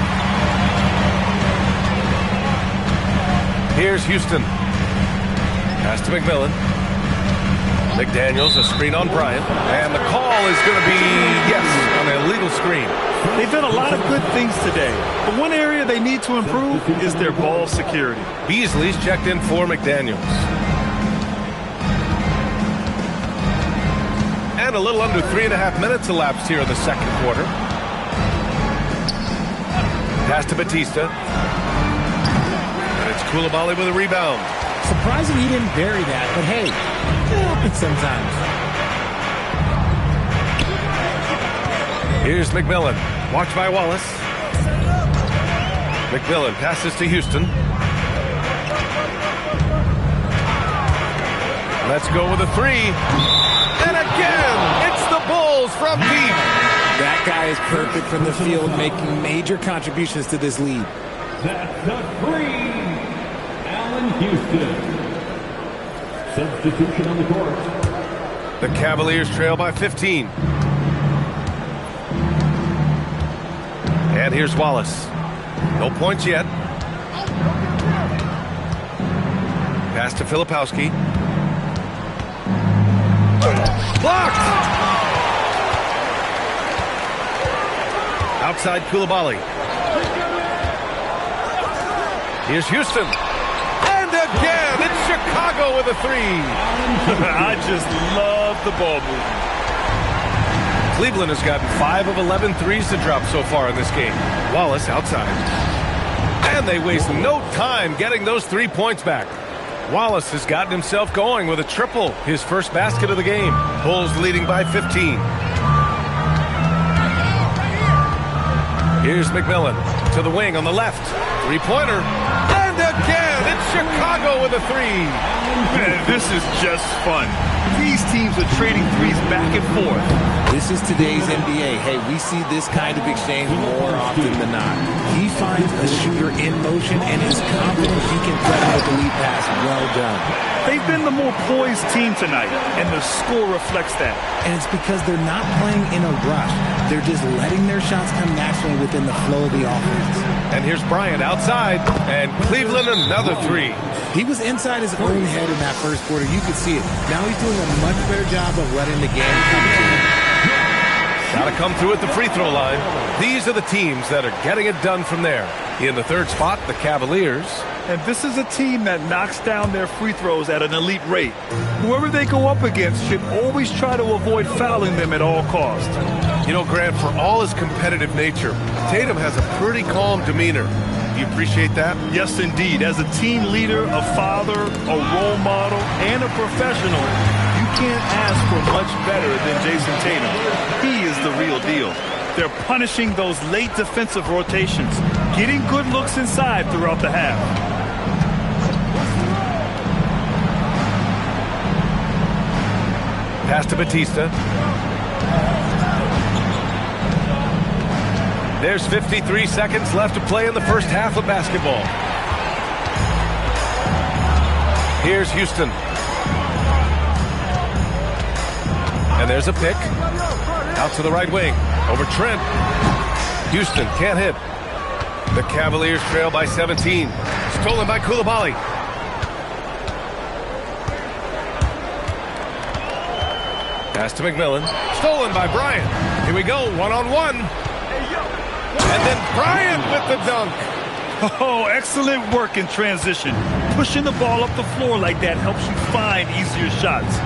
Here's Houston. Pass to McMillan. McDaniels, a screen on Bryant. And the call is going to be, yes, an illegal screen. They've done a lot of good things today, but one area they need to improve is their ball security. Beasley's checked in for McDaniels. And a little under 3.5 minutes elapsed here in the second quarter. Pass to Batista. And it's Coulibaly with a rebound. Surprising he didn't bury that, but hey, it happens sometimes. Here's McMillan. Watched by Wallace. McMillan passes to Houston. Let's go with a three. And again, it's the Bulls from deep. That guy is perfect from the field, making major contributions to this lead. That's the three. Allen Houston. Substitution on the court. The Cavaliers trail by 15. And here's Wallace. No points yet. Pass to Filipowski. Blocked! Outside Koulibaly. Here's Houston. And again, it's Chicago with a three. I just love the ball movement. Cleveland has gotten 5 of 11 threes to drop so far in this game. Wallace outside. And they waste no time getting those 3 points back. Wallace has gotten himself going with a triple, his first basket of the game. Bulls leading by 15. Here's McMillan to the wing on the left. Three-pointer. And again, it's Chicago with a three. Man, this is just fun. These teams are trading threes back and forth. This is today's NBA. Hey, we see this kind of exchange more often than not. He finds a shooter in motion and is confident he can threat him with the lead pass. Well done. They've been the more poised team tonight, and the score reflects that. And it's because they're not playing in a rush. They're just letting their shots come naturally within the flow of the offense. And here's Bryant outside, and Cleveland another three. He was inside his own head in that first quarter. You could see it. Now he's doing a much better job of letting the game come to him. Got to come through at the free throw line. These are the teams that are getting it done from there. In the third spot, the Cavaliers. And this is a team that knocks down their free throws at an elite rate. Whoever they go up against should always try to avoid fouling them at all costs. You know, Grant, for all his competitive nature, Tatum has a pretty calm demeanor. You appreciate that? Yes, indeed. As a team leader, a father, a role model, and a professional, you can't ask for much better than Jason Tatum. He is the real deal. They're punishing those late defensive rotations, getting good looks inside throughout the half. Pass to Batista. There's 53 seconds left to play in the first half of basketball. Here's Houston. And there's a pick. Out to the right wing. Over Trent. Houston can't hit. The Cavaliers trail by 17. Stolen by Koulibaly. Pass to McMillan. Stolen by Bryant. Here we go, one-on-one. And then Bryant with the dunk. Oh, excellent work in transition. Pushing the ball up the floor like that helps you find easier shots.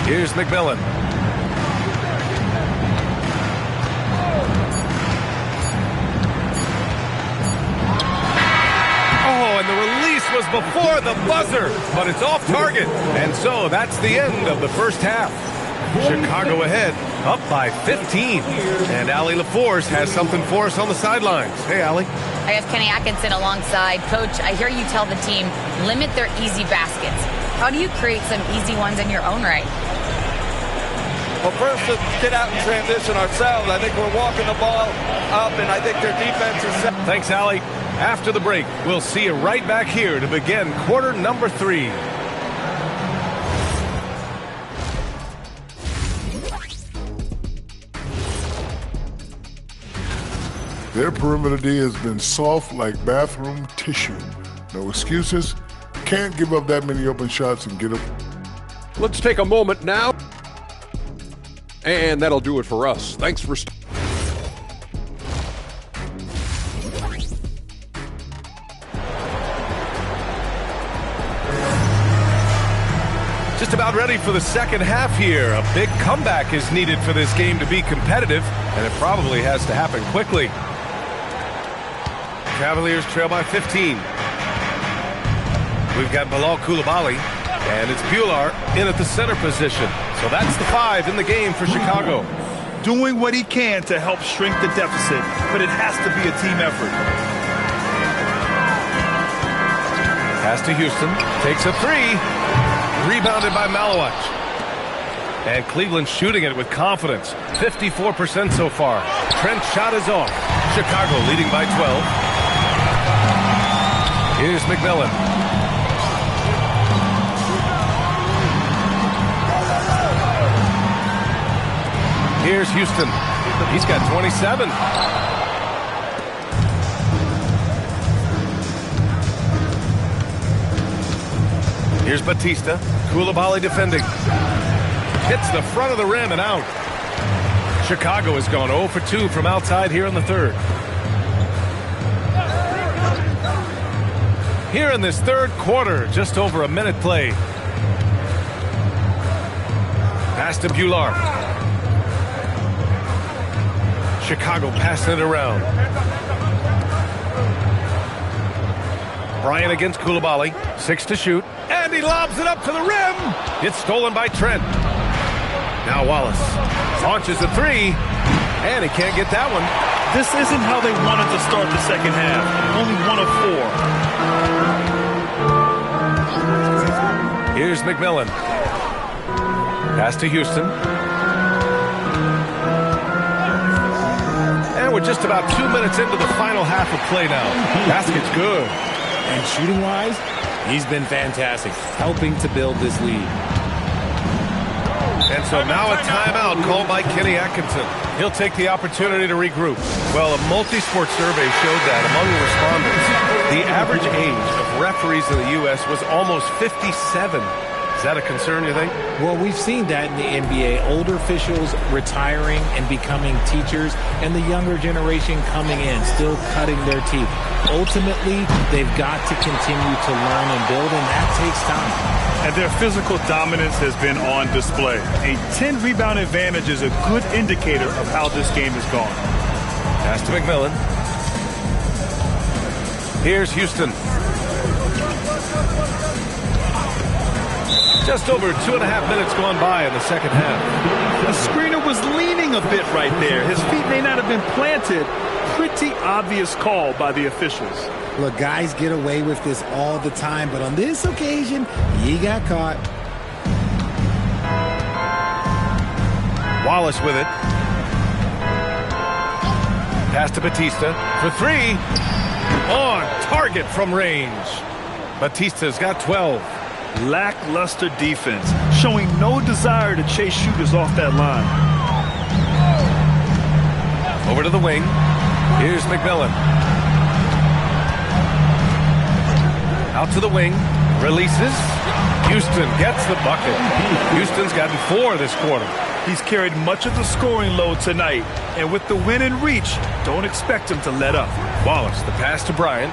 Here's McMillan. Oh, and the release was before the buzzer, but it's off target. And so that's the end of the first half. Chicago ahead, up by 15. And Allie LaForce has something for us on the sidelines. Hey, Allie. I have Kenny Atkinson alongside. Coach, I hear you tell the team, limit their easy baskets. How do you create some easy ones in your own right? Well, first, let's get out and transition ourselves. I think we're walking the ball up, and I think their defense is set. Thanks, Allie. After the break, we'll see you right back here to begin quarter number 3. Their perimeter D has been soft like bathroom tissue. No excuses. Can't give up that many open shots and get them. Let's take a moment now. And that'll do it for us. Thanks for... Just about ready for the second half here. A big comeback is needed for this game to be competitive, and it probably has to happen quickly. Cavaliers trail by 15. We've got Bilal Koulibaly, and it's Bular in at the center position. So that's the 5 in the game for Chicago. Doing what he can to help shrink the deficit, but it has to be a team effort. Pass to Houston, takes a 3. Rebounded by Malowich. And Cleveland shooting it with confidence. 54% so far. Trent's shot is off. Chicago leading by 12. Here's McMillan. Here's Houston. He's got 27. Here's Batista. Koulibaly defending. Hits the front of the rim and out. Chicago has gone 0 for 2 from outside here in the third. Here in this third quarter, just over a minute played. Pass to Bullard. Chicago passing it around. Bryant against Koulibaly. 6 to shoot. And he lobs it up to the rim. It's stolen by Trent. Now Wallace launches a 3. And he can't get that one. This isn't how they wanted to start the second half. Only 1 of 4. Here's McMillan. Pass to Houston. And we're just about 2 minutes into the final half of play now. Basket's good. And shooting-wise, he's been fantastic, helping to build this lead. And so now a timeout called by Kenny Atkinson. He'll take the opportunity to regroup. Well, a multi-sport survey showed that among the respondents, the average age of referees in the U.S. was almost 57. Is that a concern, you think? Well, we've seen that in the NBA. Older officials retiring and becoming teachers, and the younger generation coming in, still cutting their teeth. Ultimately, they've got to continue to learn and build, and that takes time. And their physical dominance has been on display. A 10-rebound advantage is a good indicator of how this game has gone. Pass to McMillan. Here's Houston. Just over 2.5 minutes gone by in the second half. The screener was leaning a bit right there. His feet may not have been planted. Pretty obvious call by the officials. Look, guys get away with this all the time, but on this occasion, he got caught. Wallace with it. Pass to Batista for 3. On target from range. Batista's got 12. Lackluster defense, showing no desire to chase shooters off that line. Over to the wing. Here's McMillan. Out to the wing. Releases. Houston gets the bucket. Houston's gotten 4 this quarter. He's carried much of the scoring load tonight. And with the win in reach, don't expect him to let up. Wallace, the pass to Bryant.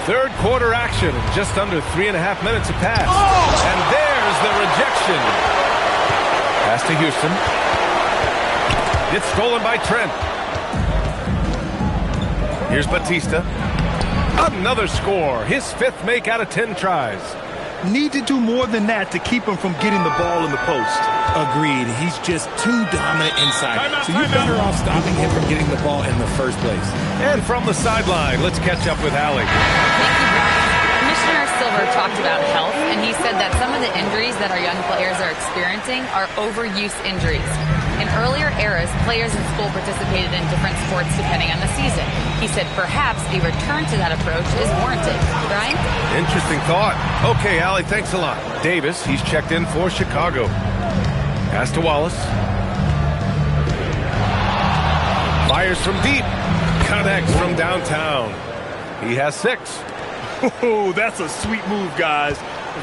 Third quarter action. Just under 3.5 minutes have passed. And there's the rejection. Pass to Houston. It's stolen by Trent. Here's Batista. Another score. His 5th make out of 10 tries. Need to do more than that to keep him from getting the ball in the post. Agreed. He's just too dominant inside. So you're better off stopping him from getting the ball in the first place. And from the sideline, let's catch up with Allie. Thank you, Brian. Commissioner Silver talked about health, and he said that some of the injuries that our young players are experiencing are overuse injuries. In earlier eras, players in school participated in different sports depending on the season. He said perhaps a return to that approach is warranted. Brian? Interesting thought. Okay, Allie, thanks a lot. Davis, he's checked in for Chicago. Pass to Wallace. Fires from deep. Connects from downtown. He has 6. Oh, that's a sweet move, guys.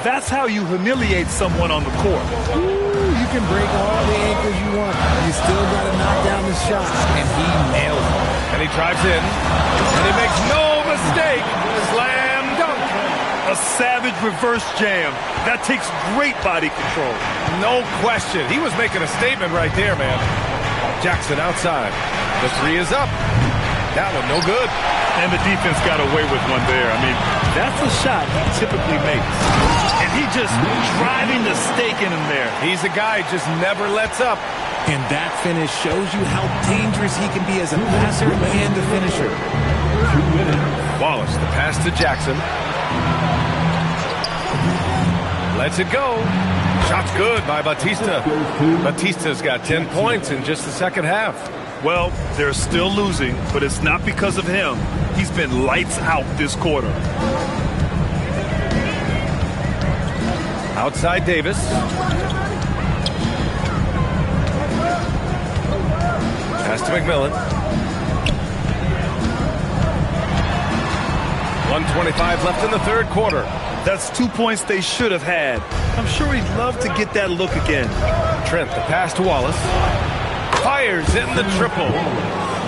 That's how you humiliate someone on the court. Ooh, you can break all the ankles you want. You still got to knock down the shot. And he nailed it. And he drives in. And he makes no mistake. Slam dunk. A savage reverse jam. That takes great body control. No question. He was making a statement right there, man. Jackson outside. The 3 is up. That one no good. And the defense got away with one there. I mean, that's a shot he typically makes. And he just driving the stake in him there. He's a guy just never lets up. And that finish shows you how dangerous he can be as a passer and a finisher. Wallace, the pass to Jackson. Lets it go. Shot's good by Batista. Batista's got 10 points in just the second half. Well, they're still losing, but it's not because of him. He's been lights out this quarter. Outside Davis. Pass to McMillan. 1:25 left in the third quarter. That's 2 points they should have had. I'm sure he'd love to get that look again. Trent, the pass to Wallace. Fires in the triple.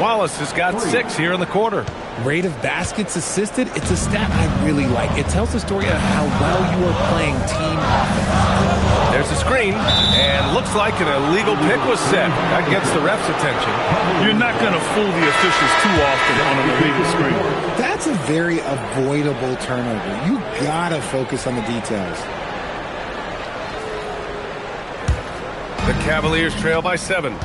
Wallace has got 6 here in the quarter. Rate of baskets assisted, it's a stat I really like. It tells the story of how well you are playing team offense. There's a screen, and looks like an illegal pick was set. That gets the ref's attention. You're not going to fool the officials too often on an illegal screen. That's a very avoidable turnover. You gotta focus on the details. The Cavaliers trail by 7.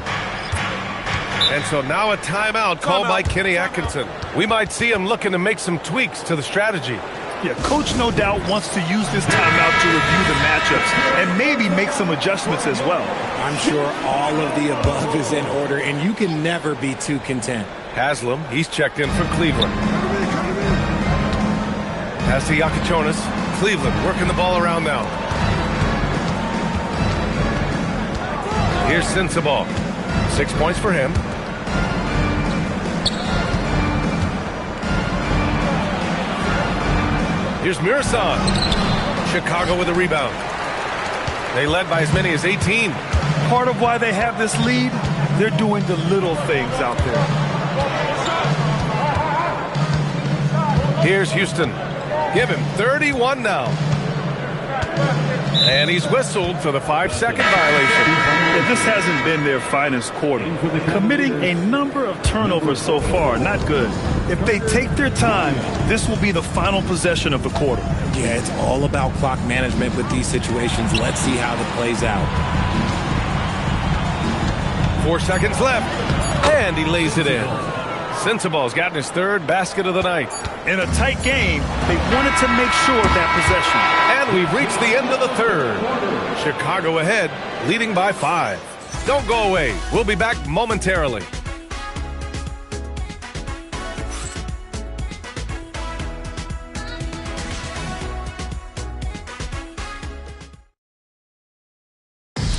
And so now a timeout called by Kenny Atkinson. We might see him looking to make some tweaks to the strategy. Yeah, coach no doubt wants to use this timeout to review the matchups and maybe make some adjustments as well. I'm sure all of the above is in order, and you can never be too content. Haslam, he's checked in for Cleveland. Pass to Yakichonis. Cleveland working the ball around now. Here's Sensabaugh. 6 points for him. Here's Mirasan. Chicago with a rebound. They led by as many as 18. Part of why they have this lead, they're doing the little things out there. Here's Houston. Give him 31 now. And he's whistled for the 5-second violation. Yeah, this hasn't been their finest quarter. Committing a number of turnovers so far, not good. If they take their time, this will be the final possession of the quarter. Yeah, it's all about clock management with these situations. Let's see how it plays out. 4 seconds left. And he lays it in. Sensabaugh's gotten his 3rd basket of the night. In a tight game, they wanted to make sure of that possession. And we've reached the end of the 3rd. Chicago ahead, leading by 5. Don't go away. We'll be back momentarily.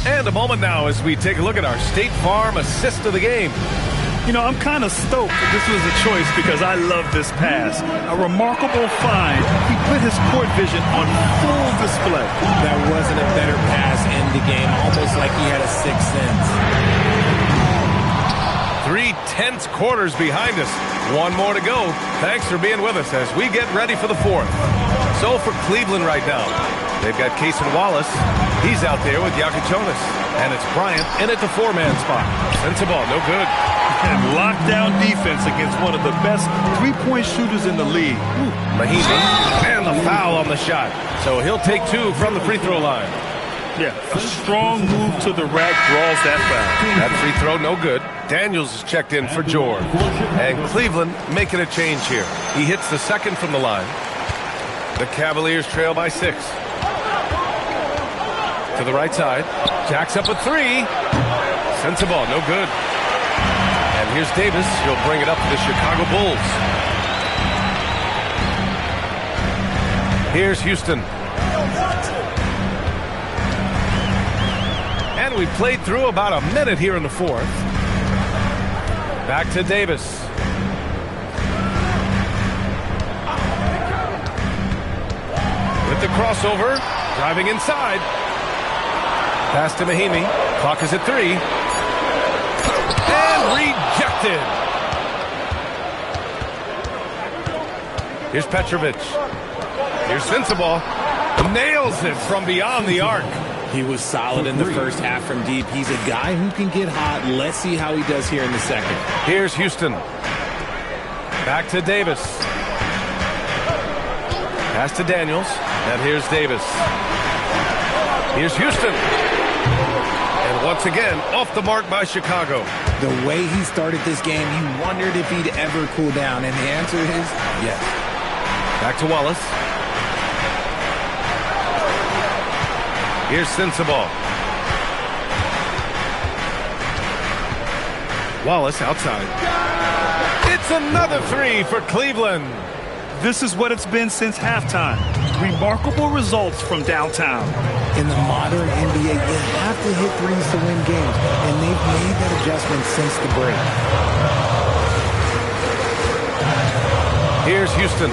And a moment now as we take a look at our State Farm assist of the game. You know, I'm kind of stoked that this was a choice because I love this pass. A remarkable find. He put his court vision on full display. That wasn't a better pass in the game, almost like he had a 6th sense. 3 tense quarters behind us. 1 more to go. Thanks for being with us as we get ready for the 4th. So for Cleveland right now, they've got Cason Wallace. He's out there with Yakichonis. And it's Bryant in at the 4-man spot. Sensabaugh, no good. And lockdown defense against one of the best 3-point shooters in the league. Mahimi, and the foul on the shot. So he'll take 2 from the free throw line. Yeah, a strong move to the rack draws that foul. That free throw, no good. Daniels is checked in for George. And Cleveland making a change here. He hits the 2nd from the line. The Cavaliers trail by 6. To the right side. Jacks up a 3. Sensabaugh, no good. And here's Davis. He'll bring it up to the Chicago Bulls. Here's Houston. And we played through about a minute here in the 4th. Back to Davis. With the crossover. Driving inside. Pass to Mahimi. Clock is at 3. And rejected. Here's Petrovic. Here's Sensabaugh. Nails it from beyond the arc. He was solid in the first half from deep. He's a guy who can get hot. Let's see how he does here in the 2nd. Here's Houston. Back to Davis. Pass to Daniels. And here's Davis. Here's Houston. And once again, off the mark by Chicago. The way he started this game, you wondered if he'd ever cool down. And the answer is yes. Back to Wallace. Here's Sensabaugh. Wallace outside. It's another 3 for Cleveland. This is what it's been since halftime. Remarkable results from downtown. In the modern NBA, you have to hit threes to win games, and they've made that adjustment since the break. Here's Houston.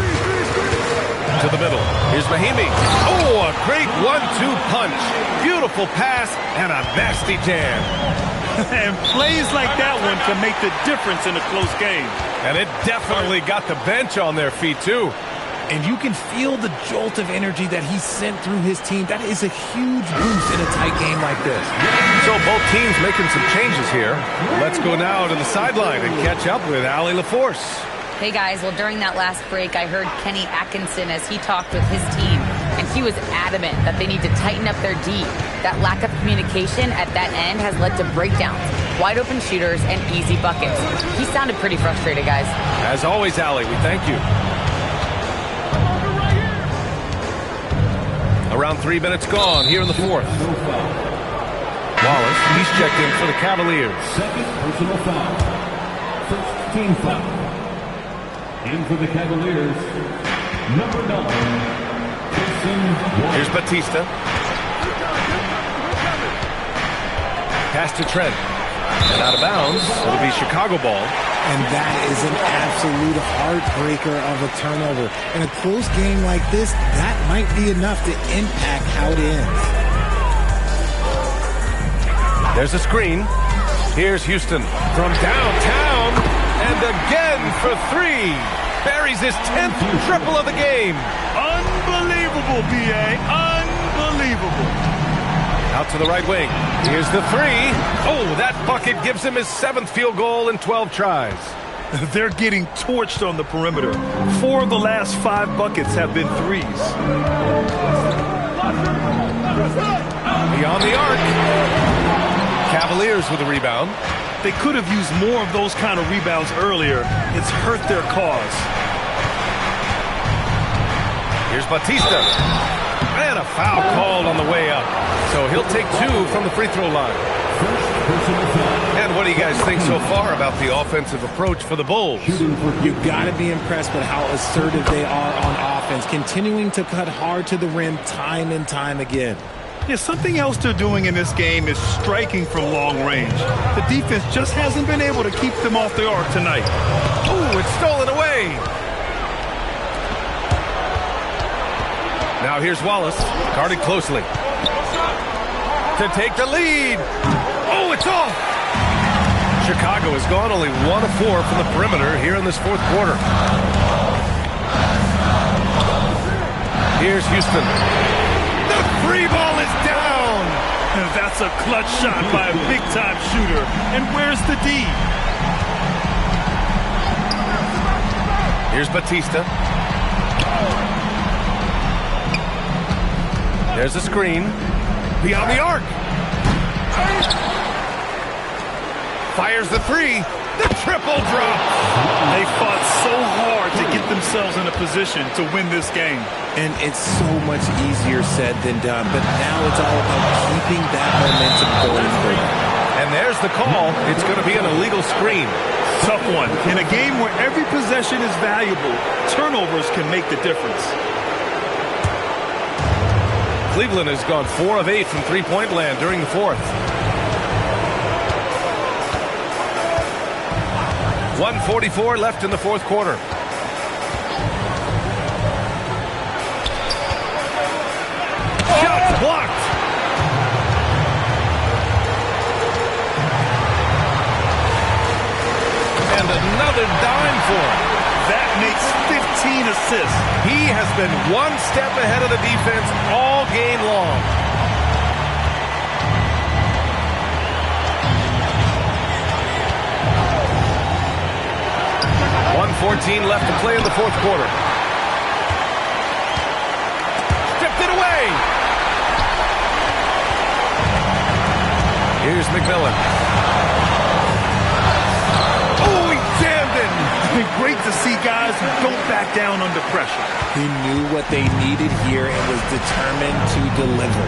To the middle. Here's Mahimi. Oh, a great 1-2 punch. Beautiful pass and a nasty jam. And plays like that one can make the difference in a close game. And it definitely got the bench on their feet, too. And you can feel the jolt of energy that he sent through his team. That is a huge boost in a tight game like this. So both teams making some changes here. Let's go now to the sideline and catch up with Allie LaForce. Hey guys, well during that last break I heard Kenny Atkinson as he talked with his team, and he was adamant that they need to tighten up their D. That lack of communication at that end has led to breakdowns, wide open shooters, and easy buckets. He sounded pretty frustrated, guys. As always, Allie, we thank you. Around 3 minutes gone here in the fourth. Wallace, he's checked in for the Cavaliers. Second personal foul. First team foul. In for the Cavaliers, number 9. Here's Batista. Pass to Trent. And out of bounds. It'll be Chicago ball. And that is an absolute heartbreaker of a turnover. In a close game like this, that might be enough to impact how it ends. There's a screen. Here's Houston from downtown. And again for three. Buries his 10th triple of the game. Unbelievable, B.A. Unbelievable. Out to the right wing. Here's the three. Oh, that bucket gives him his 7th field goal in 12 tries. They're getting torched on the perimeter. 4 of the last 5 buckets have been threes. Beyond the arc. Cavaliers with a rebound. They could have used more of those kind of rebounds earlier. It's hurt their cause. Here's Batista. And a foul called on the way up. So he'll take 2 from the free throw line. And what do you guys think so far about the offensive approach for the Bulls? You've got to be impressed with how assertive they are on offense, continuing to cut hard to the rim time and time again. Yeah, something else they're doing in this game is striking from long range. The defense just hasn't been able to keep them off the arc tonight. Ooh, it's stolen away. Now here's Wallace, guarded closely. To take the lead. Oh, it's off. Chicago has gone only 1 of 4 from the perimeter here in this fourth quarter. Here's Houston. The free ball is down. And that's a clutch shot by a big-time shooter. And where's the D? Here's Batista. There's a screen. Beyond the arc. Fires the three. The triple drop. They fought so hard to get themselves in a position to win this game. And it's so much easier said than done. But now it's all about keeping that momentum going forward. And there's the call. It's going to be an illegal screen. Tough one. In a game where every possession is valuable, turnovers can make the difference. Cleveland has gone 4 of 8 from three-point land during the fourth. 1:44 left in the fourth quarter. Shot blocked. And another dime for him. That makes 15 assists. He has been one step ahead of the defense all game long. .114 left to play in the fourth quarter. Stripped it away. Here's McMillan. Oh, he jammed it. Great to see guys who don't back down under pressure. He knew what they needed here and was determined to deliver.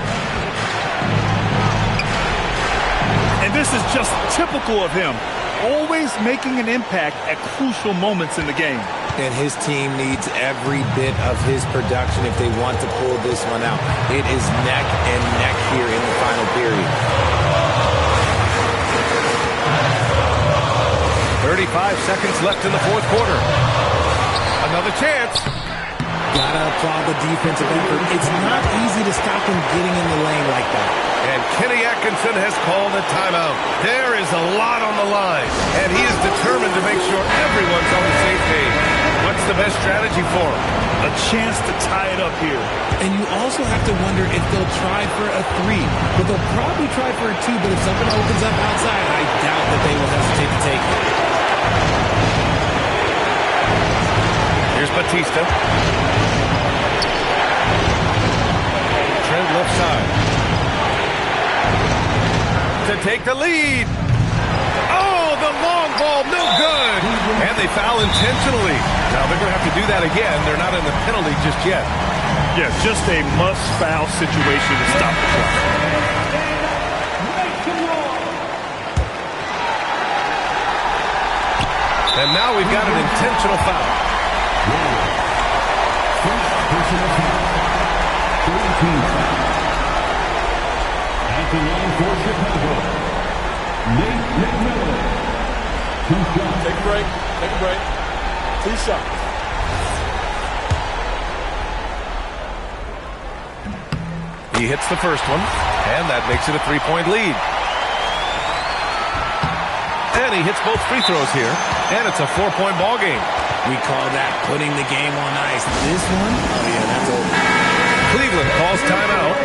And this is just typical of him, always making an impact at crucial moments in the game. And his team needs every bit of his production if they want to pull this one out. It is neck and neck here in the final period. 35 seconds left in the fourth quarter. Another chance. got to applaud the defensive effort. It's not easy to stop him getting in the lane like that. And Kenny Atkinson has called a timeout. There is a lot on the line, and he is determined to make sure everyone's on the same page. What's the best strategy for him? A chance to tie it up here. And you also have to wonder if they'll try for a 3. But they'll probably try for a 2, but if something opens up outside, I doubt that they will hesitate to take it. Here's Batista. Trent left side. To take the lead. Oh, the long ball, no good. And they foul intentionally. Now they're going to have to do that again. They're not in the penalty just yet. Yes, just a must-foul situation to stop the clock. And now we've got an intentional foul. At the line for Chicago, Nate McMillan. 2 shots. Take a break. Take a break. 2 shots. He hits the first one, and that makes it a 3-point lead. And he hits both free throws here, and it's a 4-point ball game. We call that putting the game on ice. This one, oh yeah, that's over. Cleveland calls timeout.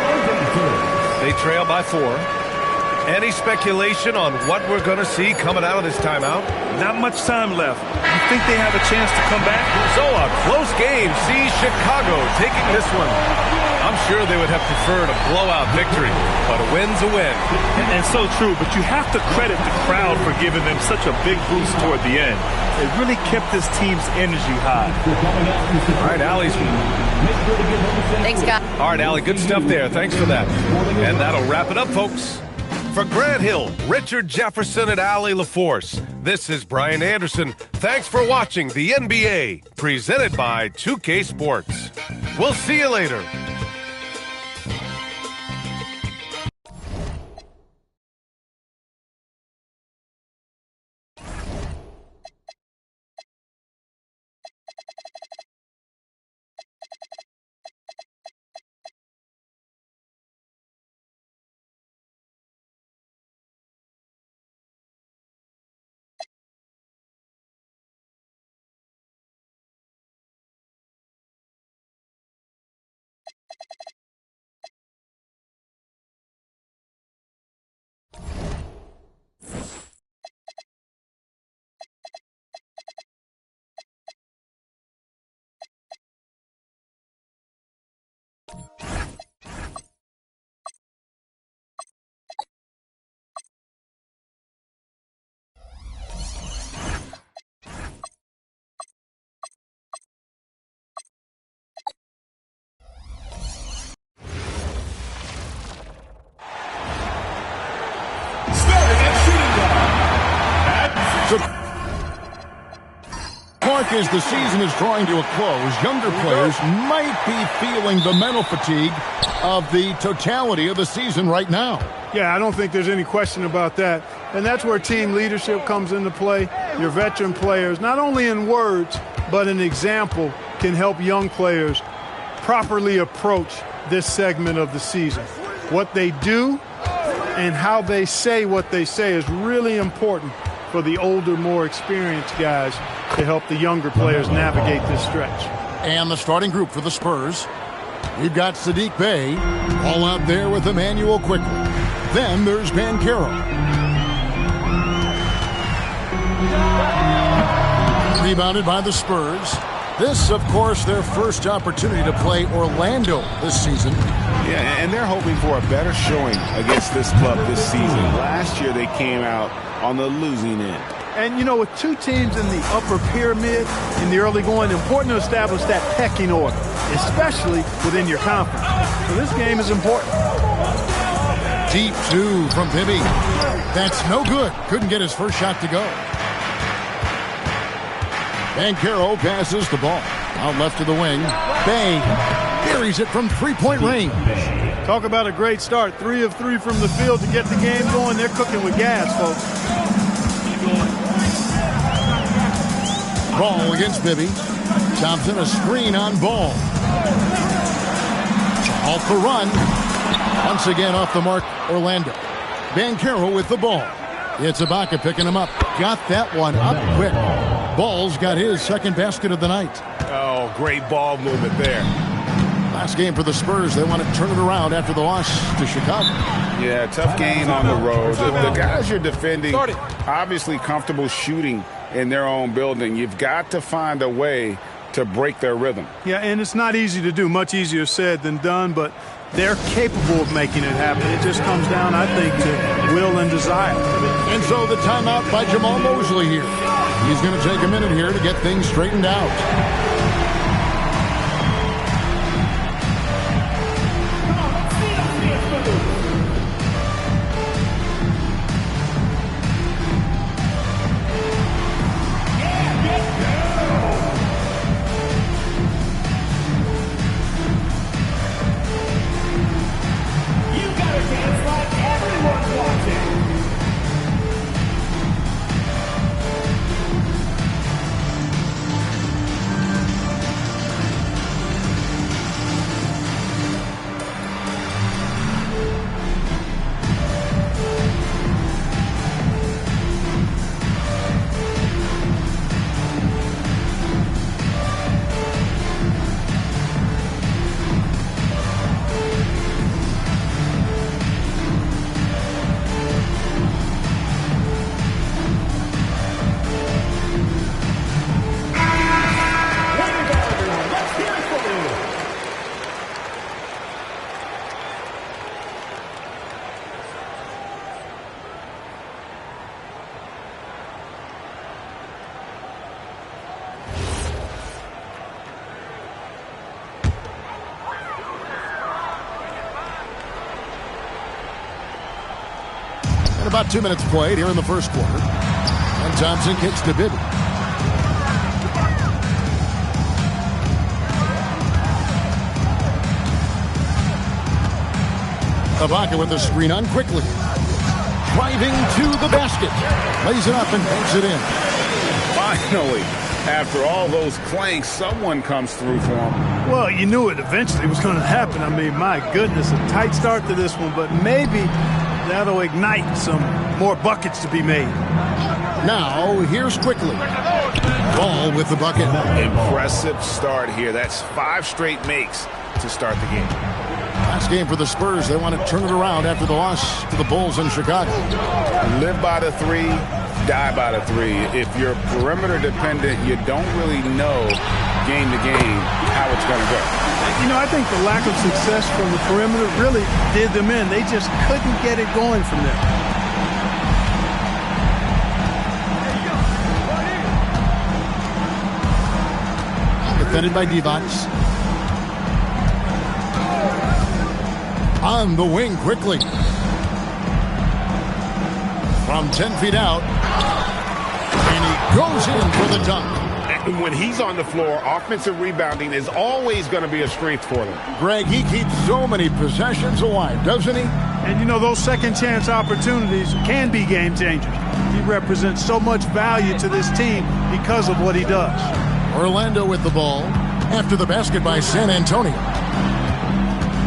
They trail by 4. Any speculation on what we're going to see coming out of this timeout? Not much time left. You think they have a chance to come back? So a close game sees Chicago taking this one. I'm sure they would have preferred a blowout victory, but a win's a win. And so true, but you have to credit the crowd for giving them such a big boost toward the end. It really kept this team's energy high. All right, Allie's. Thanks, guys. All right, Allie, good stuff there. Thanks for that. And that'll wrap it up, folks. For Grant Hill, Richard Jefferson, and Allie LaForce, this is Brian Anderson. Thanks for watching the NBA, presented by 2K Sports. We'll see you later. Clark, as the season is drawing to a close, younger players might be feeling the mental fatigue of the totality of the season right now. Yeah, I don't think there's any question about that. And that's where team leadership comes into play. Your veteran players, not only in words, but an example, can help young players properly approach this segment of the season. What they do and how they say what they say is really important for the older, more experienced guys to help the younger players navigate this stretch. And the starting group for the Spurs. We've got Sadiq Bey all out there with Emmanuel quickly. Then there's Banchero. Rebounded by the Spurs. This, of course, their first opportunity to play Orlando this season. Yeah, and they're hoping for a better showing against this club this season. Last year they came out on the losing end. And, you know, with two teams in the upper pyramid in the early going, important to establish that pecking order, especially within your conference. So this game is important. Deep two from Bibby. That's no good. Couldn't get his first shot to go. Banchero passes the ball. Out left to the wing. Bey buries it from three-point range. Talk about a great start. 3 of 3 from the field to get the game going. They're cooking with gas, folks. Ball against Bibby. Thompson a screen on Ball. Off the run. Once again off the mark, Orlando. Banchero with the ball. It's Ibaka picking him up. Got that one up quick. Ball's got his second basket of the night. Oh, great ball movement there. Last game for the Spurs. They want to turn it around after the loss to Chicago. Yeah, tough game on the road. The guys you're defending, obviously comfortable shooting in their own building. You've got to find a way to break their rhythm. Yeah, and it's not easy to do. Much easier said than done, but they're capable of making it happen. It just comes down, I think, to will and desire. And so the timeout by Jamal Mosley here. He's going to take a minute here to get things straightened out. About 2 minutes played here in the first quarter. And Thompson kicks to Bibby. Ibaka with the screen on quickly. Driving to the basket. Lays it up and banks it in. Finally, after all those clanks, someone comes through for him. Well, you knew it eventually was going to happen. I mean, my goodness, a tight start to this one, but maybe that'll ignite some more buckets to be made. Now, here's quickly. Ball with the bucket. Impressive start here. That's 5 straight makes to start the game. Last game for the Spurs. They want to turn it around after the loss to the Bulls in Chicago. Live by the 3, die by the 3. If you're perimeter dependent, you don't really know game to game how it's going to go. You know, I think the lack of success from the perimeter really did them in. They just couldn't get it going from there. Defended by Divac. On the wing quickly. From 10 feet out. And he goes in for the dunk. And when he's on the floor, offensive rebounding is always going to be a strength for them. Greg, he keeps so many possessions alive, doesn't he? And, you know, those second chance opportunities can be game changers. He represents so much value to this team because of what he does. Orlando with the ball after the basket by San Antonio.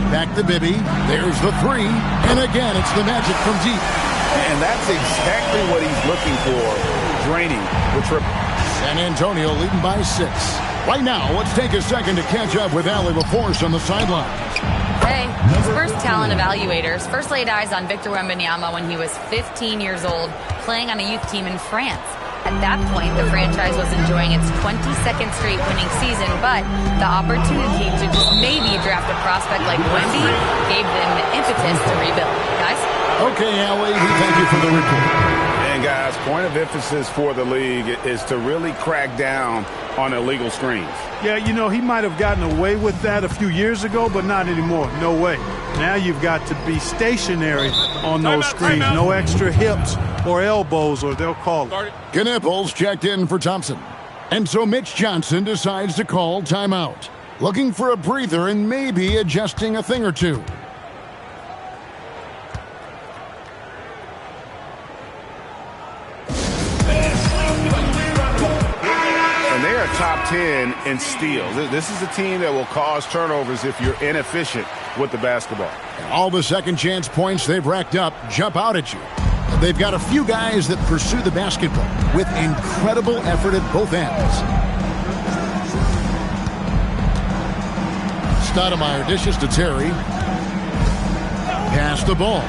Back to Bibby. There's the 3. And again, it's the Magic from deep. And that's exactly what he's looking for. Draining the triple. San Antonio leading by 6. Right now, let's take a second to catch up with Allie LaForce on the sideline. Hey, Spurs talent evaluators first laid eyes on Victor Wembanyama when he was 15 years old, playing on a youth team in France. At that point, the franchise was enjoying its 22nd straight winning season, but the opportunity to just maybe draft a prospect like Wemby gave them the impetus to rebuild. Guys? Okay, Allie, we thank you for the report. And guys, point of emphasis for the league is to really crack down on illegal screens. Yeah, you know, he might have gotten away with that a few years ago, but not anymore. No way. Now you've got to be stationary on those screens. No extra hips or elbows, or they'll call it. Knipples checked in for Thompson. And so Mitch Johnson decides to call timeout. Looking for a breather and maybe adjusting a thing or two. And they are top 10 in steals. This is a team that will cause turnovers if you're inefficient with the basketball. All the second chance points they've racked up jump out at you. They've got a few guys that pursue the basketball with incredible effort at both ends. Stoudemire dishes to Terry. Pass the ball.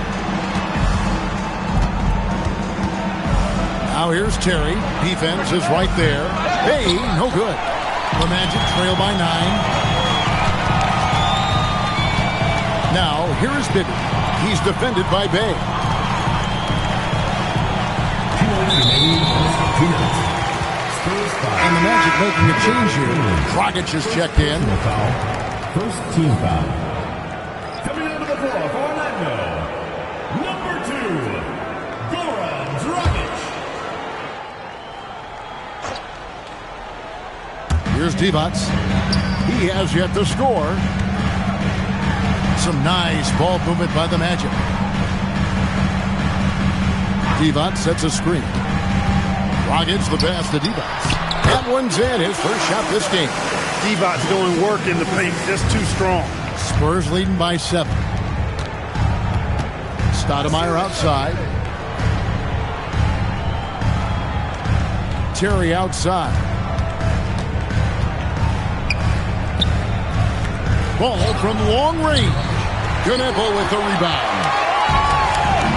Now here's Terry. Defense is right there. Hey, no good. The Magic trail by 9. Now here is Bibby. He's defended by Bay. And the Magic making a change here. Dragic has checked in. First team foul. Coming onto the floor for Orlando, number 2, Goran Dragic. Here's Divac. He has yet to score. Some nice ball movement by the Magic. Divac sets a screen. Dragic the pass to Divac. That one's in. His first shot this game. Divac doing work in the paint, just too strong. Spurs leading by 7. Stoudemire outside. Terry outside. Ball from long range. Guneppo with the rebound.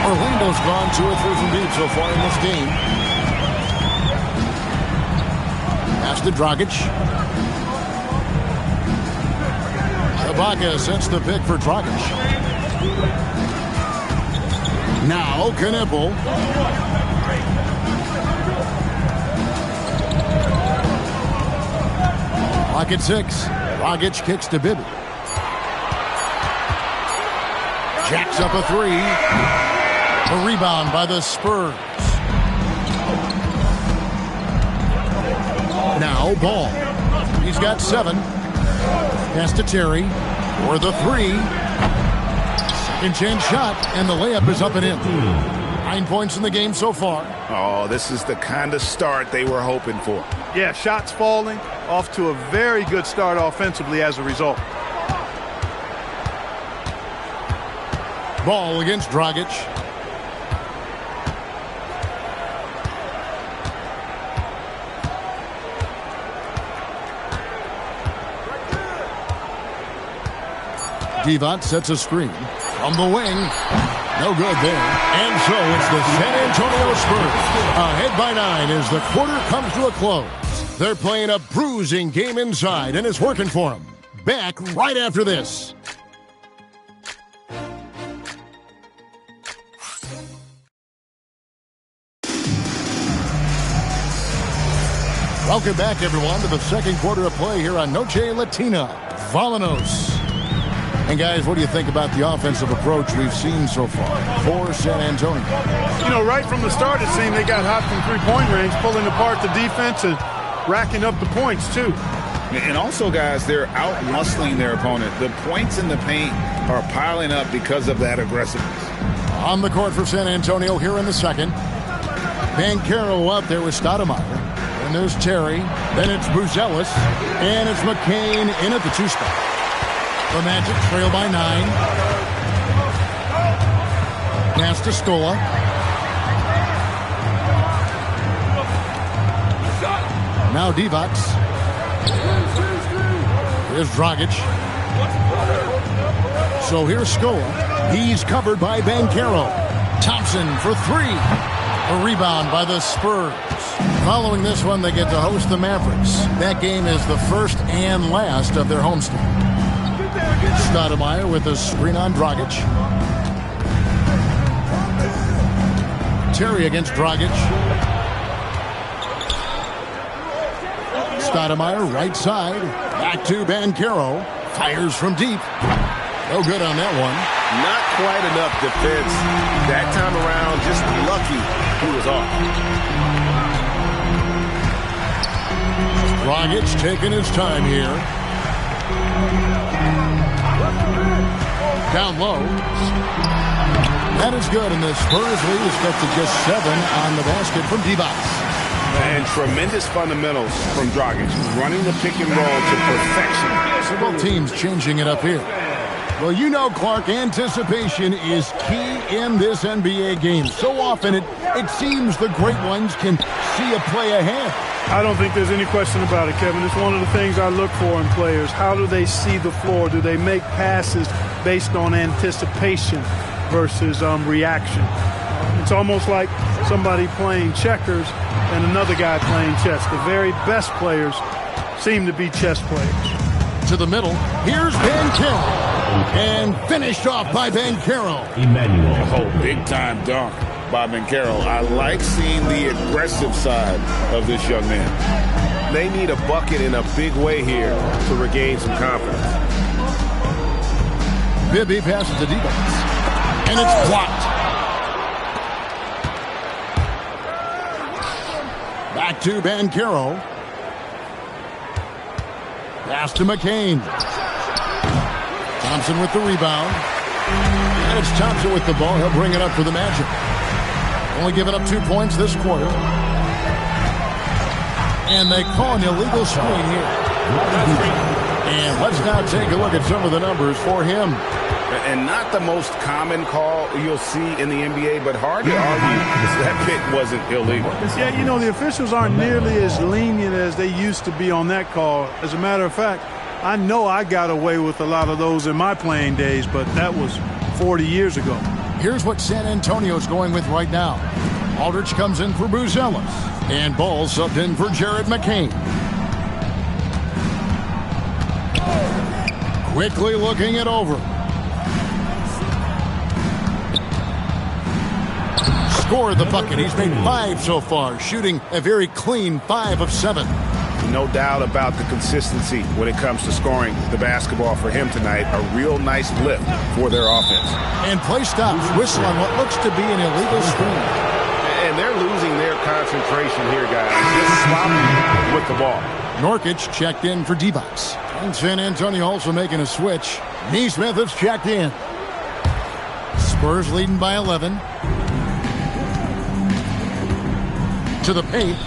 Orlando's gone 2 or 3 from deep so far in this game. Pass to Dragic. Ibaka sets the pick for Dragic. Now Guneppo. Clock at 6. Dragic kicks to Bibby. Jacks up a 3. A rebound by the Spurs. Now Ball. He's got 7. Pass to Terry for the 3. Second chance shot, and the layup is up and in. 9 points in the game so far. Oh, this is the kind of start they were hoping for. Yeah, shots falling, off to a very good start offensively as a result. Ball against Dragic. Divac sets a screen from the wing. No good there. And so it's the San Antonio Spurs ahead by 9 as the quarter comes to a close. They're playing a bruising game inside, and it's working for them. Back right after this. Welcome back, everyone, to the second quarter of play here on Noche Latina. Volanos. And, guys, what do you think about the offensive approach we've seen so far for San Antonio? You know, right from the start, it seemed they got hot from three-point range, pulling apart the defense and racking up the points, too. And also, guys, they're out-muscling their opponent. The points in the paint are piling up because of that aggressiveness. On the court for San Antonio here in the second. Banchero up there with Stoudemire. And there's Terry. Then it's Buzelis. And it's McCain in at the 2-spot. The Magic trail by 9. Pass to Scola. Now Divac. Here's Dragic. So here's Scola. He's covered by Banchero. Thompson for 3. A rebound by the Spurs. Following this one, they get to host the Mavericks. That game is the first and last of their homestand. Stoudemire with a screen on Dragic. Terry against Dragic. Stoudemire right side. Back to Banchero. Fires from deep. No good on that one. Not quite enough defense. That time around, just lucky he was off. Dragic taking his time here. Down low. That is good, and the Spurs lead is cut to just 7 on the basket from Divac. And tremendous fundamentals from Dragic, running the pick and roll to perfection. So both teams changing it up here. Well, you know, Clark, anticipation is key in this NBA game. So often it seems the great ones can see a play ahead. I don't think there's any question about it, Kevin. It's one of the things I look for in players. How do they see the floor? Do they make passes based on anticipation versus reaction? It's almost like somebody playing checkers and another guy playing chess. The very best players seem to be chess players. To the middle. Here's Banchero. And finished off by Banchero. Oh, big-time dunk by Banchero. I like seeing the aggressive side of this young man. They need a bucket in a big way here to regain some confidence. Bibby passes to Divac. And it's blocked. Back to Banchero. Pass to McCain. Thompson with the rebound. And it's Thompson with the ball. He'll bring it up for the Magic. Only giving up 2 points this quarter. And they call an illegal screen here. And let's now take a look at some of the numbers for him. And not the most common call you'll see in the NBA, but hard to argue that pick wasn't illegal. Yeah, you know, the officials aren't nearly as lenient as they used to be on that call. As a matter of fact, I know I got away with a lot of those in my playing days, but that was 40 years ago. Here's what San Antonio's going with right now. Aldridge comes in for Buzelis. And Ball subbed in for Jared McCain. Quickly looking it over. Scored the bucket. He's made 5 so far, shooting a very clean 5 of 7. No doubt about the consistency when it comes to scoring the basketball for him tonight. A real nice lift for their offense. And play stops. Whistle on what looks to be an illegal screen. And they're losing their concentration here, guys. Just sloppy with the ball. Nurkic checked in for Divac. And San Antonio also making a switch. Neesmith has checked in. Spurs leading by 11. To the paint.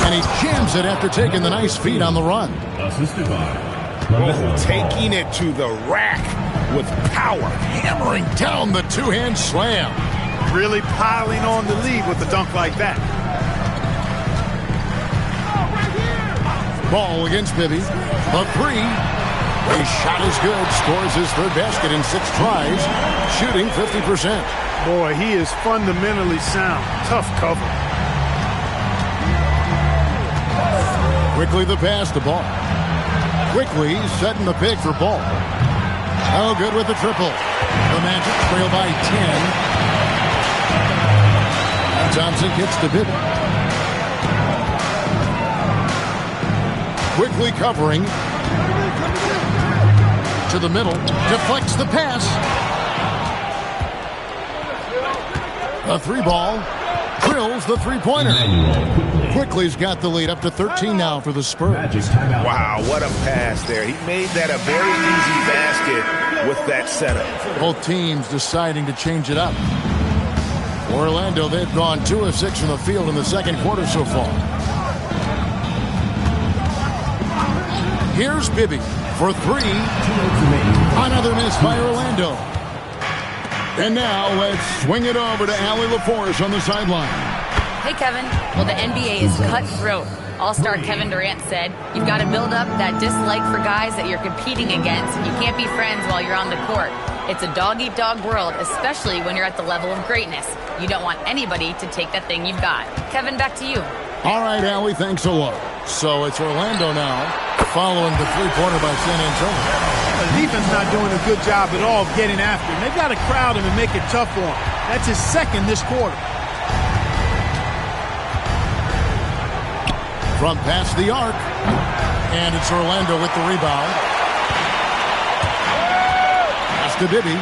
And he jams it after taking the nice feed on the run. Taking it to the rack with power. Hammering down the two-hand slam. Really piling on the lead with a dunk like that. Ball against Bibby. The 3. His shot is good. Scores his 3rd basket in 6 tries. Shooting 50%. Boy, he is fundamentally sound. Tough cover. Quickly the pass to Ball. Quickly setting the pick for Ball. Oh, good with the triple. The Magic trail by 10. Thompson gets to Bibby. Quickly covering. To the middle. Deflects the pass. A 3-ball. Drills the 3-pointer. Quickly's got the lead up to 13 now for the Spurs. Wow, what a pass there. He made that a very easy basket with that setup. Both teams deciding to change it up. Orlando, they've gone 2 of 6 from the field in the second quarter so far. Here's Bibby for 3. Another miss by Orlando. And now let's swing it over to Allie LaForce on the sideline. Hey, Kevin. Well, the NBA is cutthroat. All-star Kevin Durant said, you've got to build up that dislike for guys that you're competing against. You can't be friends while you're on the court. It's a dog-eat-dog world, especially when you're at the level of greatness. You don't want anybody to take that thing you've got. Kevin, back to you. All right, Allie, thanks a lot. So it's Orlando now, following the 3-pointer by San Antonio. The defense not doing a good job at all of getting after him. They've got to crowd him and make it tough for him. That's his 2nd this quarter. Front past the arc. And it's Orlando with the rebound. Pass to Bibby.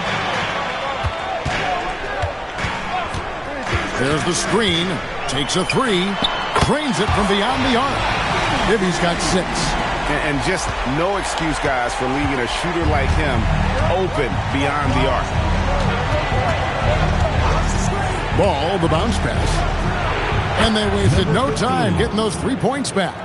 There's the screen. Takes a 3. Drains it from beyond the arc. Bibby's got 6. And just no excuse, guys, for leaving a shooter like him open beyond the arc. Ball, the bounce pass. And they wasted no time getting those 3 points back.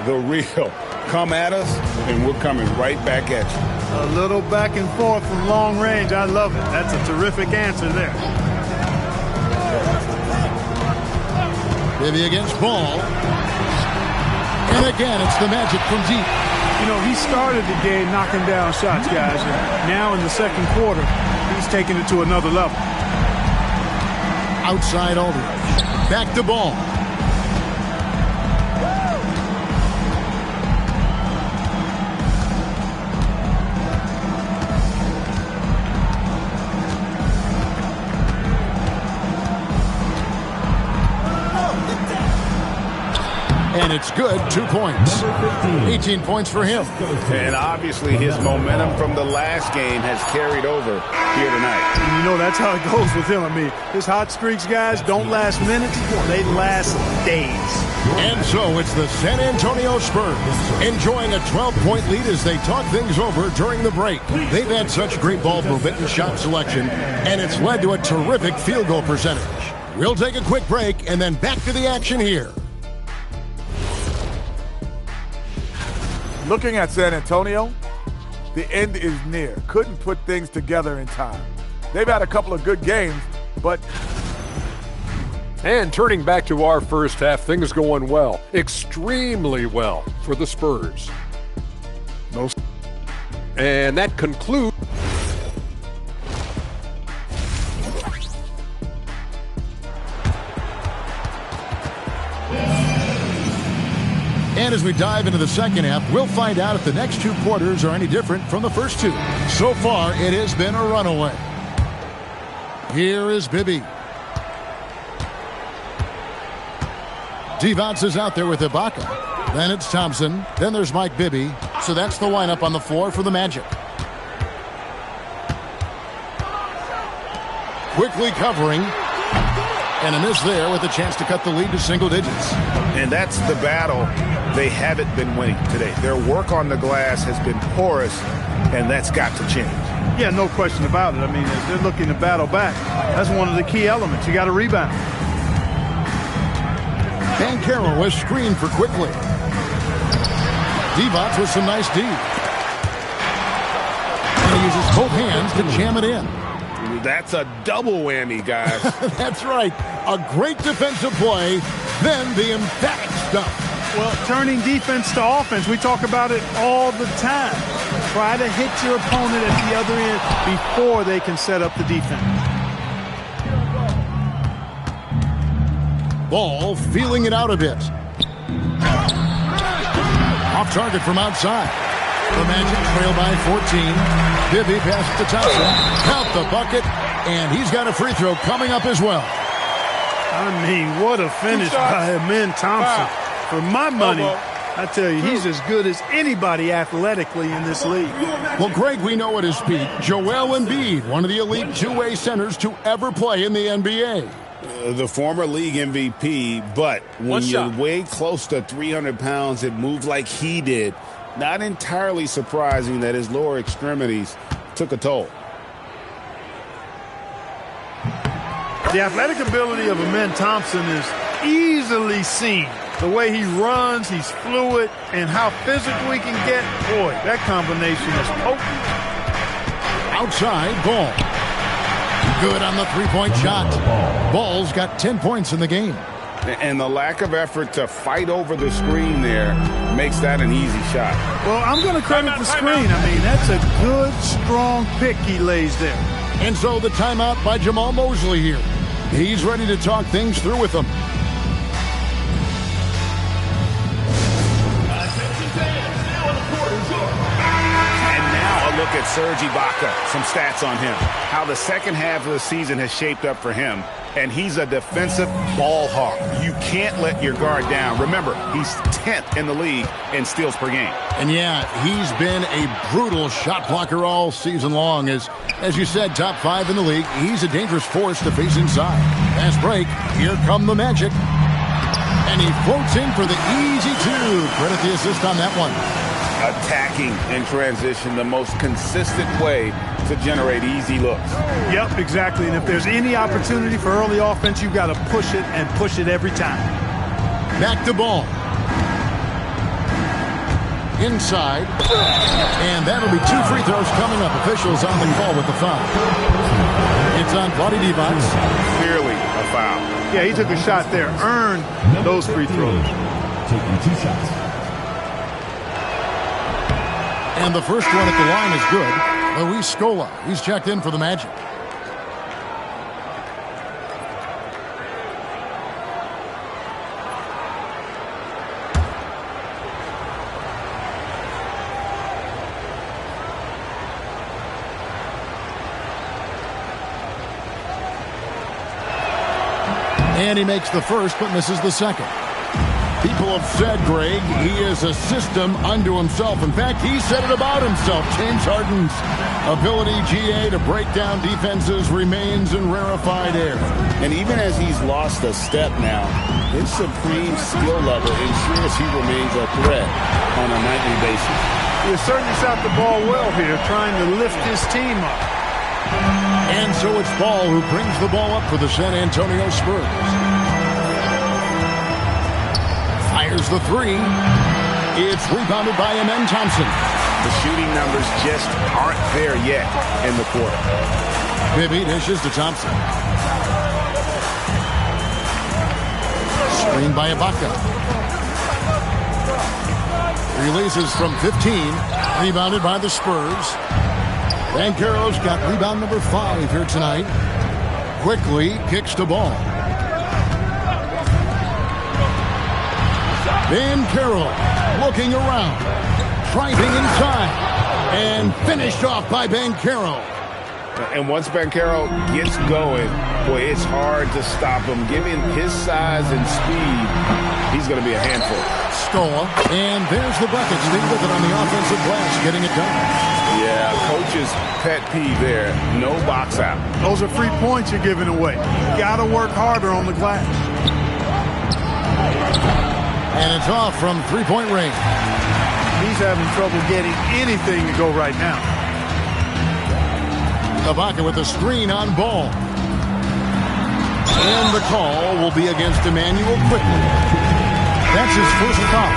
The real. Come at us, and we're coming right back at you. A little back and forth from long range. I love it. That's a terrific answer there. Bibby against Ball. And again, it's the Magic from deep. You know, he started the game knocking down shots, guys. And now in the second quarter, he's taking it to another level. Outside Aldridge. Back to Ball. And it's good, 2 points. 18 points for him. And obviously his momentum from the last game has carried over here tonight. And you know, that's how it goes with him. I mean, his hot streaks, guys, don't last minutes. They last days. And so it's the San Antonio Spurs enjoying a 12-point lead as they talk things over during the break. They've had such great ball movement and shot selection, and it's led to a terrific field goal percentage. We'll take a quick break and then back to the action here. Looking at San Antonio, the end is near. Couldn't put things together in time. They've had a couple of good games, but... And turning back to our first half, things going well. Extremely well for the Spurs. And that concludes... And as we dive into the second half, we'll find out if the next 2 quarters are any different from the first 2. So far, it has been a runaway. Here is Bibby. Devonts is out there with Ibaka. Then it's Thompson. Then there's Mike Bibby. So that's the lineup on the floor for the Magic. Quickly covering. And a miss there with a chance to cut the lead to single digits. And that's the battle they haven't been winning today. Their work on the glass has been porous, and that's got to change. Yeah, no question about it. I mean, as they're looking to battle back, that's one of the key elements. You got to rebound. Banchero was screened for quickly. Devonts with some nice D. And he uses both hands to jam it in. That's a double whammy, guys. That's right. A great defensive play, then the emphatic stuff. Well, turning defense to offense, we talk about it all the time. Try to hit your opponent at the other end before they can set up the defense. Ball feeling it out a bit. Off target from outside. The Magic trail by 14. Bibby passes to Thompson. Count the bucket, and he's got a free throw coming up as well. I mean, what a finish by Amen Thompson. For my money, I tell you, he's as good as anybody athletically in this league. Well, Greg, we know at his peak, Joel Embiid, one of the elite two-way centers to ever play in the NBA. The former league MVP, but when you weigh close to 300 pounds and move like he did, not entirely surprising that his lower extremities took a toll. The athletic ability of Amen Thompson is easily seen. The way he runs, he's fluid, and how physical he can get. Boy, that combination is potent. Outside, Ball. Good on the three-point shot. Ball's got 10 points in the game. And the lack of effort to fight over the screen there makes that an easy shot. Well, I'm going to credit the screen. I mean, that's a good, strong pick he lays there. And so the timeout by Jamal Mosley here. He's ready to talk things through with them. Look at Serge Ibaka, some stats on him, how the second half of the season has shaped up for him, and he's a defensive ball hawk. You can't let your guard down. Remember, he's 10th in the league in steals per game. And yeah, he's been a brutal shot blocker all season long. As you said, top 5 in the league. He's a dangerous force to face inside. Fast break. Here come the Magic. And he floats in for the easy 2. Credit the assist on that one. attacking in transition, the most consistent way to generate easy looks. Yep, exactly. And if there's any opportunity for early offense, you've got to push it and push it every time. Back to ball. Inside. And that'll be 2 free throws coming up. Officials on the call with the foul. It's on Vlade Divac. Clearly a foul. Yeah, he took a shot there. Earned those free throws. Taking 2 shots. And the first one at the line is good. Luis Scola. He's checked in for the Magic. And he makes the first, but misses the second. People have said, Greg, he is a system unto himself. In fact, he said it about himself. James Harden's ability, GA, to break down defenses remains in rarefied air. And even as he's lost a step now, his supreme skill level ensures he remains a threat on a nightly basis. He has certainly shot the ball well here, trying to lift his team up. And so it's Ball who brings the ball up for the San Antonio Spurs. Fires the 3. It's rebounded by Amen Thompson. The shooting numbers just aren't there yet in the quarter. Bibby dishes to Thompson. Screen by Ibaka. Releases from 15. Rebounded by the Spurs. Banchero's got rebound number 5 here tonight. Quickly kicks the ball. Banchero looking around. Driving inside. And finished off by Banchero. And once Banchero gets going, boy, it's hard to stop him. Given his size and speed, he's going to be a handful. Scola. And there's the bucket. Steve with it on the offensive glass, getting it done. Yeah, coach's pet peeve there. No box out. Those are free points you're giving away. You got to work harder on the glass. And it's off from three-point range. He's having trouble getting anything to go right now. Ibaka with a screen on Ball. And the call will be against Emmanuel quickly. That's his first foul.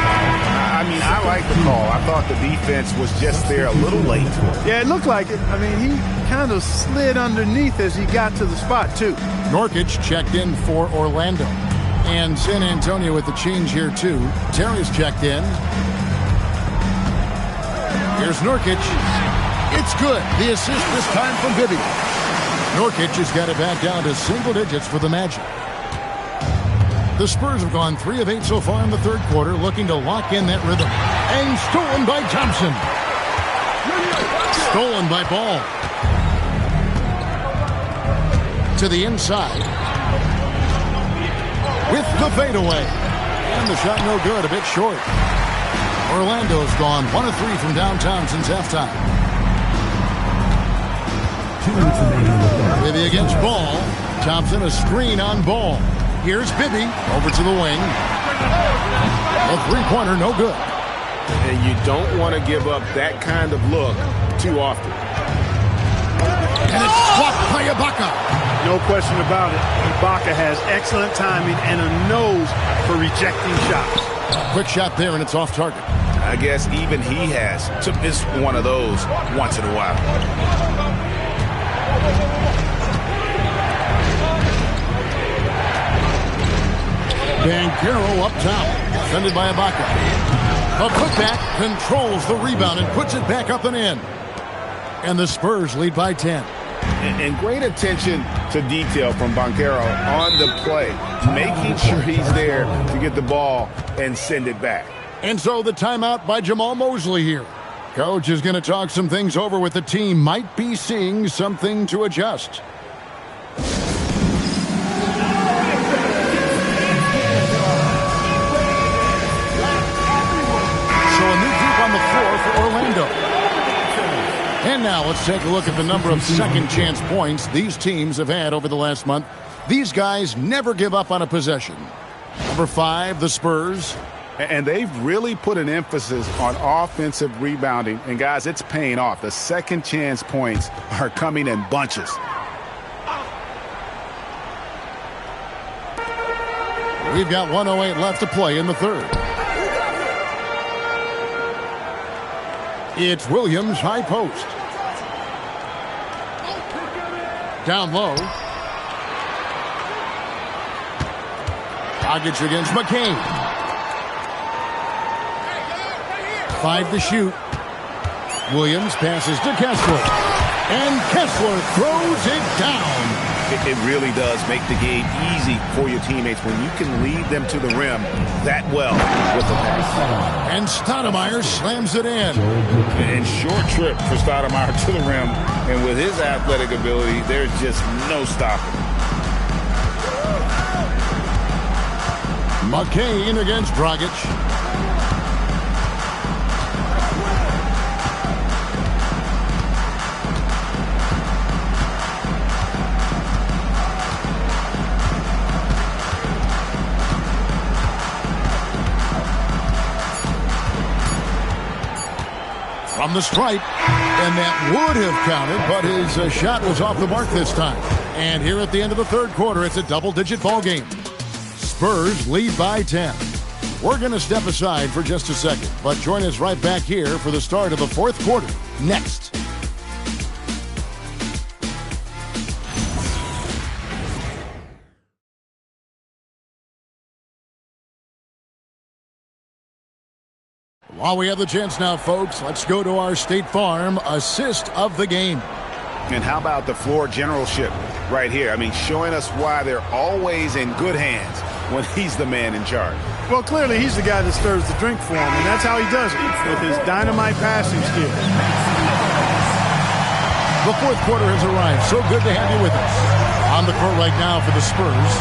I mean, I like the call. I thought the defense was just there a little late. Yeah, it looked like it. I mean, he kind of slid underneath as he got to the spot, too. Nurkic checked in for Orlando. And San Antonio with the change here, too. Terry's checked in. Here's Nurkic. It's good. The assist this time from Bibby. Nurkic has got it back down to single digits for the Magic. The Spurs have gone 3 of 8 so far in the third quarter, looking to lock in that rhythm. And stolen by Thompson. Stolen by Ball. To the inside. With the fadeaway. And the shot no good, a bit short. Orlando's gone 1 of 3 from downtown since halftime. 2 minutes remaining in the third. Bibby against Ball. Thompson a screen on Ball. Here's Bibby over to the wing. A three-pointer, no good. And you don't want to give up that kind of look too often. And it's blocked by Ibaka. No question about it. Ibaka has excellent timing and a nose for rejecting shots. Quick shot there, and it's off target. I guess even he has to miss one of those once in a while. Banchero up top, defended by Ibaka. A putback controls the rebound and puts it back up and in. And the Spurs lead by 10. And great attention to detail from Banchero on the play, making sure he's there to get the ball and send it back. And so the timeout by Jamal Mosley here. Coach is going to talk some things over with the team. Might be seeing something to adjust. For Orlando. And now let's take a look at the number of second chance points these teams have had over the last month. These guys never give up on a possession. Number 5, the Spurs. And they've really put an emphasis on offensive rebounding. And, guys, it's paying off. The second chance points are coming in bunches. We've got 1:08 left to play in the third. It's Williams, high post. Down low. Dragic against McCain. 5 to shoot. Williams passes to Kessler. And Kessler throws it down. It really does make the game easy for your teammates when you can lead them to the rim that well with the pass. And Stoudemire slams it in. And short trip for Stoudemire to the rim. And with his athletic ability, there's just no stopping. McCain against Dragic. From the stripe, and that would have counted, but his shot was off the mark this time. And here at the end of the third quarter, it's a double-digit ball game. Spurs lead by 10. We're going to step aside for just a second, but join us right back here for the start of the fourth quarter next. While we have the chance now, folks, let's go to our State Farm assist of the game. And how about the floor generalship right here? I mean, showing us why they're always in good hands when he's the man in charge. Well, clearly he's the guy that stirs the drink for him, and that's how he does it, with his dynamite passing skill. The fourth quarter has arrived. So good to have you with us. On the court right now for the Spurs,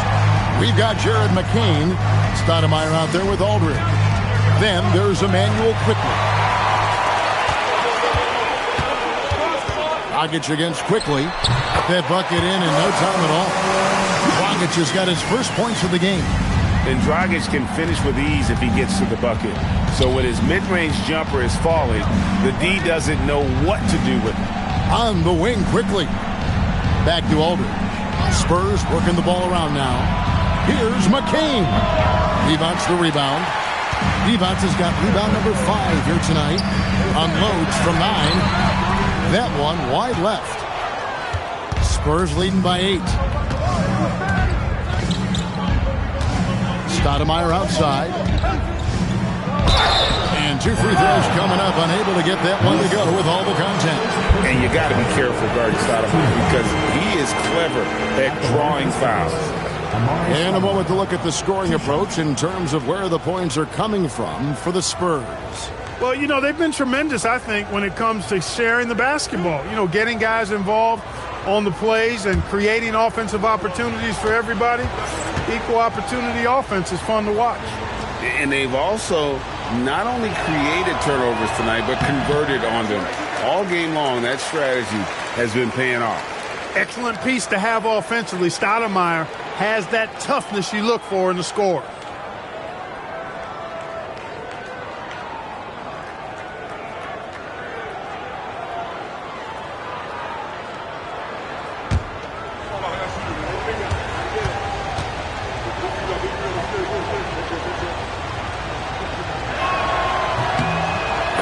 we've got Jared McCain. Stoudemire out there with Aldridge. Then there's Emmanuel Quickly. Dragic against Quickly. Got that bucket in no time at all. Dragic has got his first points of the game. And Dragic can finish with ease if he gets to the bucket. So when his mid-range jumper is falling, the D doesn't know what to do with it. On the wing Quickly. Back to Aldridge. Spurs working the ball around now. Here's McCain. Devon's the rebound. Devon's has got rebound number 5 here tonight. Unloads from 9. That one wide left. Spurs leading by 8. Stoudemire outside. And 2 free throws coming up. Unable to get that one to go with all the contact. And you got to be careful guarding Stoudemire because he is clever at drawing fouls. In a moment to look at the scoring approach in terms of where the points are coming from for the Spurs. Well, you know, they've been tremendous, I think, when it comes to sharing the basketball. You know, getting guys involved on the plays and creating offensive opportunities for everybody. Equal opportunity offense is fun to watch. And they've also not only created turnovers tonight, but converted on them. All game long, that strategy has been paying off. Excellent piece to have offensively. Stoudemire has that toughness you look for in the score.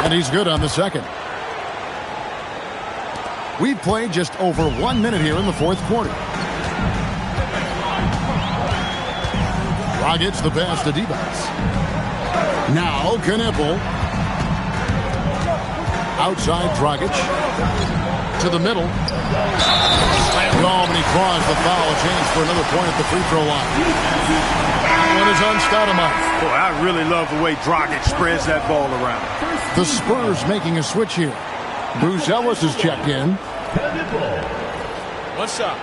And he's good on the second. We've played just over 1 minute here in the fourth quarter. Dragic the pass to Devos. Now Knippel. Outside Dragic. To the middle. Slammed home and he draws the foul. A chance for another point at the free throw line. That one is on Stoudemire. Boy, I really love the way Dragic spreads that ball around. The Spurs making a switch here. Bruce Ellis is checked in. One shot.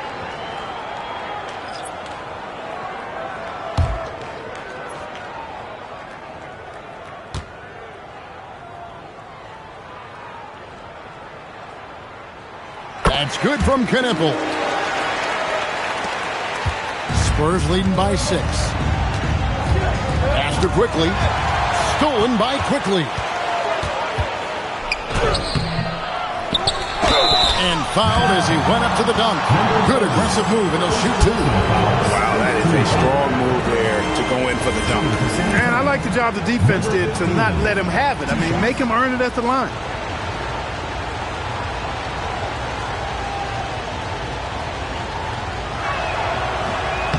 That's good from Knippel. Spurs leading by 6. Faster quickly. Stolen by Quickly. And fouled as he went up to the dunk. Good aggressive move, and he'll shoot 2. Wow, that is a strong move there to go in for the dunk. And I like the job the defense did to not let him have it. I mean, make him earn it at the line.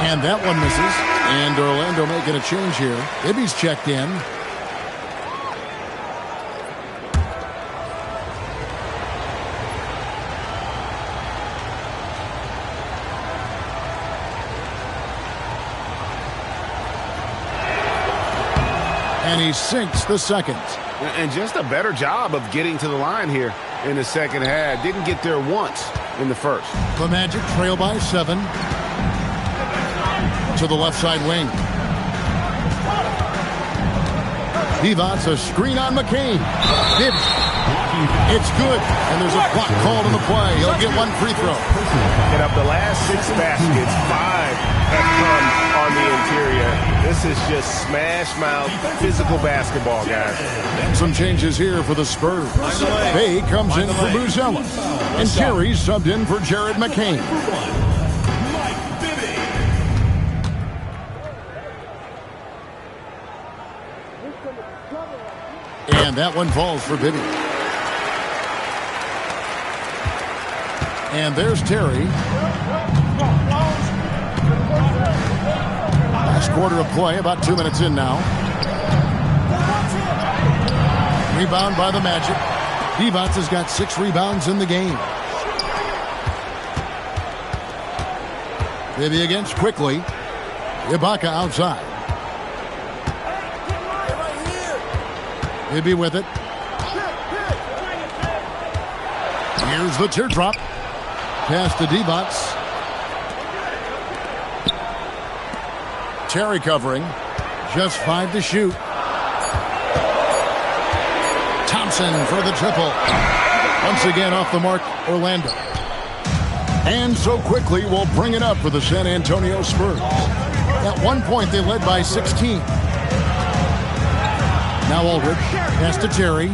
And that one misses. And Orlando making a change here. Ibby's checked in. And he sinks the second. And just a better job of getting to the line here in the second half. Didn't get there once in the first. The Magic trail by 7. To the left side wing. Divac, a screen on McCain. It's good. And there's a block called in the play. He'll get 1 free throw. And of the last 6 baskets, 5 have come on the interior. This is just smash mouth physical basketball, guys. Some changes here for the Spurs. Bay comes in for Buzella. And Terry subbed in for Jared McCain. And that one falls for Bibby. And there's Terry. Last quarter of play, about 2 minutes in now. Rebound by the Magic. Divac has got 6 rebounds in the game. Bibby against Quickly. Ibaka outside. Bibby with it. Here's the teardrop. Pass to Divac. Terry covering. Just 5 to shoot. Thompson for the triple. Once again off the mark, Orlando. And so Quickly will bring it up for the San Antonio Spurs. At one point, they led by 16. Now Aldridge, pass to Terry.